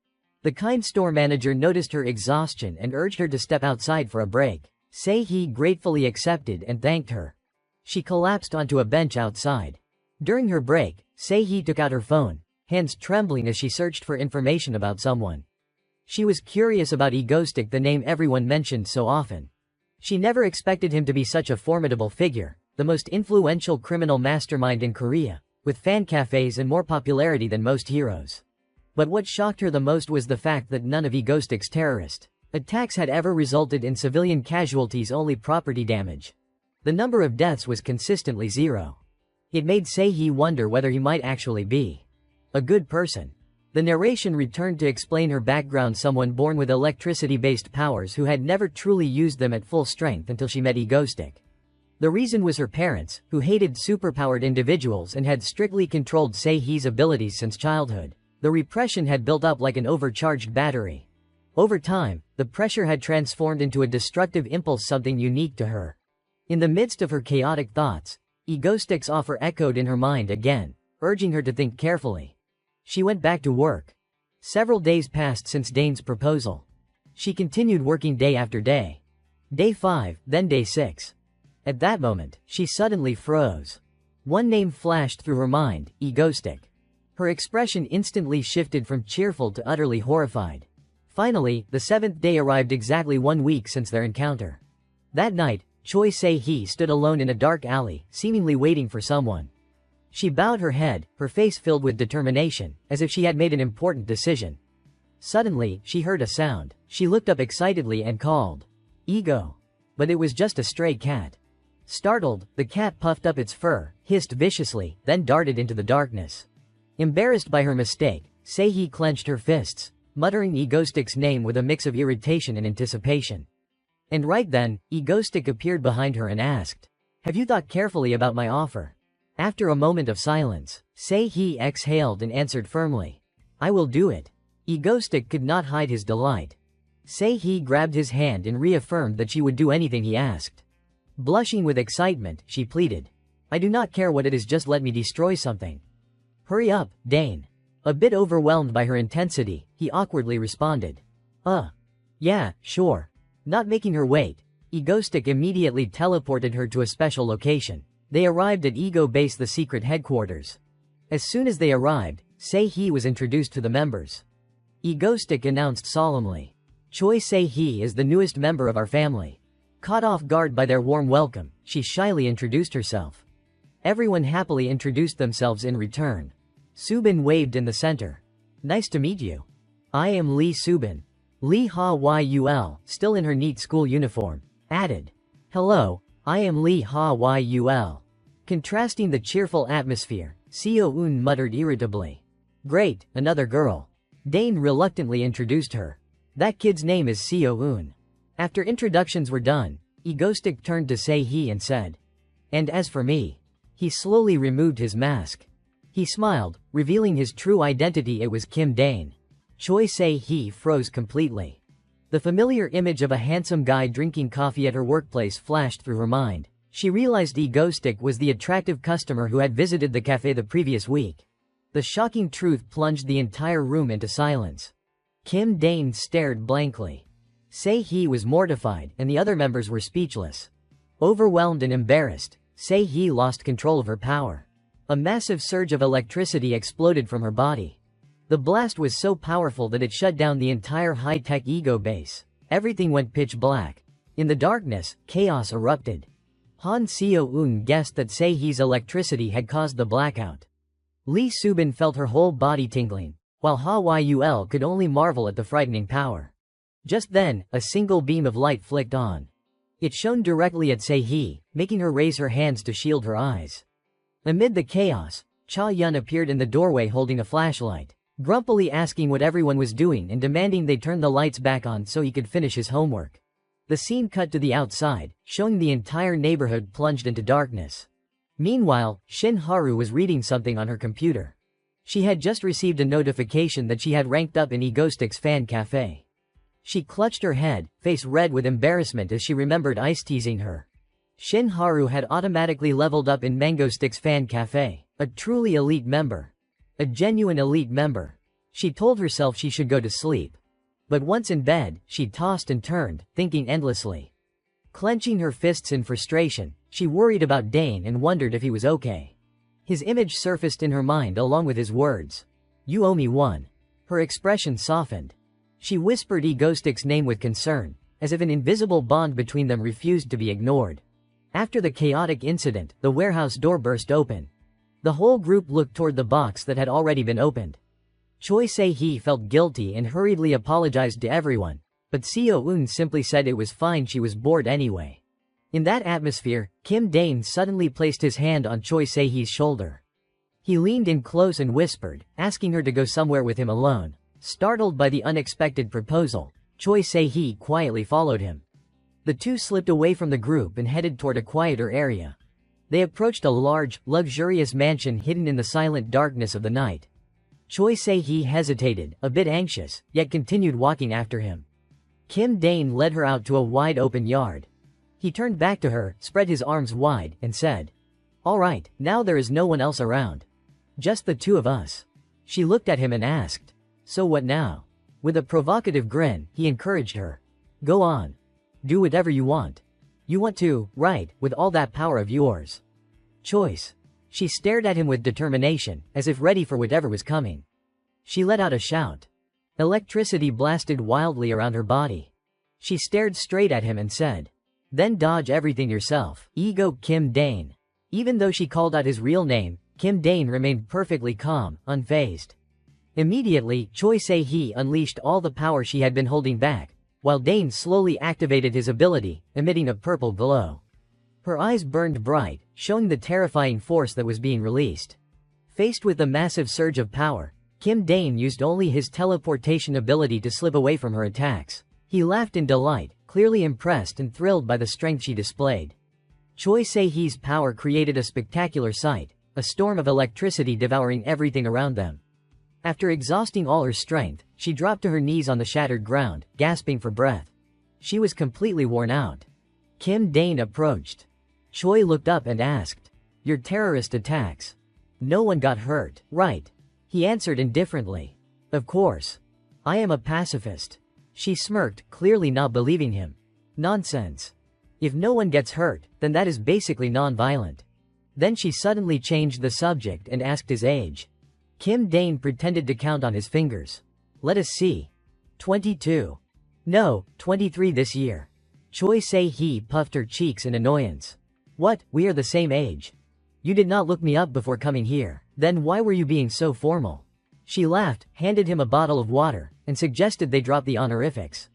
The kind store manager noticed her exhaustion and urged her to step outside for a break. Se-hee gratefully accepted and thanked her. She collapsed onto a bench outside. During her break, Se-hee took out her phone, hands trembling as she searched for information about someone. She was curious about Egoistic, the name everyone mentioned so often. She never expected him to be such a formidable figure, the most influential criminal mastermind in Korea, with fan cafes and more popularity than most heroes. But what shocked her the most was the fact that none of Egoistic's terrorist attacks had ever resulted in civilian casualties, only property damage. The number of deaths was consistently 0. It made Se-hee wonder whether he might actually be a good person. The narration returned to explain her background: someone born with electricity-based powers who had never truly used them at full strength until she met Egoistic. The reason was her parents, who hated superpowered individuals and had strictly controlled Se-hee's abilities since childhood. The repression had built up like an overcharged battery. Over time, the pressure had transformed into a destructive impulse, something unique to her. In the midst of her chaotic thoughts, Egoistic's offer echoed in her mind again, urging her to think carefully. She went back to work. Several days passed since Dane's proposal. She continued working day after day. Day 5, then day 6. At that moment, she suddenly froze. One name flashed through her mind: Egoistic. Her expression instantly shifted from cheerful to utterly horrified. Finally, the 7th day arrived, exactly 1 week since their encounter. That night, Choi Se-hee stood alone in a dark alley, seemingly waiting for someone. She bowed her head, her face filled with determination, as if she had made an important decision. Suddenly, she heard a sound. She looked up excitedly and called, "Ego." But it was just a stray cat. Startled, the cat puffed up its fur, hissed viciously, then darted into the darkness. Embarrassed by her mistake, Se-hee clenched her fists, muttering Egoistic's name with a mix of irritation and anticipation. And right then, Egoistic appeared behind her and asked, "Have you thought carefully about my offer?" After a moment of silence, Se-hee exhaled and answered firmly, "I will do it." Egoistic could not hide his delight. Se-hee grabbed his hand and reaffirmed that she would do anything he asked. Blushing with excitement, she pleaded, "I do not care what it is, just let me destroy something." "Hurry up, Dane." A bit overwhelmed by her intensity, he awkwardly responded, Yeah, sure." Not making her wait, Egoistic immediately teleported her to a special location. They arrived at Ego Base, the secret headquarters. As soon as they arrived, Se-hee was introduced to the members. Egoistic announced solemnly, "Choi Se-hee is the newest member of our family." Caught off guard by their warm welcome, she shyly introduced herself. Everyone happily introduced themselves in return. Subin waved in the center. "Nice to meet you. I am Lee Subin." Lee Ha-yul, still in her neat school uniform, added, "Hello, I am Lee Ha-yul." Contrasting the cheerful atmosphere, Seo-eun muttered irritably, "Great, another girl." Dane reluctantly introduced her. "That kid's name is Seo-eun." After introductions were done, Egoistic turned to Se-hee and said, "And as for me." He slowly removed his mask. He smiled, revealing his true identity. It was Kim Dane. Choi Se-hee froze completely. The familiar image of a handsome guy drinking coffee at her workplace flashed through her mind. She realized Egoistic was the attractive customer who had visited the cafe the previous week. The shocking truth plunged the entire room into silence. Kim Dane stared blankly. Se-hee was mortified, and the other members were speechless. Overwhelmed and embarrassed, Se-hee lost control of her power. A massive surge of electricity exploded from her body. The blast was so powerful that it shut down the entire high-tech Ego Base. Everything went pitch black. In the darkness, chaos erupted. Han Seo-eun guessed that Seihee's electricity had caused the blackout. Lee Subin felt her whole body tingling, while Ha Yul could only marvel at the frightening power. Just then, a single beam of light flicked on. It shone directly at Seihee, making her raise her hands to shield her eyes. Amid the chaos, Cha Yun appeared in the doorway holding a flashlight, grumpily asking what everyone was doing and demanding they turn the lights back on so he could finish his homework. The scene cut to the outside, showing the entire neighborhood plunged into darkness. Meanwhile, Shin Haru was reading something on her computer. She had just received a notification that she had ranked up in Egostick's fan cafe. She clutched her head, face red with embarrassment as she remembered Ice teasing her. Shin Haru had automatically leveled up in Mangostick's fan cafe, a truly elite member. A genuine elite member. She told herself she should go to sleep. But once in bed, she tossed and turned, thinking endlessly. Clenching her fists in frustration, she worried about Dane and wondered if he was okay. His image surfaced in her mind along with his words. "You owe me one." Her expression softened. She whispered Egostick's name with concern, as if an invisible bond between them refused to be ignored. After the chaotic incident, the warehouse door burst open. The whole group looked toward the box that had already been opened. Choi Se-hee felt guilty and hurriedly apologized to everyone, but Seo-eun simply said it was fine, she was bored anyway. In that atmosphere, Kim Dane suddenly placed his hand on Choi Se-hee's shoulder. He leaned in close and whispered, asking her to go somewhere with him alone. Startled by the unexpected proposal, Choi Se-hee quietly followed him. The two slipped away from the group and headed toward a quieter area. They approached a large, luxurious mansion hidden in the silent darkness of the night. Choi Se-hee hesitated, a bit anxious, yet continued walking after him. Kim Dane led her out to a wide open yard. He turned back to her, spread his arms wide, and said, "All right, now there is no one else around. Just the two of us." She looked at him and asked, "So what now?" With a provocative grin, he encouraged her. "Go on. Do whatever you want. You want to, right, with all that power of yours." Choice. She stared at him with determination, as if ready for whatever was coming. She let out a shout. Electricity blasted wildly around her body. She stared straight at him and said, "Then dodge everything yourself, Ego Kim Dane." Even though she called out his real name, Kim Dane remained perfectly calm, unfazed. Immediately, Choi Se-hee unleashed all the power she had been holding back, while Dane slowly activated his ability, emitting a purple glow. Her eyes burned bright, showing the terrifying force that was being released. Faced with the massive surge of power, Kim Dane used only his teleportation ability to slip away from her attacks. He laughed in delight, clearly impressed and thrilled by the strength she displayed. Choi Se-hee's power created a spectacular sight, a storm of electricity devouring everything around them. After exhausting all her strength, she dropped to her knees on the shattered ground, gasping for breath. She was completely worn out. Kim Dane approached. Choi looked up and asked, "Your terrorist attacks? No one got hurt, right?" He answered indifferently, "Of course. I am a pacifist." She smirked, clearly not believing him. "Nonsense. If no one gets hurt, then that is basically non-violent." Then she suddenly changed the subject and asked his age. Kim Dane pretended to count on his fingers. "Let us see. 22. No, 23 this year." Choi Se-hee puffed her cheeks in annoyance. "What, we are the same age. You did not look me up before coming here, then why were you being so formal?" She laughed, handed him a bottle of water, and suggested they drop the honorifics.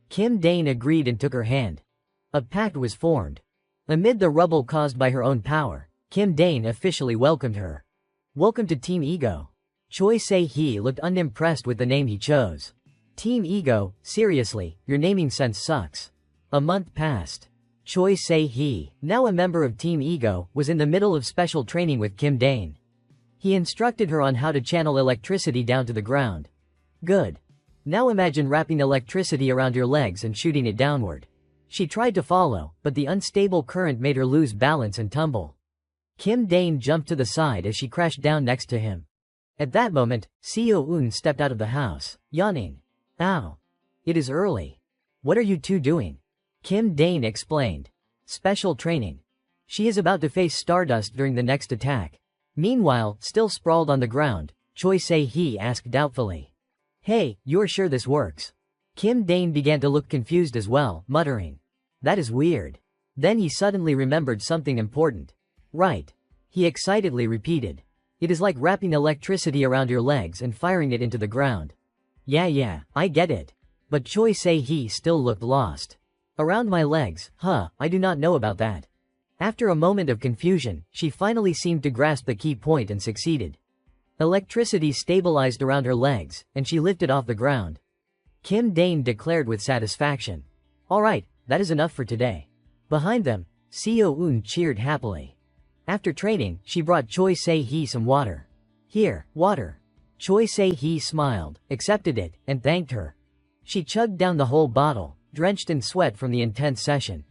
Kim Dane agreed and took her hand. A pact was formed. Amid the rubble caused by her own power, Kim Dane officially welcomed her. "Welcome to Team Ego." Choi Se-hee looked unimpressed with the name he chose. "Team Ego, seriously, your naming sense sucks." A month passed. Choi Se-hee, now a member of Team Ego, was in the middle of special training with Kim Dane. He instructed her on how to channel electricity down to the ground. "Good. Now imagine wrapping electricity around your legs and shooting it downward." She tried to follow, but the unstable current made her lose balance and tumble. Kim Dane jumped to the side as she crashed down next to him. At that moment, Seo-eun stepped out of the house, yawning. "Ow. It is early. What are you two doing?" Kim Dane explained. "Special training. She is about to face Stardust during the next attack." Meanwhile, still sprawled on the ground, Choi Se-hee asked doubtfully, "Hey, you're sure this works?" Kim Dane began to look confused as well, muttering, "That is weird." Then he suddenly remembered something important. "Right," he excitedly repeated. "It is like wrapping electricity around your legs and firing it into the ground." Yeah, I get it." But Choi Se-hee still looked lost. "Around my legs, huh, I do not know about that." After a moment of confusion, she finally seemed to grasp the key point and succeeded. Electricity stabilized around her legs, and she lifted off the ground. Kim Dane declared with satisfaction. "Alright, that is enough for today." Behind them, Seo-eun cheered happily. After training, she brought Choi Se-hee some water. "Here, water." Choi Se-hee smiled, accepted it, and thanked her. She chugged down the whole bottle, drenched in sweat from the intense session.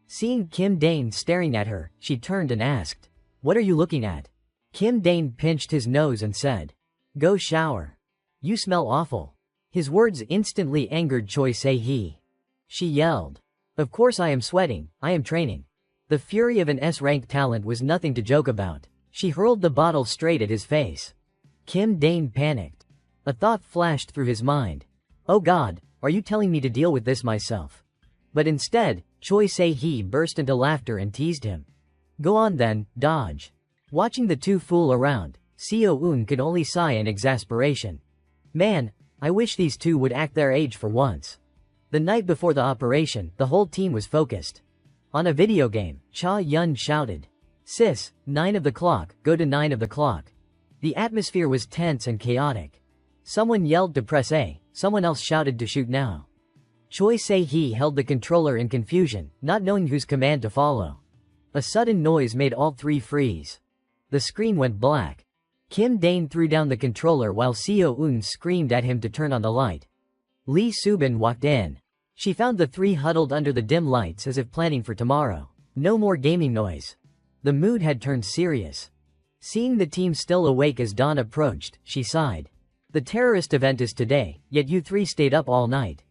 Seeing Kim Dane staring at her, she turned and asked, "What are you looking at?" Kim Dane pinched his nose and said, "Go shower. You smell awful." His words instantly angered Choi Se-hee. She yelled, "Of course I am sweating, I am training." The fury of an S-rank talent was nothing to joke about. She hurled the bottle straight at his face. Kim Dane panicked. A thought flashed through his mind. "Oh God, are you telling me to deal with this myself?" But instead, Choi Se-hee burst into laughter and teased him. "Go on then, dodge." Watching the two fool around, Seo-eun could only sigh in exasperation. "Man, I wish these two would act their age for once." The night before the operation, the whole team was focused. On a video game, Cha Yun shouted, "Sis, 9 of the clock, go to 9 of the clock." The atmosphere was tense and chaotic. Someone yelled to press A, someone else shouted to shoot now. Choi Se-hee held the controller in confusion, not knowing whose command to follow. A sudden noise made all three freeze. The screen went black. Kim Dane threw down the controller while Seo-eun screamed at him to turn on the light. Lee Subin walked in. She found the three huddled under the dim lights as if planning for tomorrow. No more gaming noise. The mood had turned serious. Seeing the team still awake as dawn approached, she sighed. "The terrorist event is today, yet you three stayed up all night.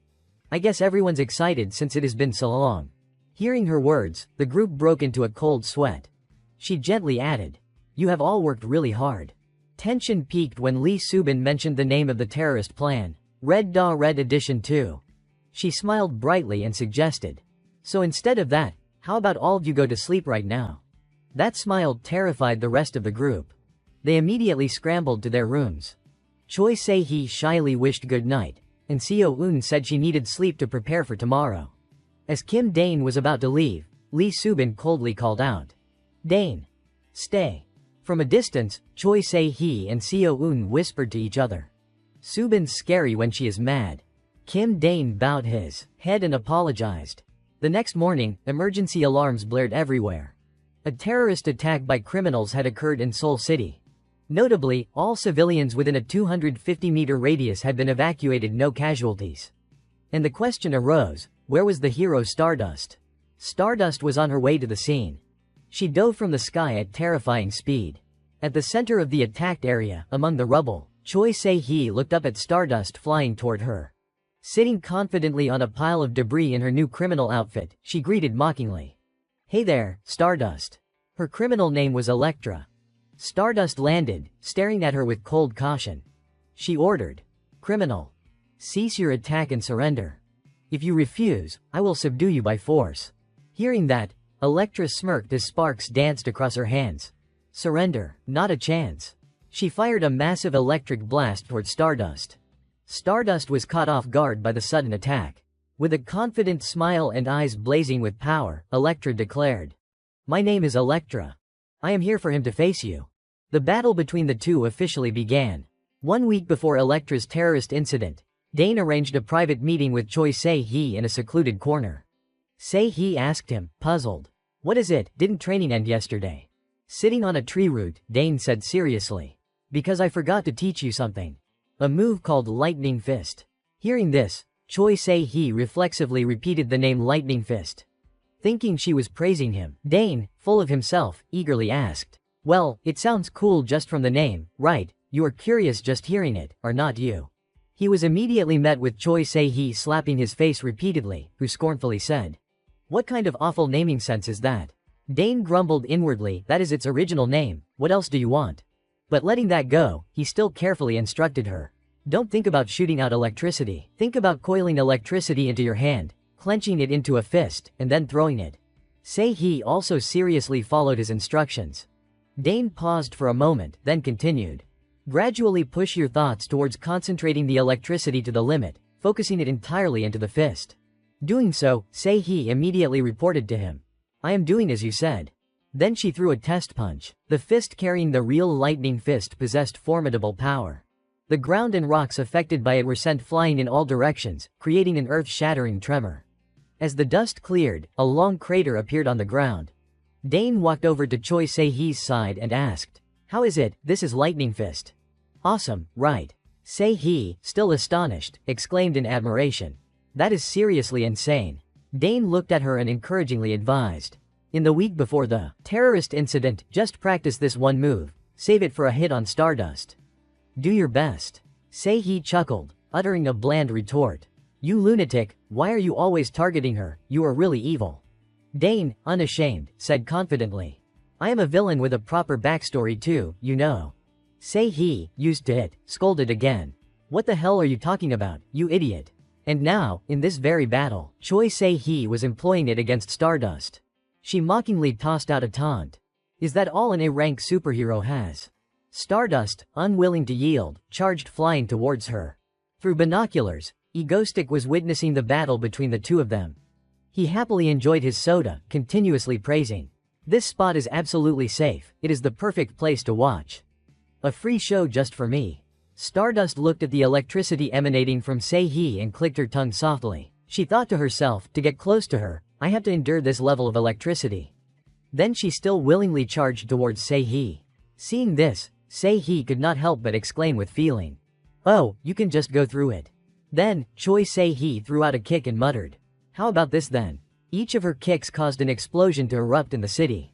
I guess everyone's excited since it has been so long." Hearing her words, the group broke into a cold sweat. She gently added, "You have all worked really hard." Tension peaked when Lee Subin mentioned the name of the terrorist plan, Red Daw Red Edition 2. She smiled brightly and suggested, "So instead of that, how about all of you go to sleep right now?" That smile terrified the rest of the group. They immediately scrambled to their rooms. Choi Se-hee shyly wished good night, and Seo-eun said she needed sleep to prepare for tomorrow. As Kim Dane was about to leave, Lee Subin coldly called out, "Dane, stay." From a distance, Choi Se-hee and Seo-eun whispered to each other. "Subin's scary when she is mad." Kim Dane bowed his head and apologized. The next morning, emergency alarms blared everywhere. A terrorist attack by criminals had occurred in Seoul City. Notably, all civilians within a 250-meter radius had been evacuated, no casualties. And the question arose, where was the hero Stardust? Stardust was on her way to the scene. She dove from the sky at terrifying speed. At the center of the attacked area, among the rubble, Choi Se-hee looked up at Stardust flying toward her. Sitting confidently on a pile of debris in her new criminal outfit, she greeted mockingly, "Hey there, Stardust." Her criminal name was Elektra. Stardust landed, staring at her with cold caution. She ordered, "Criminal, cease your attack and surrender. If you refuse, I will subdue you by force." Hearing that, Elektra smirked as sparks danced across her hands. "Surrender, not a chance." She fired a massive electric blast toward Stardust. Stardust was caught off guard by the sudden attack. With a confident smile and eyes blazing with power, Elektra declared, "My name is Elektra. I am here for him to face you." The battle between the two officially began. 1 week before Elektra's terrorist incident, Dane arranged a private meeting with Choi Se-hee in a secluded corner. Se-hee asked him, puzzled, "What is it, didn't training end yesterday?" Sitting on a tree root, Dane said seriously, "Because I forgot to teach you something. A move called Lightning Fist." Hearing this, Choi Se-hee reflexively repeated the name Lightning Fist. Thinking she was praising him, Dane, full of himself, eagerly asked, "Well, it sounds cool just from the name, right? You are curious just hearing it, are not you?" He was immediately met with Choi Se-hee slapping his face repeatedly, who scornfully said, "What kind of awful naming sense is that?" Dane grumbled inwardly, "That is its original name, what else do you want?" But letting that go, he still carefully instructed her. Don't think about shooting out electricity. Think about coiling electricity into your hand, clenching it into a fist, and then throwing it. Sei-hee also seriously followed his instructions. Dane paused for a moment, then continued. Gradually push your thoughts towards concentrating the electricity to the limit, focusing it entirely into the fist. Doing so, Sei-hee immediately reported to him. I am doing as you said. Then she threw a test punch. The fist carrying the real lightning fist possessed formidable power. The ground and rocks affected by it were sent flying in all directions, creating an earth-shattering tremor. As the dust cleared, a long crater appeared on the ground. Dane walked over to Choi Sei-hee's side and asked, How is it? This is Lightning Fist. Awesome, right? Sei-hee, still astonished, exclaimed in admiration. That is seriously insane. Dane looked at her and encouragingly advised. In the week before the terrorist incident, just practice this one move. Save it for a hit on Stardust. Do your best. Sei-hee chuckled, uttering a bland retort. You lunatic, why are you always targeting her? You are really evil. Dane, unashamed, said confidently. I am a villain with a proper backstory too, you know. Sei-hee, used to it, scolded again. What the hell are you talking about, you idiot? And now, in this very battle, Choi Sei-hee was employing it against Stardust. She mockingly tossed out a taunt. Is that all an A-rank superhero has? Stardust, unwilling to yield, charged flying towards her. Through binoculars, Egostick was witnessing the battle between the two of them. He happily enjoyed his soda, continuously praising. This spot is absolutely safe, it is the perfect place to watch. A free show just for me. Stardust looked at the electricity emanating from Sei-hee and clicked her tongue softly. She thought to herself, to get close to her, I have to endure this level of electricity. Then she still willingly charged towards Sei-hee. Seeing this, Sei-hee could not help but exclaim with feeling. Oh, you can just go through it. Then, Choi Sei-hee threw out a kick and muttered. How about this then? Each of her kicks caused an explosion to erupt in the city.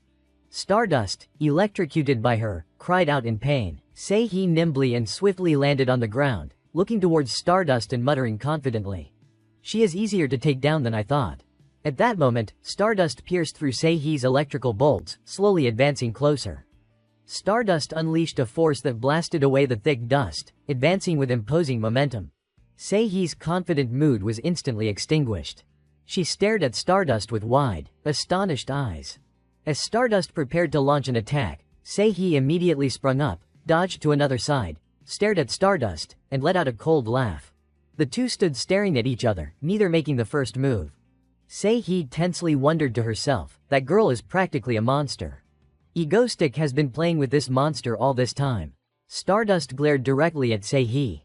Stardust, electrocuted by her, cried out in pain. Sei-hee nimbly and swiftly landed on the ground, looking towards Stardust and muttering confidently. She is easier to take down than I thought. At that moment, Stardust pierced through Sei-hee's electrical bolts, slowly advancing closer. Stardust unleashed a force that blasted away the thick dust, advancing with imposing momentum. Sei-hee's confident mood was instantly extinguished. She stared at Stardust with wide, astonished eyes. As Stardust prepared to launch an attack, Sei-hee immediately sprung up, dodged to another side, stared at Stardust, and let out a cold laugh. The two stood staring at each other, neither making the first move. Sei-hee tensely wondered to herself, that girl is practically a monster. Egostick has been playing with this monster all this time. Stardust glared directly at Sei-hee.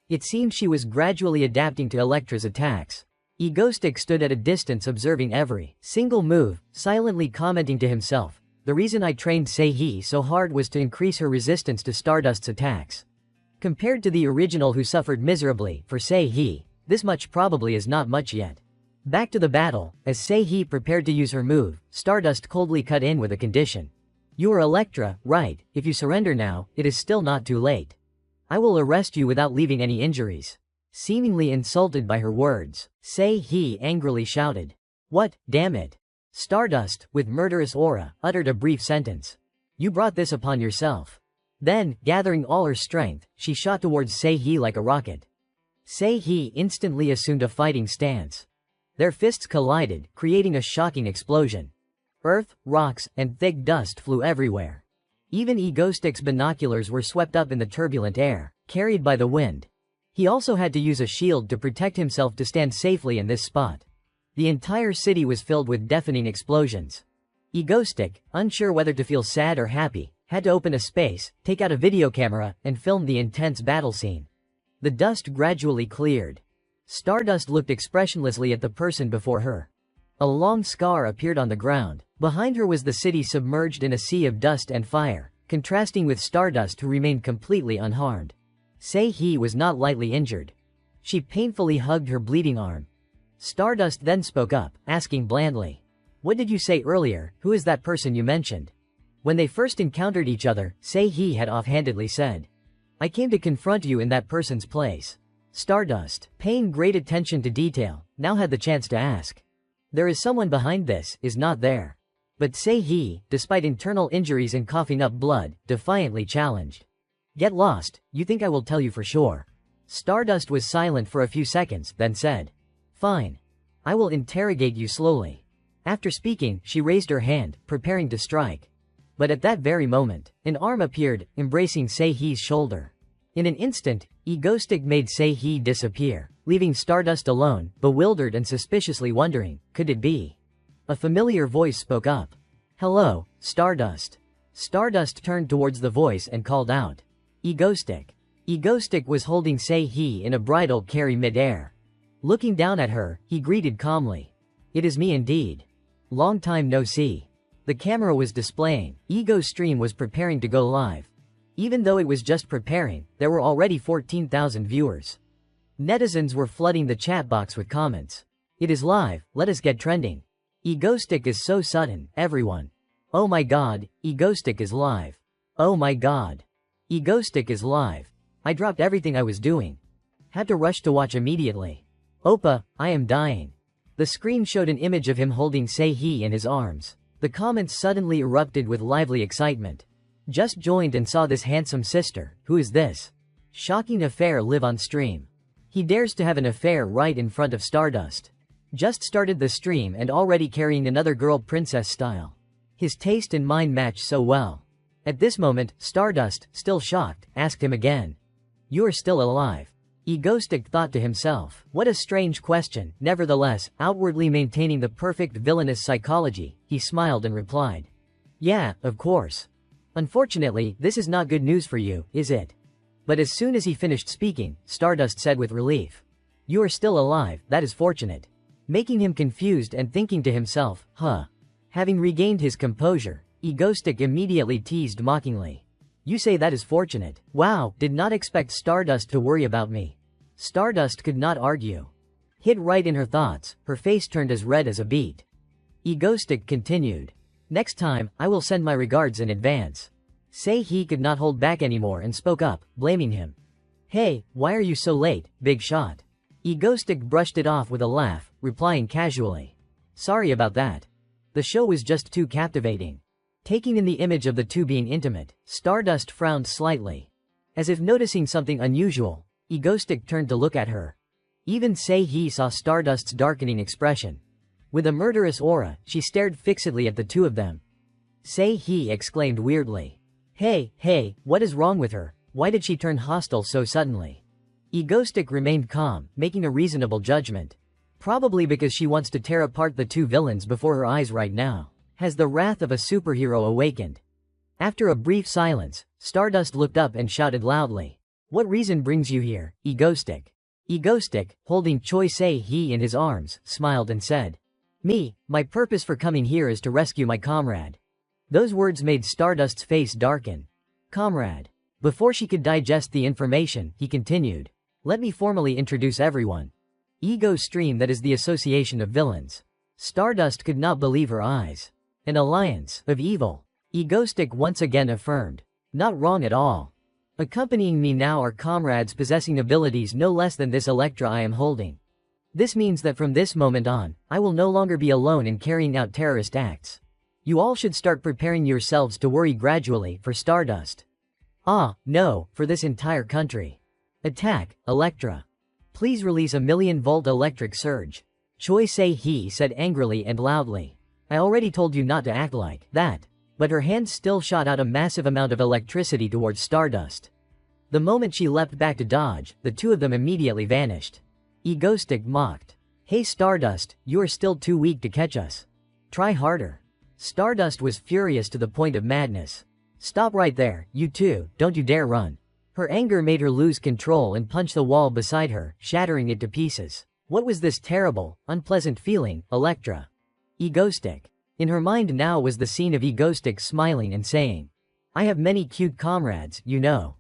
It seemed she was gradually adapting to Elektra's attacks. Egostick stood at a distance observing every single move, silently commenting to himself, the reason I trained Sei-hee so hard was to increase her resistance to Stardust's attacks. Compared to the original who suffered miserably, for Sei-hee, this much probably is not much yet. Back to the battle, as Sei-hee prepared to use her move, Stardust coldly cut in with a condition. You are Elektra, right? If you surrender now, it is still not too late. I will arrest you without leaving any injuries. Seemingly insulted by her words, Sei-hee angrily shouted. What, damn it? Stardust, with murderous aura, uttered a brief sentence. You brought this upon yourself. Then, gathering all her strength, she shot towards Sei-hee like a rocket. Sei-hee instantly assumed a fighting stance. Their fists collided, creating a shocking explosion. Earth, rocks, and thick dust flew everywhere. Even Egostick's binoculars were swept up in the turbulent air, carried by the wind. He also had to use a shield to protect himself to stand safely in this spot. The entire city was filled with deafening explosions. Egostick, unsure whether to feel sad or happy, had to open a space, take out a video camera, and film the intense battle scene. The dust gradually cleared. Stardust looked expressionlessly at the person before her. A long scar appeared on the ground. Behind her was the city submerged in a sea of dust and fire, contrasting with Stardust who remained completely unharmed. Sei-hee was not lightly injured. She painfully hugged her bleeding arm. Stardust then spoke up, asking blandly. What did you say earlier? Who is that person you mentioned? When they first encountered each other, Sei-hee had offhandedly said. I came to confront you in that person's place. Stardust, paying great attention to detail, now had the chance to ask. There is someone behind this, is not there? But Sei-hee, despite internal injuries and coughing up blood, defiantly challenged. Get lost, you think I will tell you for sure? Stardust was silent for a few seconds, then said, "Fine. I will interrogate you slowly." After speaking, she raised her hand, preparing to strike. But at that very moment, an arm appeared, embracing Sei-Hee's shoulder. In an instant, Egoistic made Sei-Hee disappear, leaving Stardust alone, bewildered and suspiciously wondering, could it be? A familiar voice spoke up. "Hello, Stardust." Stardust turned towards the voice and called out, "Egoistic." Egoistic was holding Sei-Hee in a bridal carry mid-air. Looking down at her, he greeted calmly, "It is me indeed. Long time no see." The camera was displaying. Ego's stream was preparing to go live. Even though it was just preparing, there were already 14,000 viewers. Netizens were flooding the chat box with comments. "It is live, let us get trending. Egoistic is so sudden, everyone. Oh my god, Egoistic is live. Oh my god. Egoistic is live. I dropped everything I was doing. Had to rush to watch immediately. Oppa, I am dying." The screen showed an image of him holding Sei-Hee in his arms. The comments suddenly erupted with lively excitement. "Just joined and saw this handsome sister, who is this? Shocking affair live on stream. He dares to have an affair right in front of Stardust. Just started the stream and already carrying another girl princess style. His taste and mine match so well." At this moment, Stardust, still shocked, asked him again, "You are still alive?" Egoistic thought to himself, what a strange question. Nevertheless, outwardly maintaining the perfect villainous psychology, he smiled and replied, "Yeah, of course. Unfortunately, this is not good news for you, is it?" But as soon as he finished speaking, Stardust said with relief, "You are still alive, that is fortunate." Making him confused and thinking to himself, Having regained his composure, Egoistic immediately teased mockingly, "You say that is fortunate? Wow, did not expect Stardust to worry about me." Stardust could not argue. Hid right in her thoughts, her face turned as red as a beet. Egoistic continued, "Next time, I will send my regards in advance." Sei-Hee could not hold back anymore and spoke up, blaming him. "Hey, why are you so late, big shot?" Egoistic brushed it off with a laugh, replying casually, "Sorry about that. The show was just too captivating." Taking in the image of the two being intimate, Stardust frowned slightly. As if noticing something unusual, Egoistic turned to look at her. Even Sei-Hee saw Stardust's darkening expression. With a murderous aura, she stared fixedly at the two of them. Sei-Hee exclaimed weirdly, Hey, what is wrong with her? Why did she turn hostile so suddenly?" Egoistic remained calm, making a reasonable judgment. Probably because she wants to tear apart the two villains before her eyes right now. Has the wrath of a superhero awakened? After a brief silence, Stardust looked up and shouted loudly, "What reason brings you here, Egoistic?" Egoistic, holding Choi Sei-Hee in his arms, smiled and said, My purpose for coming here is to rescue my comrade." Those words made Stardust's face darken. Comrade. Before she could digest the information, he continued, "Let me formally introduce everyone. Ego Stream, that is the association of villains." Stardust could not believe her eyes. "An alliance of evil," Egoistic once again affirmed. "Not wrong at all. Accompanying me now are comrades possessing abilities no less than this Electra I am holding. This means that from this moment on, I will no longer be alone in carrying out terrorist acts. You all should start preparing yourselves to worry gradually for Stardust. No, for this entire country. Attack, Electra. Please release a 1,000,000-volt electric surge." Choi Sei-Hee said angrily and loudly, "I already told you not to act like that." But her hand still shot out a massive amount of electricity towards Stardust. The moment she leapt back to dodge, the two of them immediately vanished. Egoistic mocked, "Hey Stardust, you are still too weak to catch us. Try harder." Stardust was furious to the point of madness. "Stop right there, you two, don't you dare run." Her anger made her lose control and punch the wall beside her, shattering it to pieces. What was this terrible, unpleasant feeling, Electra? Egoistic. In her mind now was the scene of Egoistic smiling and saying, "I have many cute comrades, you know.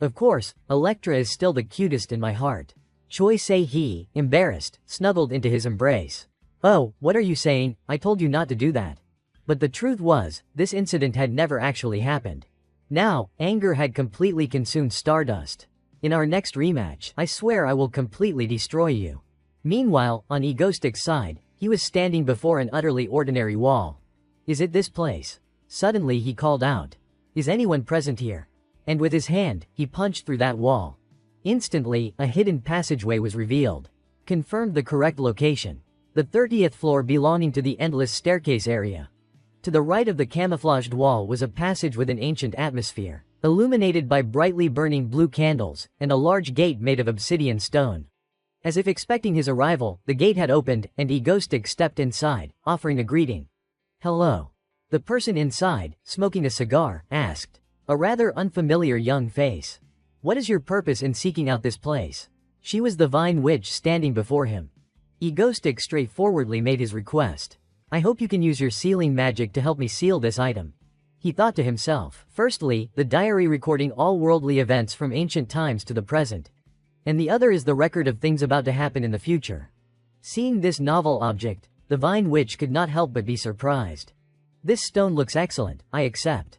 Of course, Electra is still the cutest in my heart." Choi Sei-Hee, embarrassed, snuggled into his embrace. "Oh, what are you saying? I told you not to do that." But the truth was, this incident had never actually happened. Now, anger had completely consumed Stardust. "In our next rematch, I swear I will completely destroy you." Meanwhile, on Egoistic's side, he was standing before an utterly ordinary wall. "Is it this place?" Suddenly he called out, "Is anyone present here?" And with his hand, he punched through that wall. Instantly, a hidden passageway was revealed. Confirmed the correct location. The 30th floor belonging to the endless staircase area. To the right of the camouflaged wall was a passage with an ancient atmosphere, illuminated by brightly burning blue candles, and a large gate made of obsidian stone. As if expecting his arrival, the gate had opened, and Egoistic stepped inside, offering a greeting. "Hello." The person inside, smoking a cigar, asked. A rather unfamiliar young face. "What is your purpose in seeking out this place?" She was the Vine Witch standing before him. Egoistic straightforwardly made his request. "I hope you can use your sealing magic to help me seal this item." He thought to himself. Firstly, the diary recording all worldly events from ancient times to the present. And the other is the record of things about to happen in the future. Seeing this novel object, the Vine Witch could not help but be surprised. "This stone looks excellent, I accept.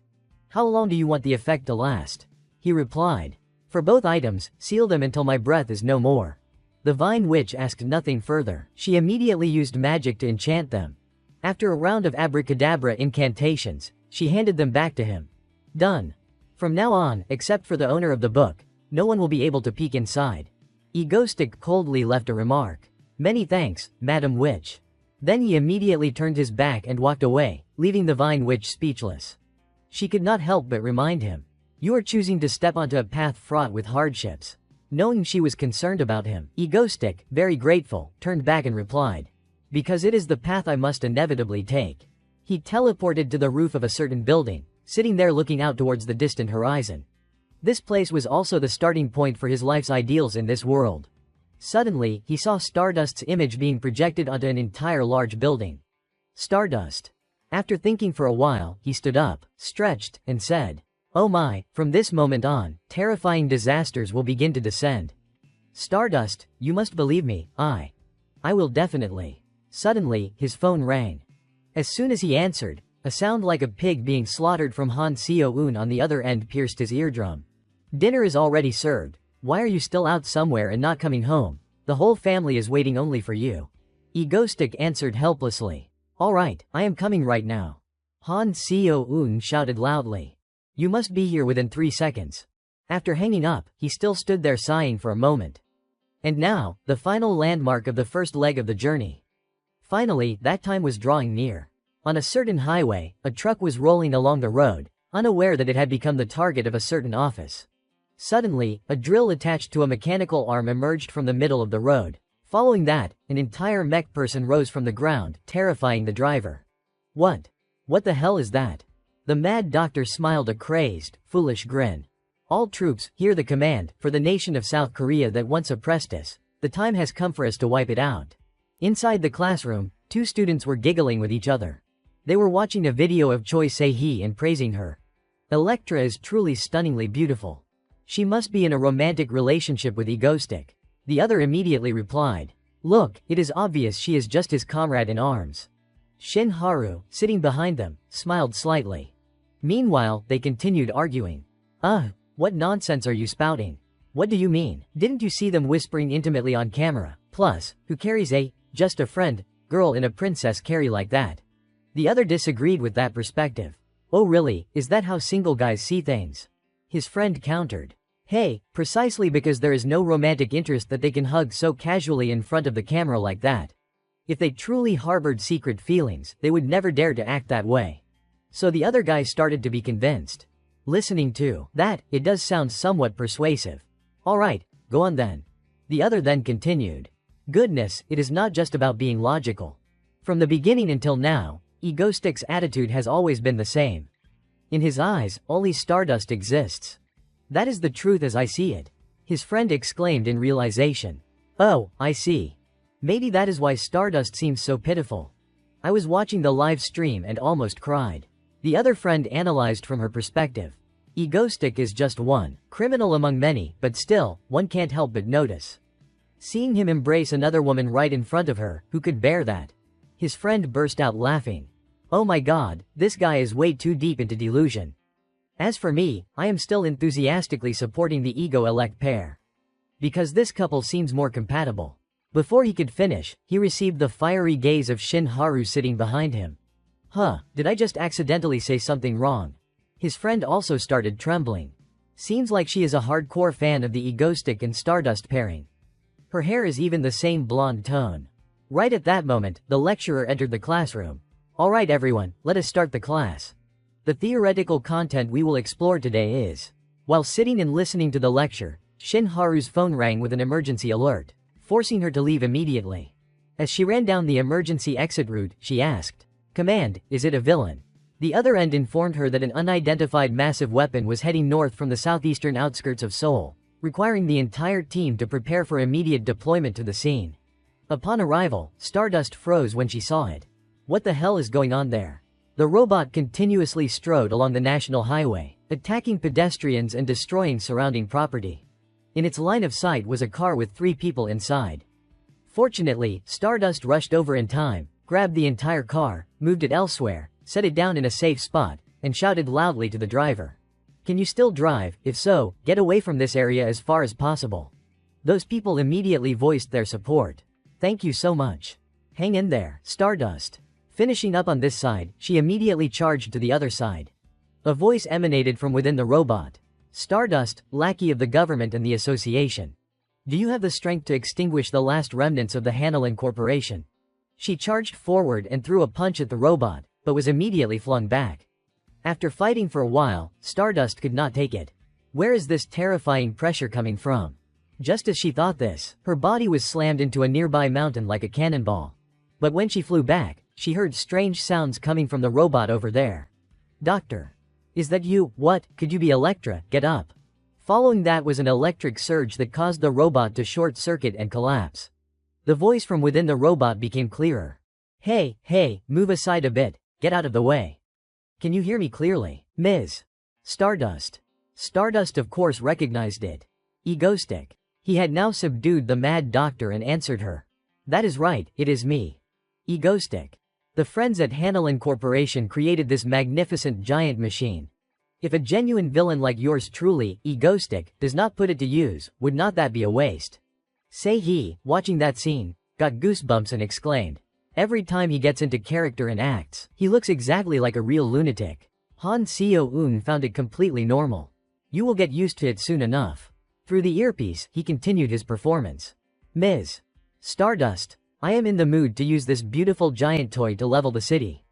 How long do you want the effect to last?" He replied. "For both items, seal them until my breath is no more." The Vine Witch asked nothing further. She immediately used magic to enchant them. After a round of abracadabra incantations, she handed them back to him. "Done. From now on, except for the owner of the book, no one will be able to peek inside." Egoistic coldly left a remark. "Many thanks, Madam Witch." Then he immediately turned his back and walked away, leaving the Vine Witch speechless. She could not help but remind him. "You are choosing to step onto a path fraught with hardships." Knowing she was concerned about him, Egoistic, very grateful, turned back and replied. "Because it is the path I must inevitably take." He teleported to the roof of a certain building, sitting there looking out towards the distant horizon. This place was also the starting point for his life's ideals in this world. Suddenly, he saw Stardust's image being projected onto an entire large building. Stardust. After thinking for a while, he stood up, stretched, and said, "Oh my, from this moment on, terrifying disasters will begin to descend. Stardust, you must believe me, I will definitely." Suddenly, his phone rang. As soon as he answered, a sound like a pig being slaughtered from Han Seo-eun on the other end pierced his eardrum. "Dinner is already served. Why are you still out somewhere and not coming home? The whole family is waiting only for you." Egoistic answered helplessly. "All right, I am coming right now." Han Seo-eun shouted loudly. "You must be here within 3 seconds." After hanging up, he still stood there sighing for a moment. And now, the final landmark of the first leg of the journey. Finally, that time was drawing near. On a certain highway, a truck was rolling along the road, unaware that it had become the target of a certain office. Suddenly, a drill attached to a mechanical arm emerged from the middle of the road. Following that, an entire mech person rose from the ground, terrifying the driver. What the hell is that?" The Mad Doctor smiled a crazed, foolish grin. "All troops, hear the command, for the nation of South Korea that once oppressed us. The time has come for us to wipe it out." Inside the classroom, 2 students were giggling with each other. They were watching a video of Choi Se-hee and praising her. "Electra is truly stunningly beautiful. She must be in a romantic relationship with Egoistic." The other immediately replied. "Look, it is obvious she is just his comrade in arms." Shin Haru, sitting behind them, smiled slightly. Meanwhile, they continued arguing. What nonsense are you spouting? What do you mean? Didn't you see them whispering intimately on camera? Plus, who carries just a friend, girl in a princess carry like that?" The other disagreed with that perspective. "Oh really, is that how single guys see things?" His friend countered. "Hey, precisely because there is no romantic interest that they can hug so casually in front of the camera like that. If they truly harbored secret feelings, they would never dare to act that way." So the other guy started to be convinced. Listening to that, it does sound somewhat persuasive. "Alright, go on then." The other then continued. "Goodness, it is not just about being logical. From the beginning until now, Egoistic's attitude has always been the same. In his eyes, only Stardust exists. That is the truth as I see it." His friend exclaimed in realization. "Oh, I see. Maybe that is why Stardust seems so pitiful. I was watching the live stream and almost cried." The other friend analyzed from her perspective. Egoistic is just one criminal among many, but still, one can't help but notice. Seeing him embrace another woman right in front of her, who could bear that? His friend burst out laughing. "Oh my god, this guy is way too deep into delusion. As for me, I am still enthusiastically supporting the ego-elect pair. Because this couple seems more compatible." Before he could finish, he received the fiery gaze of Shin Haru sitting behind him. Did I just accidentally say something wrong?" His friend also started trembling. Seems like she is a hardcore fan of the Egoistic and Stardust pairing. Her hair is even the same blonde tone. Right at that moment, the lecturer entered the classroom. Alright everyone, let us start the class. The theoretical content we will explore today is... While sitting and listening to the lecture, Shin Haru's phone rang with an emergency alert, forcing her to leave immediately. As she ran down the emergency exit route, she asked, "Command, is it a villain?" The other end informed her that an unidentified massive weapon was heading north from the southeastern outskirts of Seoul, requiring the entire team to prepare for immediate deployment to the scene. Upon arrival, Stardust froze when she saw it. What the hell is going on there? The robot continuously strode along the national highway, attacking pedestrians and destroying surrounding property. In its line of sight was a car with 3 people inside. Fortunately, Stardust rushed over in time, grabbed the entire car, moved it elsewhere, set it down in a safe spot, and shouted loudly to the driver. "Can you still drive? If so, get away from this area as far as possible." Those people immediately voiced their support. "Thank you so much. Hang in there, Stardust." Finishing up on this side, she immediately charged to the other side. A voice emanated from within the robot. "Stardust, lackey of the government and the association. Do you have the strength to extinguish the last remnants of the Heroine Corporation?" She charged forward and threw a punch at the robot, but was immediately flung back. After fighting for a while, Stardust could not take it. Where is this terrifying pressure coming from? Just as she thought this, her body was slammed into a nearby mountain like a cannonball. But when she flew back, she heard strange sounds coming from the robot over there. "Doctor. Is that you? What? Could you be Electra? Get up." Following that was an electric surge that caused the robot to short-circuit and collapse. The voice from within the robot became clearer. Hey, move aside a bit, get out of the way. Can you hear me clearly, Ms. Stardust?" Stardust of course recognized it. Egoistic. He had now subdued the mad doctor and answered her. "That is right, it is me. Egoistic. The friends at Heroine Corporation created this magnificent giant machine. If a genuine villain like yours truly, Egoistic, does not put it to use, would not that be a waste?" Say he, watching that scene, got goosebumps and exclaimed. Every time he gets into character and acts, he looks exactly like a real lunatic. Han Seo-eun found it completely normal. "You will get used to it soon enough." Through the earpiece, he continued his performance. "Ms. Stardust, I am in the mood to use this beautiful giant toy to level the city.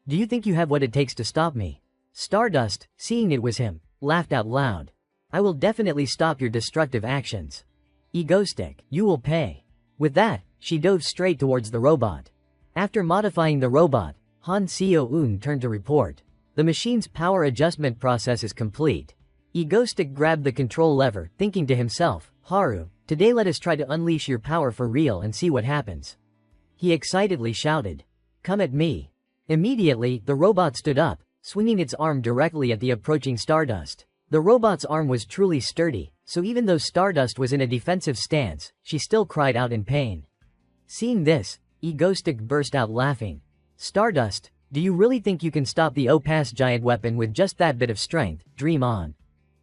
Do you think you have what it takes to stop me?" Stardust, seeing it was him, laughed out loud. "I will definitely stop your destructive actions. Egoistic, you will pay." With that, she dove straight towards the robot. After modifying the robot, Han Seo-eun turned to report. "The machine's power adjustment process is complete." Egoistic grabbed the control lever, thinking to himself, "Haru, today let us try to unleash your power for real and see what happens." He excitedly shouted, "Come at me." Immediately, the robot stood up, swinging its arm directly at the approaching Stardust. The robot's arm was truly sturdy, so even though Stardust was in a defensive stance, she still cried out in pain. Seeing this, Egoistic burst out laughing. "Stardust, do you really think you can stop the OPAS giant weapon with just that bit of strength? Dream on.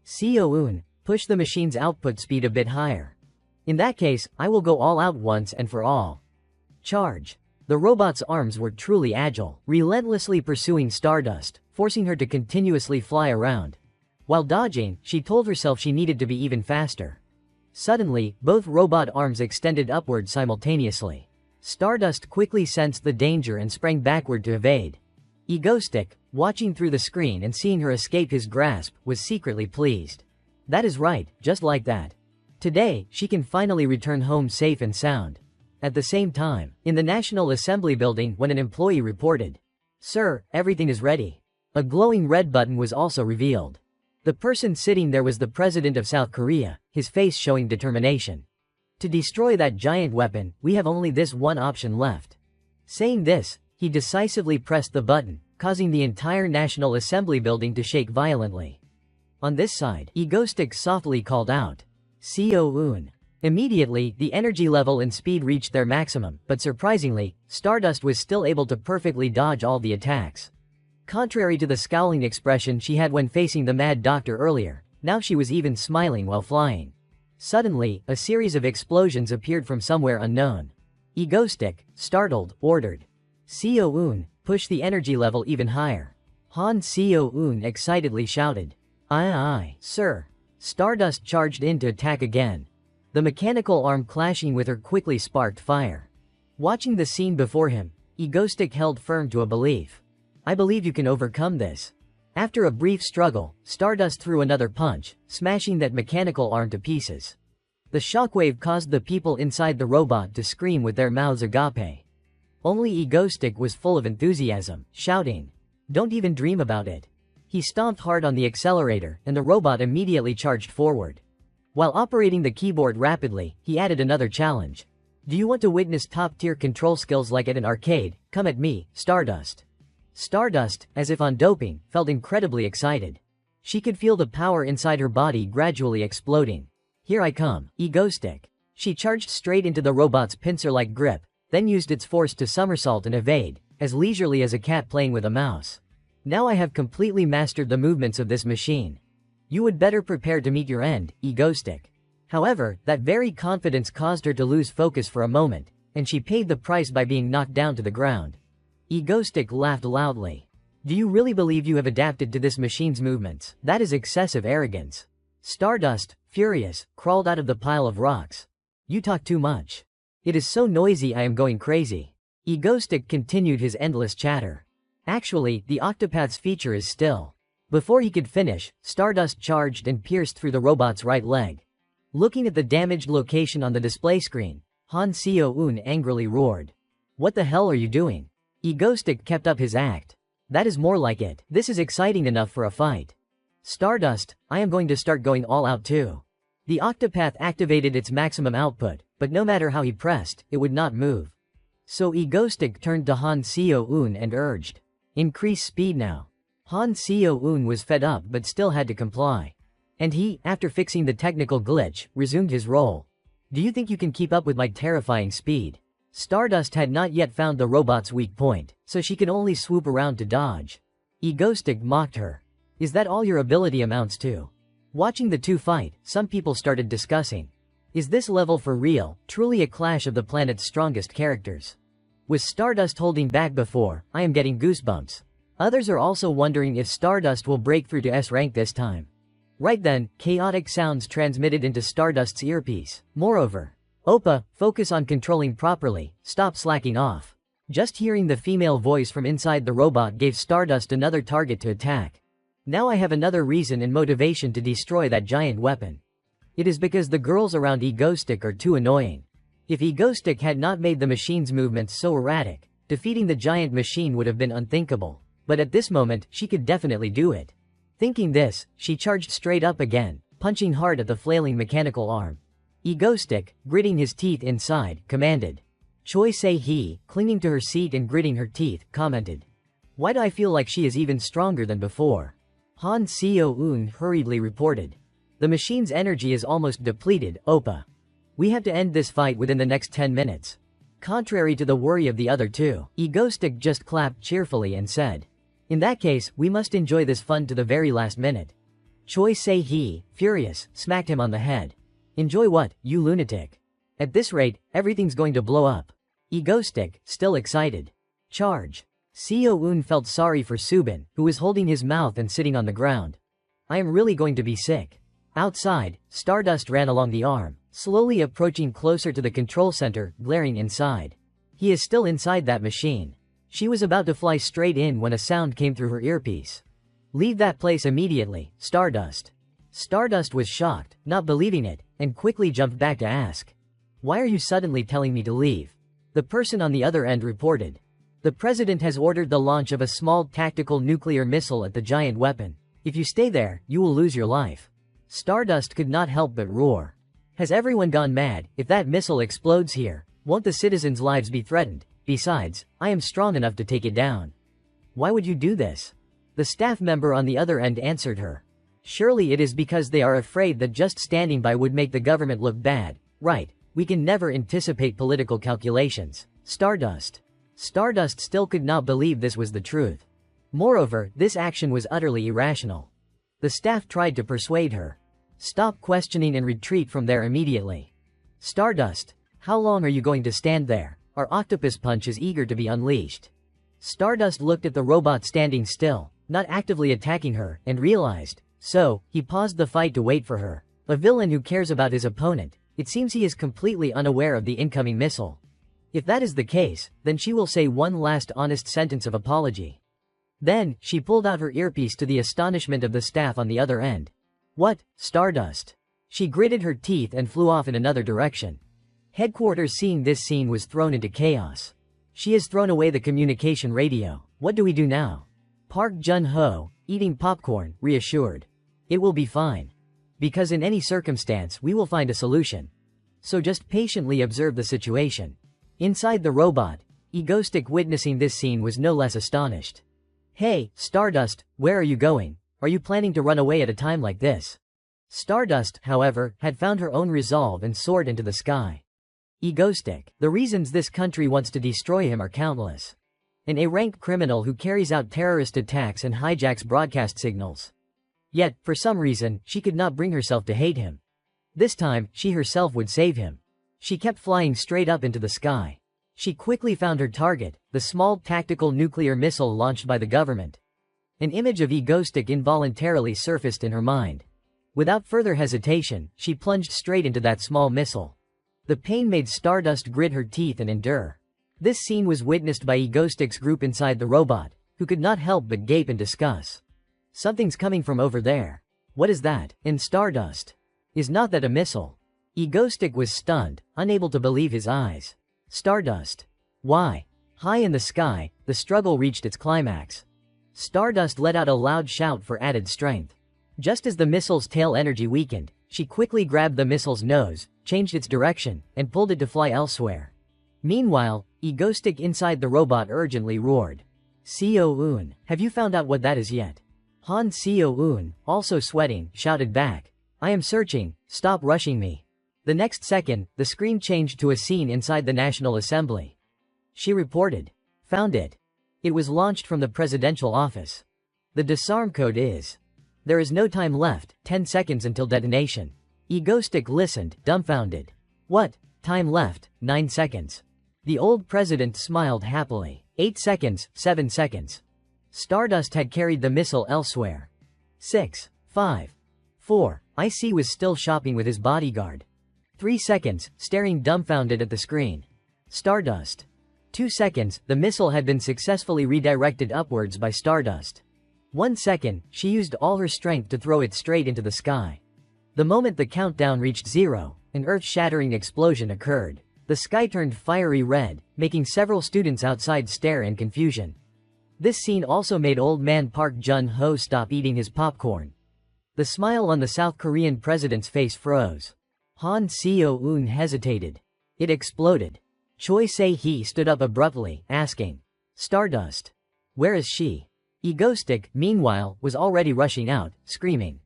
Seo-eun, push the machine's output speed a bit higher. In that case, I will go all out once and for all. Charge." The robot's arms were truly agile, relentlessly pursuing Stardust, forcing her to continuously fly around. While dodging, she told herself she needed to be even faster. Suddenly, both robot arms extended upward simultaneously. Stardust quickly sensed the danger and sprang backward to evade. Egoistic, watching through the screen and seeing her escape his grasp, was secretly pleased. That is right, just like that. Today, she can finally return home safe and sound. At the same time, in the National Assembly building when an employee reported, "Sir, everything is ready." A glowing red button was also revealed. The person sitting there was the President of South Korea, his face showing determination. "To destroy that giant weapon, we have only this one option left." Saying this, he decisively pressed the button, causing the entire National Assembly building to shake violently. On this side, Egoistic softly called out, "Seo-eun." Immediately, the energy level and speed reached their maximum, but surprisingly, Stardust was still able to perfectly dodge all the attacks. Contrary to the scowling expression she had when facing the mad doctor earlier, now she was even smiling while flying. Suddenly, a series of explosions appeared from somewhere unknown. Egoistic, startled, ordered, "Seo-eun, push the energy level even higher." Han Seo-eun excitedly shouted, Aye, sir." Stardust charged in to attack again. The mechanical arm clashing with her quickly sparked fire. Watching the scene before him, Egoistic held firm to a belief. I believe you can overcome this. After a brief struggle, Stardust threw another punch, smashing that mechanical arm to pieces. The shockwave caused the people inside the robot to scream with their mouths agape. Only Egoistic was full of enthusiasm, shouting, "Don't even dream about it." He stomped hard on the accelerator, and the robot immediately charged forward. While operating the keyboard rapidly, he added another challenge. Do you want to witness top-tier control skills like at an arcade? Come at me, Stardust. Stardust, as if on doping, felt incredibly excited. She could feel the power inside her body gradually exploding. Here I come, Egoistic. She charged straight into the robot's pincer-like grip, then used its force to somersault and evade, as leisurely as a cat playing with a mouse. Now I have completely mastered the movements of this machine. You would better prepare to meet your end, Egoistic. However, that very confidence caused her to lose focus for a moment, and she paid the price by being knocked down to the ground. Egoistic laughed loudly. Do you really believe you have adapted to this machine's movements? That is excessive arrogance. Stardust, furious, crawled out of the pile of rocks. You talk too much. It is so noisy I am going crazy. Egoistic continued his endless chatter. Actually, the Octopath's feature is still. Before he could finish, Stardust charged and pierced through the robot's right leg. Looking at the damaged location on the display screen, Han Seo-eun angrily roared. What the hell are you doing? Egoistic kept up his act. That is more like it. This is exciting enough for a fight. Stardust, I am going to start going all out too. The Octopath activated its maximum output, but no matter how he pressed, it would not move. So Egoistic turned to Han Seo-eun and urged. Increase speed now. Han Seo-eun was fed up but still had to comply. And he, after fixing the technical glitch, resumed his role. Do you think you can keep up with my terrifying speed? Stardust had not yet found the robot's weak point, so she could only swoop around to dodge. Egoistic mocked her. Is that all your ability amounts to? Watching the two fight, some people started discussing. Is this level for real, truly a clash of the planet's strongest characters? Was Stardust holding back before? I am getting goosebumps. Others are also wondering if Stardust will break through to S rank this time. Right then, chaotic sounds transmitted into Stardust's earpiece. Moreover, Oppa, focus on controlling properly, stop slacking off. Just hearing the female voice from inside the robot gave Stardust another target to attack. Now I have another reason and motivation to destroy that giant weapon. It is because the girls around Egoistic are too annoying. If Egoistic had not made the machine's movements so erratic, defeating the giant machine would have been unthinkable. But at this moment, she could definitely do it. Thinking this, she charged straight up again, punching hard at the flailing mechanical arm. Egoistic, gritting his teeth inside, commanded. Choi Se-hee, clinging to her seat and gritting her teeth, commented. Why do I feel like she is even stronger than before? Han Seo-eun hurriedly reported. The machine's energy is almost depleted, Oppa. We have to end this fight within the next 10 minutes. Contrary to the worry of the other two, Egoistic just clapped cheerfully and said. In that case, we must enjoy this fun to the very last minute. Choi Se-hee, furious, smacked him on the head. Enjoy what, you lunatic? At this rate, everything's going to blow up. Egoistic, still excited. Charge. Seo-eun felt sorry for Subin, who was holding his mouth and sitting on the ground. I am really going to be sick. Outside, Stardust ran along the arm, slowly approaching closer to the control center, glaring inside. He is still inside that machine. She was about to fly straight in when a sound came through her earpiece. Leave that place immediately, Stardust. Stardust was shocked, not believing it, and quickly jumped back to ask. Why are you suddenly telling me to leave? The person on the other end reported. The president has ordered the launch of a small tactical nuclear missile at the giant weapon. If you stay there, you will lose your life. Stardust could not help but roar. Has everyone gone mad? If that missile explodes here, won't the citizens' lives be threatened? Besides, I am strong enough to take it down. Why would you do this? The staff member on the other end answered her. Surely it is because they are afraid that just standing by would make the government look bad. Right, we can never anticipate political calculations. Stardust. Stardust still could not believe this was the truth. Moreover, this action was utterly irrational. The staff tried to persuade her. Stop questioning and retreat from there immediately. Stardust, how long are you going to stand there? Our octopus punch is eager to be unleashed. Stardust looked at the robot standing still, not actively attacking her, and realized, So, he paused the fight to wait for her. A villain who cares about his opponent, it seems he is completely unaware of the incoming missile. If that is the case, then she will say one last honest sentence of apology. Then, she pulled out her earpiece to the astonishment of the staff on the other end. What, Stardust? She gritted her teeth and flew off in another direction. Headquarters seeing this scene was thrown into chaos. She has thrown away the communication radio. What do we do now? Park Jun-ho, eating popcorn, reassured. It will be fine. Because in any circumstance we will find a solution. So just patiently observe the situation. Inside the robot, Egoistic witnessing this scene was no less astonished. Hey, Stardust, where are you going? Are you planning to run away at a time like this? Stardust, however, had found her own resolve and soared into the sky. Egoistic, the reasons this country wants to destroy him are countless. An A-rank criminal who carries out terrorist attacks and hijacks broadcast signals. Yet, for some reason, she could not bring herself to hate him. This time, she herself would save him. She kept flying straight up into the sky. She quickly found her target, the small tactical nuclear missile launched by the government. An image of Egoistic involuntarily surfaced in her mind. Without further hesitation, she plunged straight into that small missile. The pain made Stardust grit her teeth and endure. This scene was witnessed by Egoistic's group inside the robot, who could not help but gape in disgust. Something's coming from over there. What is that? And Stardust. Is not that a missile? Egoistic was stunned, unable to believe his eyes. Stardust. Why? High in the sky, the struggle reached its climax. Stardust let out a loud shout for added strength. Just as the missile's tail energy weakened, she quickly grabbed the missile's nose, changed its direction, and pulled it to fly elsewhere. Meanwhile, Egoistic inside the robot urgently roared. Seo-un, have you found out what that is yet? Han Seo-un, also sweating, shouted back. I am searching, stop rushing me. The next second, the screen changed to a scene inside the National Assembly. She reported. Found it. It was launched from the presidential office. The disarm code is. There is no time left, 10 seconds until detonation. Egoistic listened, dumbfounded. What? Time left, 9 seconds. The old president smiled happily. 8 seconds, 7 seconds. Stardust had carried the missile elsewhere. 6, 5, 4. IC was still shopping with his bodyguard. 3 seconds, staring dumbfounded at the screen. Stardust. 2 seconds, the missile had been successfully redirected upwards by Stardust. 1 second, she used all her strength to throw it straight into the sky. The moment the countdown reached 0, an earth-shattering explosion occurred. The sky turned fiery red, making several students outside stare in confusion. This scene also made old man Park Jun-ho stop eating his popcorn. The smile on the South Korean president's face froze. Han Seo-un hesitated. It exploded. Choi Se-hee stood up abruptly, asking, Stardust. Where is she? Egoistic, meanwhile, was already rushing out, screaming.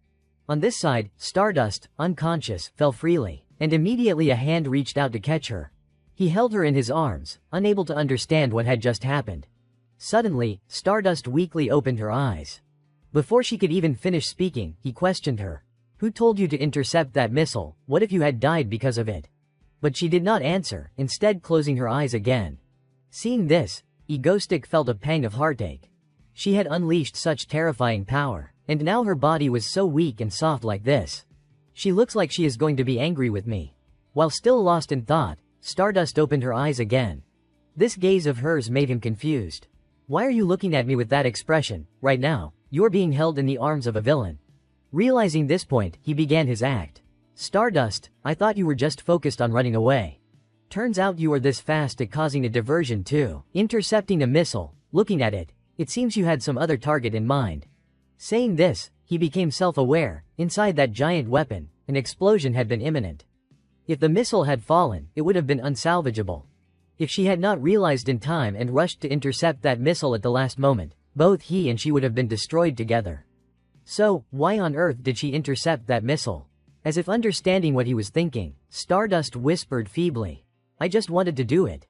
On this side, Stardust, unconscious, fell freely, and immediately a hand reached out to catch her. He held her in his arms, unable to understand what had just happened. Suddenly, Stardust weakly opened her eyes. Before she could even finish speaking, he questioned her. Who told you to intercept that missile? What if you had died because of it? But she did not answer, instead closing her eyes again. Seeing this, Egoistic felt a pang of heartache. She had unleashed such terrifying power, and now her body was so weak and soft like this. She looks like she is going to be angry with me. While still lost in thought, Stardust opened her eyes again. This gaze of hers made him confused. Why are you looking at me with that expression? Right now, you're being held in the arms of a villain. Realizing this point, he began his act. Stardust, I thought you were just focused on running away. Turns out you are this fast at causing a diversion too. Intercepting a missile, looking at it, it seems you had some other target in mind. Saying this, he became self-aware. Inside that giant weapon, an explosion had been imminent. If the missile had fallen, it would have been unsalvageable. If she had not realized in time and rushed to intercept that missile at the last moment, both he and she would have been destroyed together. So, why on earth did she intercept that missile? As if understanding what he was thinking, Stardust whispered feebly. I just wanted to do it.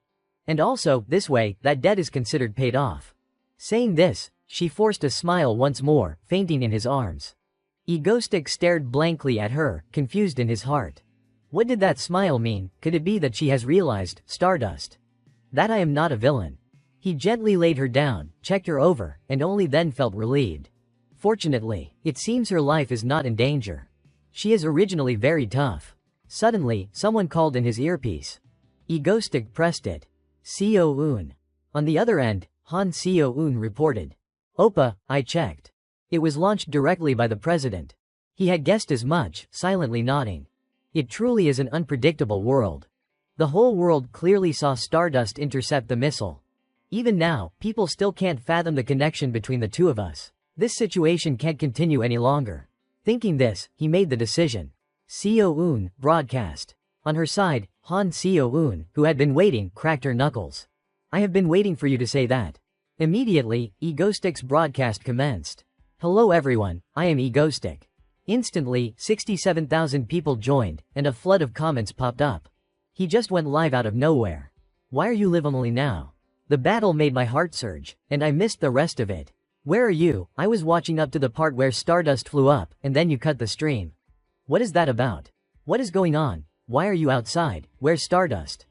And also, this way, that debt is considered paid off. Saying this, she forced a smile once more, fainting in his arms. Egoistic stared blankly at her, confused in his heart. What did that smile mean? Could it be that she has realized, Stardust, that I am not a villain? He gently laid her down, checked her over, and only then felt relieved. Fortunately, it seems her life is not in danger. She is originally very tough. Suddenly, someone called in his earpiece. Egoistic pressed it. Seo-un. On the other end, Han Seo-un reported. Oppa, I checked. It was launched directly by the president. He had guessed as much, silently nodding. It truly is an unpredictable world. The whole world clearly saw Stardust intercept the missile. Even now, people still can't fathom the connection between the two of us. This situation can't continue any longer. Thinking this, he made the decision. Seo-un, broadcast. On her side, Han Seo-un, who had been waiting, cracked her knuckles. I have been waiting for you to say that. Immediately, Egoistic's broadcast commenced. Hello everyone, I am Egoistic. Instantly, 67,000 people joined, and a flood of comments popped up. He just went live out of nowhere. Why are you live only now? The battle made my heart surge, and I missed the rest of it. Where are you? I was watching up to the part where Stardust flew up, and then you cut the stream. What is that about? What is going on? Why are you outside? Where's Stardust?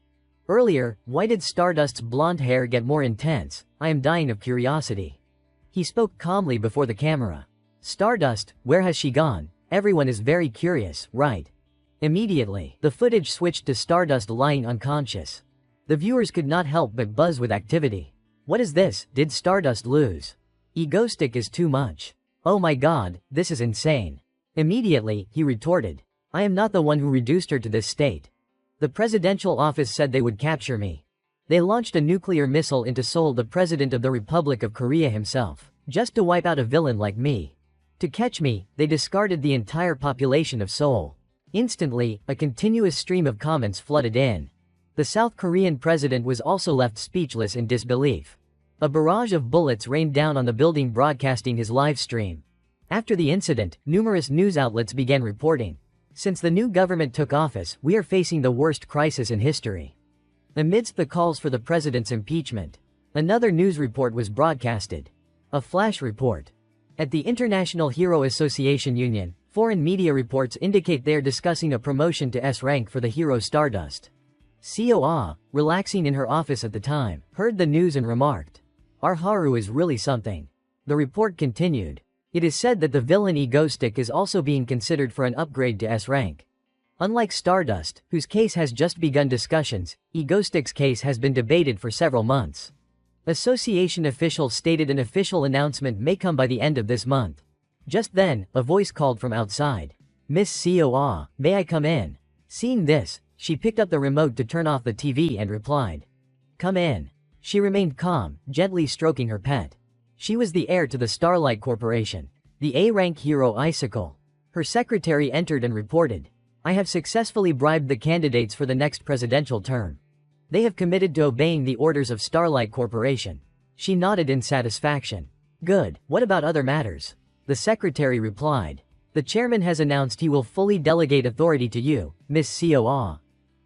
Earlier, why did Stardust's blonde hair get more intense? I am dying of curiosity. He spoke calmly before the camera. Stardust, where has she gone? Everyone is very curious, right? Immediately, the footage switched to Stardust lying unconscious. The viewers could not help but buzz with activity. What is this? Did Stardust lose? Egoistic is too much. Oh my god, this is insane. Immediately, he retorted. I am not the one who reduced her to this state. The presidential office said they would capture me. They launched a nuclear missile into Seoul, the president of the Republic of Korea himself, just to wipe out a villain like me. To catch me, they discarded the entire population of Seoul. Instantly, a continuous stream of comments flooded in. The South Korean president was also left speechless in disbelief. A barrage of bullets rained down on the building broadcasting his live stream. After the incident, numerous news outlets began reporting. Since the new government took office, we are facing the worst crisis in history. Amidst the calls for the president's impeachment, another news report was broadcasted. A flash report. At the International Hero Association Union, foreign media reports indicate they are discussing a promotion to S rank for the hero Stardust. Seo-ah, relaxing in her office at the time, heard the news and remarked. Our Haru is really something. The report continued. It is said that the villain Egoistic is also being considered for an upgrade to S rank. Unlike Stardust, whose case has just begun discussions, Egoistic's case has been debated for several months. Association officials stated an official announcement may come by the end of this month. Just then, a voice called from outside. Miss Seo-ah, may I come in? Seeing this, she picked up the remote to turn off the TV and replied. Come in. She remained calm, gently stroking her pet. She was the heir to the Starlight Corporation, the A-rank hero Icicle. Her secretary entered and reported. I have successfully bribed the candidates for the next presidential term. They have committed to obeying the orders of Starlight Corporation. She nodded in satisfaction. Good, what about other matters? The secretary replied. The chairman has announced he will fully delegate authority to you, Miss Seo-ah.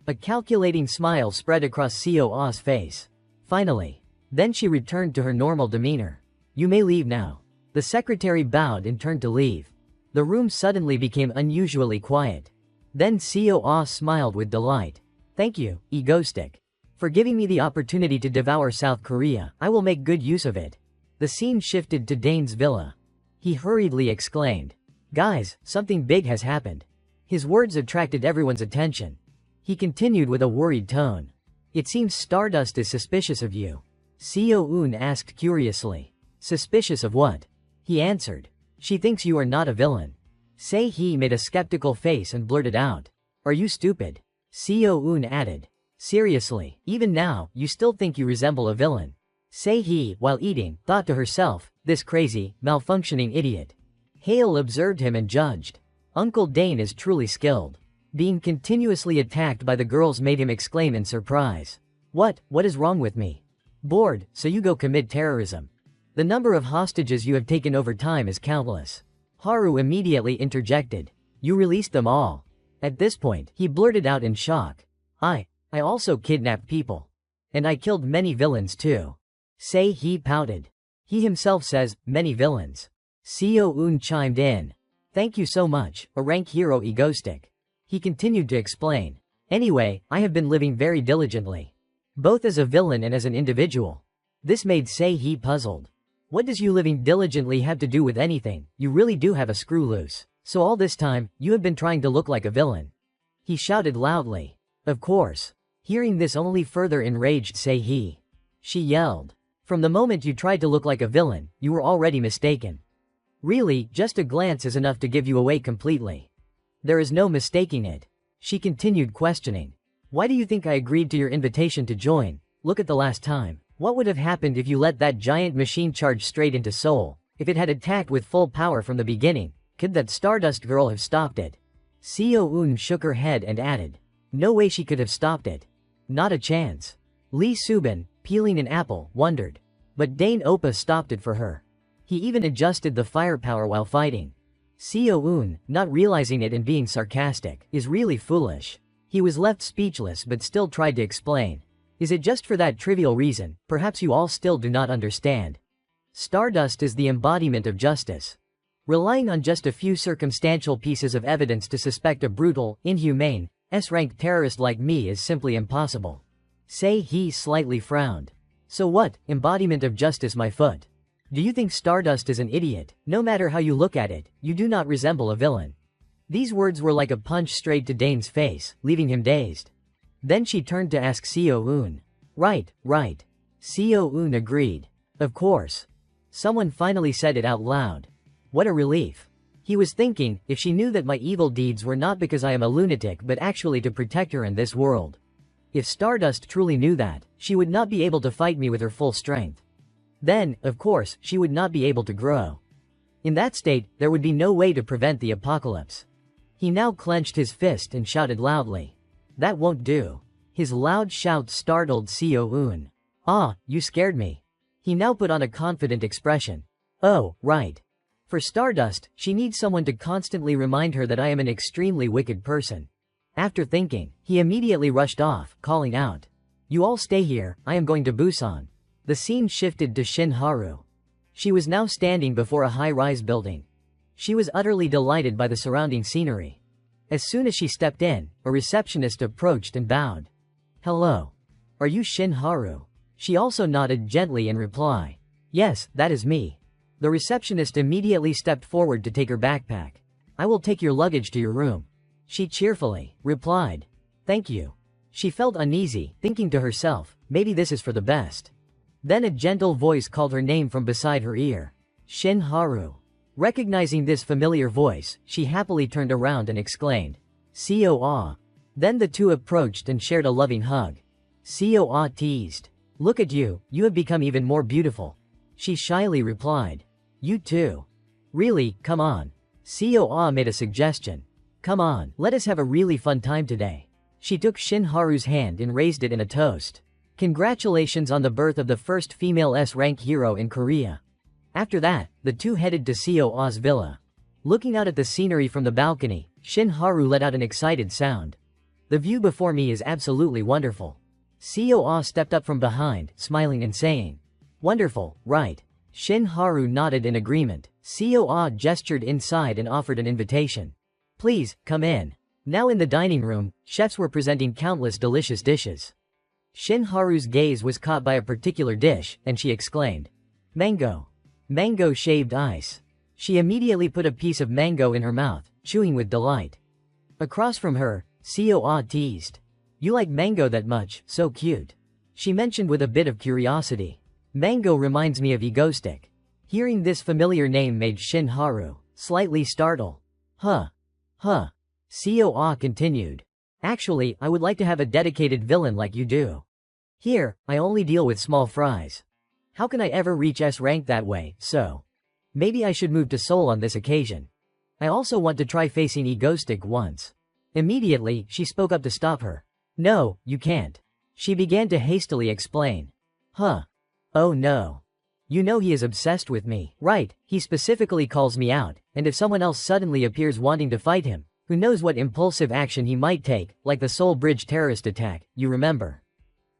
A calculating smile spread across Seo-ah's face. Finally. Then she returned to her normal demeanor. You may leave now. The secretary bowed and turned to leave. The room suddenly became unusually quiet. Then Seo-ah smiled with delight. Thank you, Egoistic. For giving me the opportunity to devour South Korea, I will make good use of it. The scene shifted to Dane's villa. He hurriedly exclaimed. Guys, something big has happened. His words attracted everyone's attention. He continued with a worried tone. It seems Stardust is suspicious of you. Seo-un asked curiously. Suspicious of what? He answered. She thinks you are not a villain. Sei-he made a skeptical face and blurted out. Are you stupid? Seo-un added. Seriously, even now, you still think you resemble a villain. Sei-he, while eating, thought to herself, this crazy, malfunctioning idiot. Hale observed him and judged. Uncle Dane is truly skilled. Being continuously attacked by the girls made him exclaim in surprise. What is wrong with me? Bored, so you go commit terrorism. The number of hostages you have taken over time is countless. Haru immediately interjected. You released them all. At this point, he blurted out in shock. I also kidnapped people. And I killed many villains too. Sei-he pouted. He himself says, many villains. Seo-un chimed in. Thank you so much, a rank hero Egoistic. He continued to explain. Anyway, I have been living very diligently. Both as a villain and as an individual. This made Sei-he puzzled. What does you living diligently have to do with anything? You really do have a screw loose. So all this time, you have been trying to look like a villain. He shouted loudly. Of course. Hearing this only further enraged Sei-hee. She yelled. From the moment you tried to look like a villain, you were already mistaken. Really, just a glance is enough to give you away completely. There is no mistaking it. She continued questioning. Why do you think I agreed to your invitation to join? Look at the last time. What would have happened if you let that giant machine charge straight into Seoul? If it had attacked with full power from the beginning, could that Stardust girl have stopped it? Seo-eun shook her head and added. No way she could have stopped it. Not a chance. Lee Subin, peeling an apple, wondered. But Dane Oppa stopped it for her. He even adjusted the firepower while fighting. Seo-eun, not realizing it and being sarcastic, is really foolish. He was left speechless but still tried to explain. Is it just for that trivial reason? Perhaps you all still do not understand. Stardust is the embodiment of justice. Relying on just a few circumstantial pieces of evidence to suspect a brutal, inhumane, S-rank terrorist like me is simply impossible. Sei-hee slightly frowned. So what, embodiment of justice my foot? Do you think Stardust is an idiot? No matter how you look at it, you do not resemble a villain. These words were like a punch straight to Dane's face, leaving him dazed. Then she turned to ask Seo-eun. Right. Seo-eun agreed. Of course. Someone finally said it out loud. What a relief. He was thinking, if she knew that my evil deeds were not because I am a lunatic but actually to protect her in this world. If Stardust truly knew that, she would not be able to fight me with her full strength. Then, of course, she would not be able to grow. In that state, there would be no way to prevent the apocalypse. He now clenched his fist and shouted loudly. That won't do. His loud shout startled Seo-eun. Ah, you scared me. He now put on a confident expression. Oh, right. For Stardust, she needs someone to constantly remind her that I am an extremely wicked person. After thinking, he immediately rushed off, calling out. You all stay here, I am going to Busan. The scene shifted to Shin-haru. She was now standing before a high-rise building. She was utterly delighted by the surrounding scenery. As soon as she stepped in, a receptionist approached and bowed. Hello. Are you Shin-haru? She also nodded gently in reply. Yes, that is me. The receptionist immediately stepped forward to take her backpack. I will take your luggage to your room. She cheerfully replied. Thank you. She felt uneasy, thinking to herself, maybe this is for the best. Then a gentle voice called her name from beside her ear. Shin-haru. Recognizing this familiar voice, she happily turned around and exclaimed. Seo-ah. Then the two approached and shared a loving hug. Seo-ah teased. Look at you, you have become even more beautiful. She shyly replied. You too. Really, come on. Seo-ah made a suggestion. Come on, let us have a really fun time today. She took Shin-haru's hand and raised it in a toast. Congratulations on the birth of the first female S-rank hero in Korea. After that, the two headed to Seo-ah's villa. Looking out at the scenery from the balcony, Shin-haru let out an excited sound. The view before me is absolutely wonderful. Seo-ah stepped up from behind, smiling and saying. Wonderful, right? Shin-haru nodded in agreement. Seo-ah gestured inside and offered an invitation. Please, come in. Now in the dining room, chefs were presenting countless delicious dishes. Shin-haru's gaze was caught by a particular dish, and she exclaimed. Mango. Mango shaved ice. She immediately put a piece of mango in her mouth, chewing with delight. Across from her, Seo-ah teased. You like mango that much, so cute. She mentioned with a bit of curiosity. Mango reminds me of Egoistic. Hearing this familiar name made Shin-haru slightly startled. Huh. Seo-ah continued. Actually, I would like to have a dedicated villain like you do. Here, I only deal with small fries. How can I ever reach S rank that way, so? Maybe I should move to Seoul on this occasion. I also want to try facing Egoistic once. Immediately, she spoke up to stop her. No, you can't. She began to hastily explain. Huh. Oh no. You know he is obsessed with me, right? He specifically calls me out, and if someone else suddenly appears wanting to fight him, who knows what impulsive action he might take, like the Seoul Bridge terrorist attack, you remember.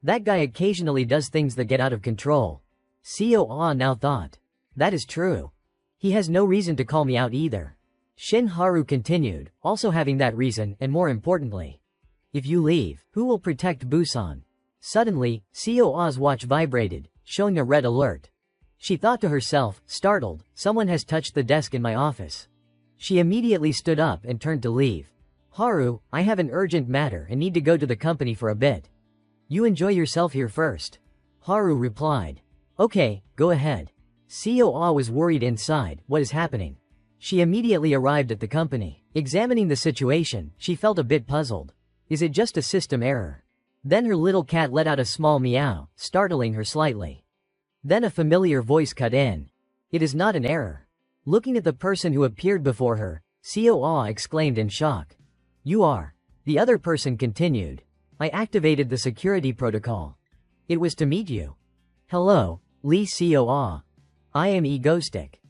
That guy occasionally does things that get out of control. Seo-ah now thought. That is true. He has no reason to call me out either. Shin-haru continued, also having that reason, and more importantly. If you leave, who will protect Busan? Suddenly, Seo-ah's watch vibrated, showing a red alert. She thought to herself, startled, someone has touched the desk in my office. She immediately stood up and turned to leave. Haru, I have an urgent matter and need to go to the company for a bit. You enjoy yourself here first. Haru replied. Okay, go ahead. COA was worried inside, what is happening? She immediately arrived at the company. Examining the situation, she felt a bit puzzled. Is it just a system error? Then her little cat let out a small meow, startling her slightly. Then a familiar voice cut in. It is not an error. Looking at the person who appeared before her, COA exclaimed in shock. You are. The other person continued. I activated the security protocol. It was to meet you. Hello, Lee COA. I am Egostick.